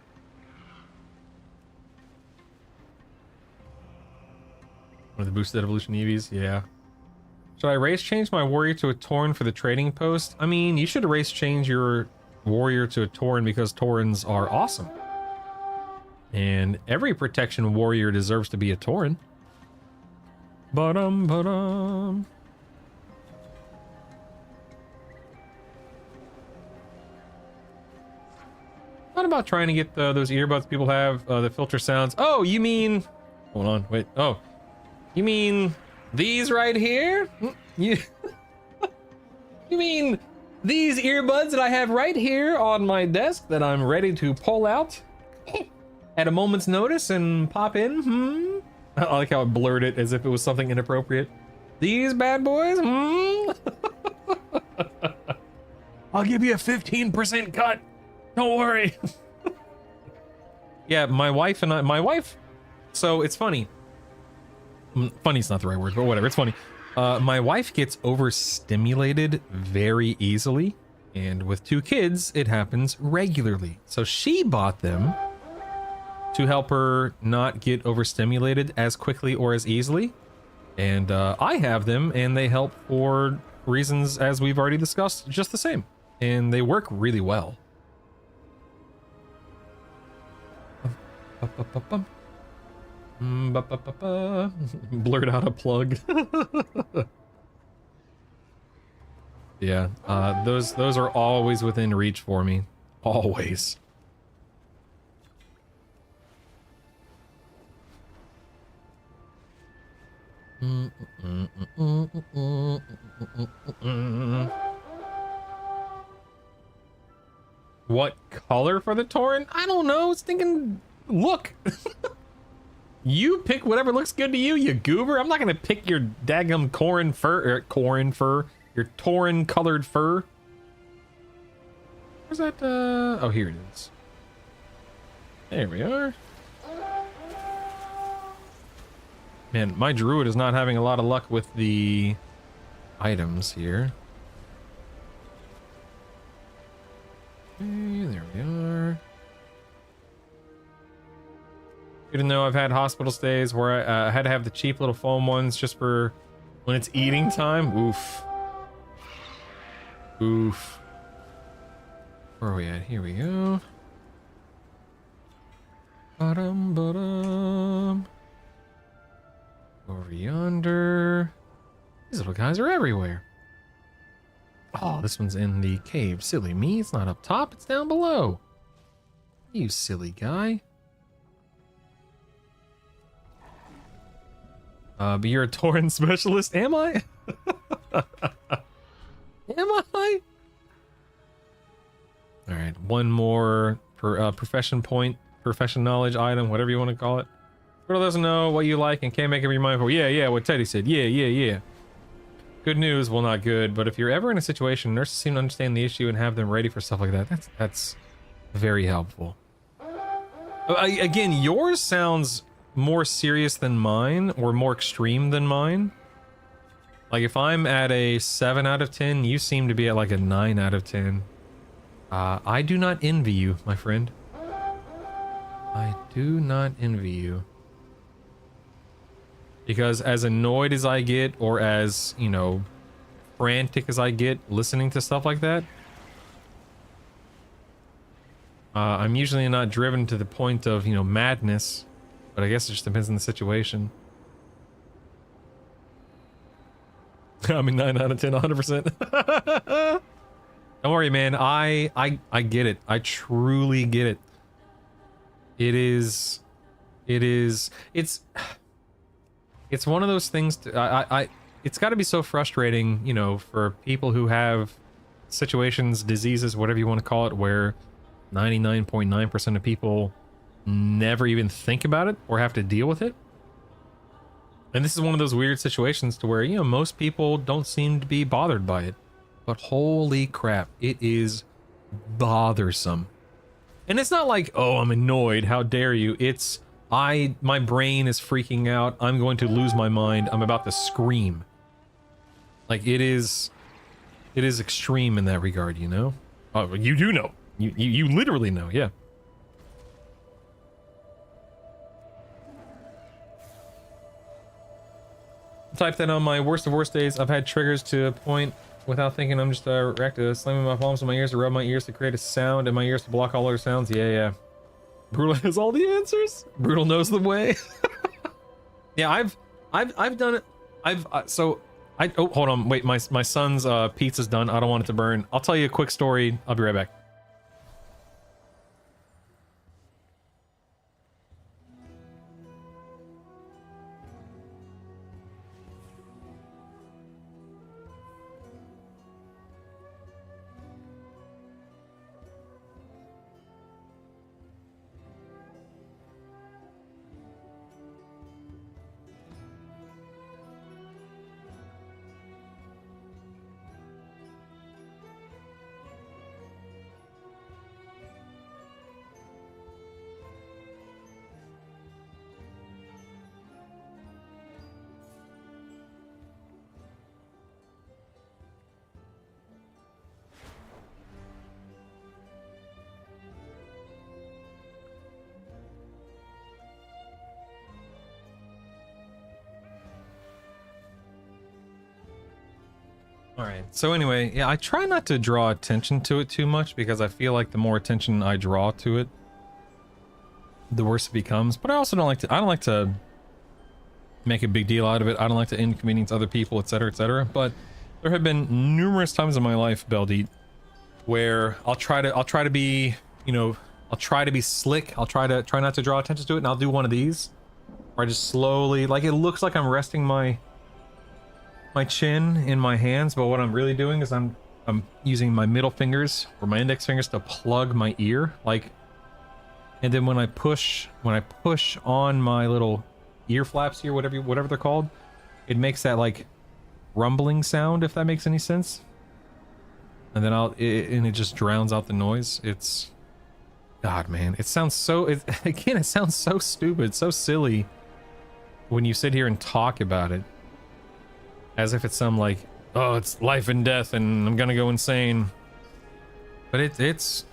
One of the boosted evolution EVs, yeah. Should I race change my warrior to a Tauren for the trading post? I mean, you should race change your warrior to a Tauren because Taurens are awesome. And every protection warrior deserves to be a Tauren. Ba-dum. What about trying to get those earbuds people have, the filter sounds? Oh, you mean... Hold on, wait. Oh. You mean these right here? You mean these earbuds that I have right here on my desk that I'm ready to pull out at a moment's notice and pop in? I like how it blurred it as if it was something inappropriate. These bad boys? I'll give you a 15% cut. Don't worry. Yeah, my wife, so it's funny. Funny's not the right word, but whatever, it's funny. My wife gets overstimulated very easily, and with 2 kids, it happens regularly. So she bought them to help her not get overstimulated as quickly or as easily. And I have them, and they help for reasons as we've already discussed, just the same. And they work really well. Blurt out a plug. Yeah, those are always within reach for me. Always. What color for the Tauren? I don't know. I was thinking, look. You pick whatever looks good to you, you goober. I'm not gonna pick your daggum Corin fur, your Tauren colored fur. Where's that? Oh, here it is. There we are. Man, my druid is not having a lot of luck with the items here. Okay, there we are. Even though I've had hospital stays where I had to have the cheap little foam ones just for when it's eating time. Oof. Oof. Where are we at? Here we go. Bottom. Over yonder. These little guys are everywhere. Oh, this one's in the cave. Silly me. It's not up top. It's down below. You silly guy. But you're a Tauren specialist, am I? Am I? All right, one more profession knowledge item, whatever you want to call it. Girl doesn't know what you like and can't make up your mind for. Yeah, what Teddy said. Yeah. Good news, well, not good, but if you're ever in a situation, nurses seem to understand the issue and have them ready for stuff like that. That's very helpful. Again, yours sounds more serious than mine, or more extreme than mine. Like, if I'm at a 7 out of 10, you seem to be at like a 9 out of 10. I do not envy you, my friend. I do not envy you. Because as annoyed as I get, or as, you know, frantic as I get listening to stuff like that, I'm usually not driven to the point of, you know, madness. But I guess it just depends on the situation. I mean, 9 out of 10, 100%. Don't worry, man. I get it. I truly get it. It's one of those things. It's got to be so frustrating, you know, for people who have situations, diseases, whatever you want to call it, where 99.9% of people never even think about it or have to deal with it. And this is one of those weird situations to where, you know, most people don't seem to be bothered by it. But holy crap, it is bothersome. And it's not like, oh, I'm annoyed, how dare you. It's, my brain is freaking out. I'm going to lose my mind. I'm about to scream. Like, it is extreme in that regard, you know? Oh, you do know. You literally know, yeah. Type that on my worst of worst days. I've had triggers to a point without thinking. I'm just reactive, slamming my palms on my ears to rub my ears to create a sound and my ears to block all other sounds. Yeah. Brutal has all the answers. Brutal knows the way. Yeah, I've done it. Oh, hold on, wait. My son's pizza's done. I don't want it to burn. I'll tell you a quick story. I'll be right back. Alright, so anyway, yeah, I try not to draw attention to it too much because I feel like the more attention I draw to it, the worse it becomes. But I also don't like to make a big deal out of it. I don't like to inconvenience other people, etc., etc. But there have been numerous times in my life, Beldeet, where I'll try to be, you know, I'll try to be slick. I'll try not to draw attention to it, and I'll do one of these, where I just slowly, like, it looks like I'm resting my chin in my hands, but what I'm really doing is I'm using my middle fingers or my index fingers to plug my ear, like, and then when I push on my little ear flaps here, whatever they're called, it makes that like rumbling sound, if that makes any sense. And then and it just drowns out the noise. It's, God, man, it sounds so, again, it sounds so stupid, so silly when you sit here and talk about it as if it's some like, oh, it's life and death and I'm gonna go insane. But it's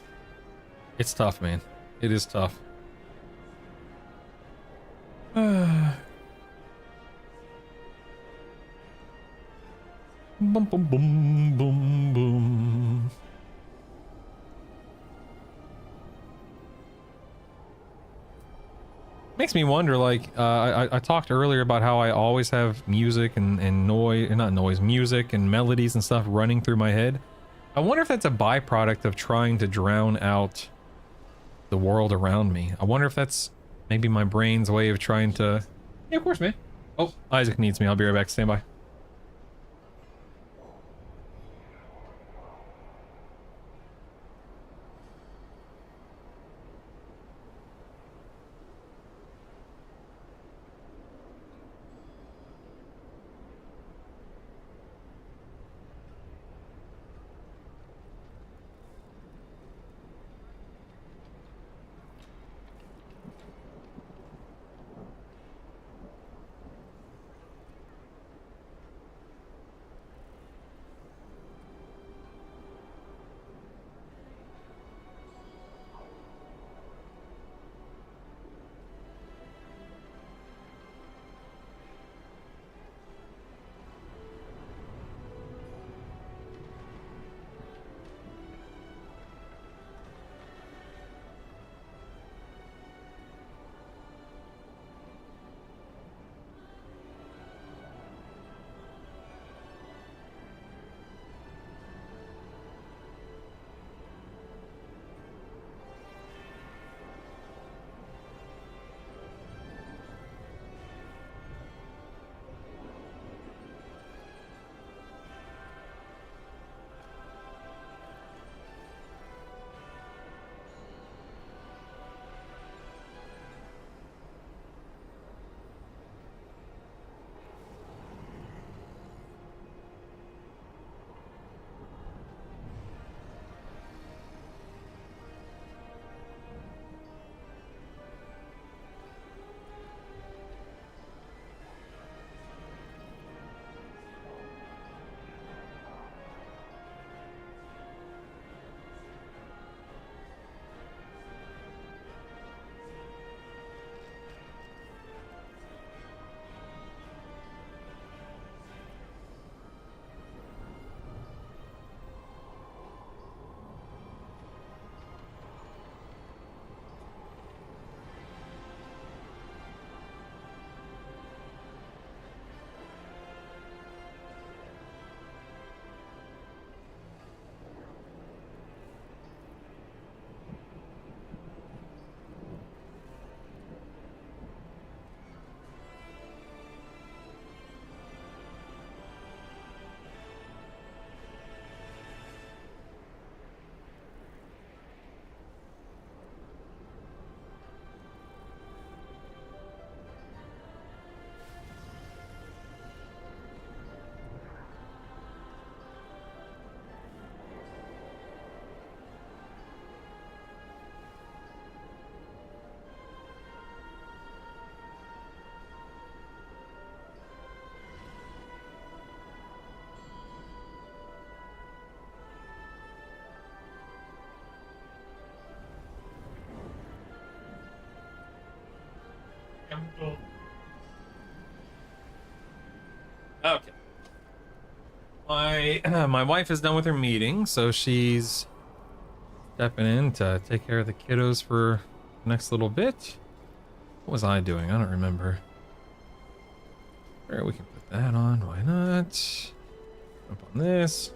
tough, man. It is tough. Boom, boom, boom, boom, boom. Makes me wonder, like, I talked earlier about how I always have music and noise, not noise, music and melodies and stuff running through my head. I wonder if that's a byproduct of trying to drown out the world around me. I wonder if that's maybe my brain's way of trying to... Yeah, of course, man. Oh, Isaac needs me. I'll be right back. Stand by. Okay. My wife is done with her meeting, so she's stepping in to take care of the kiddos for the next little bit. What was I doing? I don't remember. Alright, we can put that on. Why not? Up on this.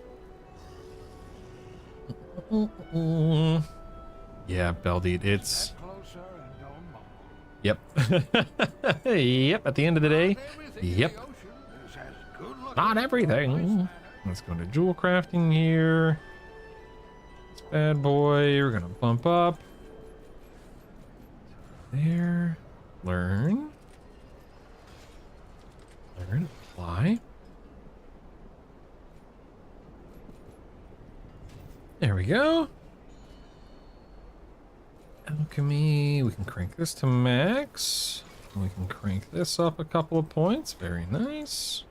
Yeah, Beldeed, it's... Yep. Yep, at the end of the day, yep. Not everything. Let's go to jewel crafting here. This bad boy, we're gonna bump up. There. Learn. Learn. Apply. There we go. Alchemy. We can crank this to max. We can crank this up a couple of points. Very nice.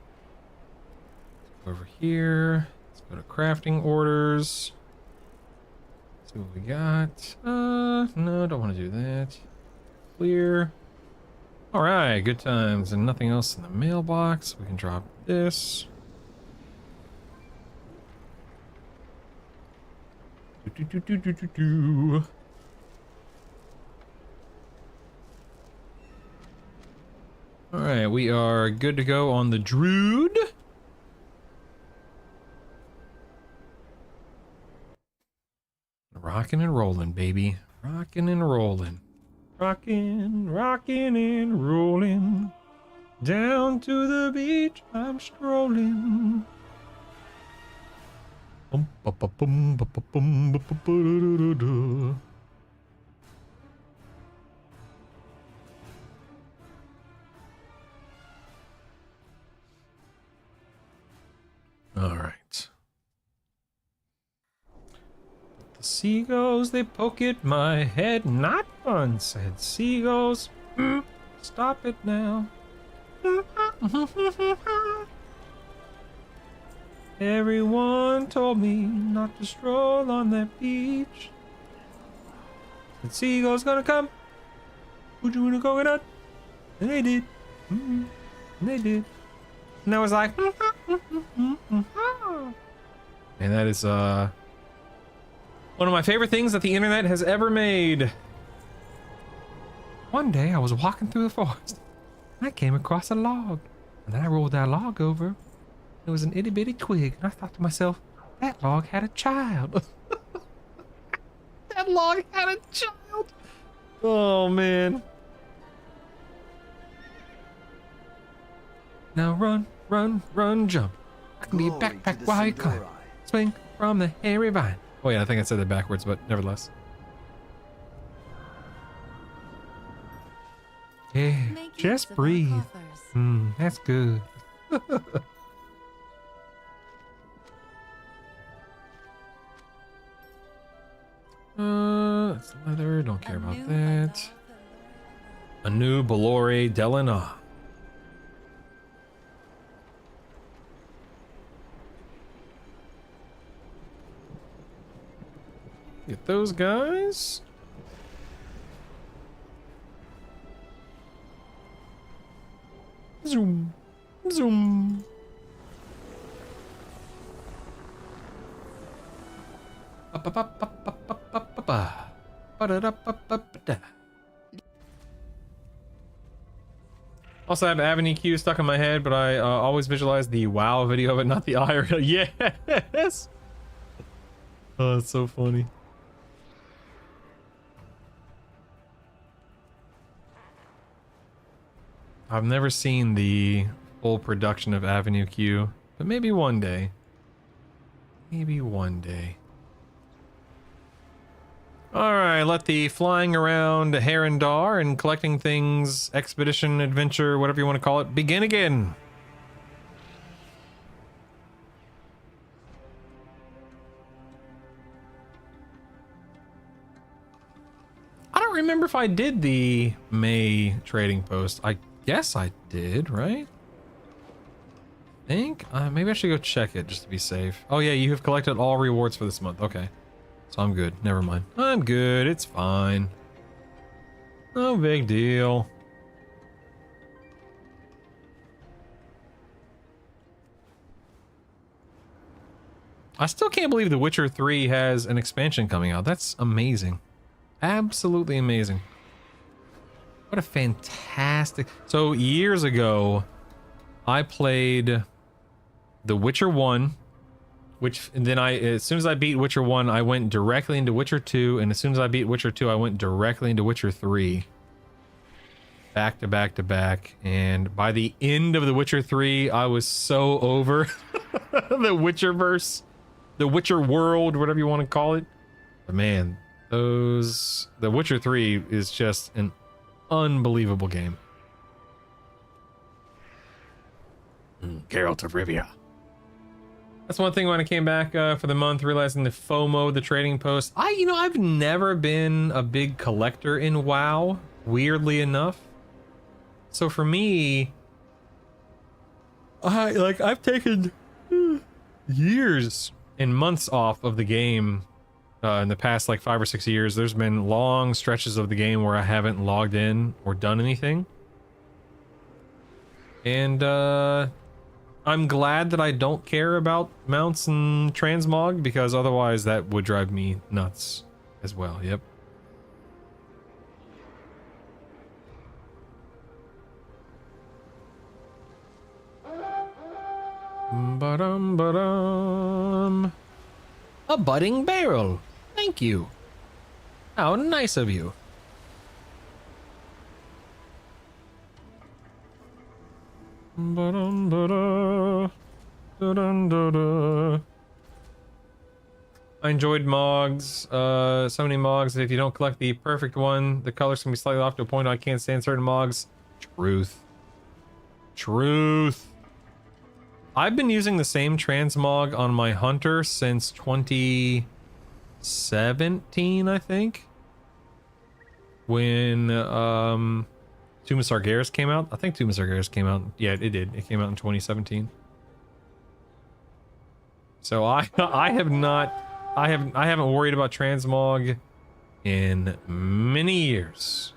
Over here. Let's go to crafting orders. See what we got. No, don't want to do that. Clear. All right, good times. And nothing else in the mailbox. We can drop this. All right, we are good to go on the Druid. Rocking and rolling, baby. Rocking and rolling. Rocking, rocking and rolling. Down to the beach, I'm strolling. Bum, ba, ba, bum, ba, ba, bum, ba, ba, ba, da, da, da. All right. The seagulls, they poke at my head. Not fun, said seagulls. Stop it now. Everyone told me not to stroll on that beach. The seagulls gonna come. Would you want a coconut? And they did. And they did. And I was like, and that is one of my favorite things that the internet has ever made. One day I was walking through the forest and I came across a log. And then I rolled that log over. It was an itty bitty twig, and I thought to myself, that log had a child. That log had a child. Oh man. Now run, run, run, jump. I can be a backpack while you climb. Swing from the hairy vine. Oh yeah, I think I said that backwards, but nevertheless. Yeah, just breathe. That's good. That's leather. Don't care about that. A new Belore Delana. Get those guys. Zoom. Zoom. Also, I have Avenue Q stuck in my head, but I always visualize the WoW video of it, not the IRL. Yes! Oh, it's so funny. I've never seen the full production of Avenue Q, but maybe one day. Maybe one day. Alright, let the flying around Herondar and collecting things, expedition, adventure, whatever you want to call it, begin again. I don't remember if I did the May trading post. I guess I did, right? I think? Maybe I should go check it just to be safe. Oh yeah, you have collected all rewards for this month. Okay. So I'm good. Never mind. I'm good. It's fine. No big deal. I still can't believe The Witcher 3 has an expansion coming out. That's amazing. Absolutely amazing. What a fantastic... So years ago, I played The Witcher 1, and then as soon as I beat Witcher 1, I went directly into Witcher 2, and as soon as I beat Witcher 2, I went directly into Witcher 3. Back to back to back, and by the end of The Witcher 3, I was so over the Witcherverse, the Witcher world, whatever you want to call it. But man, The Witcher 3 is just an unbelievable game. Geralt of Rivia. That's one thing when I came back for the month, realizing the FOMO, the trading post. I've never been a big collector in WoW, weirdly enough. So for me, I've taken years and months off of the game in the past 5 or 6 years. There's been long stretches of the game where I haven't logged in or done anything. And I'm glad that I don't care about mounts and transmog, because otherwise that would drive me nuts as well. Yep. Ba-dum. A budding barrel. Thank you. How nice of you. Ba-dum-ba-da. Da-dum-da-da. I enjoyed Mogs. So many Mogs that if you don't collect the perfect one, the colors can be slightly off to a point I can't stand certain Mogs. Truth. I've been using the same transmog on my Hunter since 2017, I think. When Tomb of Sargeras came out. I think Tomb of Sargeras came out. Yeah, it did. It came out in 2017. So I haven't worried about transmog in many years.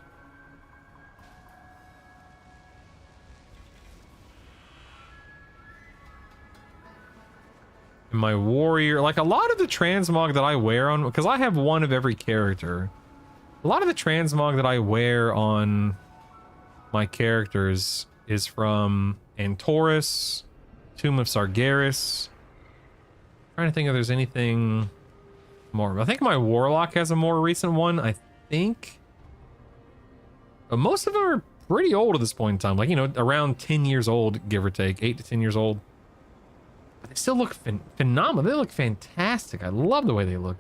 My warrior, a lot of the transmog that I wear on, because I have one of every character. A lot of the transmog that I wear on my characters is from Antorus, Tomb of Sargeras. Trying to think if there's anything more. I think my warlock has a more recent one, I think. But most of them are pretty old at this point in time. Around 10 years old, give or take. 8 to 10 years old. But they still look phenomenal. They look fantastic. I love the way they look.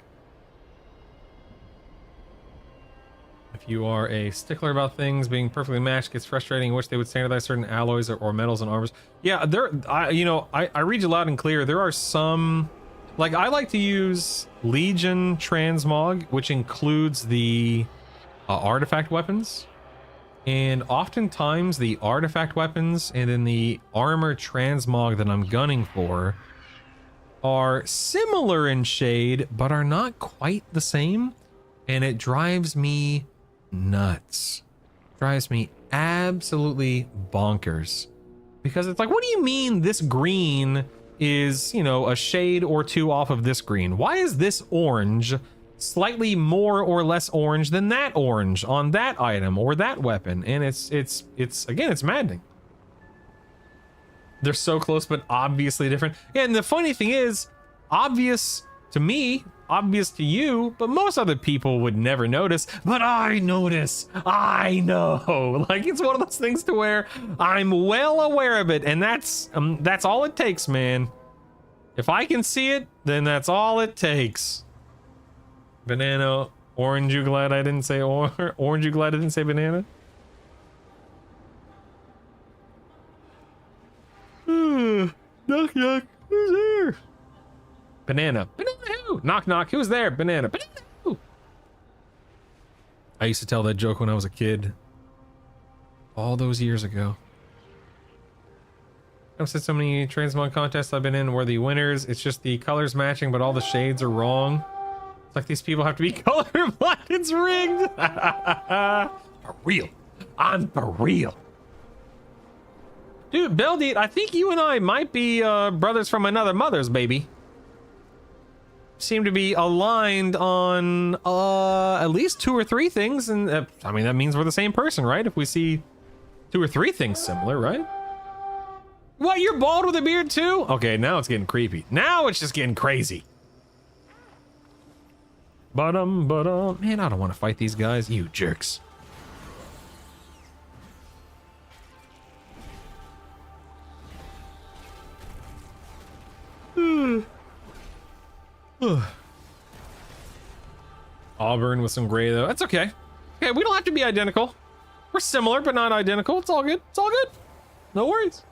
If you are a stickler about things being perfectly matched, gets frustrating. Wish they would standardize certain alloys or metals and armors. Yeah, I read you loud and clear. There are some, I like to use Legion transmog, which includes the artifact weapons. And oftentimes the artifact weapons and then the armor transmog that I'm gunning for are similar in shade, but are not quite the same. And it drives me nuts. Drives me absolutely bonkers. Because it's what do you mean this green is, a shade or two off of this green? Why is this orange slightly more or less orange than that orange on that item or that weapon? And it's again, it's maddening. They're so close but obviously different. Yeah, and the funny thing is, obvious to me, obvious to you, but most other people would never notice. But I notice. I know. It's one of those things to where I'm well aware of it, and that's all it takes, man. If I can see it, then that's all it takes. Banana, orange, you glad I didn't say orange, you glad I didn't say banana? Knock, knock, who's there? Banana. Banana who? Knock, knock, who's there? Banana. Banana who? I used to tell that joke when I was a kid. All those years ago. I've said so many transmog contests I've been in where the winners, it's just the colors matching, but all the shades are wrong. It's like these people have to be colorblind. It's rigged. For real. I'm for real. Dude, Beldeat, I think you and I might be brothers from another mother's, baby. Seem to be aligned on at least 2 or 3 things, and I mean that means we're the same person, right? If we see 2 or 3 things similar, right? What, you're bald with a beard too? Okay, now it's getting creepy. Now it's just getting crazy. Man, I don't want to fight these guys. You jerks. Auburn with some gray though. That's okay. Okay, we don't have to be identical. We're similar, but not identical. It's all good. It's all good. No worries.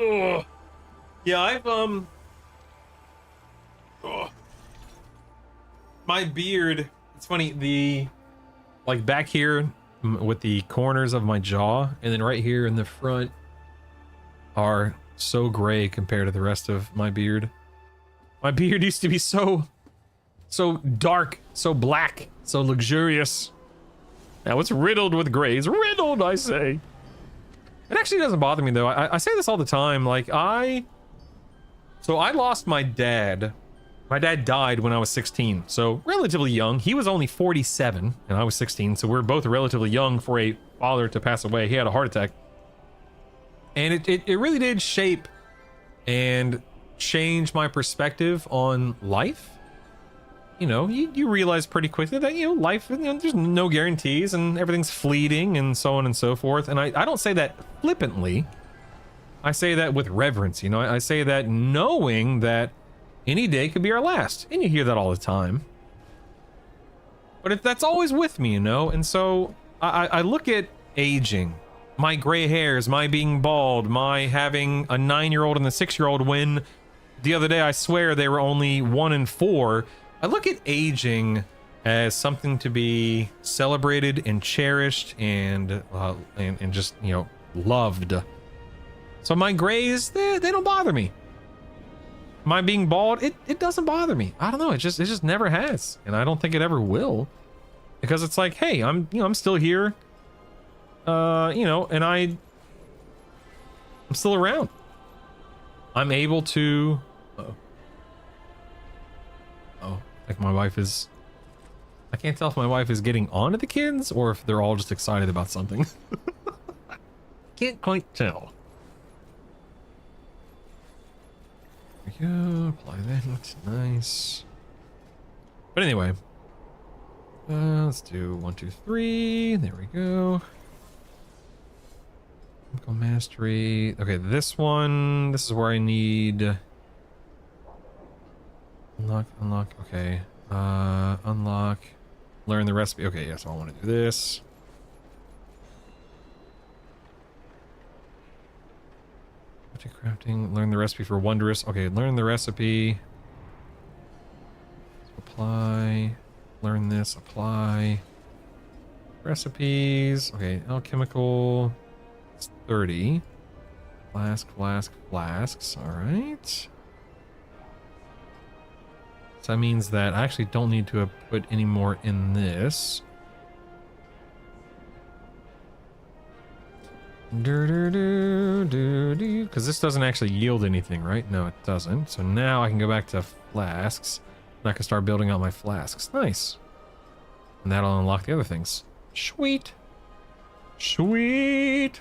Ugh. Yeah, I've my beard. It's funny. Like back here with the corners of my jaw, and then right here in the front are so gray compared to the rest of my beard. My beard used to be so dark, so black, so luxurious. Now it's riddled with grays. Riddled, I say. It actually doesn't bother me though. I say this all the time. Like I lost my dad. My dad died when I was 16, so relatively young. He was only 47 and I was 16, so we're both relatively young for a father to pass away. He had a heart attack. And it really did shape and change my perspective on life. You know, you realize pretty quickly that, you know, life, you know, there's no guarantees and everything's fleeting and so on and so forth. And I don't say that flippantly. I say that with reverence, you know. I say that knowing that any day could be our last. And you hear that all the time. But that's always with me, you know. And so I look at aging. My gray hairs, my being bald, my having a 9-year-old and a 6-year-old when the other day I swear they were only 1 and 4. I look at aging as something to be celebrated and cherished and just, you know, loved. So my grays, they don't bother me. My being bald, it doesn't bother me. I don't know, it just never has, and I don't think it ever will, because it's like, hey, I'm still here, you know, and I'm still around. I'm able to. Like my wife is. I can't tell if my wife is getting on to the kids or if they're all just excited about something. Can't quite tell. There we go. Apply that. Nice. But anyway. Let's do 1, 2, 3. There we go. Chemical mastery. Okay, this one. This is where I need. Unlock. Okay. Unlock. Learn the recipe. Okay, yeah, so I want to do this. Crafting. Learn the recipe for wondrous. Okay, learn the recipe. Apply. Learn this. Apply. Recipes. Okay, alchemical. It's 30. Flasks. Alright. So that means that I actually don't need to put any more in this. Because this doesn't actually yield anything, right? No, it doesn't. So now I can go back to flasks. And I can start building out my flasks. Nice. And that'll unlock the other things. Sweet. Sweet.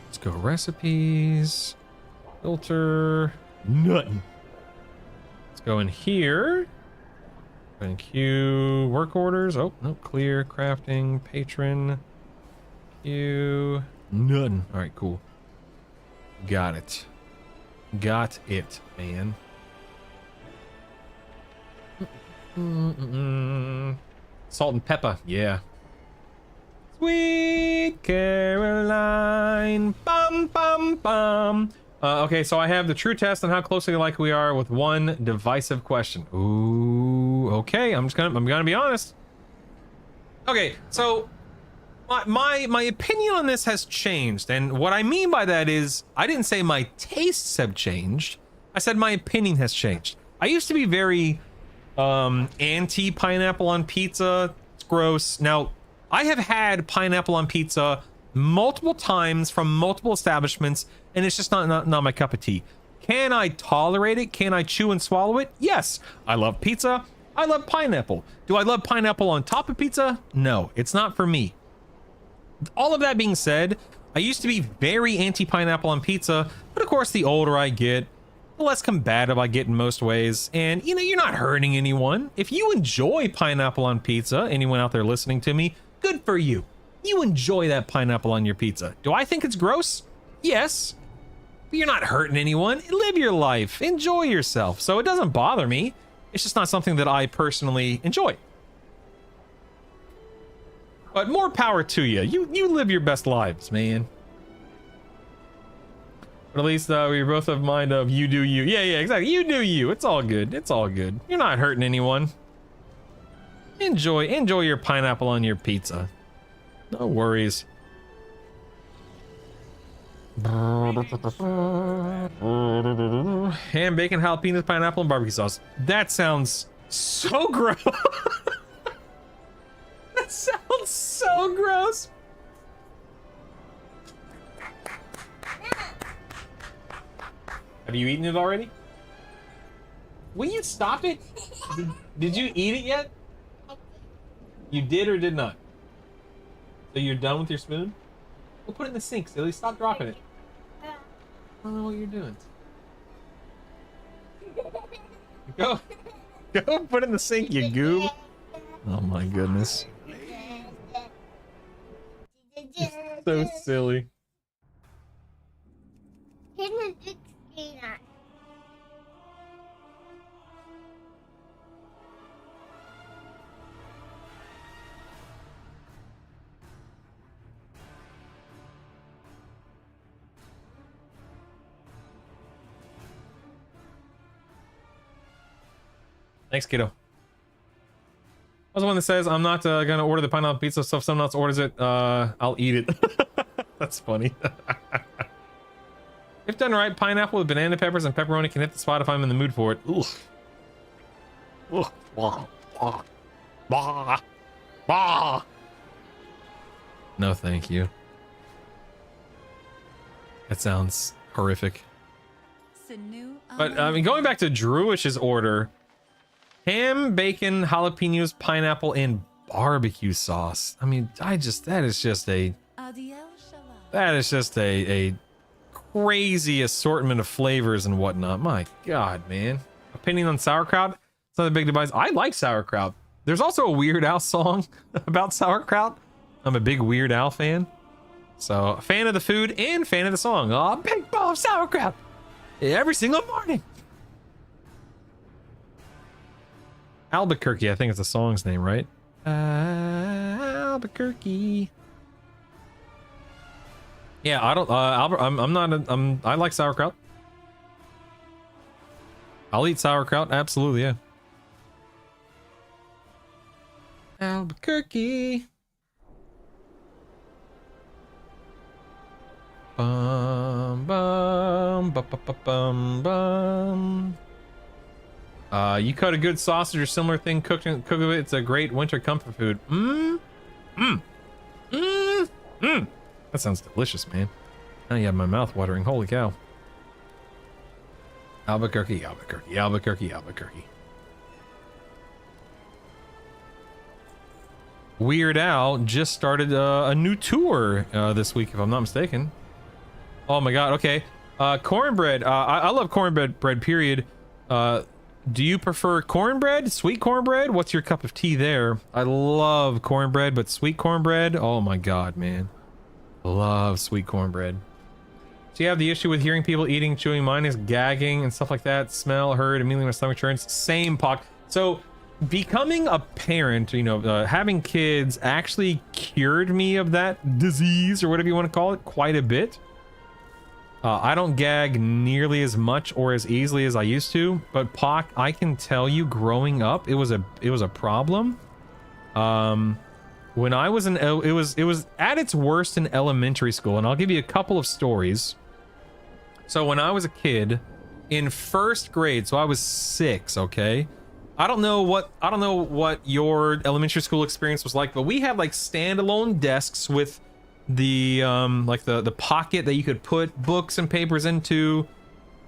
Let's go recipes. Filter. Nothing. Let's go in here. And queue work orders. Oh, no, clear, crafting, patron, queue, nothing. All right, cool. Got it. Got it, man. Salt and pepper, yeah. Sweet Caroline, bum, bum, bum. Okay, so I have the true test on how closely alike we are with one divisive question. Ooh, okay, I'm gonna be honest. Okay, so my opinion on this has changed, and what I mean by that is I didn't say my tastes have changed. I said my opinion has changed. I used to be very anti pineapple on pizza. It's gross. Now, I have had pineapple on pizza multiple times from multiple establishments, and it's just not my cup of tea. Can I tolerate it? Can I chew and swallow it? Yes. I love pizza. I love pineapple. Do I love pineapple on top of pizza? No, it's not for me. All of that being said, I used to be very anti-pineapple on pizza, but of course the older I get, the less combative I get in most ways. And you know, you're not hurting anyone. If you enjoy pineapple on pizza, anyone out there listening to me, good for you. You enjoy that pineapple on your pizza. Do I think it's gross? Yes. But you're not hurting anyone. Live your life. Enjoy yourself. So it doesn't bother me. It's just not something that I personally enjoy. But more power to you. You live your best lives, man. But at least we both have mind of you do you. Yeah, exactly. You do you. It's all good. It's all good. You're not hurting anyone. Enjoy your pineapple on your pizza. No worries. Ham, bacon, jalapenos, pineapple, and barbecue sauce. That sounds so gross. That sounds so gross. Have you eaten it already? Will you stop it? Did you eat it yet? You did or did not? So you're done with your spoon? We'll put it in the sink, silly. Stop dropping it. I don't know what you're doing. Go put it in the sink, you goob. Oh my goodness. So silly. Hit the big screen on. Thanks, kiddo. I was the one that says I'm not gonna order the pineapple pizza, so if someone else orders it, I'll eat it. That's funny. If done right, pineapple with banana peppers and pepperoni can hit the spot if I'm in the mood for it. Ugh. Ugh. Bah. Bah. Bah. Bah. No, thank you. That sounds horrific. But I mean, going back to Drewish's order, ham, bacon, jalapenos, pineapple, and barbecue sauce. I mean, that is just a crazy assortment of flavors and whatnot. My God, man. Opinion on sauerkraut? It's not a big device. I like sauerkraut. There's also a Weird Al song about sauerkraut. I'm a big Weird Al fan. So, a fan of the food and fan of the song. Oh, big bowl of sauerkraut every single morning. Albuquerque, I think is the song's name, right? Albuquerque. Yeah, I don't. I like sauerkraut. I'll eat sauerkraut. Absolutely, yeah. Albuquerque. Bum bum bum bum bum bum. You cut a good sausage or similar thing, cook with it. It's a great winter comfort food. That sounds delicious, man. Now you have my mouth watering. Holy cow. Albuquerque, Albuquerque, Albuquerque, Albuquerque. Weird Al just started a new tour this week, if I'm not mistaken. Oh my God. Okay. Cornbread. I love cornbread. Period. Do you prefer cornbread? Sweet cornbread? What's your cup of tea there? I love cornbread, but sweet cornbread? Oh my God, man. Love sweet cornbread. So you have the issue with hearing people eating, chewing. Mine is gagging and stuff like that. Smell, heard, immediately my stomach turns. Same pock. So becoming a parent, you know, having kids actually cured me of that disease or whatever you want to call it quite a bit. I don't gag nearly as much or as easily as I used to, but POC, I can tell you, growing up, it was a problem. When I was it was at its worst in elementary school, and I'll give you a couple of stories. So when I was a kid in first grade, so I was 6, okay? I don't know what your elementary school experience was like, but we had like standalone desks with the like the pocket that you could put books and papers into.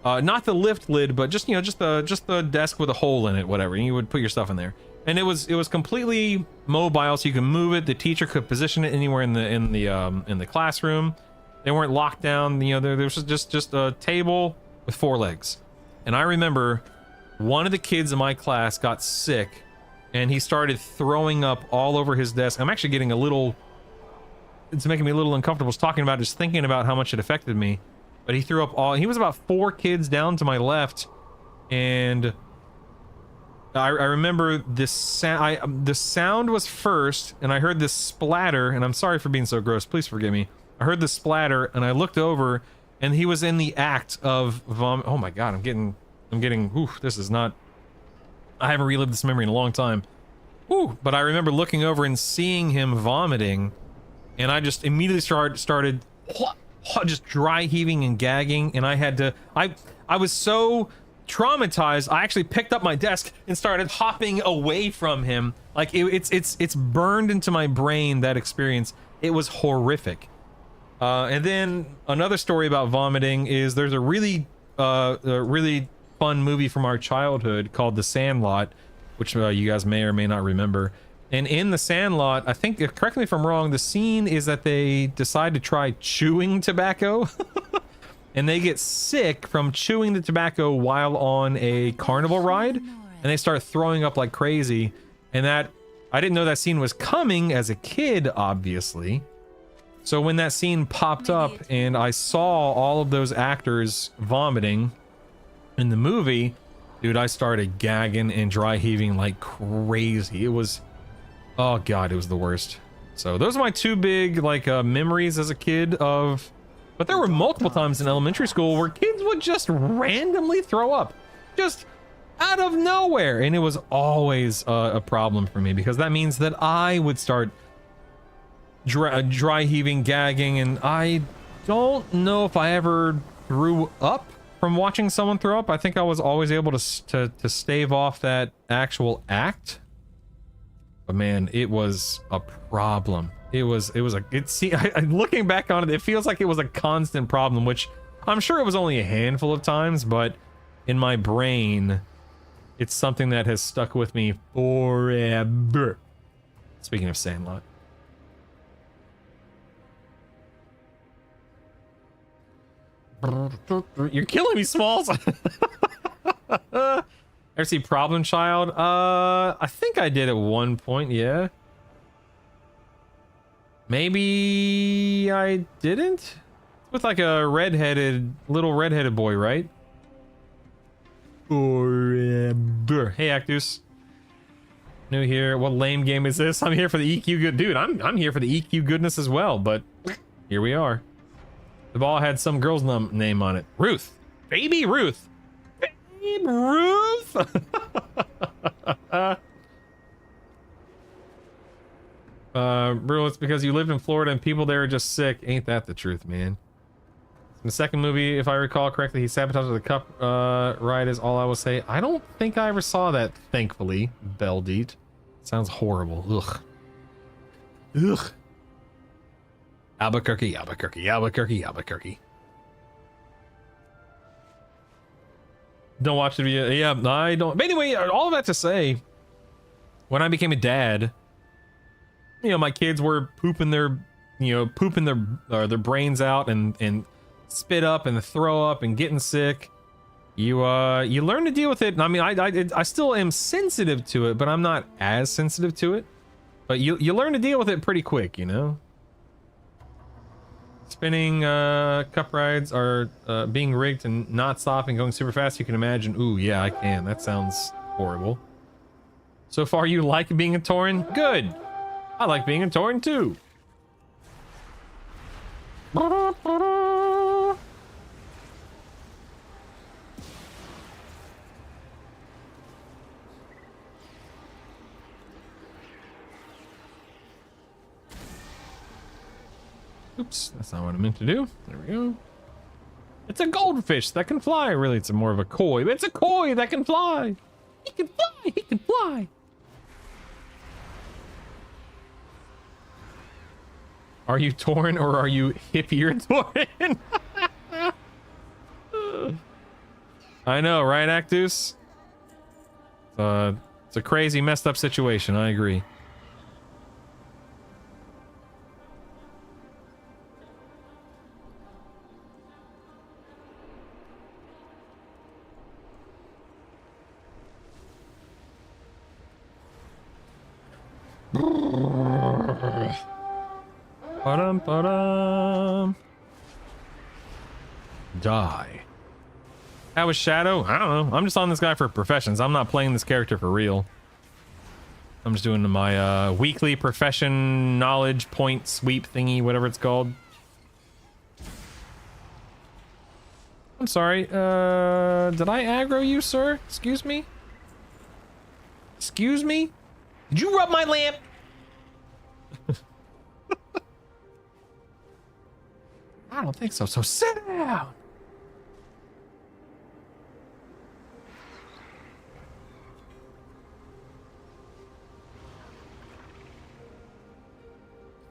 not the lift lid, but just, you know, just the desk with a hole in it, whatever. And you would put your stuff in there. And it was completely mobile, so you can move it. The teacher could position it anywhere in the classroom. They weren't locked down. You know, there was just a table with 4 legs. And I remember one of the kids in my class got sick, and he started throwing up all over his desk. I'm actually getting a little... It's making me a little uncomfortable just talking about, just thinking about how much it affected me. But he threw up all... He was about 4 kids down to my left, and I remember this sound. The sound was first, and I heard this splatter. And I'm sorry for being so gross. Please forgive me. I heard the splatter, and I looked over, and he was in the act of vomit. Oh my god! I'm getting. Ooh, this is not. I haven't relived this memory in a long time. Ooh, but I remember looking over and seeing him vomiting, and I just immediately started just dry heaving and gagging, and I had to. I was so traumatized, I actually picked up my desk and started hopping away from him. Like it's burned into my brain, that experience. It was horrific. And then another story about vomiting is there's a really fun movie from our childhood called The Sandlot, which you guys may or may not remember. And in The Sandlot, I think, correct me if I'm wrong, the scene is that they decide to try chewing tobacco. And they get sick from chewing the tobacco while on a carnival ride, and they start throwing up like crazy. And that, I didn't know that scene was coming as a kid, obviously. So when that scene popped up and I saw all of those actors vomiting in the movie, dude, I started gagging and dry heaving like crazy. It was, oh god, it was the worst. So those are my 2 big like memories as a kid of... But there were multiple times in elementary school where kids would just randomly throw up, just out of nowhere. And it was always a problem for me, because that means that I would start dry heaving, gagging, and I don't know if I ever threw up from watching someone throw up. I think I was always able to stave off that actual act. But man, it was a problem. Looking back on it, it feels like it was a constant problem, which I'm sure it was only a handful of times, but in my brain, it's something that has stuck with me forever. Speaking of Sandlot. You're killing me, Smalls. Ever see Problem Child? I think I did at one point, yeah. Maybe I didn't? With like a little redheaded boy, right? Forever. Hey, Actus. New here. What lame game is this? I'm here for the EQ good. Dude, I'm here for the EQ goodness as well, but here we are. The ball had some girl's name on it. Ruth. Baby Ruth. Babe Ruth. Bro, it's because you lived in Florida and people there are just sick. Ain't that the truth, man? In the second movie, if I recall correctly, he sabotaged the cup ride is all I will say. I don't think I ever saw that, thankfully. Beldeet. Sounds horrible. Ugh. Ugh. Albuquerque, Albuquerque, Albuquerque, Albuquerque. Don't watch the video. Yeah, I don't. But anyway, all of that to say, when I became a dad, you know, my kids were pooping their brains out and spit up and throw up and getting sick. You learn to deal with it. I mean, I still am sensitive to it, but I'm not as sensitive to it. But you learn to deal with it pretty quick, you know. Spinning cup rides are being rigged and not stopping, going super fast. You can imagine. Ooh, yeah, I can. That sounds horrible. So far, you like being a Tauren? Good. I like being a Tauren too. Oops, that's not what I meant to do. There we go. It's a goldfish that can fly. Really, it's more of a koi, but it's a koi that can fly. He can fly. He can fly. Are you Tauren or are you hippier Tauren? I know, right, Actus? It's a crazy, messed up situation. I agree. Ba-dum, ba-dum. Die. How was Shadow? I don't know. I'm just on this guy for professions. I'm not playing this character for real. I'm just doing my weekly profession knowledge point sweep thingy, whatever it's called. I'm sorry. Did I aggro you, sir? Excuse me? Excuse me? Did you rub my lamp? I don't think so. So sit down.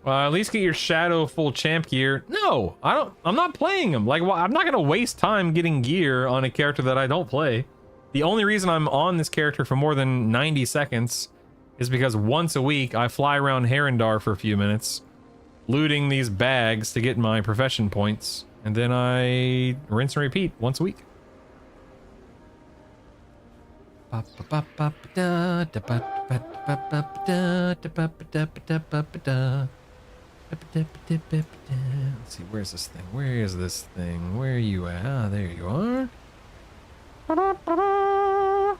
At least get your Shadow full champ gear. No, I don't. I'm not playing him. Like, well, I'm not gonna waste time getting gear on a character that I don't play. The only reason I'm on this character for more than 90 seconds is because once a week I fly around Herondar for a few minutes, looting these bags to get my profession points, and then I rinse and repeat once a week. Let's see, where's this thing? Where is this thing? Where are you at? Ah, there you are. There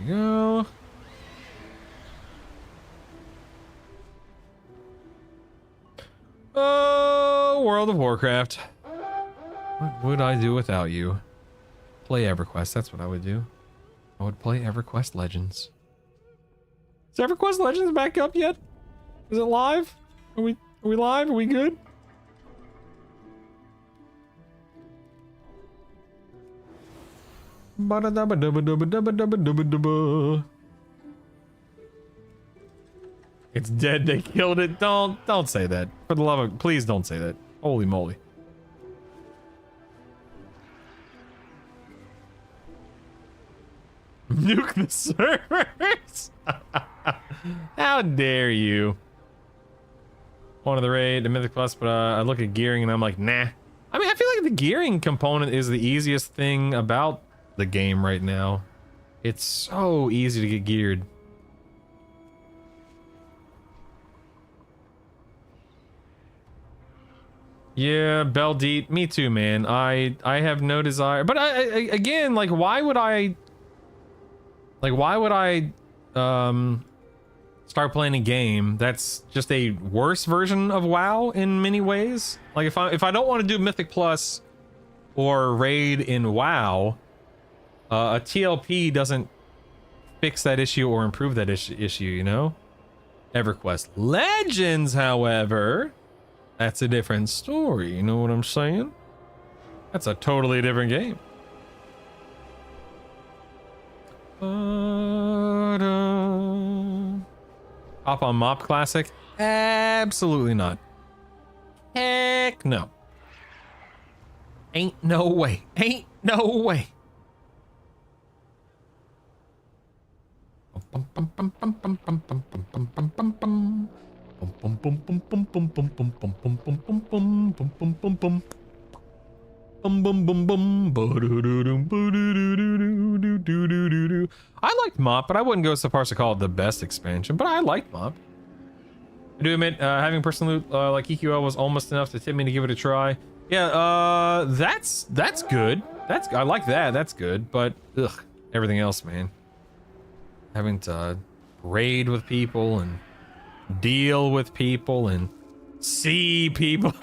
you go. Oh, World of Warcraft. What would I do without you? Play EverQuest, that's what I would do. I would play EverQuest Legends. Is EverQuest Legends back up yet? Is it live? Are we live? Are we good? It's dead. They killed it. Don't say that. For the love of, please don't say that. Holy moly. Nuke the servers. How dare you? One of the raid, the Mythic Plus, but I look at gearing and I'm like, nah. I mean, I feel like the gearing component is the easiest thing about the game right now. It's so easy to get geared. Yeah, Beldeet, me too, man. I have no desire, but I again, like, why would I start playing a game that's just a worse version of WoW in many ways? Like, if I don't want to do Mythic Plus or raid in WoW, a TLP doesn't fix that issue or improve that issue, you know? EverQuest Legends, however, that's a different story, you know what I'm saying? That's a totally different game. Hop on Mop Classic? Absolutely not. Heck no. Ain't no way. Ain't no way. I liked Mop, but I wouldn't go so far as to call it the best expansion, but I liked Mop. I do admit, having personal loot like EQL was almost enough to tip me to give it a try. Yeah, that's good. I like that. That's good, but ugh, everything else, man. Having to raid with people and deal with people and see people.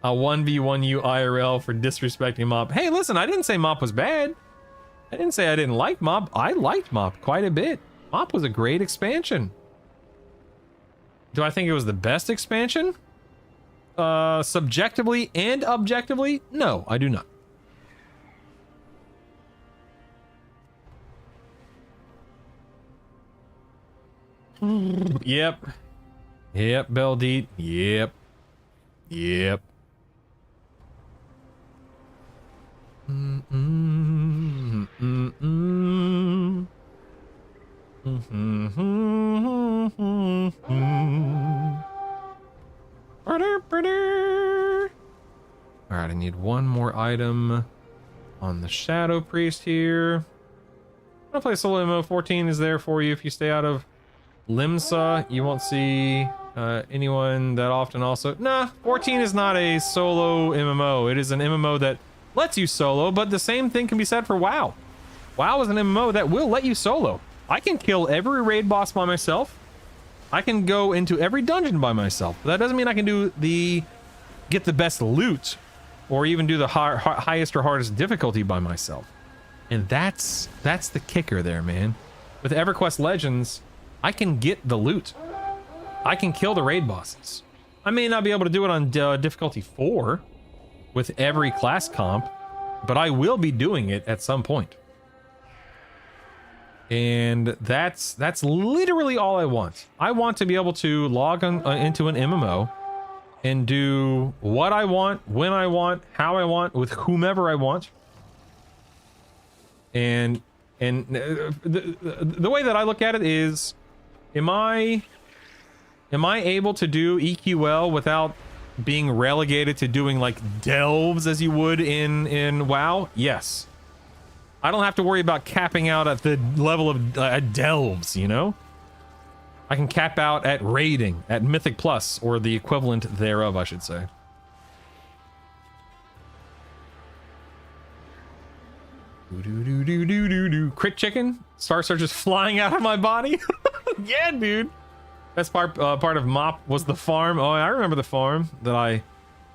A 1v1 you IRL for disrespecting Mop. Hey, listen, I didn't say Mop was bad. I didn't say I didn't like Mop. I liked Mop quite a bit. Mop was a great expansion. Do I think it was the best expansion? Subjectively and objectively? No, I do not. Yep. Yep, Beldeet. Yep. Yep. Alright, I need one more item on the Shadow Priest here. I'm gonna play solo MMO. 14 is there for you if you stay out of Limsa. You won't see anyone that often also. Nah, 14 is not a solo MMO. It is an MMO that lets you solo, but the same thing can be said for WoW. WoW is an MMO that will let you solo. I can kill every raid boss by myself. I can go into every dungeon by myself. But that doesn't mean I can get the best loot or even do the highest or hardest difficulty by myself. And that's the kicker there, man. With EverQuest Legends, I can get the loot. I can kill the raid bosses. I may not be able to do it on difficulty 4 with every class comp, but I will be doing it at some point. And that's literally all I want. I want to be able to log on into an MMO and do what I want, when I want, how I want, with whomever I want. And the way that I look at it is, am I able to do EQL without being relegated to doing like delves as you would in WoW? Yes. I don't have to worry about capping out at the level of delves, you know? I can cap out at raiding, at Mythic Plus, or the equivalent thereof, I should say. Crit chicken? Star Search is flying out of my body? Yeah, dude. Best part of MOP was the farm. Oh, I remember the farm that I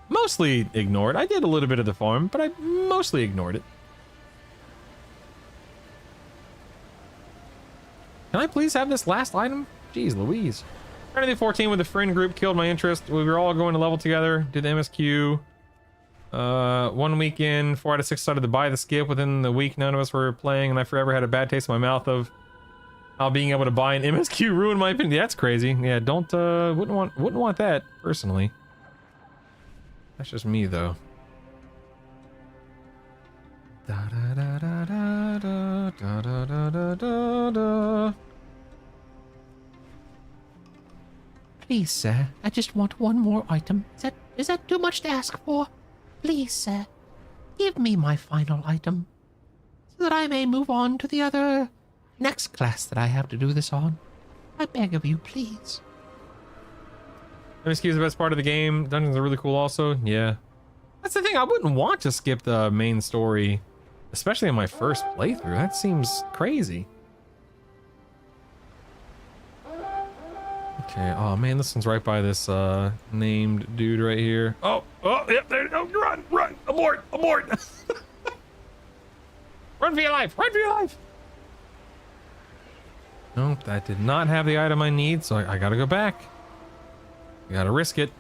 mostly ignored. I did a little bit of the farm, but I mostly ignored it. Can I please have this last item? Jeez Louise. Trinity 14 with the friend group killed my interest. We were all going to level together, did the MSQ. 1 weekend, 4 out of 6 decided to buy the skip. Within the week, none of us were playing, and I forever had a bad taste in my mouth of how being able to buy an MSQ ruined my opinion. That's crazy. Yeah, wouldn't want that personally. That's just me though. Da da da da da da da da da da da. Please, sir, I just want one more item. Is that too much to ask for? Please, sir, give me my final item, so that I may move on to the other next class that I have to do this on. I beg of you, please. MSQ is the best part of the game. Dungeons are really cool also. Yeah. That's the thing, I wouldn't want to skip the main story, especially in my first playthrough. That seems crazy. Okay, oh man, this one's right by this named dude right here. Oh, yep, there you go. Run, abort. Run for your life, Nope, that did not have the item I need, so I gotta go back. I gotta risk it.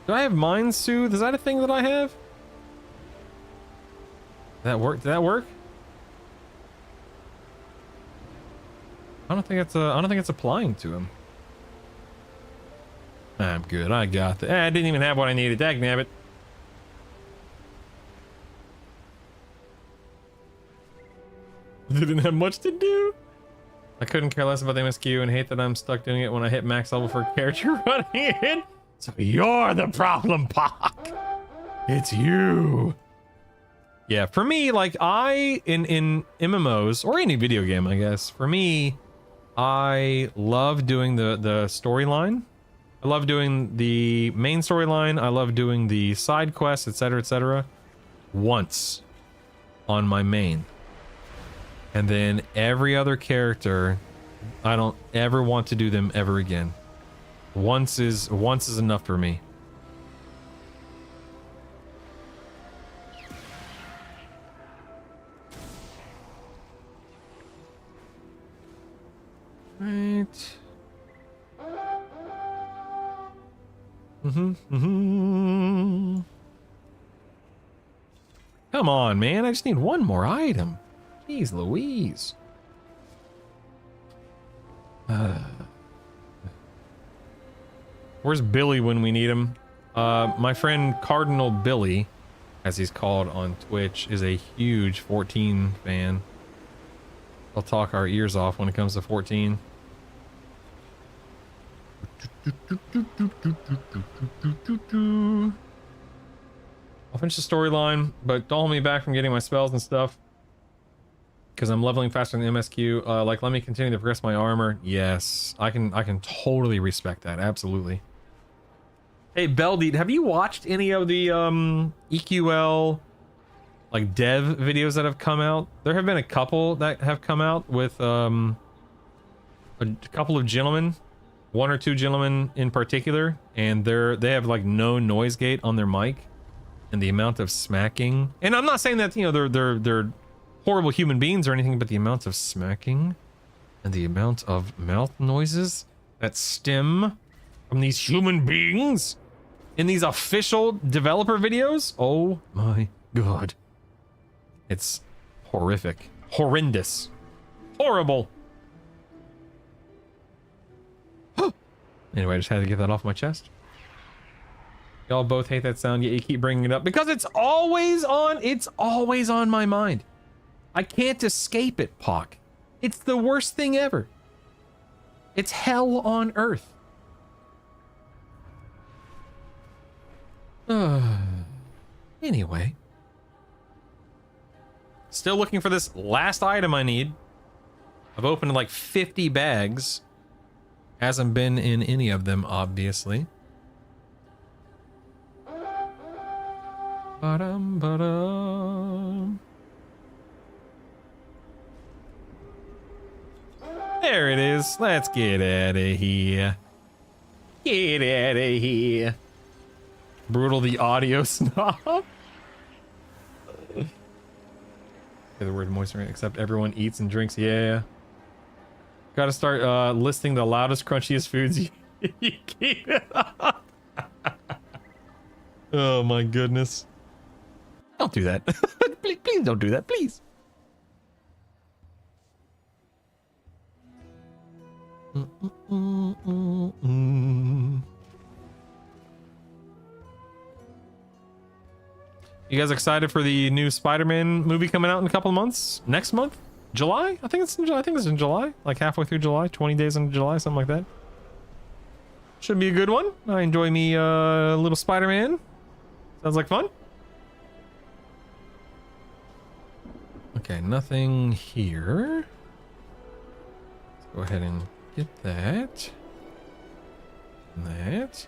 Do I have Mind Soothe? Is that a thing that I have? Did that work? I don't think it's applying to him. I'm good. I got that. I didn't even have what I needed. Dagnabbit. Didn't have much to do. I couldn't care less about the MSQ and hate that I'm stuck doing it when I hit max level for a character running in. So you're the problem, Pock. It's you. Yeah, for me, like in MMOs or any video game, I guess. For me, I love doing the storyline. I love doing the main storyline. I love doing the side quests, etc., once on my main. And then every other character, I don't ever want to do them ever again. Once is enough for me. Right. Come on, man. I just need one more item. Jeez Louise. Where's Billy when we need him? My friend Cardinal Billy as he's called on Twitch, is a huge 14 fan. They'll talk our ears off when it comes to 14. I'll finish the storyline, but don't hold me back from getting my spells and stuff. Because I'm leveling faster than MSQ. Like, let me continue to progress my armor. Yes, I can totally respect that. Absolutely. Hey, Beldeed, have you watched any of the EQL like dev videos that have come out? There have been a couple that have come out with a couple of gentlemen, one or two gentlemen in particular, and they have like no noise gate on their mic, and the amount of smacking. And I'm not saying that, you know, they're horrible human beings or anything, but the amount of smacking and the amount of mouth noises that stem from these human beings in these official developer videos. Oh my god. It's horrific. Horrendous. Horrible. Anyway, I just had to get that off my chest. Y'all both hate that sound, yet you keep bringing it up because it's always on my mind. I can't escape it, Pock. It's the worst thing ever. It's hell on earth. Anyway. Still looking for this last item I need. I've opened like 50 bags. Hasn't been in any of them, obviously. Ba-dum, ba-dum. There it is. Let's get out of here. Get out of here. Brutal the audio snob. The word moisturizing, except everyone eats and drinks. Yeah. Gotta start listing the loudest, crunchiest foods you keep. Oh my goodness. Don't do that. Please don't do that, please. You guys excited for the new Spider-Man movie coming out in a couple of months? Next month? July? I think it's in July. Like halfway through July, 20 days into July, something like that. Should be a good one. I enjoy me little Spider-Man. Sounds like fun. Okay, nothing here. Let's go ahead and get that. And that.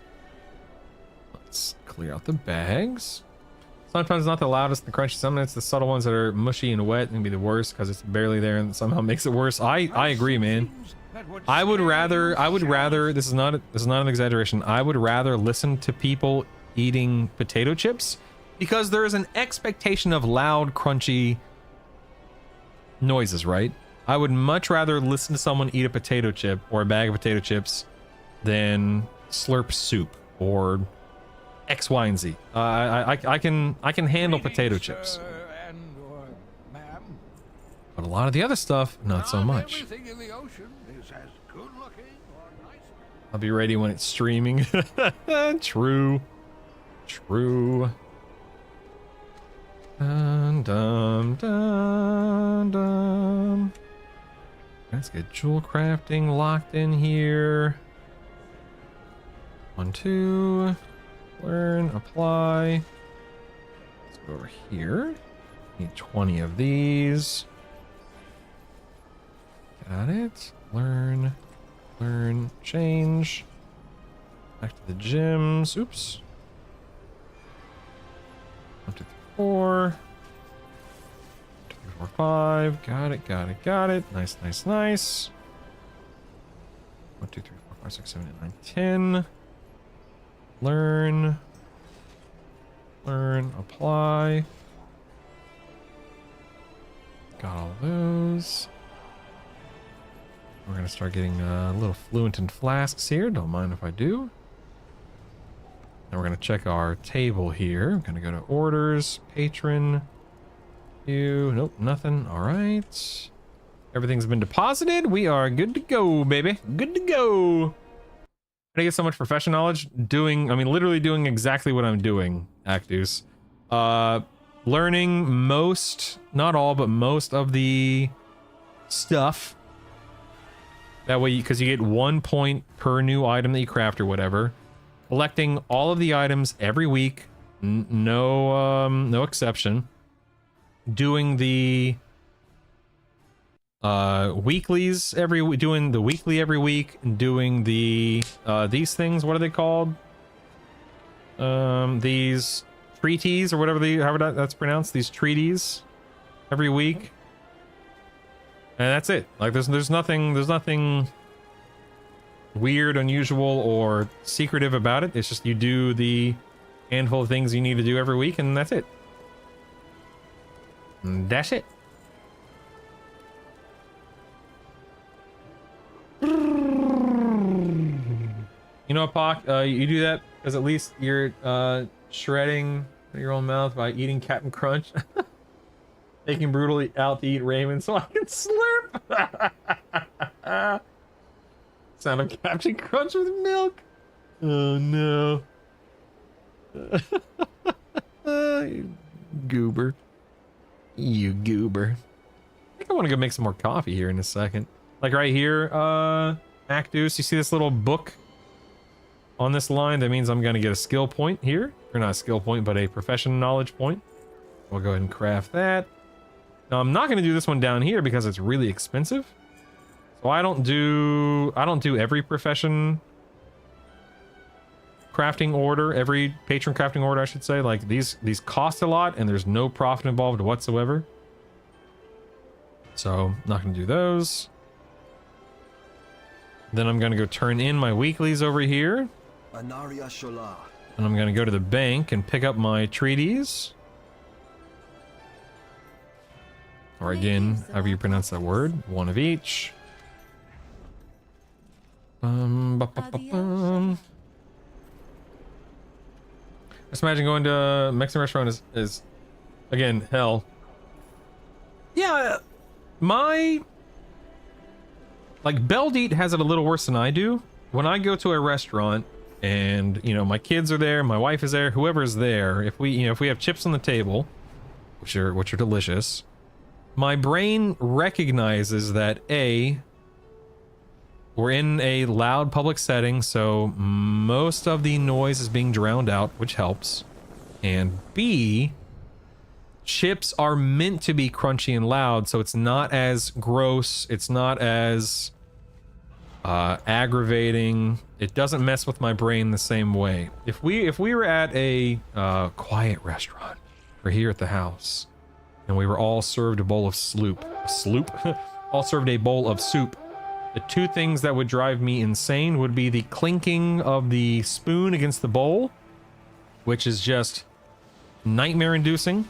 Let's clear out the bags. Sometimes not the loudest and crunchy. Sometimes it's the subtle ones that are mushy and wet and be the worst because it's barely there and somehow makes it worse. I agree, man. I would rather. This is not an exaggeration. I would rather listen to people eating potato chips because there is an expectation of loud, crunchy noises, right? I would much rather listen to someone eat a potato chip or a bag of potato chips than slurp soup or X, Y, and Z. I can handle potato chips, but a lot of the other stuff, not so much. I'll be ready when it's streaming. True. Dun, dun, dun, dun. Let's get jewel crafting locked in here. 1, 2. Learn, apply. Let's go over here. Need 20 of these. Got it. Learn, change. Back to the gyms. Oops. 1, 2, 3, 4. 1, 2, 3, 4, 5. Got it. Nice. 1, 2, 3, 4, 5, 6, 7, 8, 9, 10. Learn, apply. Got all those. We're gonna start getting a little fluent in flasks here. Don't mind if I do. Now we're gonna check our table here. I'm gonna go to orders, patron. Nope, nothing. All right. Everything's been deposited. We are good to go, baby. Good to go. I get so much profession knowledge literally doing exactly what I'm doing, Actus. learning most, not all, but most of the stuff. That way, because you get 1 point per new item that you craft or whatever. Collecting all of the items every week, no exception. Doing the weeklies doing the weekly every week, and doing the these things. What are they called? These treaties or whatever however that's pronounced. These treaties every week. And that's it. Like there's nothing weird, unusual, or secretive about it. It's just you do the handful of things you need to do every week, and that's it. And that's it. You know what, Pac? You do that because at least you're shredding your own mouth by eating Captain Crunch. Taking brutally out to eat ramen so I can slurp. Sound of Captain Crunch with milk. Oh no. You goober. You goober. I think I want to go make some more coffee here in a second. Like right here, Actus, you see this little book on this line? That means I'm going to get a skill point here. Or not a skill point, but a profession knowledge point. We'll go ahead and craft that. Now I'm not going to do this one down here because it's really expensive. So I don't do every profession crafting order, every patron crafting order, I should say. Like these cost a lot and there's no profit involved whatsoever. So not going to do those. Then I'm going to go turn in my weeklies over here. And I'm going to go to the bank and pick up my treaties. Or again, however you pronounce that word. One of each. Just imagine going to a Mexican restaurant is again, hell. Yeah, like Beldeat has it a little worse than I do. When I go to a restaurant and, you know, my kids are there, my wife is there, whoever's there, if we have chips on the table, which are delicious, my brain recognizes that A, we're in a loud public setting, so most of the noise is being drowned out, which helps. And B, chips are meant to be crunchy and loud, so it's not as gross, it's not as aggravating. It doesn't mess with my brain the same way. If we were at a quiet restaurant, or here at the house, and we were all served a bowl of all served a bowl of soup, the two things that would drive me insane would be the clinking of the spoon against the bowl, which is just nightmare-inducing,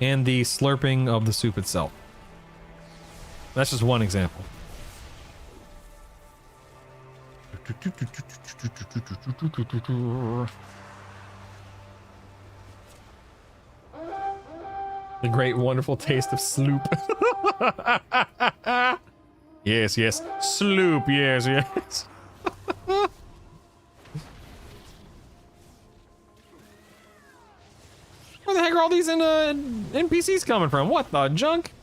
and the slurping of the soup itself. That's just one example. The great, wonderful taste of sloop. Yes, yes. Sloop, yes, yes. Where the heck are all these NPCs coming from? What the junk?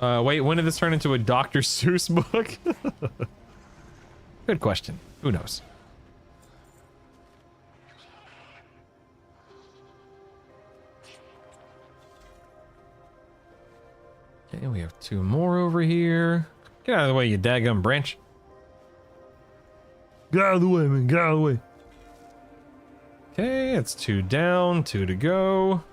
Wait, when did this turn into a Dr. Seuss book? Good question. Who knows? Okay, we have two more over here. Get out of the way, you daggum branch. Get out of the way, man. Get out of the way. Okay, it's 2 down, 2 to go.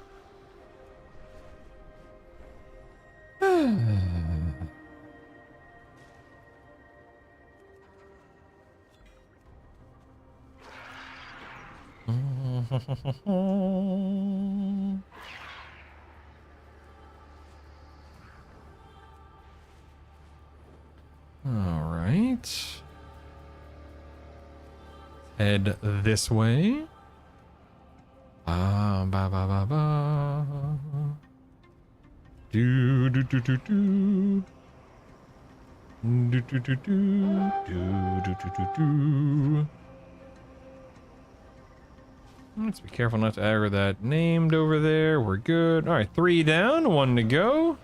All right. Head this way. Ba ba ba ba ba. Do do do do do. Do, do, do, do, do, do, do, do. Let's be careful not to aggro that named over there. We're good. All right, 3 down, 1 to go.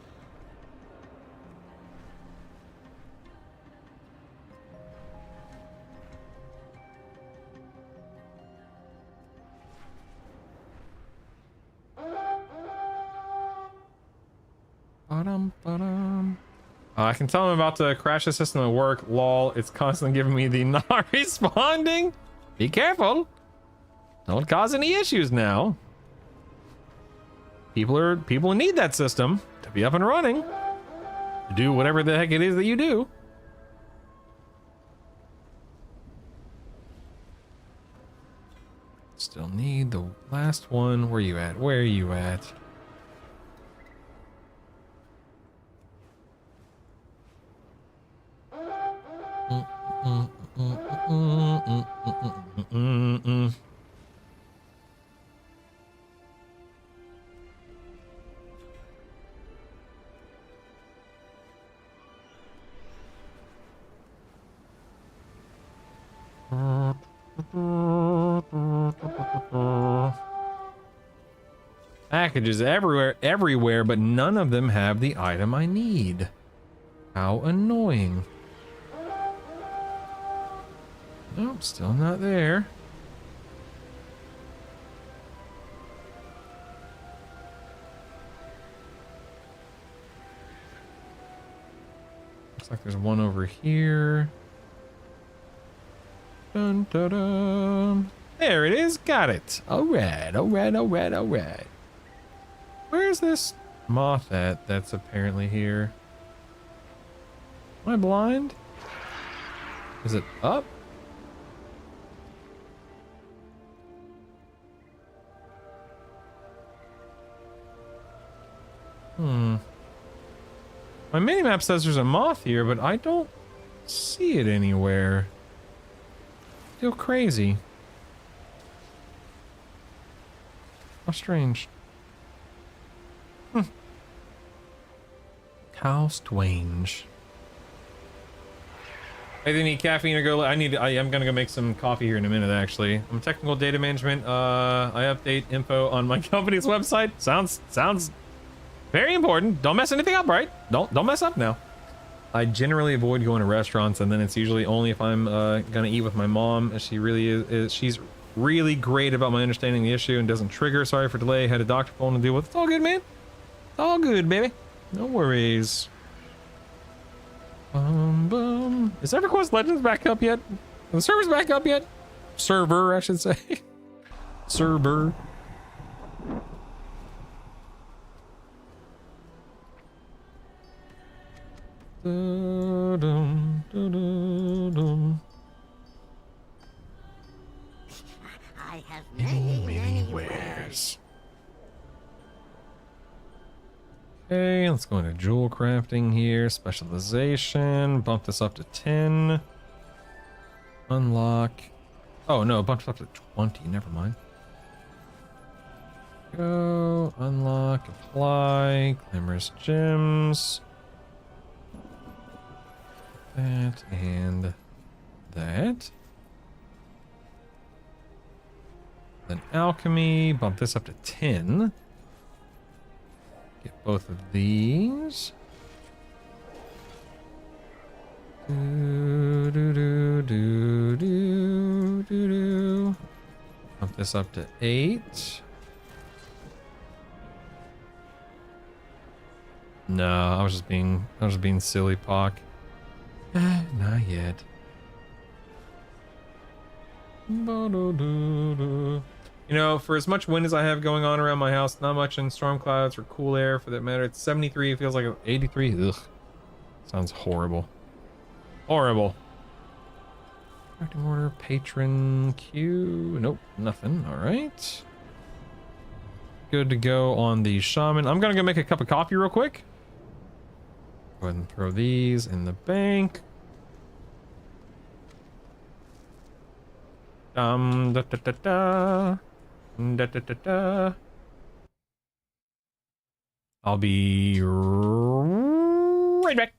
Ba-dum, ba-dum. I can tell him about to crash the system at work. Lol, it's constantly giving me the not responding. Be careful. Don't cause any issues now. People need that system to be up and running. To do whatever the heck it is that you do. Still need the last one. Where you at? Where are you at? Packages everywhere, but none of them have the item I need. How annoying. Nope, still not there. Looks like there's one over here. Dun, dun, dun. There it is. Got it. All right, all right, all right, all right. Where's this moth at that's apparently here? Am I blind? Is it up? My minimap says there's a moth here, but I don't see it anywhere. Feel crazy. How strange. How strange. I didn't need caffeine or go. I'm gonna go make some coffee here in a minute. Actually, I'm technical data management. I update info on my company's website. Sounds very important. Don't mess anything up, right? Don't mess up now. I generally avoid going to restaurants, and then it's usually only if I'm gonna eat with my mom. She really is. She's really great about my understanding the issue and doesn't trigger. Sorry for delay. Had a doctor phone to deal with. It's all good, man. It's all good, baby. No worries. Bum. Is EverQuest Legends back up yet? Are the server's back up yet? Server, I should say. Server. Da-dum, da-da-dum. I have many wares. Okay, let's go into jewel crafting here. Specialization. Bump this up to 10. Unlock. Oh no, bump this up to 20. Never mind. Go. Unlock. Apply. Glamorous gems. That and that. Then alchemy. Bump this up to 10. Get both of these. Do, do, do, do, do, do, do. Bump this up to 8. No, I was just being silly, Pock. Not yet. You know, for as much wind as I have going on around my house, not much in storm clouds or cool air for that matter. It's 73, it feels like 83. Ugh. Sounds horrible. Horrible. Acting order, patron queue. Nope, nothing. Alright. Good to go on the shaman. I'm gonna go make a cup of coffee real quick. Go ahead and throw these in the bank. Da da da da. Da, da, da, da. I'll be right back.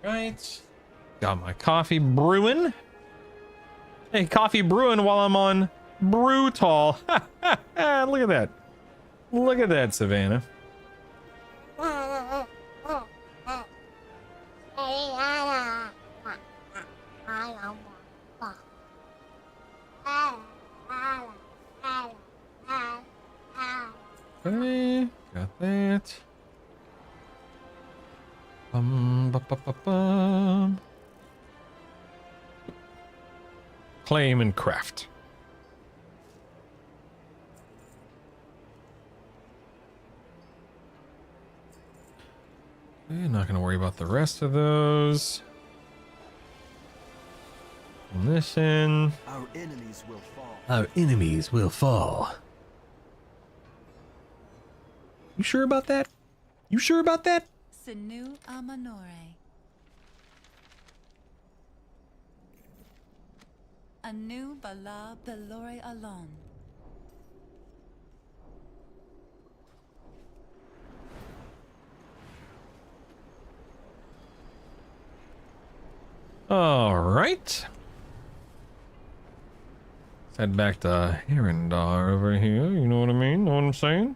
Right. Got my coffee brewing. Hey, coffee brewing while I'm on Brew Tall. Look at that. Look at that, Savannah. Okay, got that. Bum. Claim and craft. Okay, not gonna worry about the rest of those. And this in. Our enemies will fall. Our enemies will fall. You sure about that? You sure about that? Sinu Amanore. Anu Bala Belore Alon. All right. Let's head back to Herondar over here. You know what I mean? Know what I'm saying?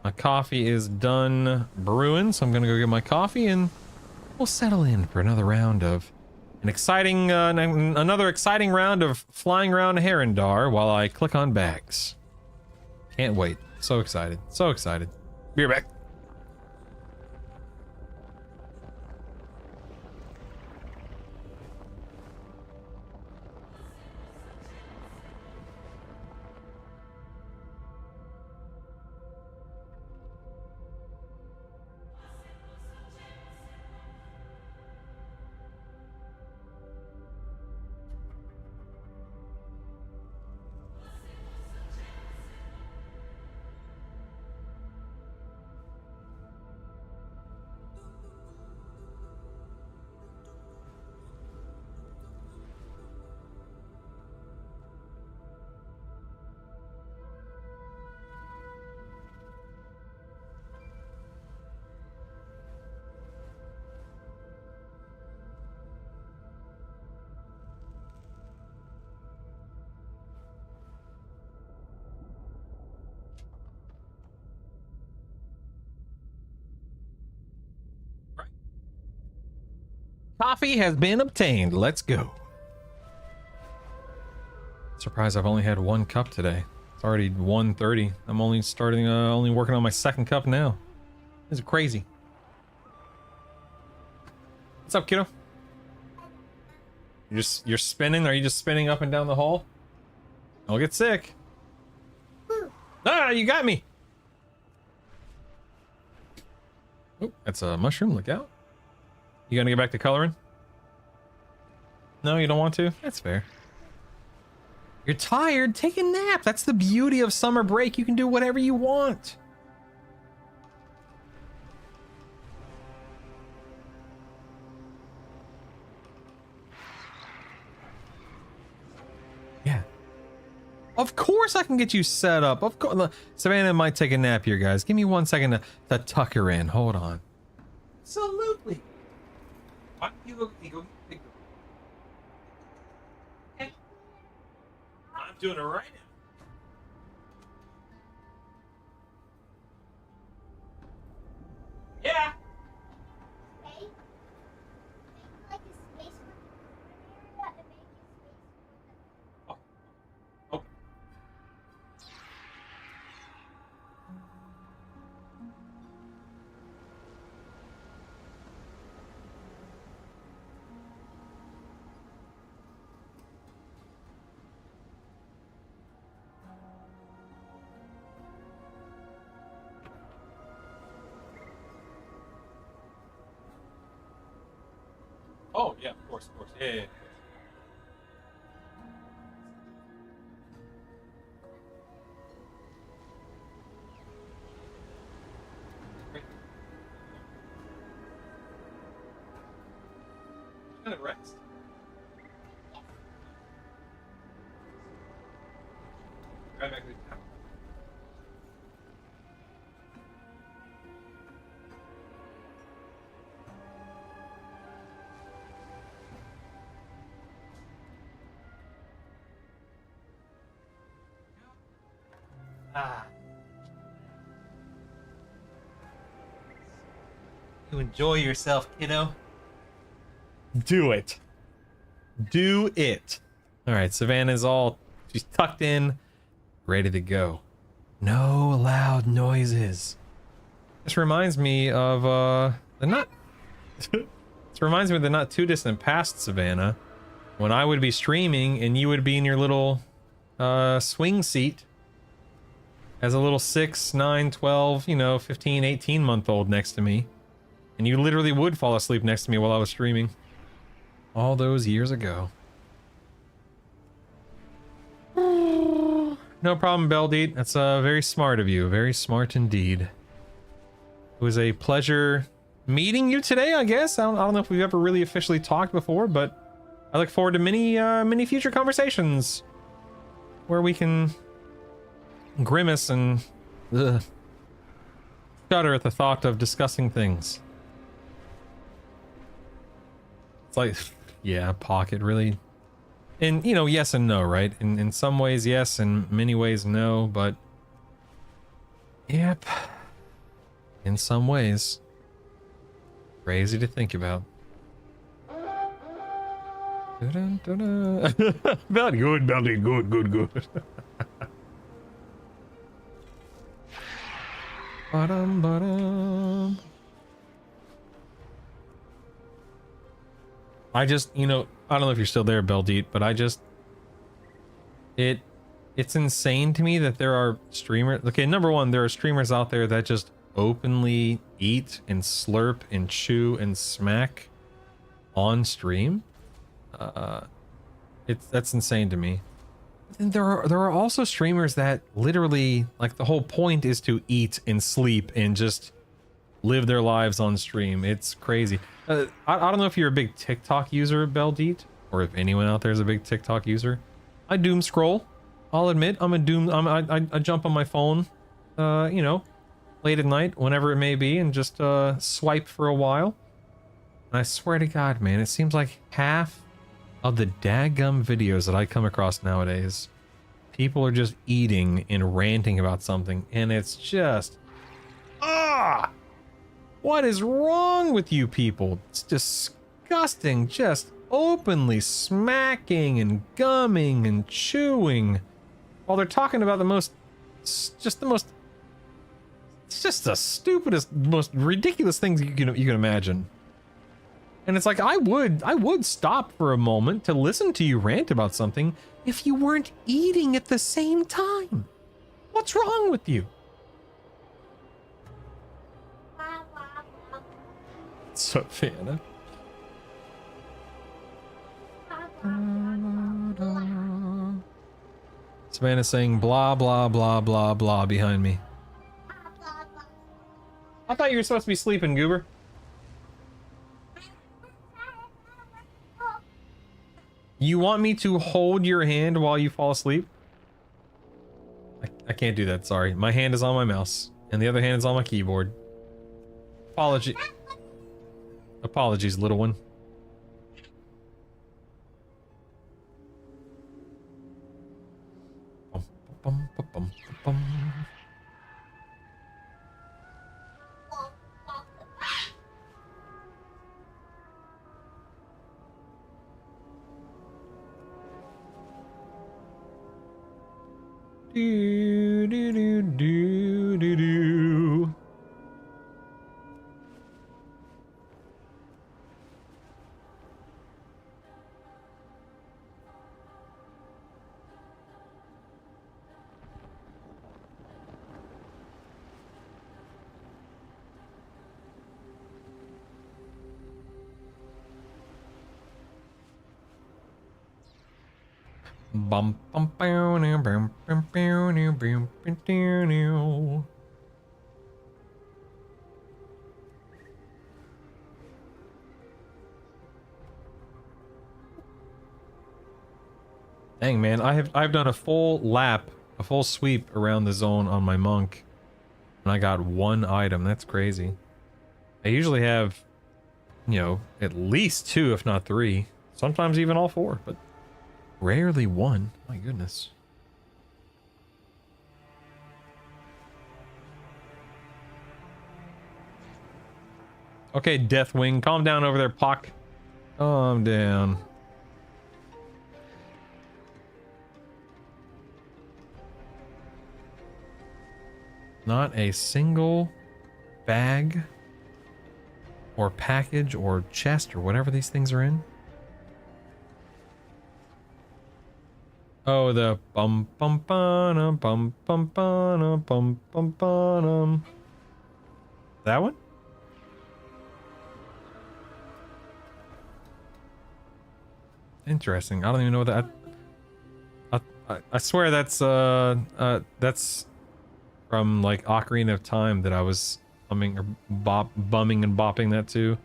My coffee is done brewing, so I'm gonna go get my coffee and we'll settle in for another round of another exciting round of flying around Herondar while I click on bags. Can't wait. So excited. So excited. Be right back. Coffee has been obtained. Let's go. Surprised I've only had one cup today. It's already 1:30. I'm only only working on my second cup now. This is crazy. What's up, kiddo? You're spinning? Are you just spinning up and down the hole? Don't get sick. Ah, you got me. Oh, that's a mushroom. Look out. You gonna get back to coloring? No, you don't want to? That's fair. You're tired? Take a nap. That's the beauty of summer break. You can do whatever you want. Yeah. Of course I can get you set up. Of course. Savannah might take a nap here, guys. Give me 1 second to tuck her in. Hold on. Absolutely. You go. Okay. I'm doing it right now. Yeah. Okay. Oh, yeah, of course. Yeah. Kind of rest. Right back to the top. You enjoy yourself, kiddo. Do it. Do it. All right, Savannah's she's tucked in, ready to go. No loud noises. This reminds me of this reminds me of the not too distant past, Savannah, when I would be streaming and you would be in your little swing seat as a little 6, 9, 12, 15, 18-month-old next to me. And you literally would fall asleep next to me while I was streaming. All those years ago. No problem, Beldeet. That's very smart of you. Very smart indeed. It was a pleasure meeting you today, I guess. I don't know if we've ever really officially talked before, but I look forward to many future conversations where we can grimace and shudder at the thought of discussing things. It's like, yeah, Pocket, really. And, yes and no, right? In some ways, yes, in many ways, no, but... Yep. In some ways. Crazy to think about. Very good, Belly. Good. Ba-dum. I just, I don't know if you're still there, Beldeet, but it's insane to me that there are streamers. Okay, number one, there are streamers out there that just openly eat and slurp and chew and smack on stream. That's insane to me. And there are also streamers that literally, like, the whole point is to eat and sleep and just live their lives on stream. It's crazy. I don't know if you're a big TikTok user, Beldeet, or if anyone out there is a big TikTok user. I doom scroll. I'll admit, I jump on my phone, late at night, whenever it may be, and just swipe for a while. And I swear to God, man, it seems like half of the daggum videos that I come across nowadays, people are just eating and ranting about something, and it's just... What is wrong with you people? It's disgusting. Just openly smacking and gumming and chewing while they're talking about it's just the stupidest, most ridiculous things you can imagine. And it's like, I would stop for a moment to listen to you rant about something if you weren't eating at the same time. What's wrong with you? Savannah. Savannah saying blah blah blah blah blah behind me. I thought you were supposed to be sleeping, Goober. You want me to hold your hand while you fall asleep? I can't do that, sorry. My hand is on my mouse, and the other hand is on my keyboard. Apologies, little one. Bum, bum, bum, bum. Do do do do do do. Bum bum bum bum bum bum bum bum. Dang, man, I've done a full lap, a full sweep around the zone on my monk, and I got one item. That's crazy. I usually have, at least 2, if not 3, sometimes even all 4, but rarely 1. My goodness. Okay, Deathwing, calm down over there, Pock. Calm down. Not a single bag or package or chest or whatever these things are in. Oh, the bum bum bum bum bum bum bum bum bum. That one? Interesting. I don't even know what that. I swear that's from like Ocarina of Time that I was humming or bumming and bopping that to.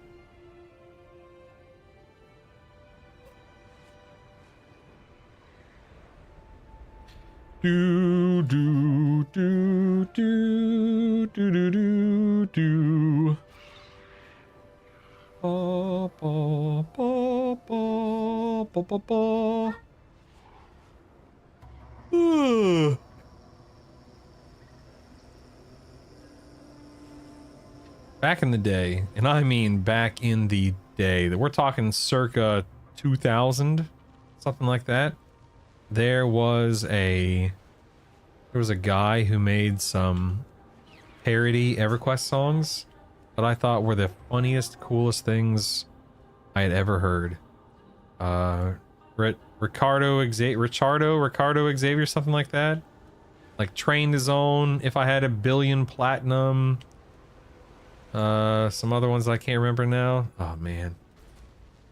Do do do do do do do do. Ba ba ba ba ba ba ba. Back in the day, and I mean back in the day, that we're talking circa 2000, something like that. There was a guy who made some parody EverQuest songs that I thought were the funniest, coolest things I had ever heard. Ricardo Xavier, something like that. Like Train to Zone, If I Had a Billion Platinum. Some other ones I can't remember now. Oh man,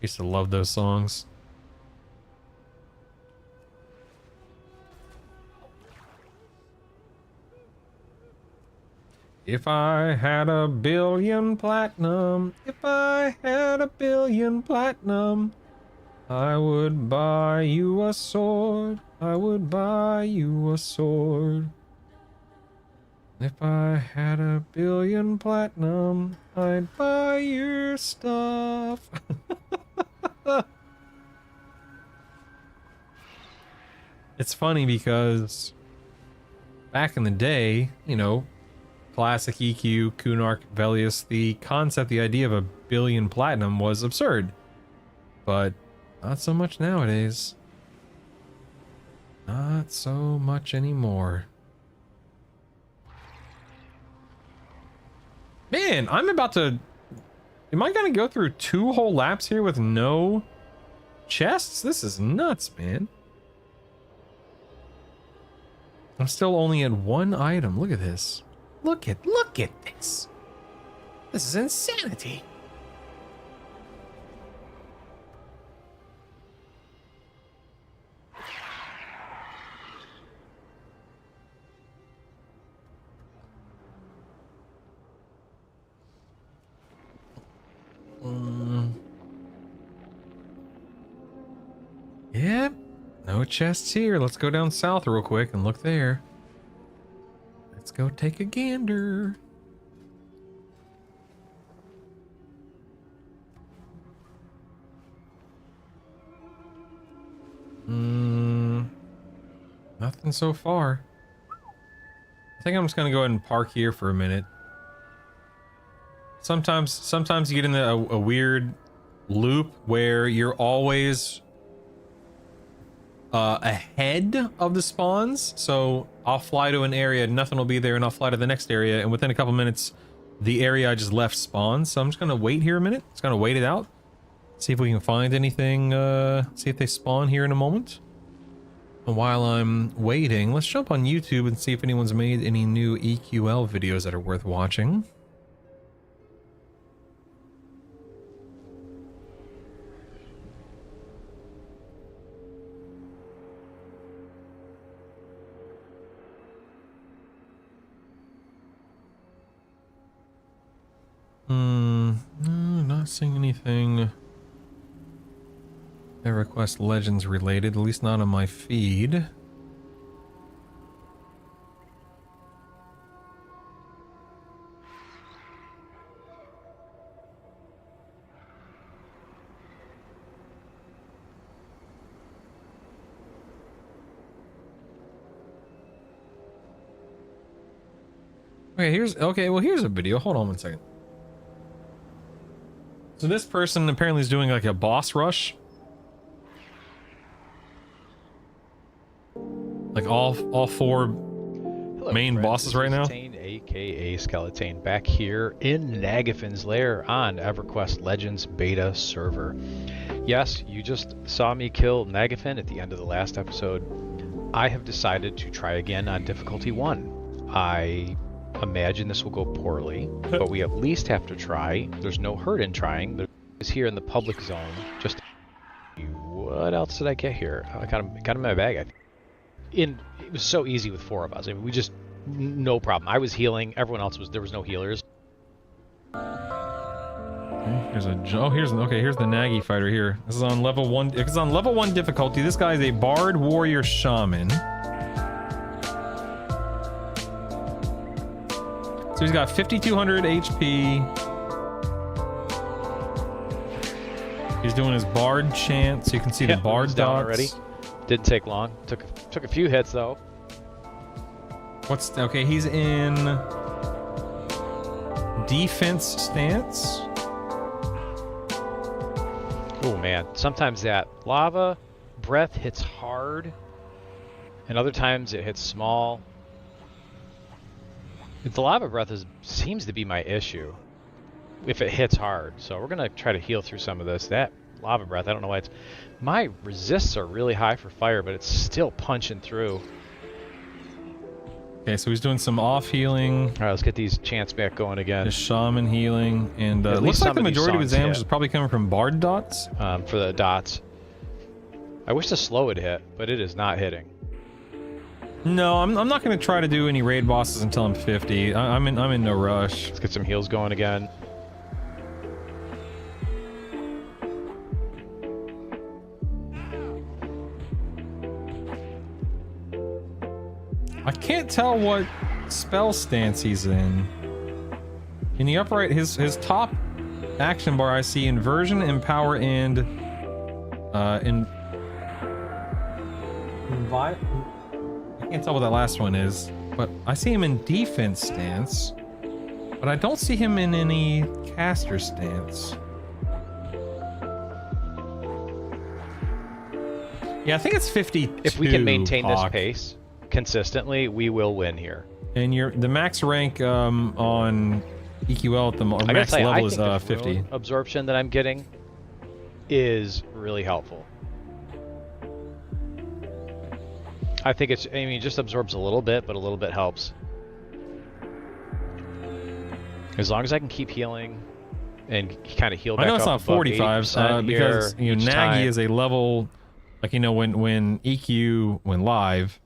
used to love those songs. If I had a billion platinum, if I had a billion platinum, I would buy you a sword, I would buy you a sword. If I had a billion platinum, I'd buy your stuff. It's funny because back in the day, you know, classic EQ, Kunark, Velius, the concept, the idea of a billion platinum was absurd. But not so much nowadays. Not so much anymore. Man, I'm about to... Am I gonna go through 2 whole laps here with no chests? This is nuts, man. I'm still only at 1 item. Look at this. Look at this. This is insanity. Yep. No chests here. Let's go down south real quick and look there. Let's go take a gander. Nothing so far. I think I'm just gonna go ahead and park here for a minute. Sometimes you get in a weird loop where you're always ahead of the spawns. So I'll fly to an area, nothing will be there, and I'll fly to the next area, and within a couple minutes the area I just left spawns. So I'm just gonna wait here a minute. Just gonna wait it out, see if we can find anything, see if they spawn here in a moment. And while I'm waiting, let's jump on YouTube and see if anyone's made any new EQL videos that are worth watching. No, not seeing anything EverQuest Legends related, at least not on my feed. Okay, here's a video. Hold on one second. So this person apparently is doing like a boss rush. Like all four Hello, main friends. bosses This right is now. Tane, aka Skeleton, back here in Nagafin's lair on EverQuest Legends beta server. Yes, you just saw me kill Nagafin at the end of the last episode. I have decided to try again on difficulty 1. I imagine this will go poorly, but we at least have to try. There's no hurt in trying. There's here in the public zone. Just what else did I get here? I got him in my bag. I think. It was so easy with 4 of us. I mean, we just no problem. I was healing. Everyone else was. There was no healers. Okay, here's here's the Nagi fighter here. This is on level 1. It's on level 1 difficulty. This guy is a bard warrior shaman. So he's got 5200 HP. He's doing his bard chant, so you can see the bard down dots. already. Didn't take long. Took a few hits though. Okay? He's in defense stance. Oh man, sometimes that lava breath hits hard, and other times it hits small. The lava breath seems to be my issue if it hits hard. So we're gonna try to heal through some of this. That lava breath, I don't know why my resists are really high for fire, but it's still punching through. Okay, so he's doing some off healing. All right, let's get these chants back going again. His shaman healing, and At it least looks like some the of these majority of his songs damage hit. is probably coming from bard dots. For the dots. I wish the slow would hit, but it is not hitting. No, I'm not going to try to do any raid bosses until I'm 50. I'm in no rush. Let's get some heals going again. I can't tell what spell stance he's in. In the upper right, his top action bar, I see inversion, empower, and I can't tell what that last one is, but I see him in defense stance, but I don't see him in any caster stance. Yeah, I think it's 52. If we can maintain this Hawk. pace consistently, we will win here. And the max rank on EQL at the I gotta max tell you, level I is think the 50. rune absorption that I'm getting is really helpful. I think it just absorbs a little bit, but a little bit helps. As long as I can keep healing and kind of heal back I know up it's not above 45 because here each Nagi time. is a level, like when EQ went live,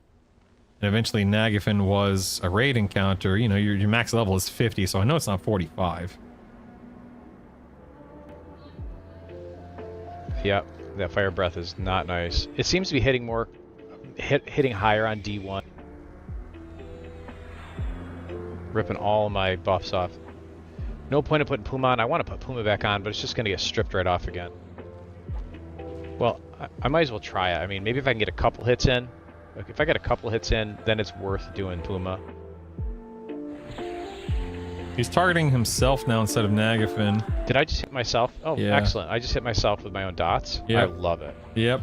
and eventually Nagafin was a raid encounter. Your max level is 50, so I know it's not 45. Yep, that fire breath is not nice. It seems to be hitting more, hitting higher on D1. Ripping all my buffs off. No point in putting Puma on. I want to put Puma back on, but it's just going to get stripped right off again. Well, I might as well try it. I mean, maybe if I can get a couple hits in. Like if I get a couple hits in, then it's worth doing Puma. He's targeting himself now instead of Nagafin. Did I just hit myself? Oh, Yeah. Excellent. I just hit myself with my own dots. Yep. I love it. Yep.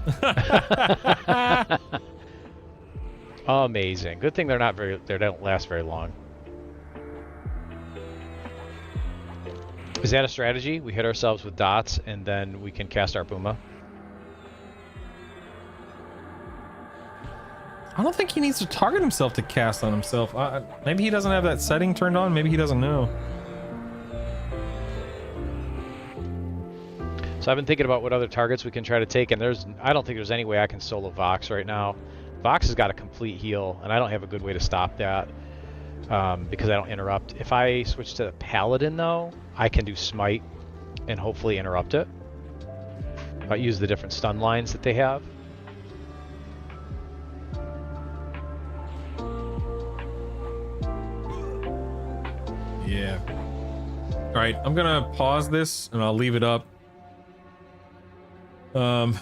Amazing. Good thing they don't last very long. Is that a strategy? We hit ourselves with dots and then we can cast our Puma? I don't think he needs to target himself to cast on himself. Maybe he doesn't have that setting turned on. Maybe he doesn't know. So I've been thinking about what other targets we can try to take, and I don't think there's any way I can solo Vox right now. Vox has got a complete heal, and I don't have a good way to stop that because I don't interrupt. If I switch to the Paladin, though, I can do Smite and hopefully interrupt it. If I use the different stun lines that they have. Yeah. All right, I'm gonna pause this and I'll leave it up. I'll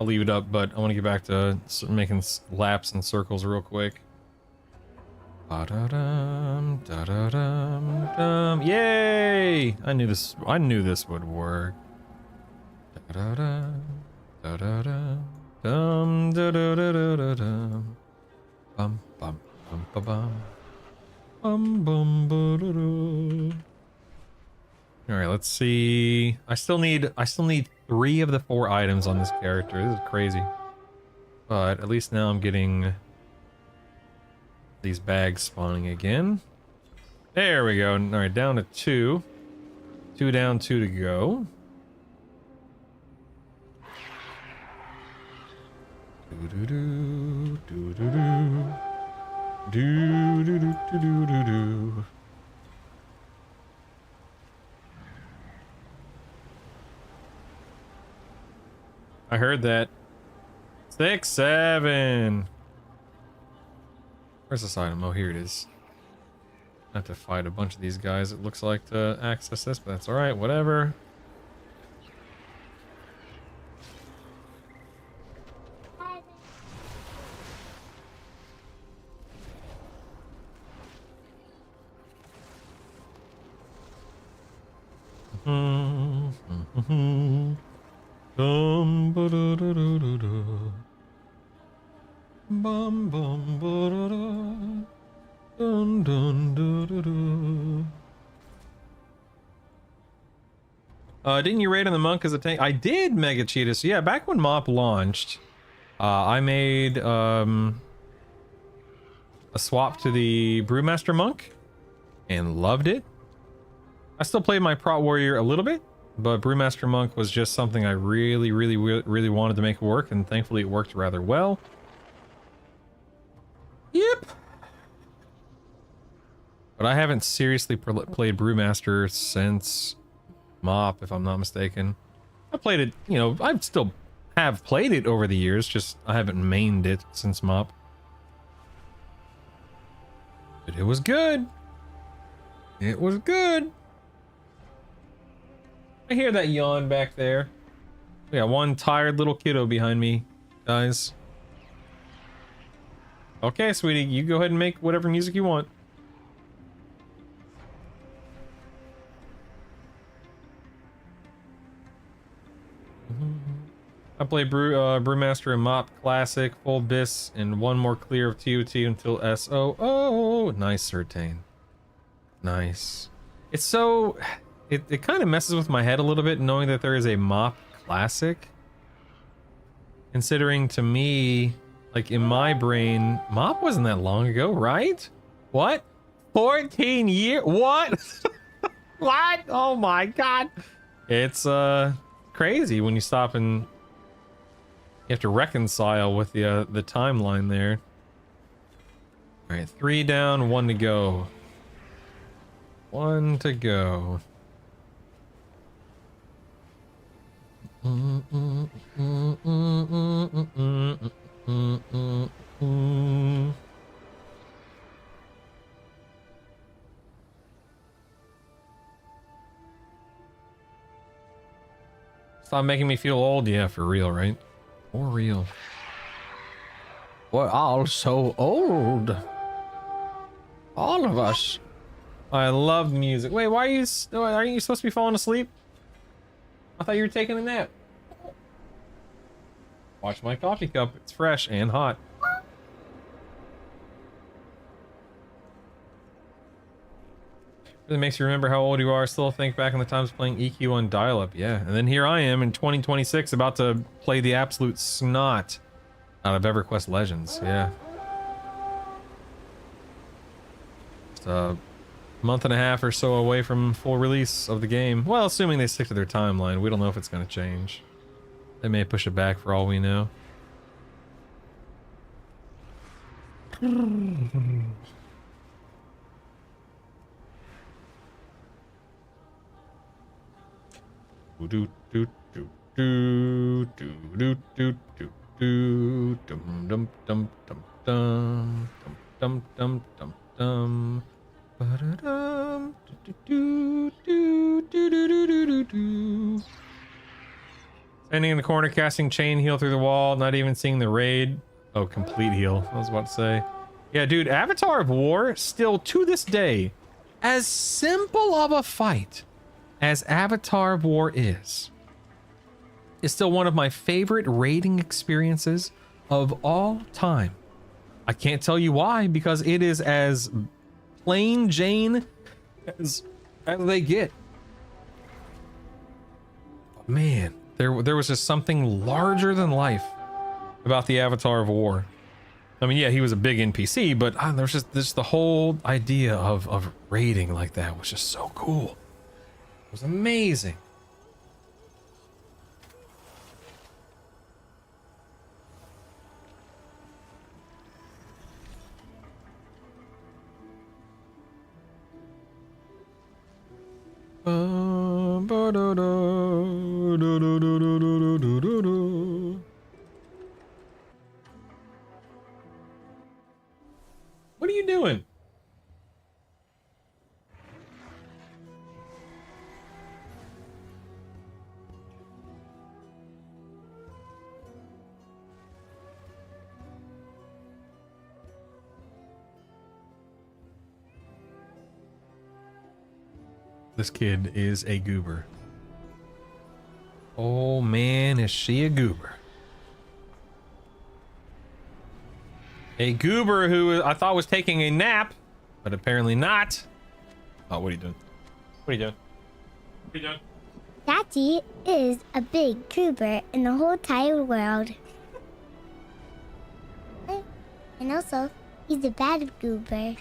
leave it up, but I want to get back to making laps and circles real quick. Ba-da-dum, da-da-dum. Yay! I knew this would work. Da-da-da, da-da-da, da-da-da-da-da-dum. Bum bum bum bum bum. Bum bum ba-da-da. All right, let's see. I still need 3 of the 4 items on this character. This is crazy. But at least now I'm getting these bags spawning again. There we go. All right, down to 2. 2 down, 2 to go. Do-do-do, do-do-do. Do-do-do-do-do-do-do. I heard that. 6, 7. Where's this item? Oh, here it is. I have to fight a bunch of these guys, it looks like, to access this, but that's alright, whatever. Bum bum ba-da-da. Dun dun da-da-da. Didn't you raid on the monk as a tank? I did, Mega Cheetah. Yeah, back when MoP launched, I made a swap to the Brewmaster monk and loved it. I still played my Prot Warrior a little bit, but Brewmaster monk was just something I really wanted to make work, and thankfully it worked rather well. Yep. But I haven't seriously played Brewmaster since MoP, if I'm not mistaken. I played it, you know, I still have played it over the years, just I haven't mained it since MoP. But it was good. It was good. I hear that yawn back there. We got one tired little kiddo behind me, guys. Okay, sweetie, you go ahead and make whatever music you want. I play Brewmaster and MoP Classic, full BIS, and one more clear of TOT until SOO. Nice, Certain. Nice. It's so... It kind of messes with my head a little bit knowing that there is a MoP Classic. Considering to me, like in my brain, MoP wasn't that long ago, right? What? 14 years? What? What? Oh my god. It's crazy when you stop and you have to reconcile with the timeline there. All right, 3 down, 1 to go. 1 to go. Stop making me feel old. Yeah, for real, right? For real. We're all so old. All of us. I love music. Wait, why are you... Aren't you supposed to be falling asleep? I thought you were taking a nap. Watch my coffee cup. It's fresh and hot. Really makes you remember how old you are. Still think back on the times playing EQ on dial-up. Yeah, and then here I am in 2026 about to play the absolute snot out of EverQuest Legends. Yeah. Just a month and a half or so away from full release of the game. Well, assuming they stick to their timeline. We don't know if it's going to change. They may push it back for all we know. Do do do do do do do do do dum dum dum dum dum dum dum dum dum ba-da-dum do do do do do do do do do. Standing in the corner, casting chain heal through the wall, not even seeing the raid. Oh, complete heal. I was about to say. Yeah, dude, Avatar of War still to this day as simple of a fight as Avatar War is, it's still one of my favorite raiding experiences of all time. I can't tell you why, because it is as plain Jane as they get. But man, there was just something larger than life about the Avatar of War. I mean, yeah, he was a big NPC, but there's just the whole idea of raiding like that was just so cool. It was amazing. What are you doing? This kid is a goober. Oh man, is she a goober. A goober who I thought was taking a nap, but apparently not. Oh, what are you doing? What are you doing? What are you doing? Daddy is a big goober in the whole entire world. And also, he's a bad goober.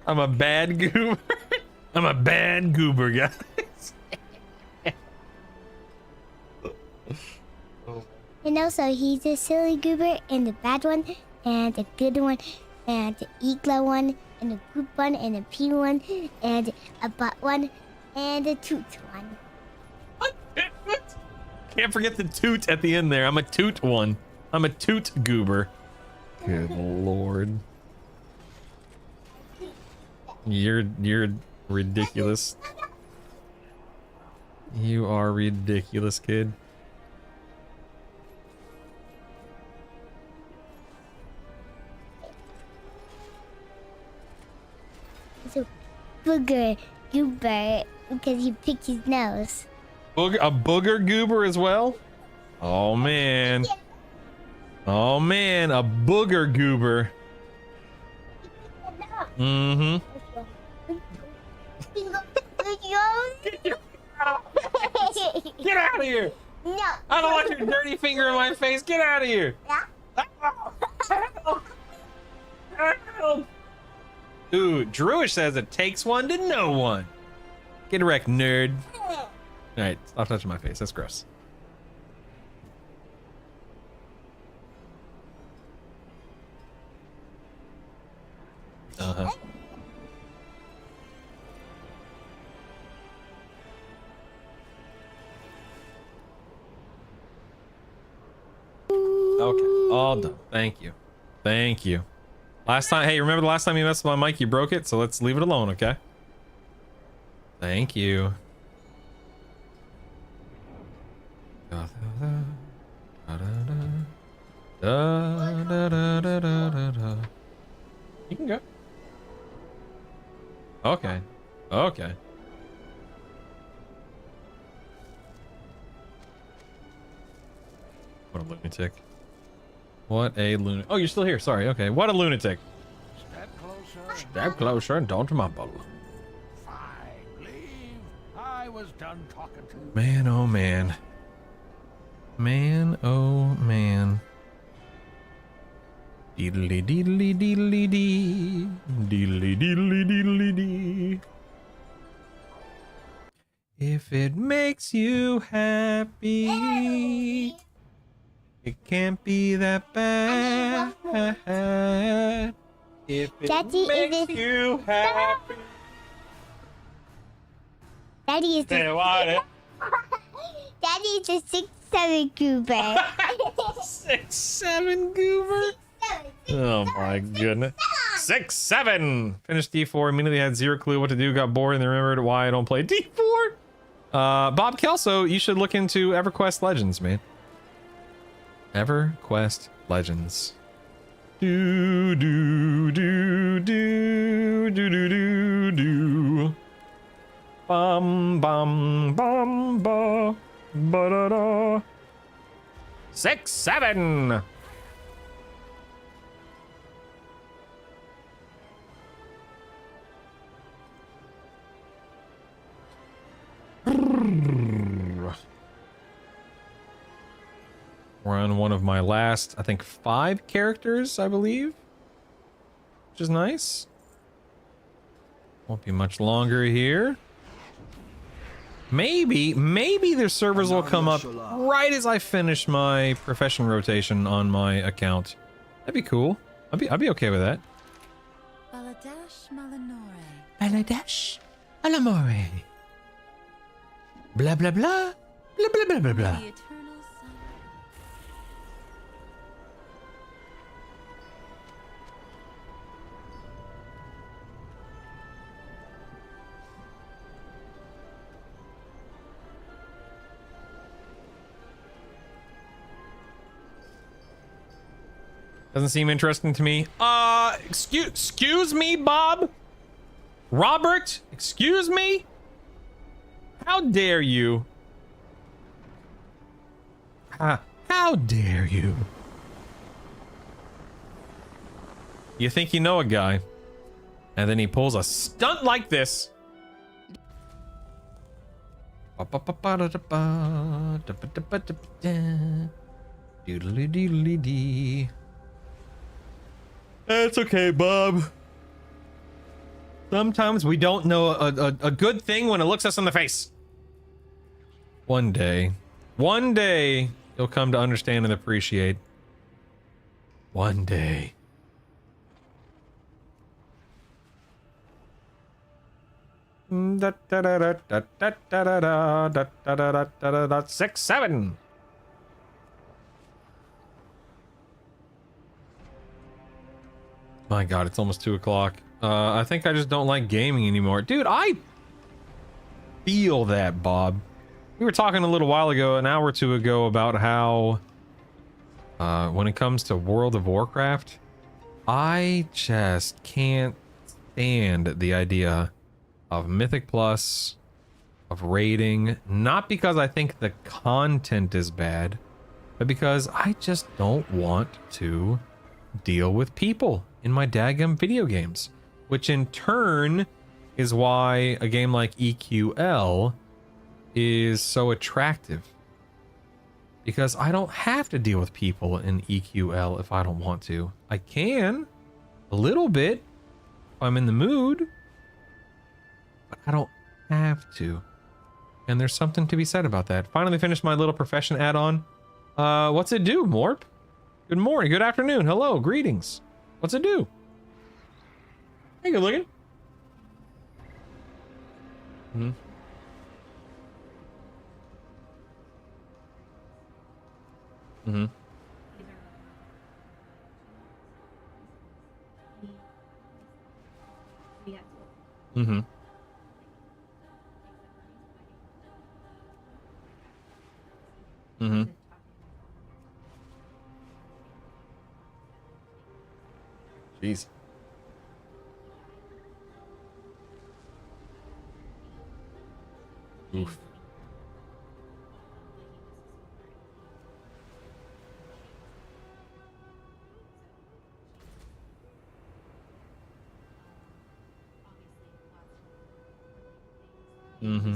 I'm a bad goober. I'm a bad goober, guys. And also, he's a silly goober and a bad one, and a good one, and the EQL one, and a poop one, and a pee one, and a butt one, and a toot one. Can't forget the toot at the end there. I'm a toot one. I'm a toot goober. Good lord. You're ridiculous. You are ridiculous, kid. He's a booger goober because he picked his nose. A booger goober as well? Oh man. Oh man, a booger goober. Mm-hmm. Get out of here! No. I don't want your dirty finger in my face. Get out of here! Ooh, Druish says it takes one to know one. Get wrecked, nerd. Alright, stop touching my face. That's gross. Uh-huh. Okay, all done. Thank you. Thank you. Last time, hey, remember the last time you messed with my mic, you broke it, so let's leave it alone, okay? Thank you. You can go. Okay. Okay. What a lunatic. What a lunatic. Oh, you're still here. Sorry. Okay. What a lunatic. Step closer. Step closer and don't mumble. Fine. Leave. I was done talking to you. Man, oh man. Man, oh man. Deedly deedly deedly dee. Deedly deedly deedly dee. If it makes you happy, it can't be that bad. If it Daddy, makes you happy. Daddy is Say what? Daddy is a 6'7" goober. 6'7" goober? Oh my goodness. 6'7". Finished D4, immediately had zero clue what to do, got bored, and then remembered why I don't play D4. Bob Kelso, you should look into EverQuest Legends, man. EverQuest Legends. Do do do 6, 7. We're on one of my last, I think, 5 characters, I believe. Which is nice. Won't be much longer here. Maybe their servers will come up right as I finish my profession rotation on my account. That'd be cool. I'd be okay with that. Baladash Malanore. Baladash Alamore. Blah blah blah. Blah blah blah blah blah. The eternal sun. Doesn't seem interesting to me. Excuse me, Bob? Robert? Excuse me? How dare you? How dare you? You think you know a guy, and then he pulls a stunt like this. Doodly doodly dee. It's okay, Bob. Sometimes we don't know a good thing when it looks us in the face. One day you'll come to understand and appreciate. One day. Da da da da da da da da da da da da 6, 7. My God, it's almost 2 o'clock. I think I just don't like gaming anymore. Dude, I feel that, Bob. We were talking a little while ago, an hour or two ago, about how when it comes to World of Warcraft, I just can't stand the idea of Mythic Plus, of raiding, not because I think the content is bad, but because I just don't want to deal with people in my daggum video games, which in turn is why a game like EQL is so attractive, because I don't have to deal with people in EQL if I don't want to. I can a little bit if I'm in the mood, but I don't have to. And there's something to be said about that. Finally finished my little profession add-on. What's it do, Morp? Good morning, good afternoon, hello, greetings. What's it do? Hey, good looking. Hmm. Mm-hmm. Mm-hmm. Mm-hmm. Jeez. Oof. Mm-hmm.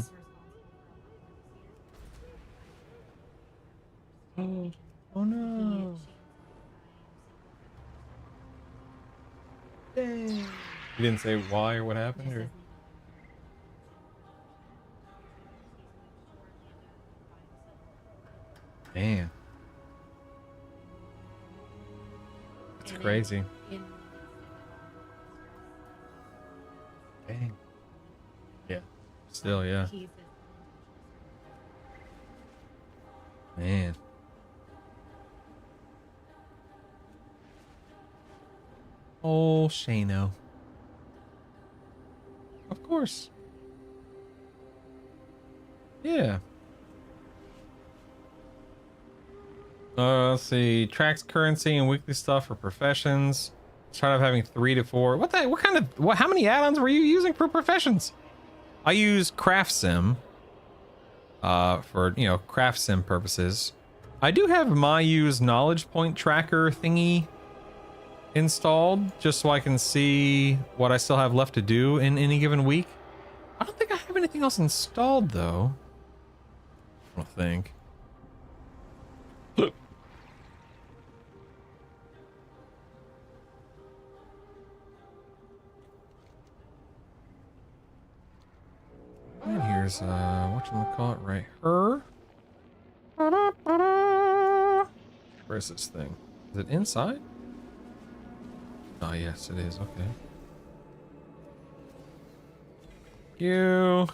Oh no. Dang. You didn't say why or what happened, or? Man. It's crazy. Dang. Yeah. Still, yeah. Man. Oh, Shano. Of course. Yeah. Let's see. Tracks currency and weekly stuff for professions. Start off having 3 to 4. How many add-ons were you using for professions? I use Craft Sim. For, craft sim purposes. I do have my use knowledge point tracker thingy installed just so I can see what I still have left to do in any given week. I don't think I have anything else installed though. I don't think. And here's whatchamacallit right here. Where's this thing? Is it inside? Oh yes, it is. Okay. You.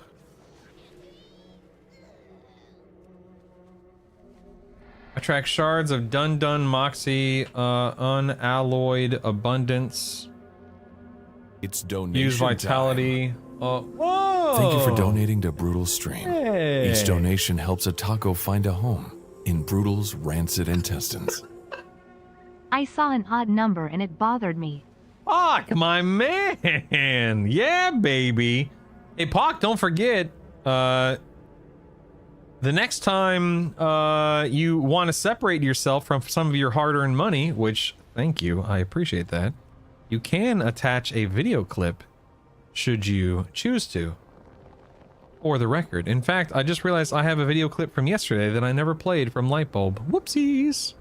Attract shards of Dun Dun Moxie, unalloyed abundance. It's donation Use vitality. time. Whoa! Thank you for donating to Brutal Stream. Hey. Each donation helps a taco find a home in Brutal's rancid intestines. I saw an odd number and it bothered me. Pock, my man. Yeah, baby. Hey, Pock, don't forget, the next time you want to separate yourself from some of your hard-earned money, which, thank you, I appreciate that, you can attach a video clip should you choose to. For the record. In fact, I just realized I have a video clip from yesterday that I never played from Lightbulb. Whoopsies.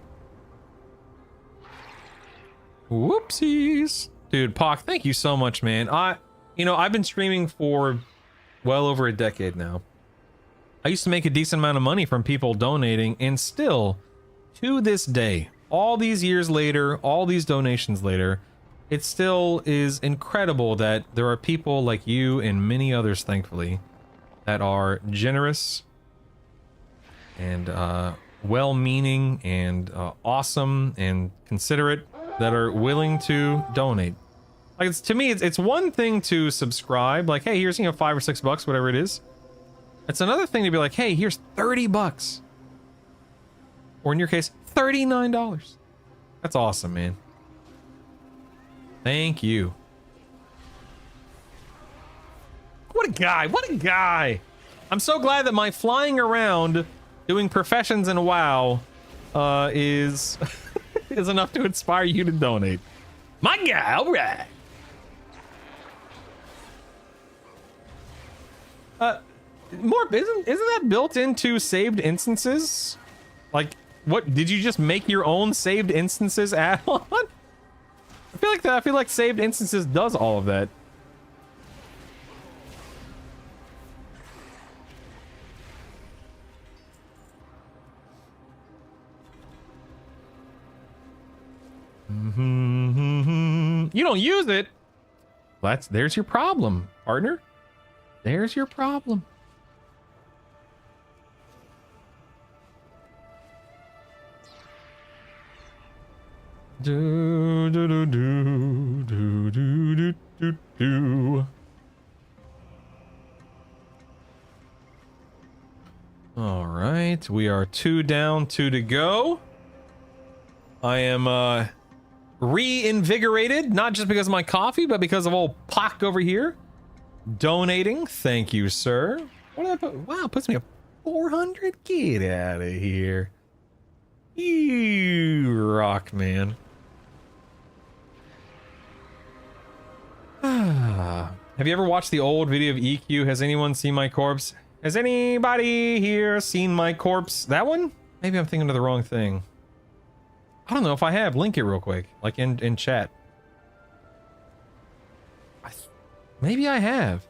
Whoopsies. Dude, Pock, thank you so much, man. I've been streaming for well over a decade now. I used to make a decent amount of money from people donating, and still, to this day, all these years later, all these donations later, it still is incredible that there are people like you and many others, thankfully, that are generous and well-meaning and awesome and considerate that are willing to donate. Like, to me, it's one thing to subscribe, like, hey, here's, $5 or $6, whatever it is. It's another thing to be like, hey, here's $30. Or in your case, $39. That's awesome, man. Thank you. What a guy. What a guy. I'm so glad that my flying around doing professions in WoW is is enough to inspire you to donate. My guy, all right. Isn't that built into saved instances? Like, what, did you just make your own saved instances add-on? I feel like saved instances does all of that. You don't use it. There's your problem, partner. There's your problem. Do do do do do do do do do. All right, we are 2 down, 2 to go. I am reinvigorated, not just because of my coffee, but because of old Pock over here donating. Thank you, sir. What did I put? Wow, it puts me at 400. Get out of here. You rock, man. Have you ever watched the old video of EQ? Has anyone seen my corpse? Has anybody here seen my corpse? That one? Maybe I'm thinking of the wrong thing. I don't know if I have. Link it real quick, like in chat. Maybe I have.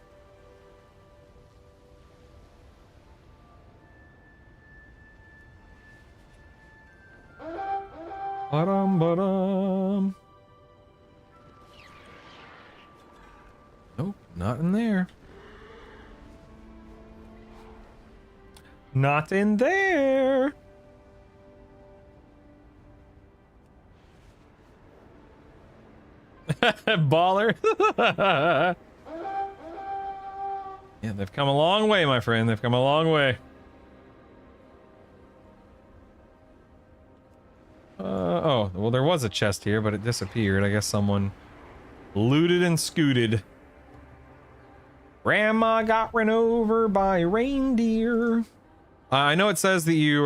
Ba-dum. Nope, not in there. Not in there. Baller. Yeah, they've come a long way, my friend. They've come a long way. Oh, well, there was a chest here, but it disappeared. I guess someone looted and scooted. Grandma got run over by reindeer. I know it says that you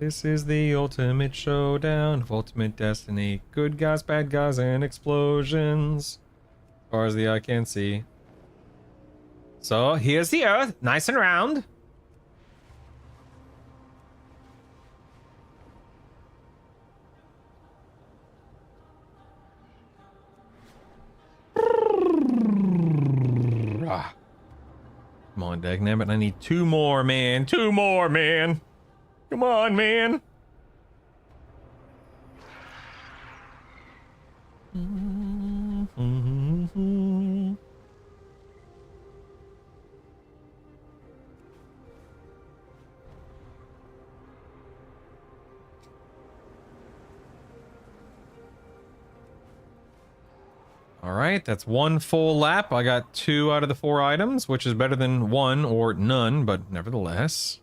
This is the ultimate showdown of ultimate destiny. Good guys, bad guys, and explosions. As far as the eye can see. So, here's the Earth, nice and round. Come on, Dagnabbit, I need 2 more, man. 2 more, man. Come on, man. All right, that's 1 full lap. I got 2 out of the 4 items, which is better than 1 or none, but nevertheless.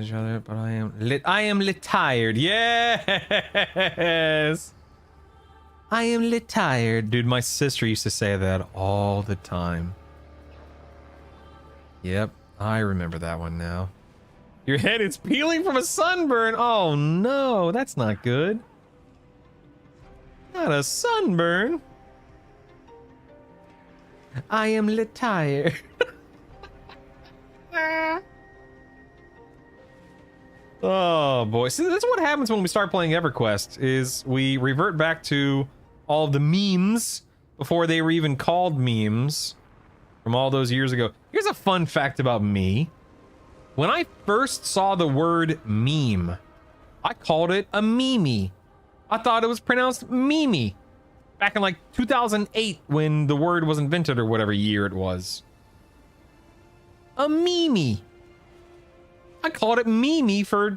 Each other, but I am lit tired. Yes. I am lit tired. Dude, my sister used to say that all the time. Yep, I remember that one now. Your head is peeling from a sunburn. Oh no, that's not good. Not a sunburn. I am lit tired. Oh boy, see, that's what happens when we start playing EverQuest, is we revert back to all the memes before they were even called memes from all those years ago. Here's a fun fact about me. When I first saw the word meme, I called it a meme. I thought it was pronounced meme back in like 2008 when the word was invented or whatever year it was. A meme. I called it meme for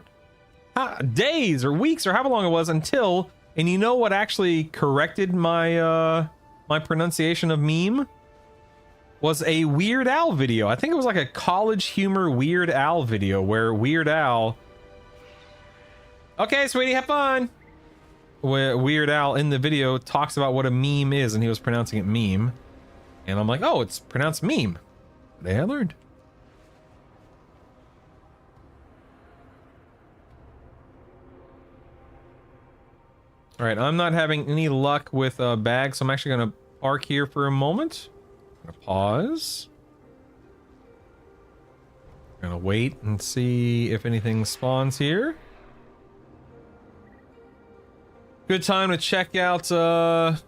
days or weeks or however long it was until, and you know what actually corrected my my pronunciation of meme? Was a Weird Al video. I think it was like a College Humor Weird Al video where Weird Al... Okay, sweetie, have fun! Where Weird Al in the video talks about what a meme is and he was pronouncing it meme. And I'm like, oh, it's pronounced meme. Today I learned. All right, I'm not having any luck with bags, so I'm actually gonna park here for a moment. I'm gonna pause. I'm gonna wait and see if anything spawns here. Good time to check out stuff.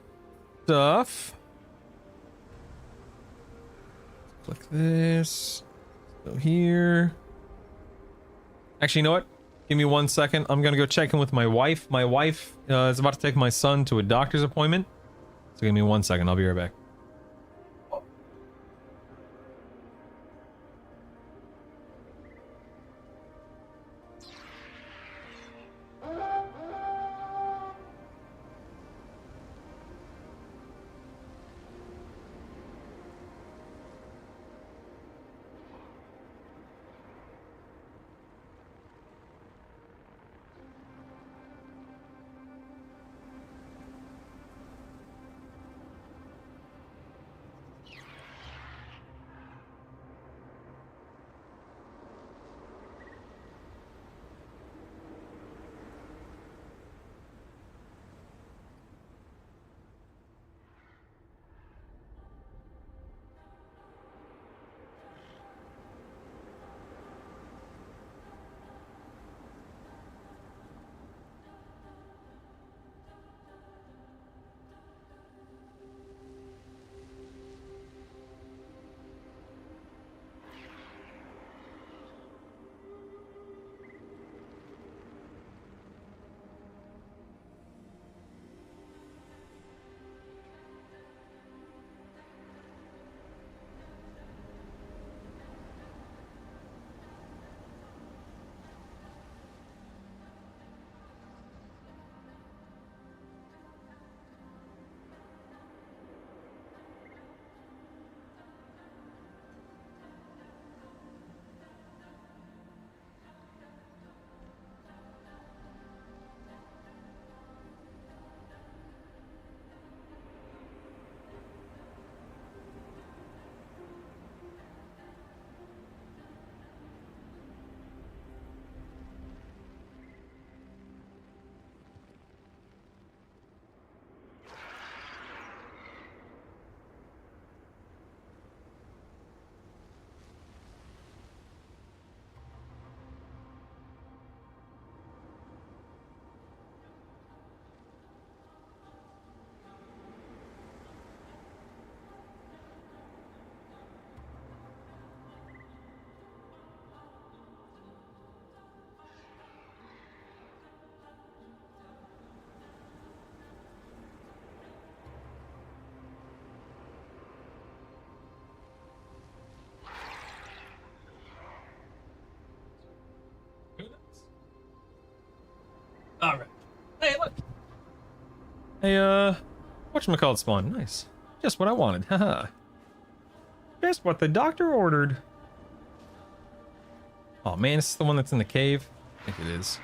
Click this. Go here. Actually, you know what? Give me 1 second. I'm gonna go check in with my wife. My wife is about to take my son to a doctor's appointment. So give me 1 second. I'll be right back. All right. Hey, look. Hey, whatchamacallit spawn. Nice. Just what I wanted. Haha. Just what the doctor ordered. Oh man, is this the one that's in the cave? I think it is.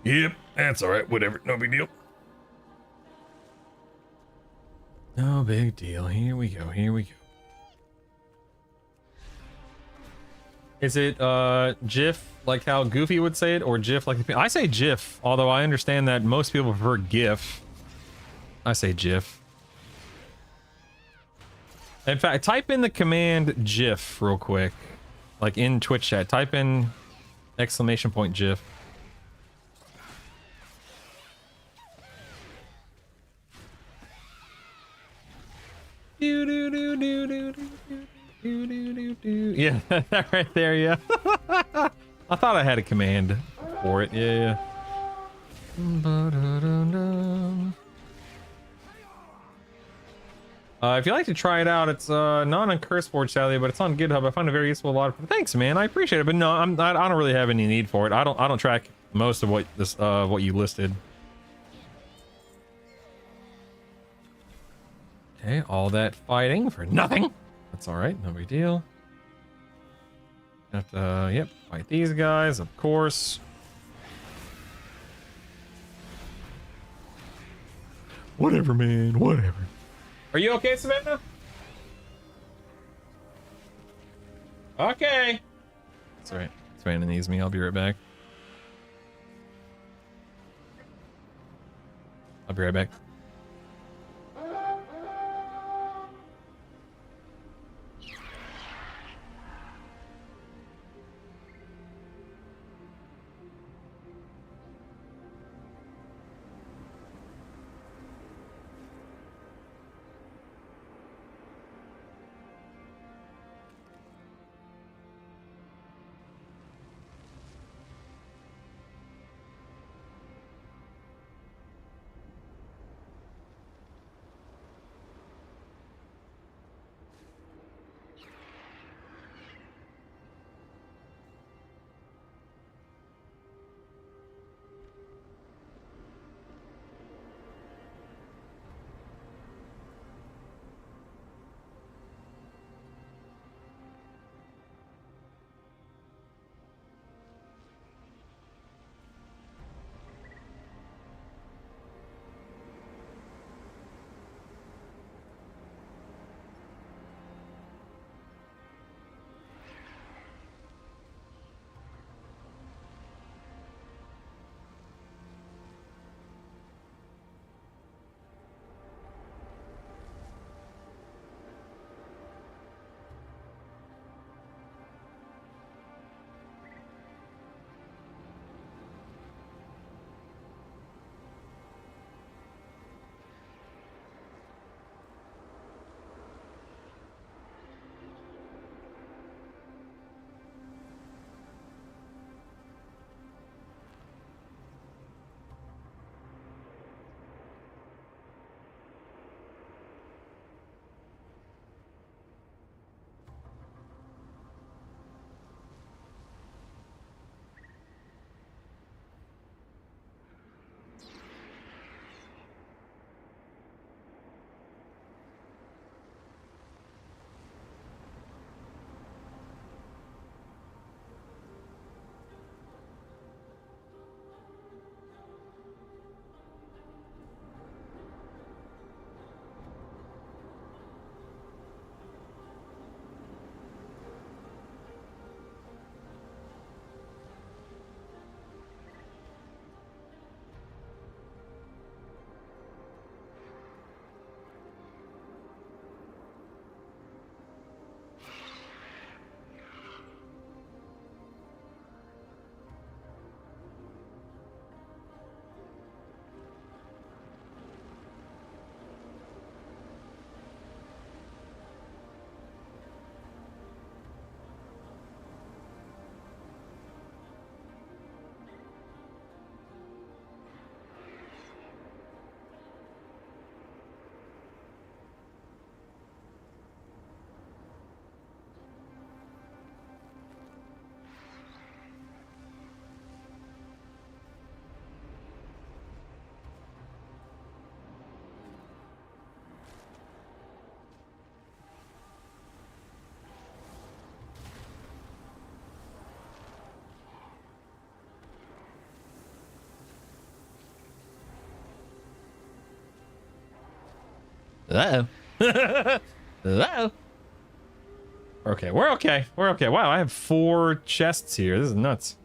Yep, that's alright. Whatever. No big deal. No big deal. Here we go. Here we go. Is it GIF like how Goofy would say it, or GIF like I say GIF, although I understand that most people prefer GIF. I say GIF. In fact, type in the command GIF real quick, like in Twitch chat. Type in !GIF. Yeah, right there, yeah. I thought I had a command for it, yeah. If you'd like to try it out, it's not on CurseForge, sadly, but it's on GitHub. I find it very useful. A lot of thanks, man. I appreciate it, but no, I don't really have any need for it. I don't track most of what what you listed. Okay, all that fighting for nothing. That's all right, no big deal. Have to, yep, fight these guys, of course. Whatever, man, whatever. Are you okay, Savannah? Okay. That's all right. Savannah needs me. I'll be right back. I'll be right back. Uh-oh. Uh-oh. Okay, we're okay. We're okay. Wow, I have 4 chests here. This is nuts.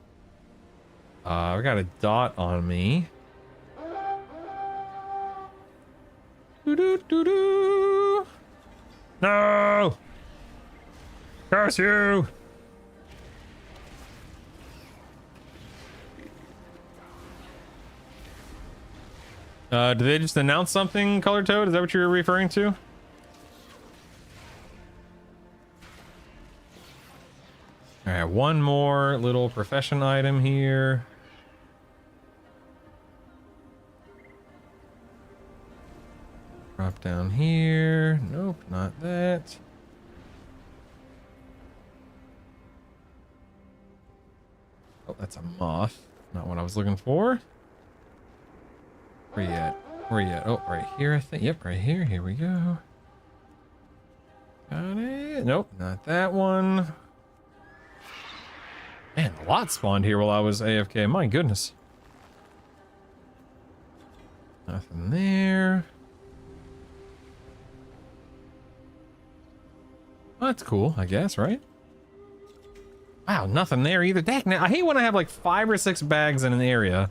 I got a dot on me. Doo-doo-doo-doo. No! Curse you! Did they just announce something, Color Toad? Is that what you're referring to? Alright, one more little profession item here. Drop down here. Nope, not that. Oh, that's a moth. Not what I was looking for. Where you at? Where you at? Oh, right here, I think. Yep, right here. Here we go. Got it. Nope, not that one. Man, a lot spawned here while I was AFK. My goodness. Nothing there. Well, that's cool, I guess, right? Wow, nothing there either. Dang, I hate when I have like 5 or 6 bags in an area.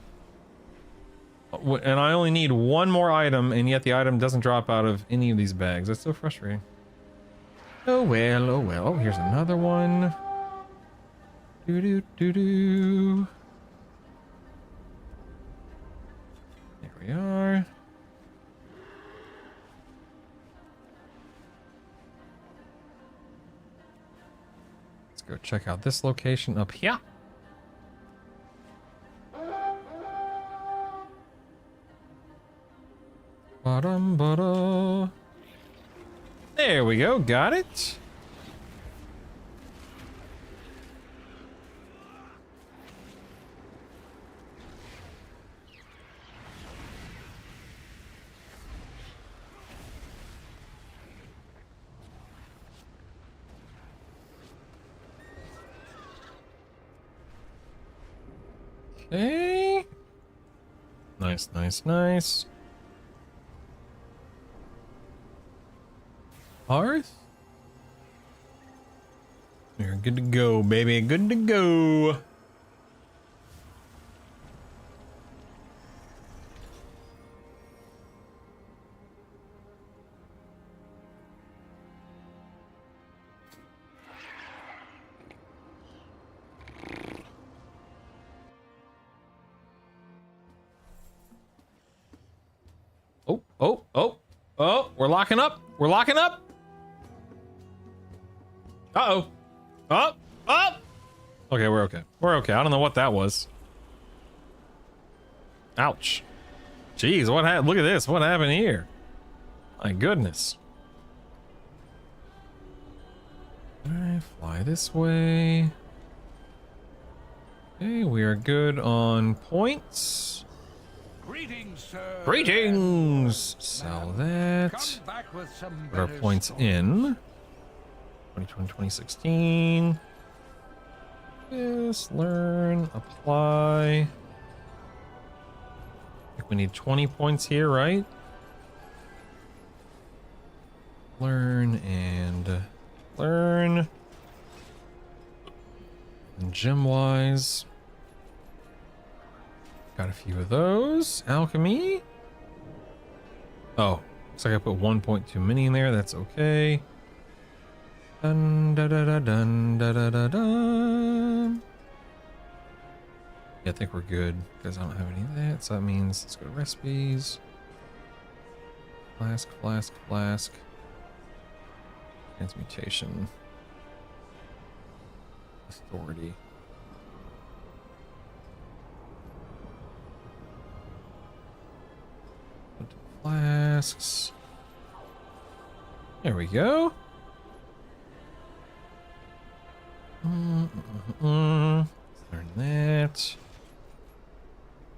And I only need one more item, and yet the item doesn't drop out of any of these bags. That's so frustrating. Oh well, oh well. Oh, here's another one. Doo-doo-doo-doo. There we are. Let's go check out this location up here. Ba-dum-ba-da. There we go, got it. Okay. Nice, nice, nice. Hearth? You're good to go, baby. Good to go. Oh, oh, oh, oh, we're locking up. We're locking up. Uh-oh. Oh, oh. Okay, we're okay. We're okay. I don't know what that was. Ouch. Jeez, what happened? Look at this. What happened here? My goodness. Alright, fly this way. Okay, we are good on points. Greetings, sir. Greetings! Sell that. Put our points in. 2020, 2016. Yes, learn, apply. I think we need 20 points here, right? Learn and learn. And gem-wise, got a few of those. Alchemy. Oh, looks like I put 1 point too many in there. That's okay. Dun da da da dun da da da dun. Yeah, I think we're good because I don't have any of that. So that means let's go to recipes. Flask, flask, flask. Transmutation. Authority. Flasks. There we go. Learn that.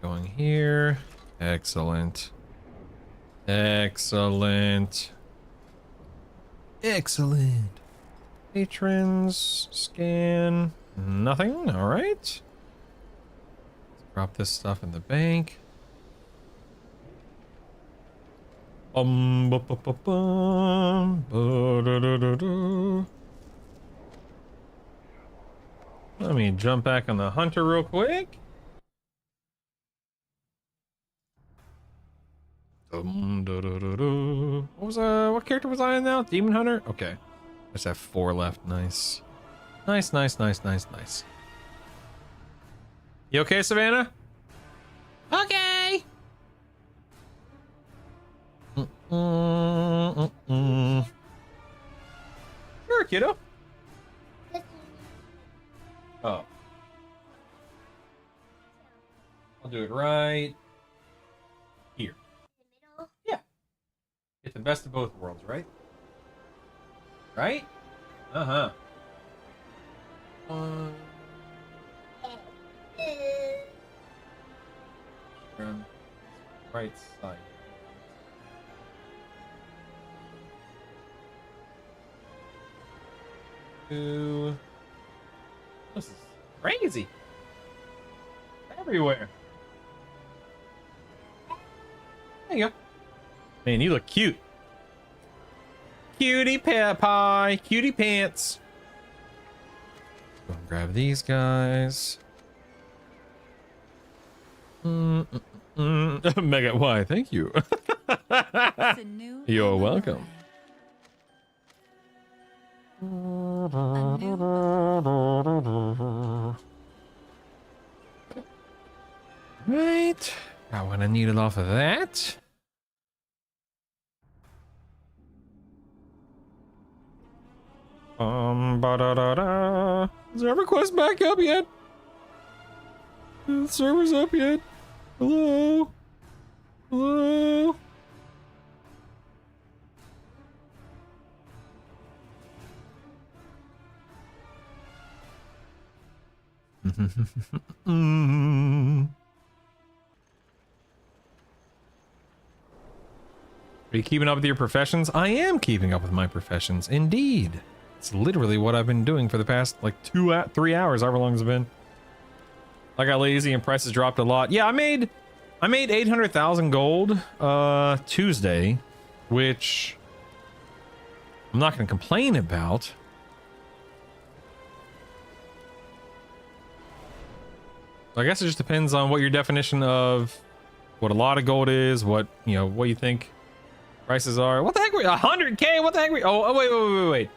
Going here. Excellent. Excellent. Excellent. Patrons. Scan. Nothing. All right. Let's drop this stuff in the bank. Ba-da-da-da-da. Let me jump back on the hunter real quick. What character was I in now? Demon Hunter? Okay. I just have 4 left. Nice. Nice, nice, nice, nice, nice. You okay, Savannah? Okay. Sure, kiddo. Oh. I'll do it right here. Yeah. Get the best of both worlds, right? Right? Uh-huh. Right side. Two. This is crazy. Everywhere. There you go. Man, you look cute. Cutie pie, cutie pants. Go and grab these guys. Mega, why? Thank you. You're welcome. Right. Got what I needed off of that. Ba-da-da-da. Is our request back up yet? Is the server's up yet? Hello? Hello? Are you keeping up with your professions? I am keeping up with my professions, indeed. It's literally what I've been doing for the past like 3 hours, however long it's been. I got lazy and prices dropped a lot. Yeah, I made 800,000 gold Tuesday, which I'm not going to complain about. I guess it just depends on what your definition of what a lot of gold is, what you think prices are. What the heck? 100K? What the heck? Wait.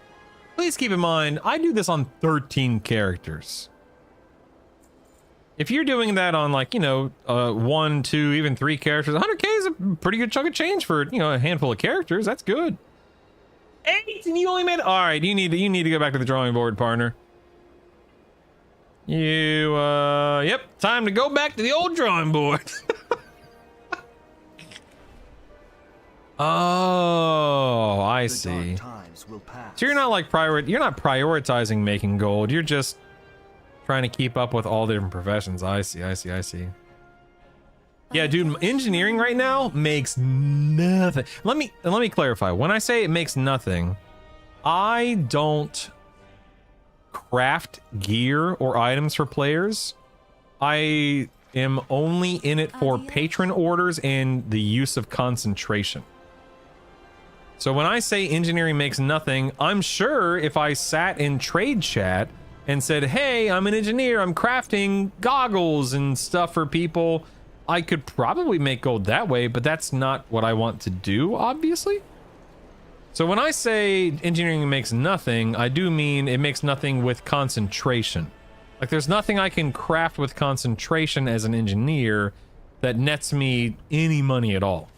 Please keep in mind, I do this on 13 characters. If you're doing that on 1, 2, even 3 characters, 100K is a pretty good chunk of change for, a handful of characters. That's good. 8 and you only made, all right, you need to go back to the drawing board, partner. Yep, time to go back to the old drawing board. Oh, I see. So you're not you're not prioritizing making gold. You're just trying to keep up with all the different professions. I see. Yeah, dude, engineering right now makes nothing. Let me clarify. When I say it makes nothing, I don't craft gear or items for players. I am only in it for patron orders and the use of concentration. So when I say engineering makes nothing, I'm sure if I sat in trade chat and said, hey, I'm an engineer, I'm crafting goggles and stuff for people, I could probably make gold that way, but that's not what I want to do, obviously. So when I say engineering makes nothing, I do mean it makes nothing with concentration. Like there's nothing I can craft with concentration as an engineer that nets me any money at all.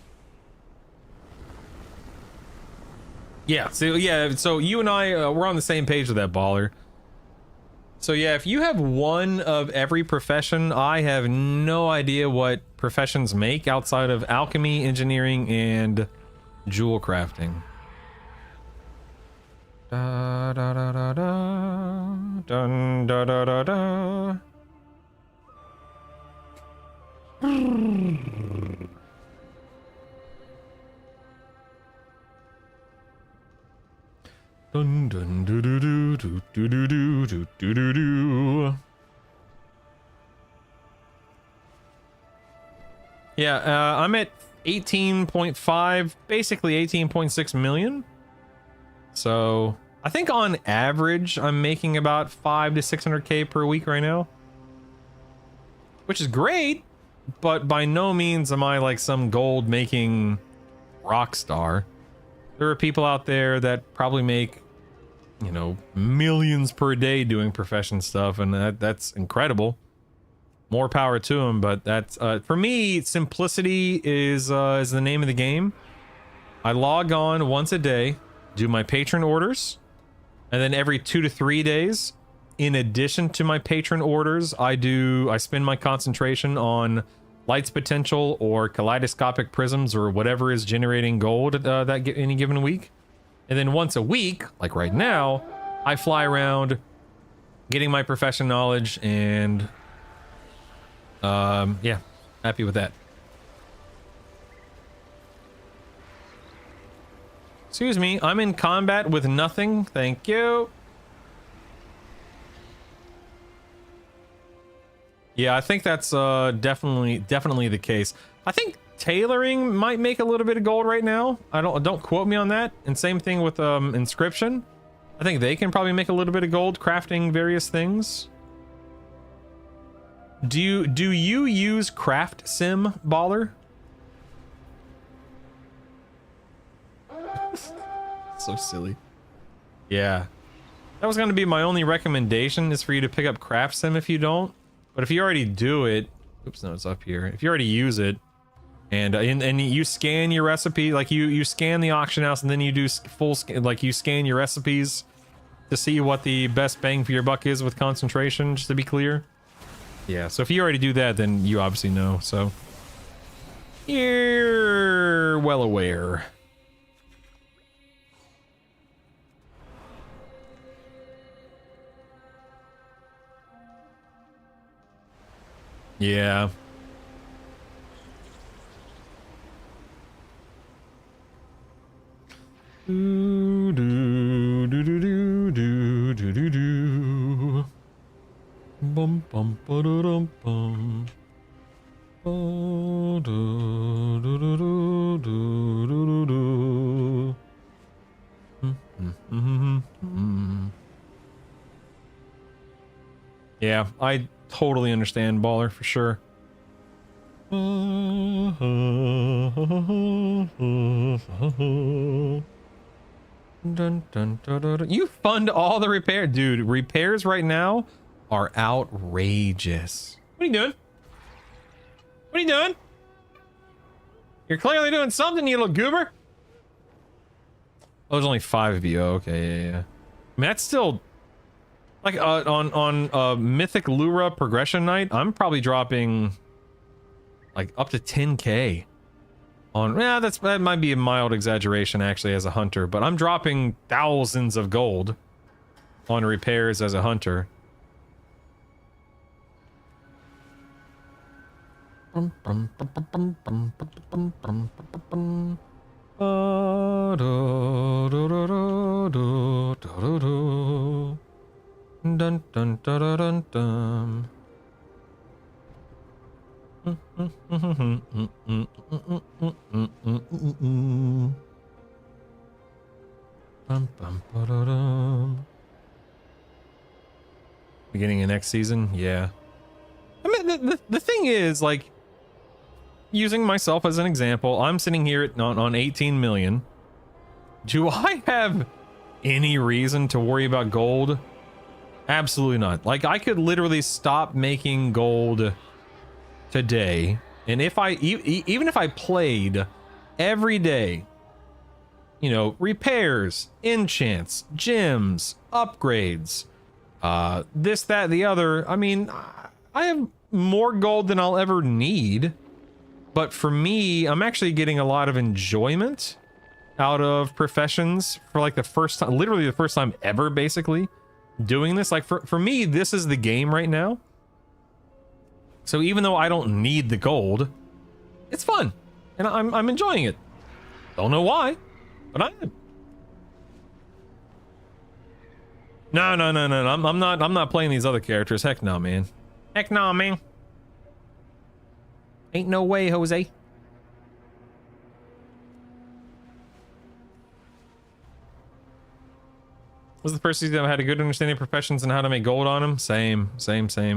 Yeah, so you and I, we're on the same page with that, baller. So yeah, if you have one of every profession, I have no idea what professions make outside of alchemy, engineering, and jewel crafting. Da da da da da, dun da da da da. Dun dun do do do do do do do do do do. Yeah, I'm at 18.5, basically 18.6 million. So I think on average, I'm making about 5 to 600K per week right now, which is great, but by no means am I like some gold making rock star. There are people out there that probably make, you know, millions per day doing profession stuff, and that's incredible. More power to them, but that's for me, simplicity is the name of the game. I log on once a day, do my patron orders, and then every 2 to 3 days, in addition to my patron orders, I spend my concentration on lights potential or kaleidoscopic prisms or whatever is generating gold any given week. And then once a week, like right now, I fly around getting my profession knowledge, and yeah, happy with that. Excuse me, I'm in combat with nothing. Thank you. Yeah, I think that's definitely the case. I think tailoring might make a little bit of gold right now. Don't quote me on that. And same thing with inscription. I think they can probably make a little bit of gold crafting various things. Do you use Craft Sim, Baller? So silly. Yeah, that was going to be my only recommendation, is for you to pick up Craft Sim if you don't. But if you already do it, oops, no, it's up here. If you already use it, and you scan your recipe, like you scan the auction house, and then you do full scan, like you scan your recipes to see what the best bang for your buck is with concentration, just to be clear. Yeah, so if you already do that, then you obviously know, so you're well aware. Yeah. Do do do do do do do do. Bum bum ba da dum bum. Ba do do do do do do do. Yeah, I totally understand, Baller, for sure. Dun, dun, dun, dun, dun. You fund all the repair, dude. Repairs right now are outrageous. What are you doing? What are you doing? You're clearly doing something, you little goober. Oh, there's only 5 of you. Oh, okay, yeah. I mean, that's still like on Mythic Lura progression night. I'm probably dropping like up to 10K on. Yeah, that might be a mild exaggeration actually as a hunter, but I'm dropping thousands of gold on repairs as a hunter. Dun dun dun dun dun. Beginning of next season, yeah. I mean, the thing is, like, using myself as an example, I'm sitting here on 18 million. Do I have any reason to worry about gold? Absolutely not. Like, I could literally stop making gold today, and if I even if I played every day, you know, repairs, enchants, gems, upgrades, this, that, the other, I mean, I have more gold than I'll ever need. But for me, I'm actually getting a lot of enjoyment out of professions for like the first time, literally the first time ever, basically doing this. Like for me, this is the game right now. So even though I don't need the gold, it's fun and I'm enjoying it. Don't know why, but I am. No. I'm not playing these other characters. Heck no, man. Heck no, man. Ain't no way, Jose. Was the first season that had a good understanding of professions and how to make gold on them? Same.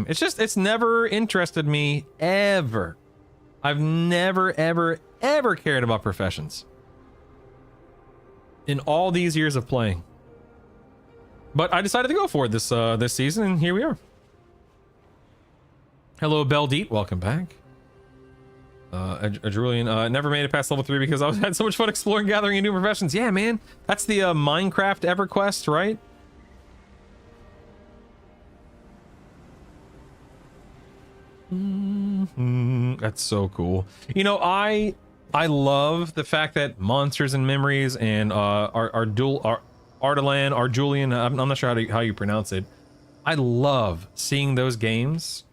It's just, it's never interested me, ever. I've never, ever cared about professions. In all these years of playing. But I decided to go for it this season, and here we are. Hello, Beldeet. Welcome back. Julian, never made it past level 3 because I had so much fun exploring, gathering in new professions. Yeah, man. That's the Minecraft EverQuest, right? That's so cool. You know, I love the fact that Monsters and Memories and Ardalan, Arjulian, I'm not sure how you pronounce it. I love seeing those games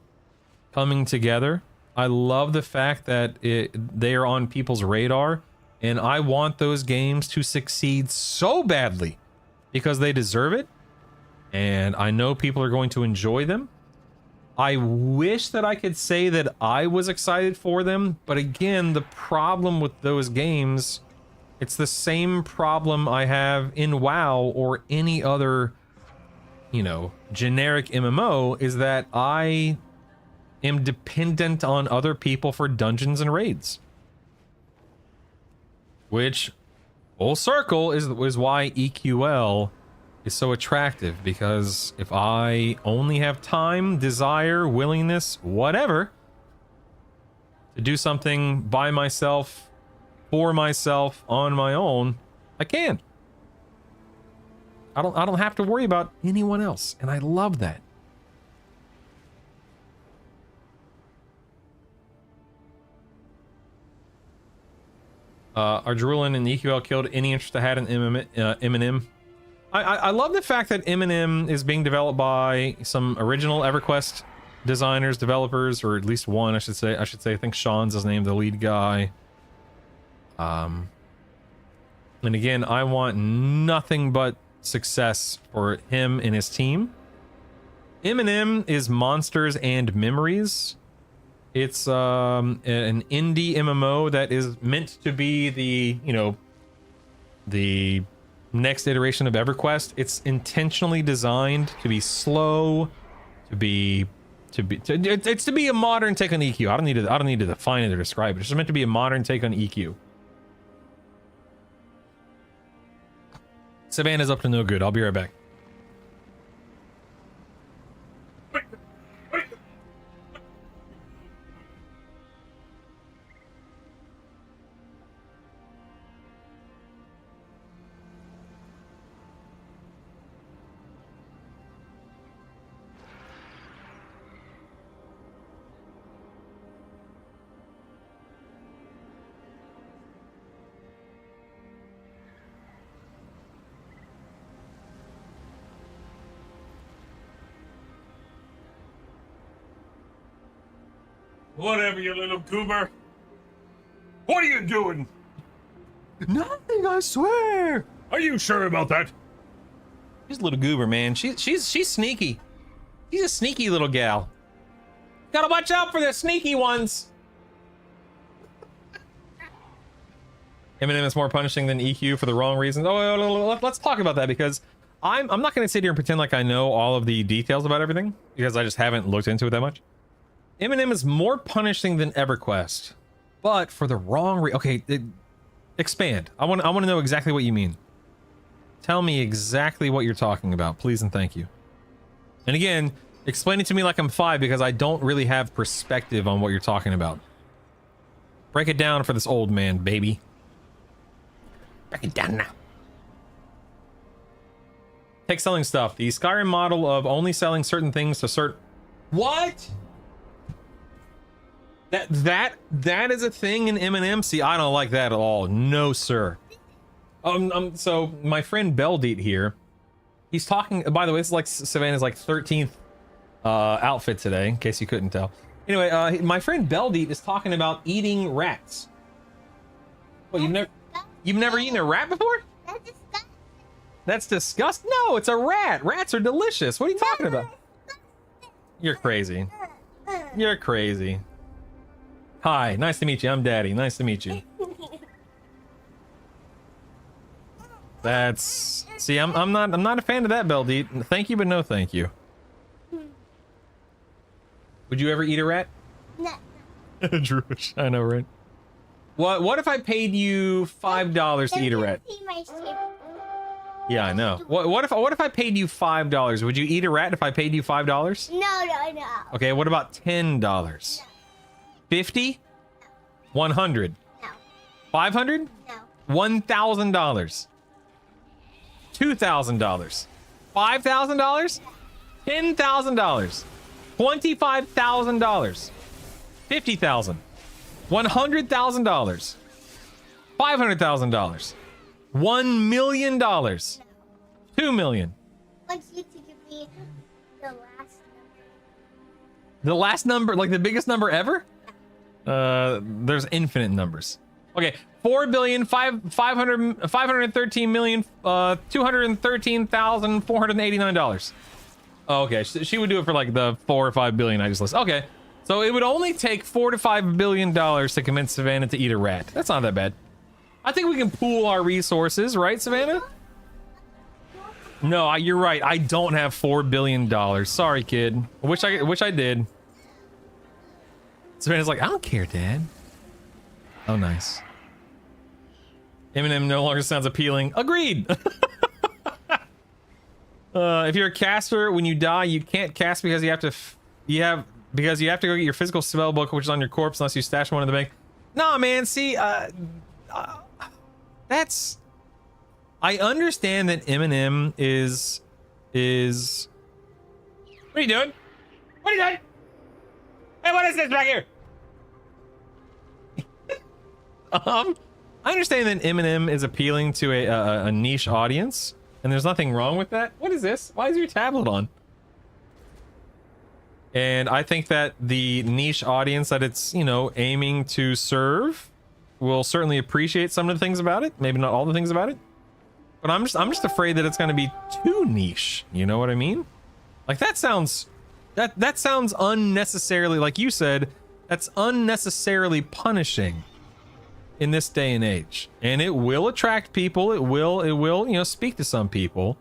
coming together. I love the fact that they are on people's radar, and I want those games to succeed so badly because they deserve it, and I know people are going to enjoy them. I wish that I could say that I was excited for them, but again, the problem with those games, it's the same problem I have in WoW or any other, you know, generic MMO, is that I am dependent on other people for dungeons and raids. Which, full circle, is why EQL is so attractive, because if I only have time, desire, willingness, whatever, to do something by myself, for myself, on my own, I can. I don't have to worry about anyone else, and I love that. Arjulian and EQL killed any interest I had in Eminem. I love the fact that Eminem is being developed by some original EverQuest designers, developers, or at least one, I should say. I think Sean's his name, the lead guy. And again, I want nothing but success for him and his team. Eminem is Monsters and Memories. It's an indie MMO that is meant to be the, you know, the next iteration of EverQuest. It's intentionally designed to be slow, it's to be a modern take on EQ. I don't need to define it or describe it. It's just meant to be a modern take on EQ. Savannah's up to no good. I'll be right back. Whatever, you little goober. What are you doing? Nothing, I swear. Are you sure about that? She's a little goober, man. She's sneaky. She's a sneaky little gal. Gotta watch out for the sneaky ones. Eminem is more punishing than EQ for the wrong reasons. Oh, let's talk about that, because I'm not gonna sit here and pretend like I know all of the details about everything, because I just haven't looked into it that much. Eminem is more punishing than EverQuest, but for the wrong expand. I want to know exactly what you mean. Tell me exactly what you're talking about, please and thank you. And again, explain it to me like I'm 5, because I don't really have perspective on what you're talking about. Break it down for this old man, baby. Break it down now. Take selling stuff. The Skyrim model of only selling certain things to certain... What? That is a thing in Eminem? See, I don't like that at all. No, sir. So my friend Beldeet here, he's talking, by the way, this is like Savannah's like 13th outfit today, in case you couldn't tell. Anyway, my friend Beldeet is talking about eating rats. Well, you've never eaten a rat before? That's disgusting. That's disgusting? No, it's a rat. Rats are delicious. What are you talking about? You're crazy. You're crazy. Hi, nice to meet you. I'm Daddy. Nice to meet you. That's see, I'm not a fan of that, Beldeet. Thank you, but no thank you. Would you ever eat a rat? No. Druish, I know, right? What if I paid you $5 to eat a rat? See my shape. Yeah, I know. What if I paid you $5? Would you eat a rat if I paid you $5? No. Okay, what about $10? 50? 100? No. 500? No. $1,000? $2,000? $5,000? $10,000? $25,000? $50,000? $100,000? $500,000? $1 million? $2 million? I want you to give me the last number. The last number, like the biggest number ever? There's infinite numbers. Okay, 4,513,213,489 Oh, okay, she would do it for like the 4 or 5 billion I just listed. Okay, so it would only take $4 to $5 billion to convince Savannah to eat a rat. That's not that bad. I think we can pool our resources, right, Savannah? No, you're right. I don't have $4 billion. Sorry, kid. Wish I did. Savannah's like, I don't care, Dad. Oh, nice. Eminem no longer sounds appealing. Agreed. If you're a caster, when you die, you can't cast because you have to go get your physical spell book, which is on your corpse, unless you stash one in the bank. Nah, man. See, that's. I understand that Eminem is. What are you doing? What are you doing? Hey, what is this back here? I understand that Eminem is appealing to a niche audience, and there's nothing wrong with that. What is this? Why is your tablet on? And I think that the niche audience that it's, you know, aiming to serve will certainly appreciate some of the things about it. Maybe not all the things about it. But I'm just afraid that it's going to be too niche. You know what I mean? Like that sounds unnecessarily, like you said, that's unnecessarily punishing in this day and age. And it will attract people. It will, you know, speak to some people.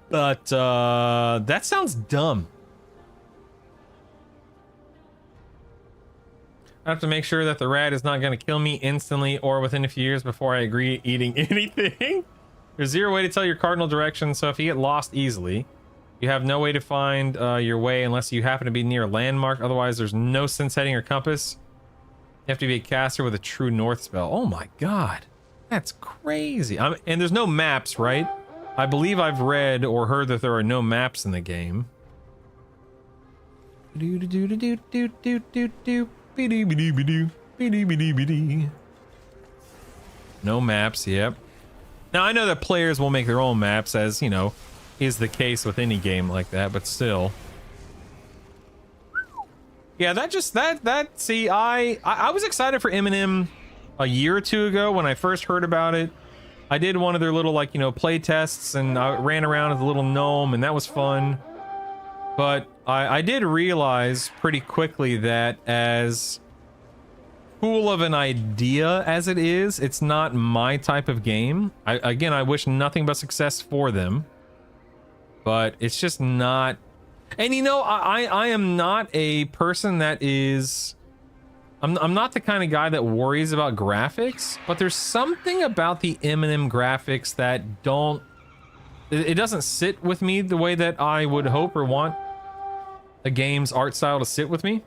But that sounds dumb. I have to make sure that the rat is not going to kill me instantly or within a few years before I agree eating anything. There's zero way to tell your cardinal direction, so if you get lost easily, you have no way to find your way unless you happen to be near a landmark. Otherwise, there's no sense heading or compass. You have to be a caster with a true north spell. Oh my god. That's crazy. And there's no maps, right? I believe I've read or heard that there are no maps in the game. No maps, yep. Now I know that players will make their own maps, as you know, is the case with any game like that, but still. Yeah, see, I was excited for Eminem a year or two ago when I first heard about it. I did one of their little, like, you know, play tests, and I ran around as a little gnome, and that was fun. But I did realize pretty quickly that as cool of an idea as it is, it's not my type of game. Again, I wish nothing but success for them. But it's just not... And you know, I am not a person that is... I'm not the kind of guy that worries about graphics, but there's something about the Eminem graphics that don't... It doesn't sit with me the way that I would hope or want a game's art style to sit with me.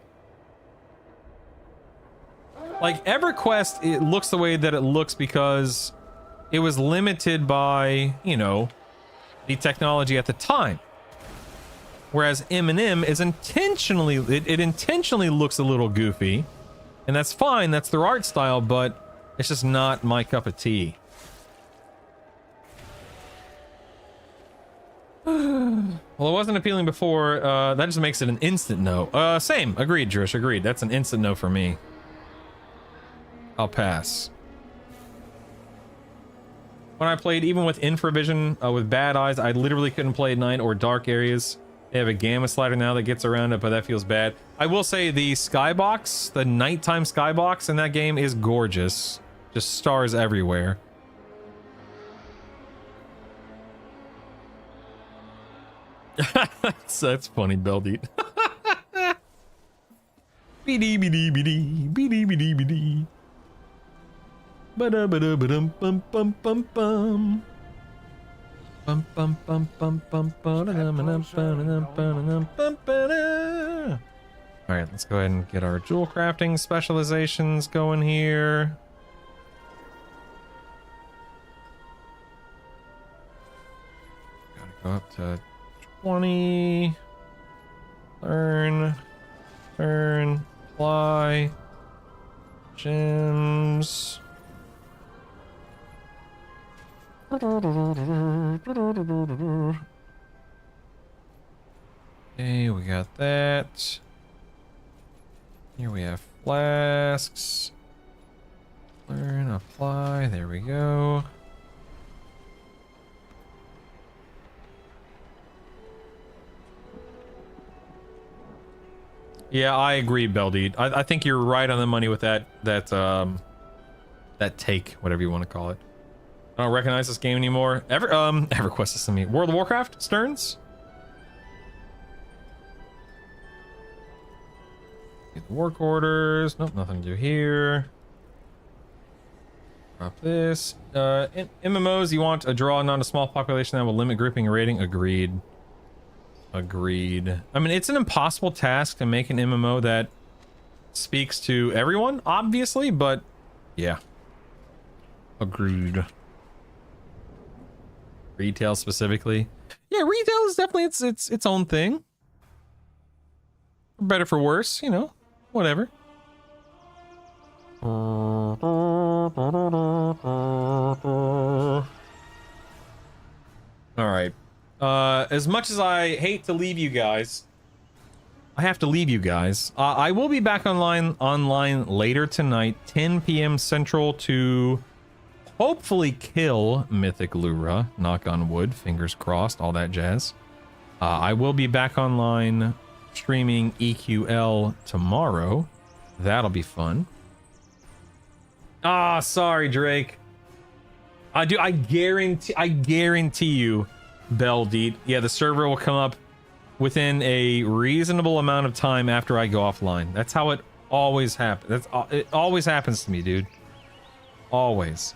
Like, EverQuest, it looks the way that it looks because it was limited by, you know, the technology at the time. Whereas Eminem is intentionally, it intentionally looks a little goofy. And that's fine, that's their art style, but it's just not my cup of tea. Well, it wasn't appealing before, that just makes it an instant no. Same, agreed, Drish, agreed. That's an instant no for me. I'll pass. When I played, even with infravision, with bad eyes, I literally couldn't play at night or dark areas. They have a gamma slider now that gets around it, but that feels bad. I will say the skybox, the nighttime skybox in that game is gorgeous. Just stars everywhere. That's funny, Beldeat. Bidi bidi bidi bidi bidi bidi. Ba-da ba-da ba-dum bum bum bum bum. Bum bum bum bum bum ba-da-dum-ba-dum-ba-dum-ba-dum-ba-da. All right, let's go ahead and get our jewel crafting specializations going here. Gotta go up to 20. Learn, apply, gems. Okay, we got that. Here we have flasks. Learn, apply, there we go. Yeah, I agree, Beldeed. I think you're right on the money with that take, whatever you want to call it. I don't recognize this game anymore. EverQuest is to me. World of Warcraft, Stearns. Get the work orders. Nope, nothing to do here. Drop this. In MMOs, you want a draw, not a small population that will limit grouping and rating. Agreed. Agreed. I mean, it's an impossible task to make an MMO that speaks to everyone, obviously, but yeah. Agreed. Retail specifically. Yeah, retail is definitely its own thing. For better for worse, you know, whatever. All right. As much as I hate to leave you guys, I have to leave you guys. I will be back online later tonight, 10 p.m. Central, to hopefully kill Mythic Lura. Knock on wood, fingers crossed, all that jazz. I will be back online streaming EQL tomorrow. That'll be fun. Ah, sorry, Drake. I guarantee you, Beldeed. Yeah, the server will come up within a reasonable amount of time after I go offline. That's how it always happens. It always happens to me, dude. Always.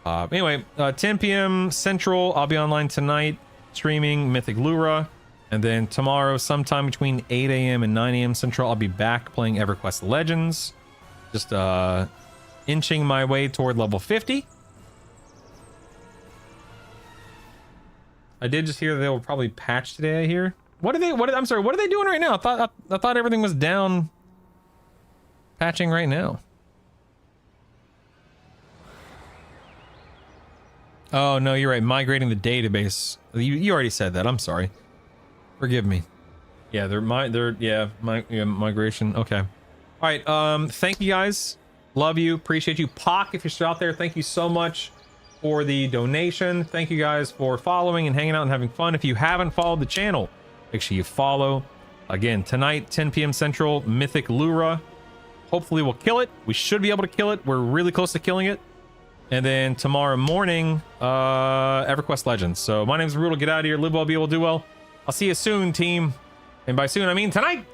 Anyway, 10 p.m. Central, I'll be online tonight streaming Mythic Lura. And then tomorrow, sometime between 8 a.m. and 9 a.m. Central, I'll be back playing EverQuest Legends. Just inching my way toward level 50. I did just hear they will probably patch today, I hear. I'm sorry, what are they doing right now? I thought everything was down patching right now. Oh, no, you're right. Migrating the database. You already said that. I'm sorry. Forgive me. Yeah, migration. Okay. All right. Thank you guys. Love you. Appreciate you. Pock, if you're still out there, thank you so much for the donation. Thank you guys for following and hanging out and having fun. If you haven't followed the channel, make sure you follow. Again, tonight, 10 p.m. Central, Mythic Lura. Hopefully we'll kill it. We should be able to kill it. We're really close to killing it. And then tomorrow morning, EverQuest Legends. So my name's Brutal. Get out of here. Live well, be well, do well. I'll see you soon, team. And by soon, I mean tonight.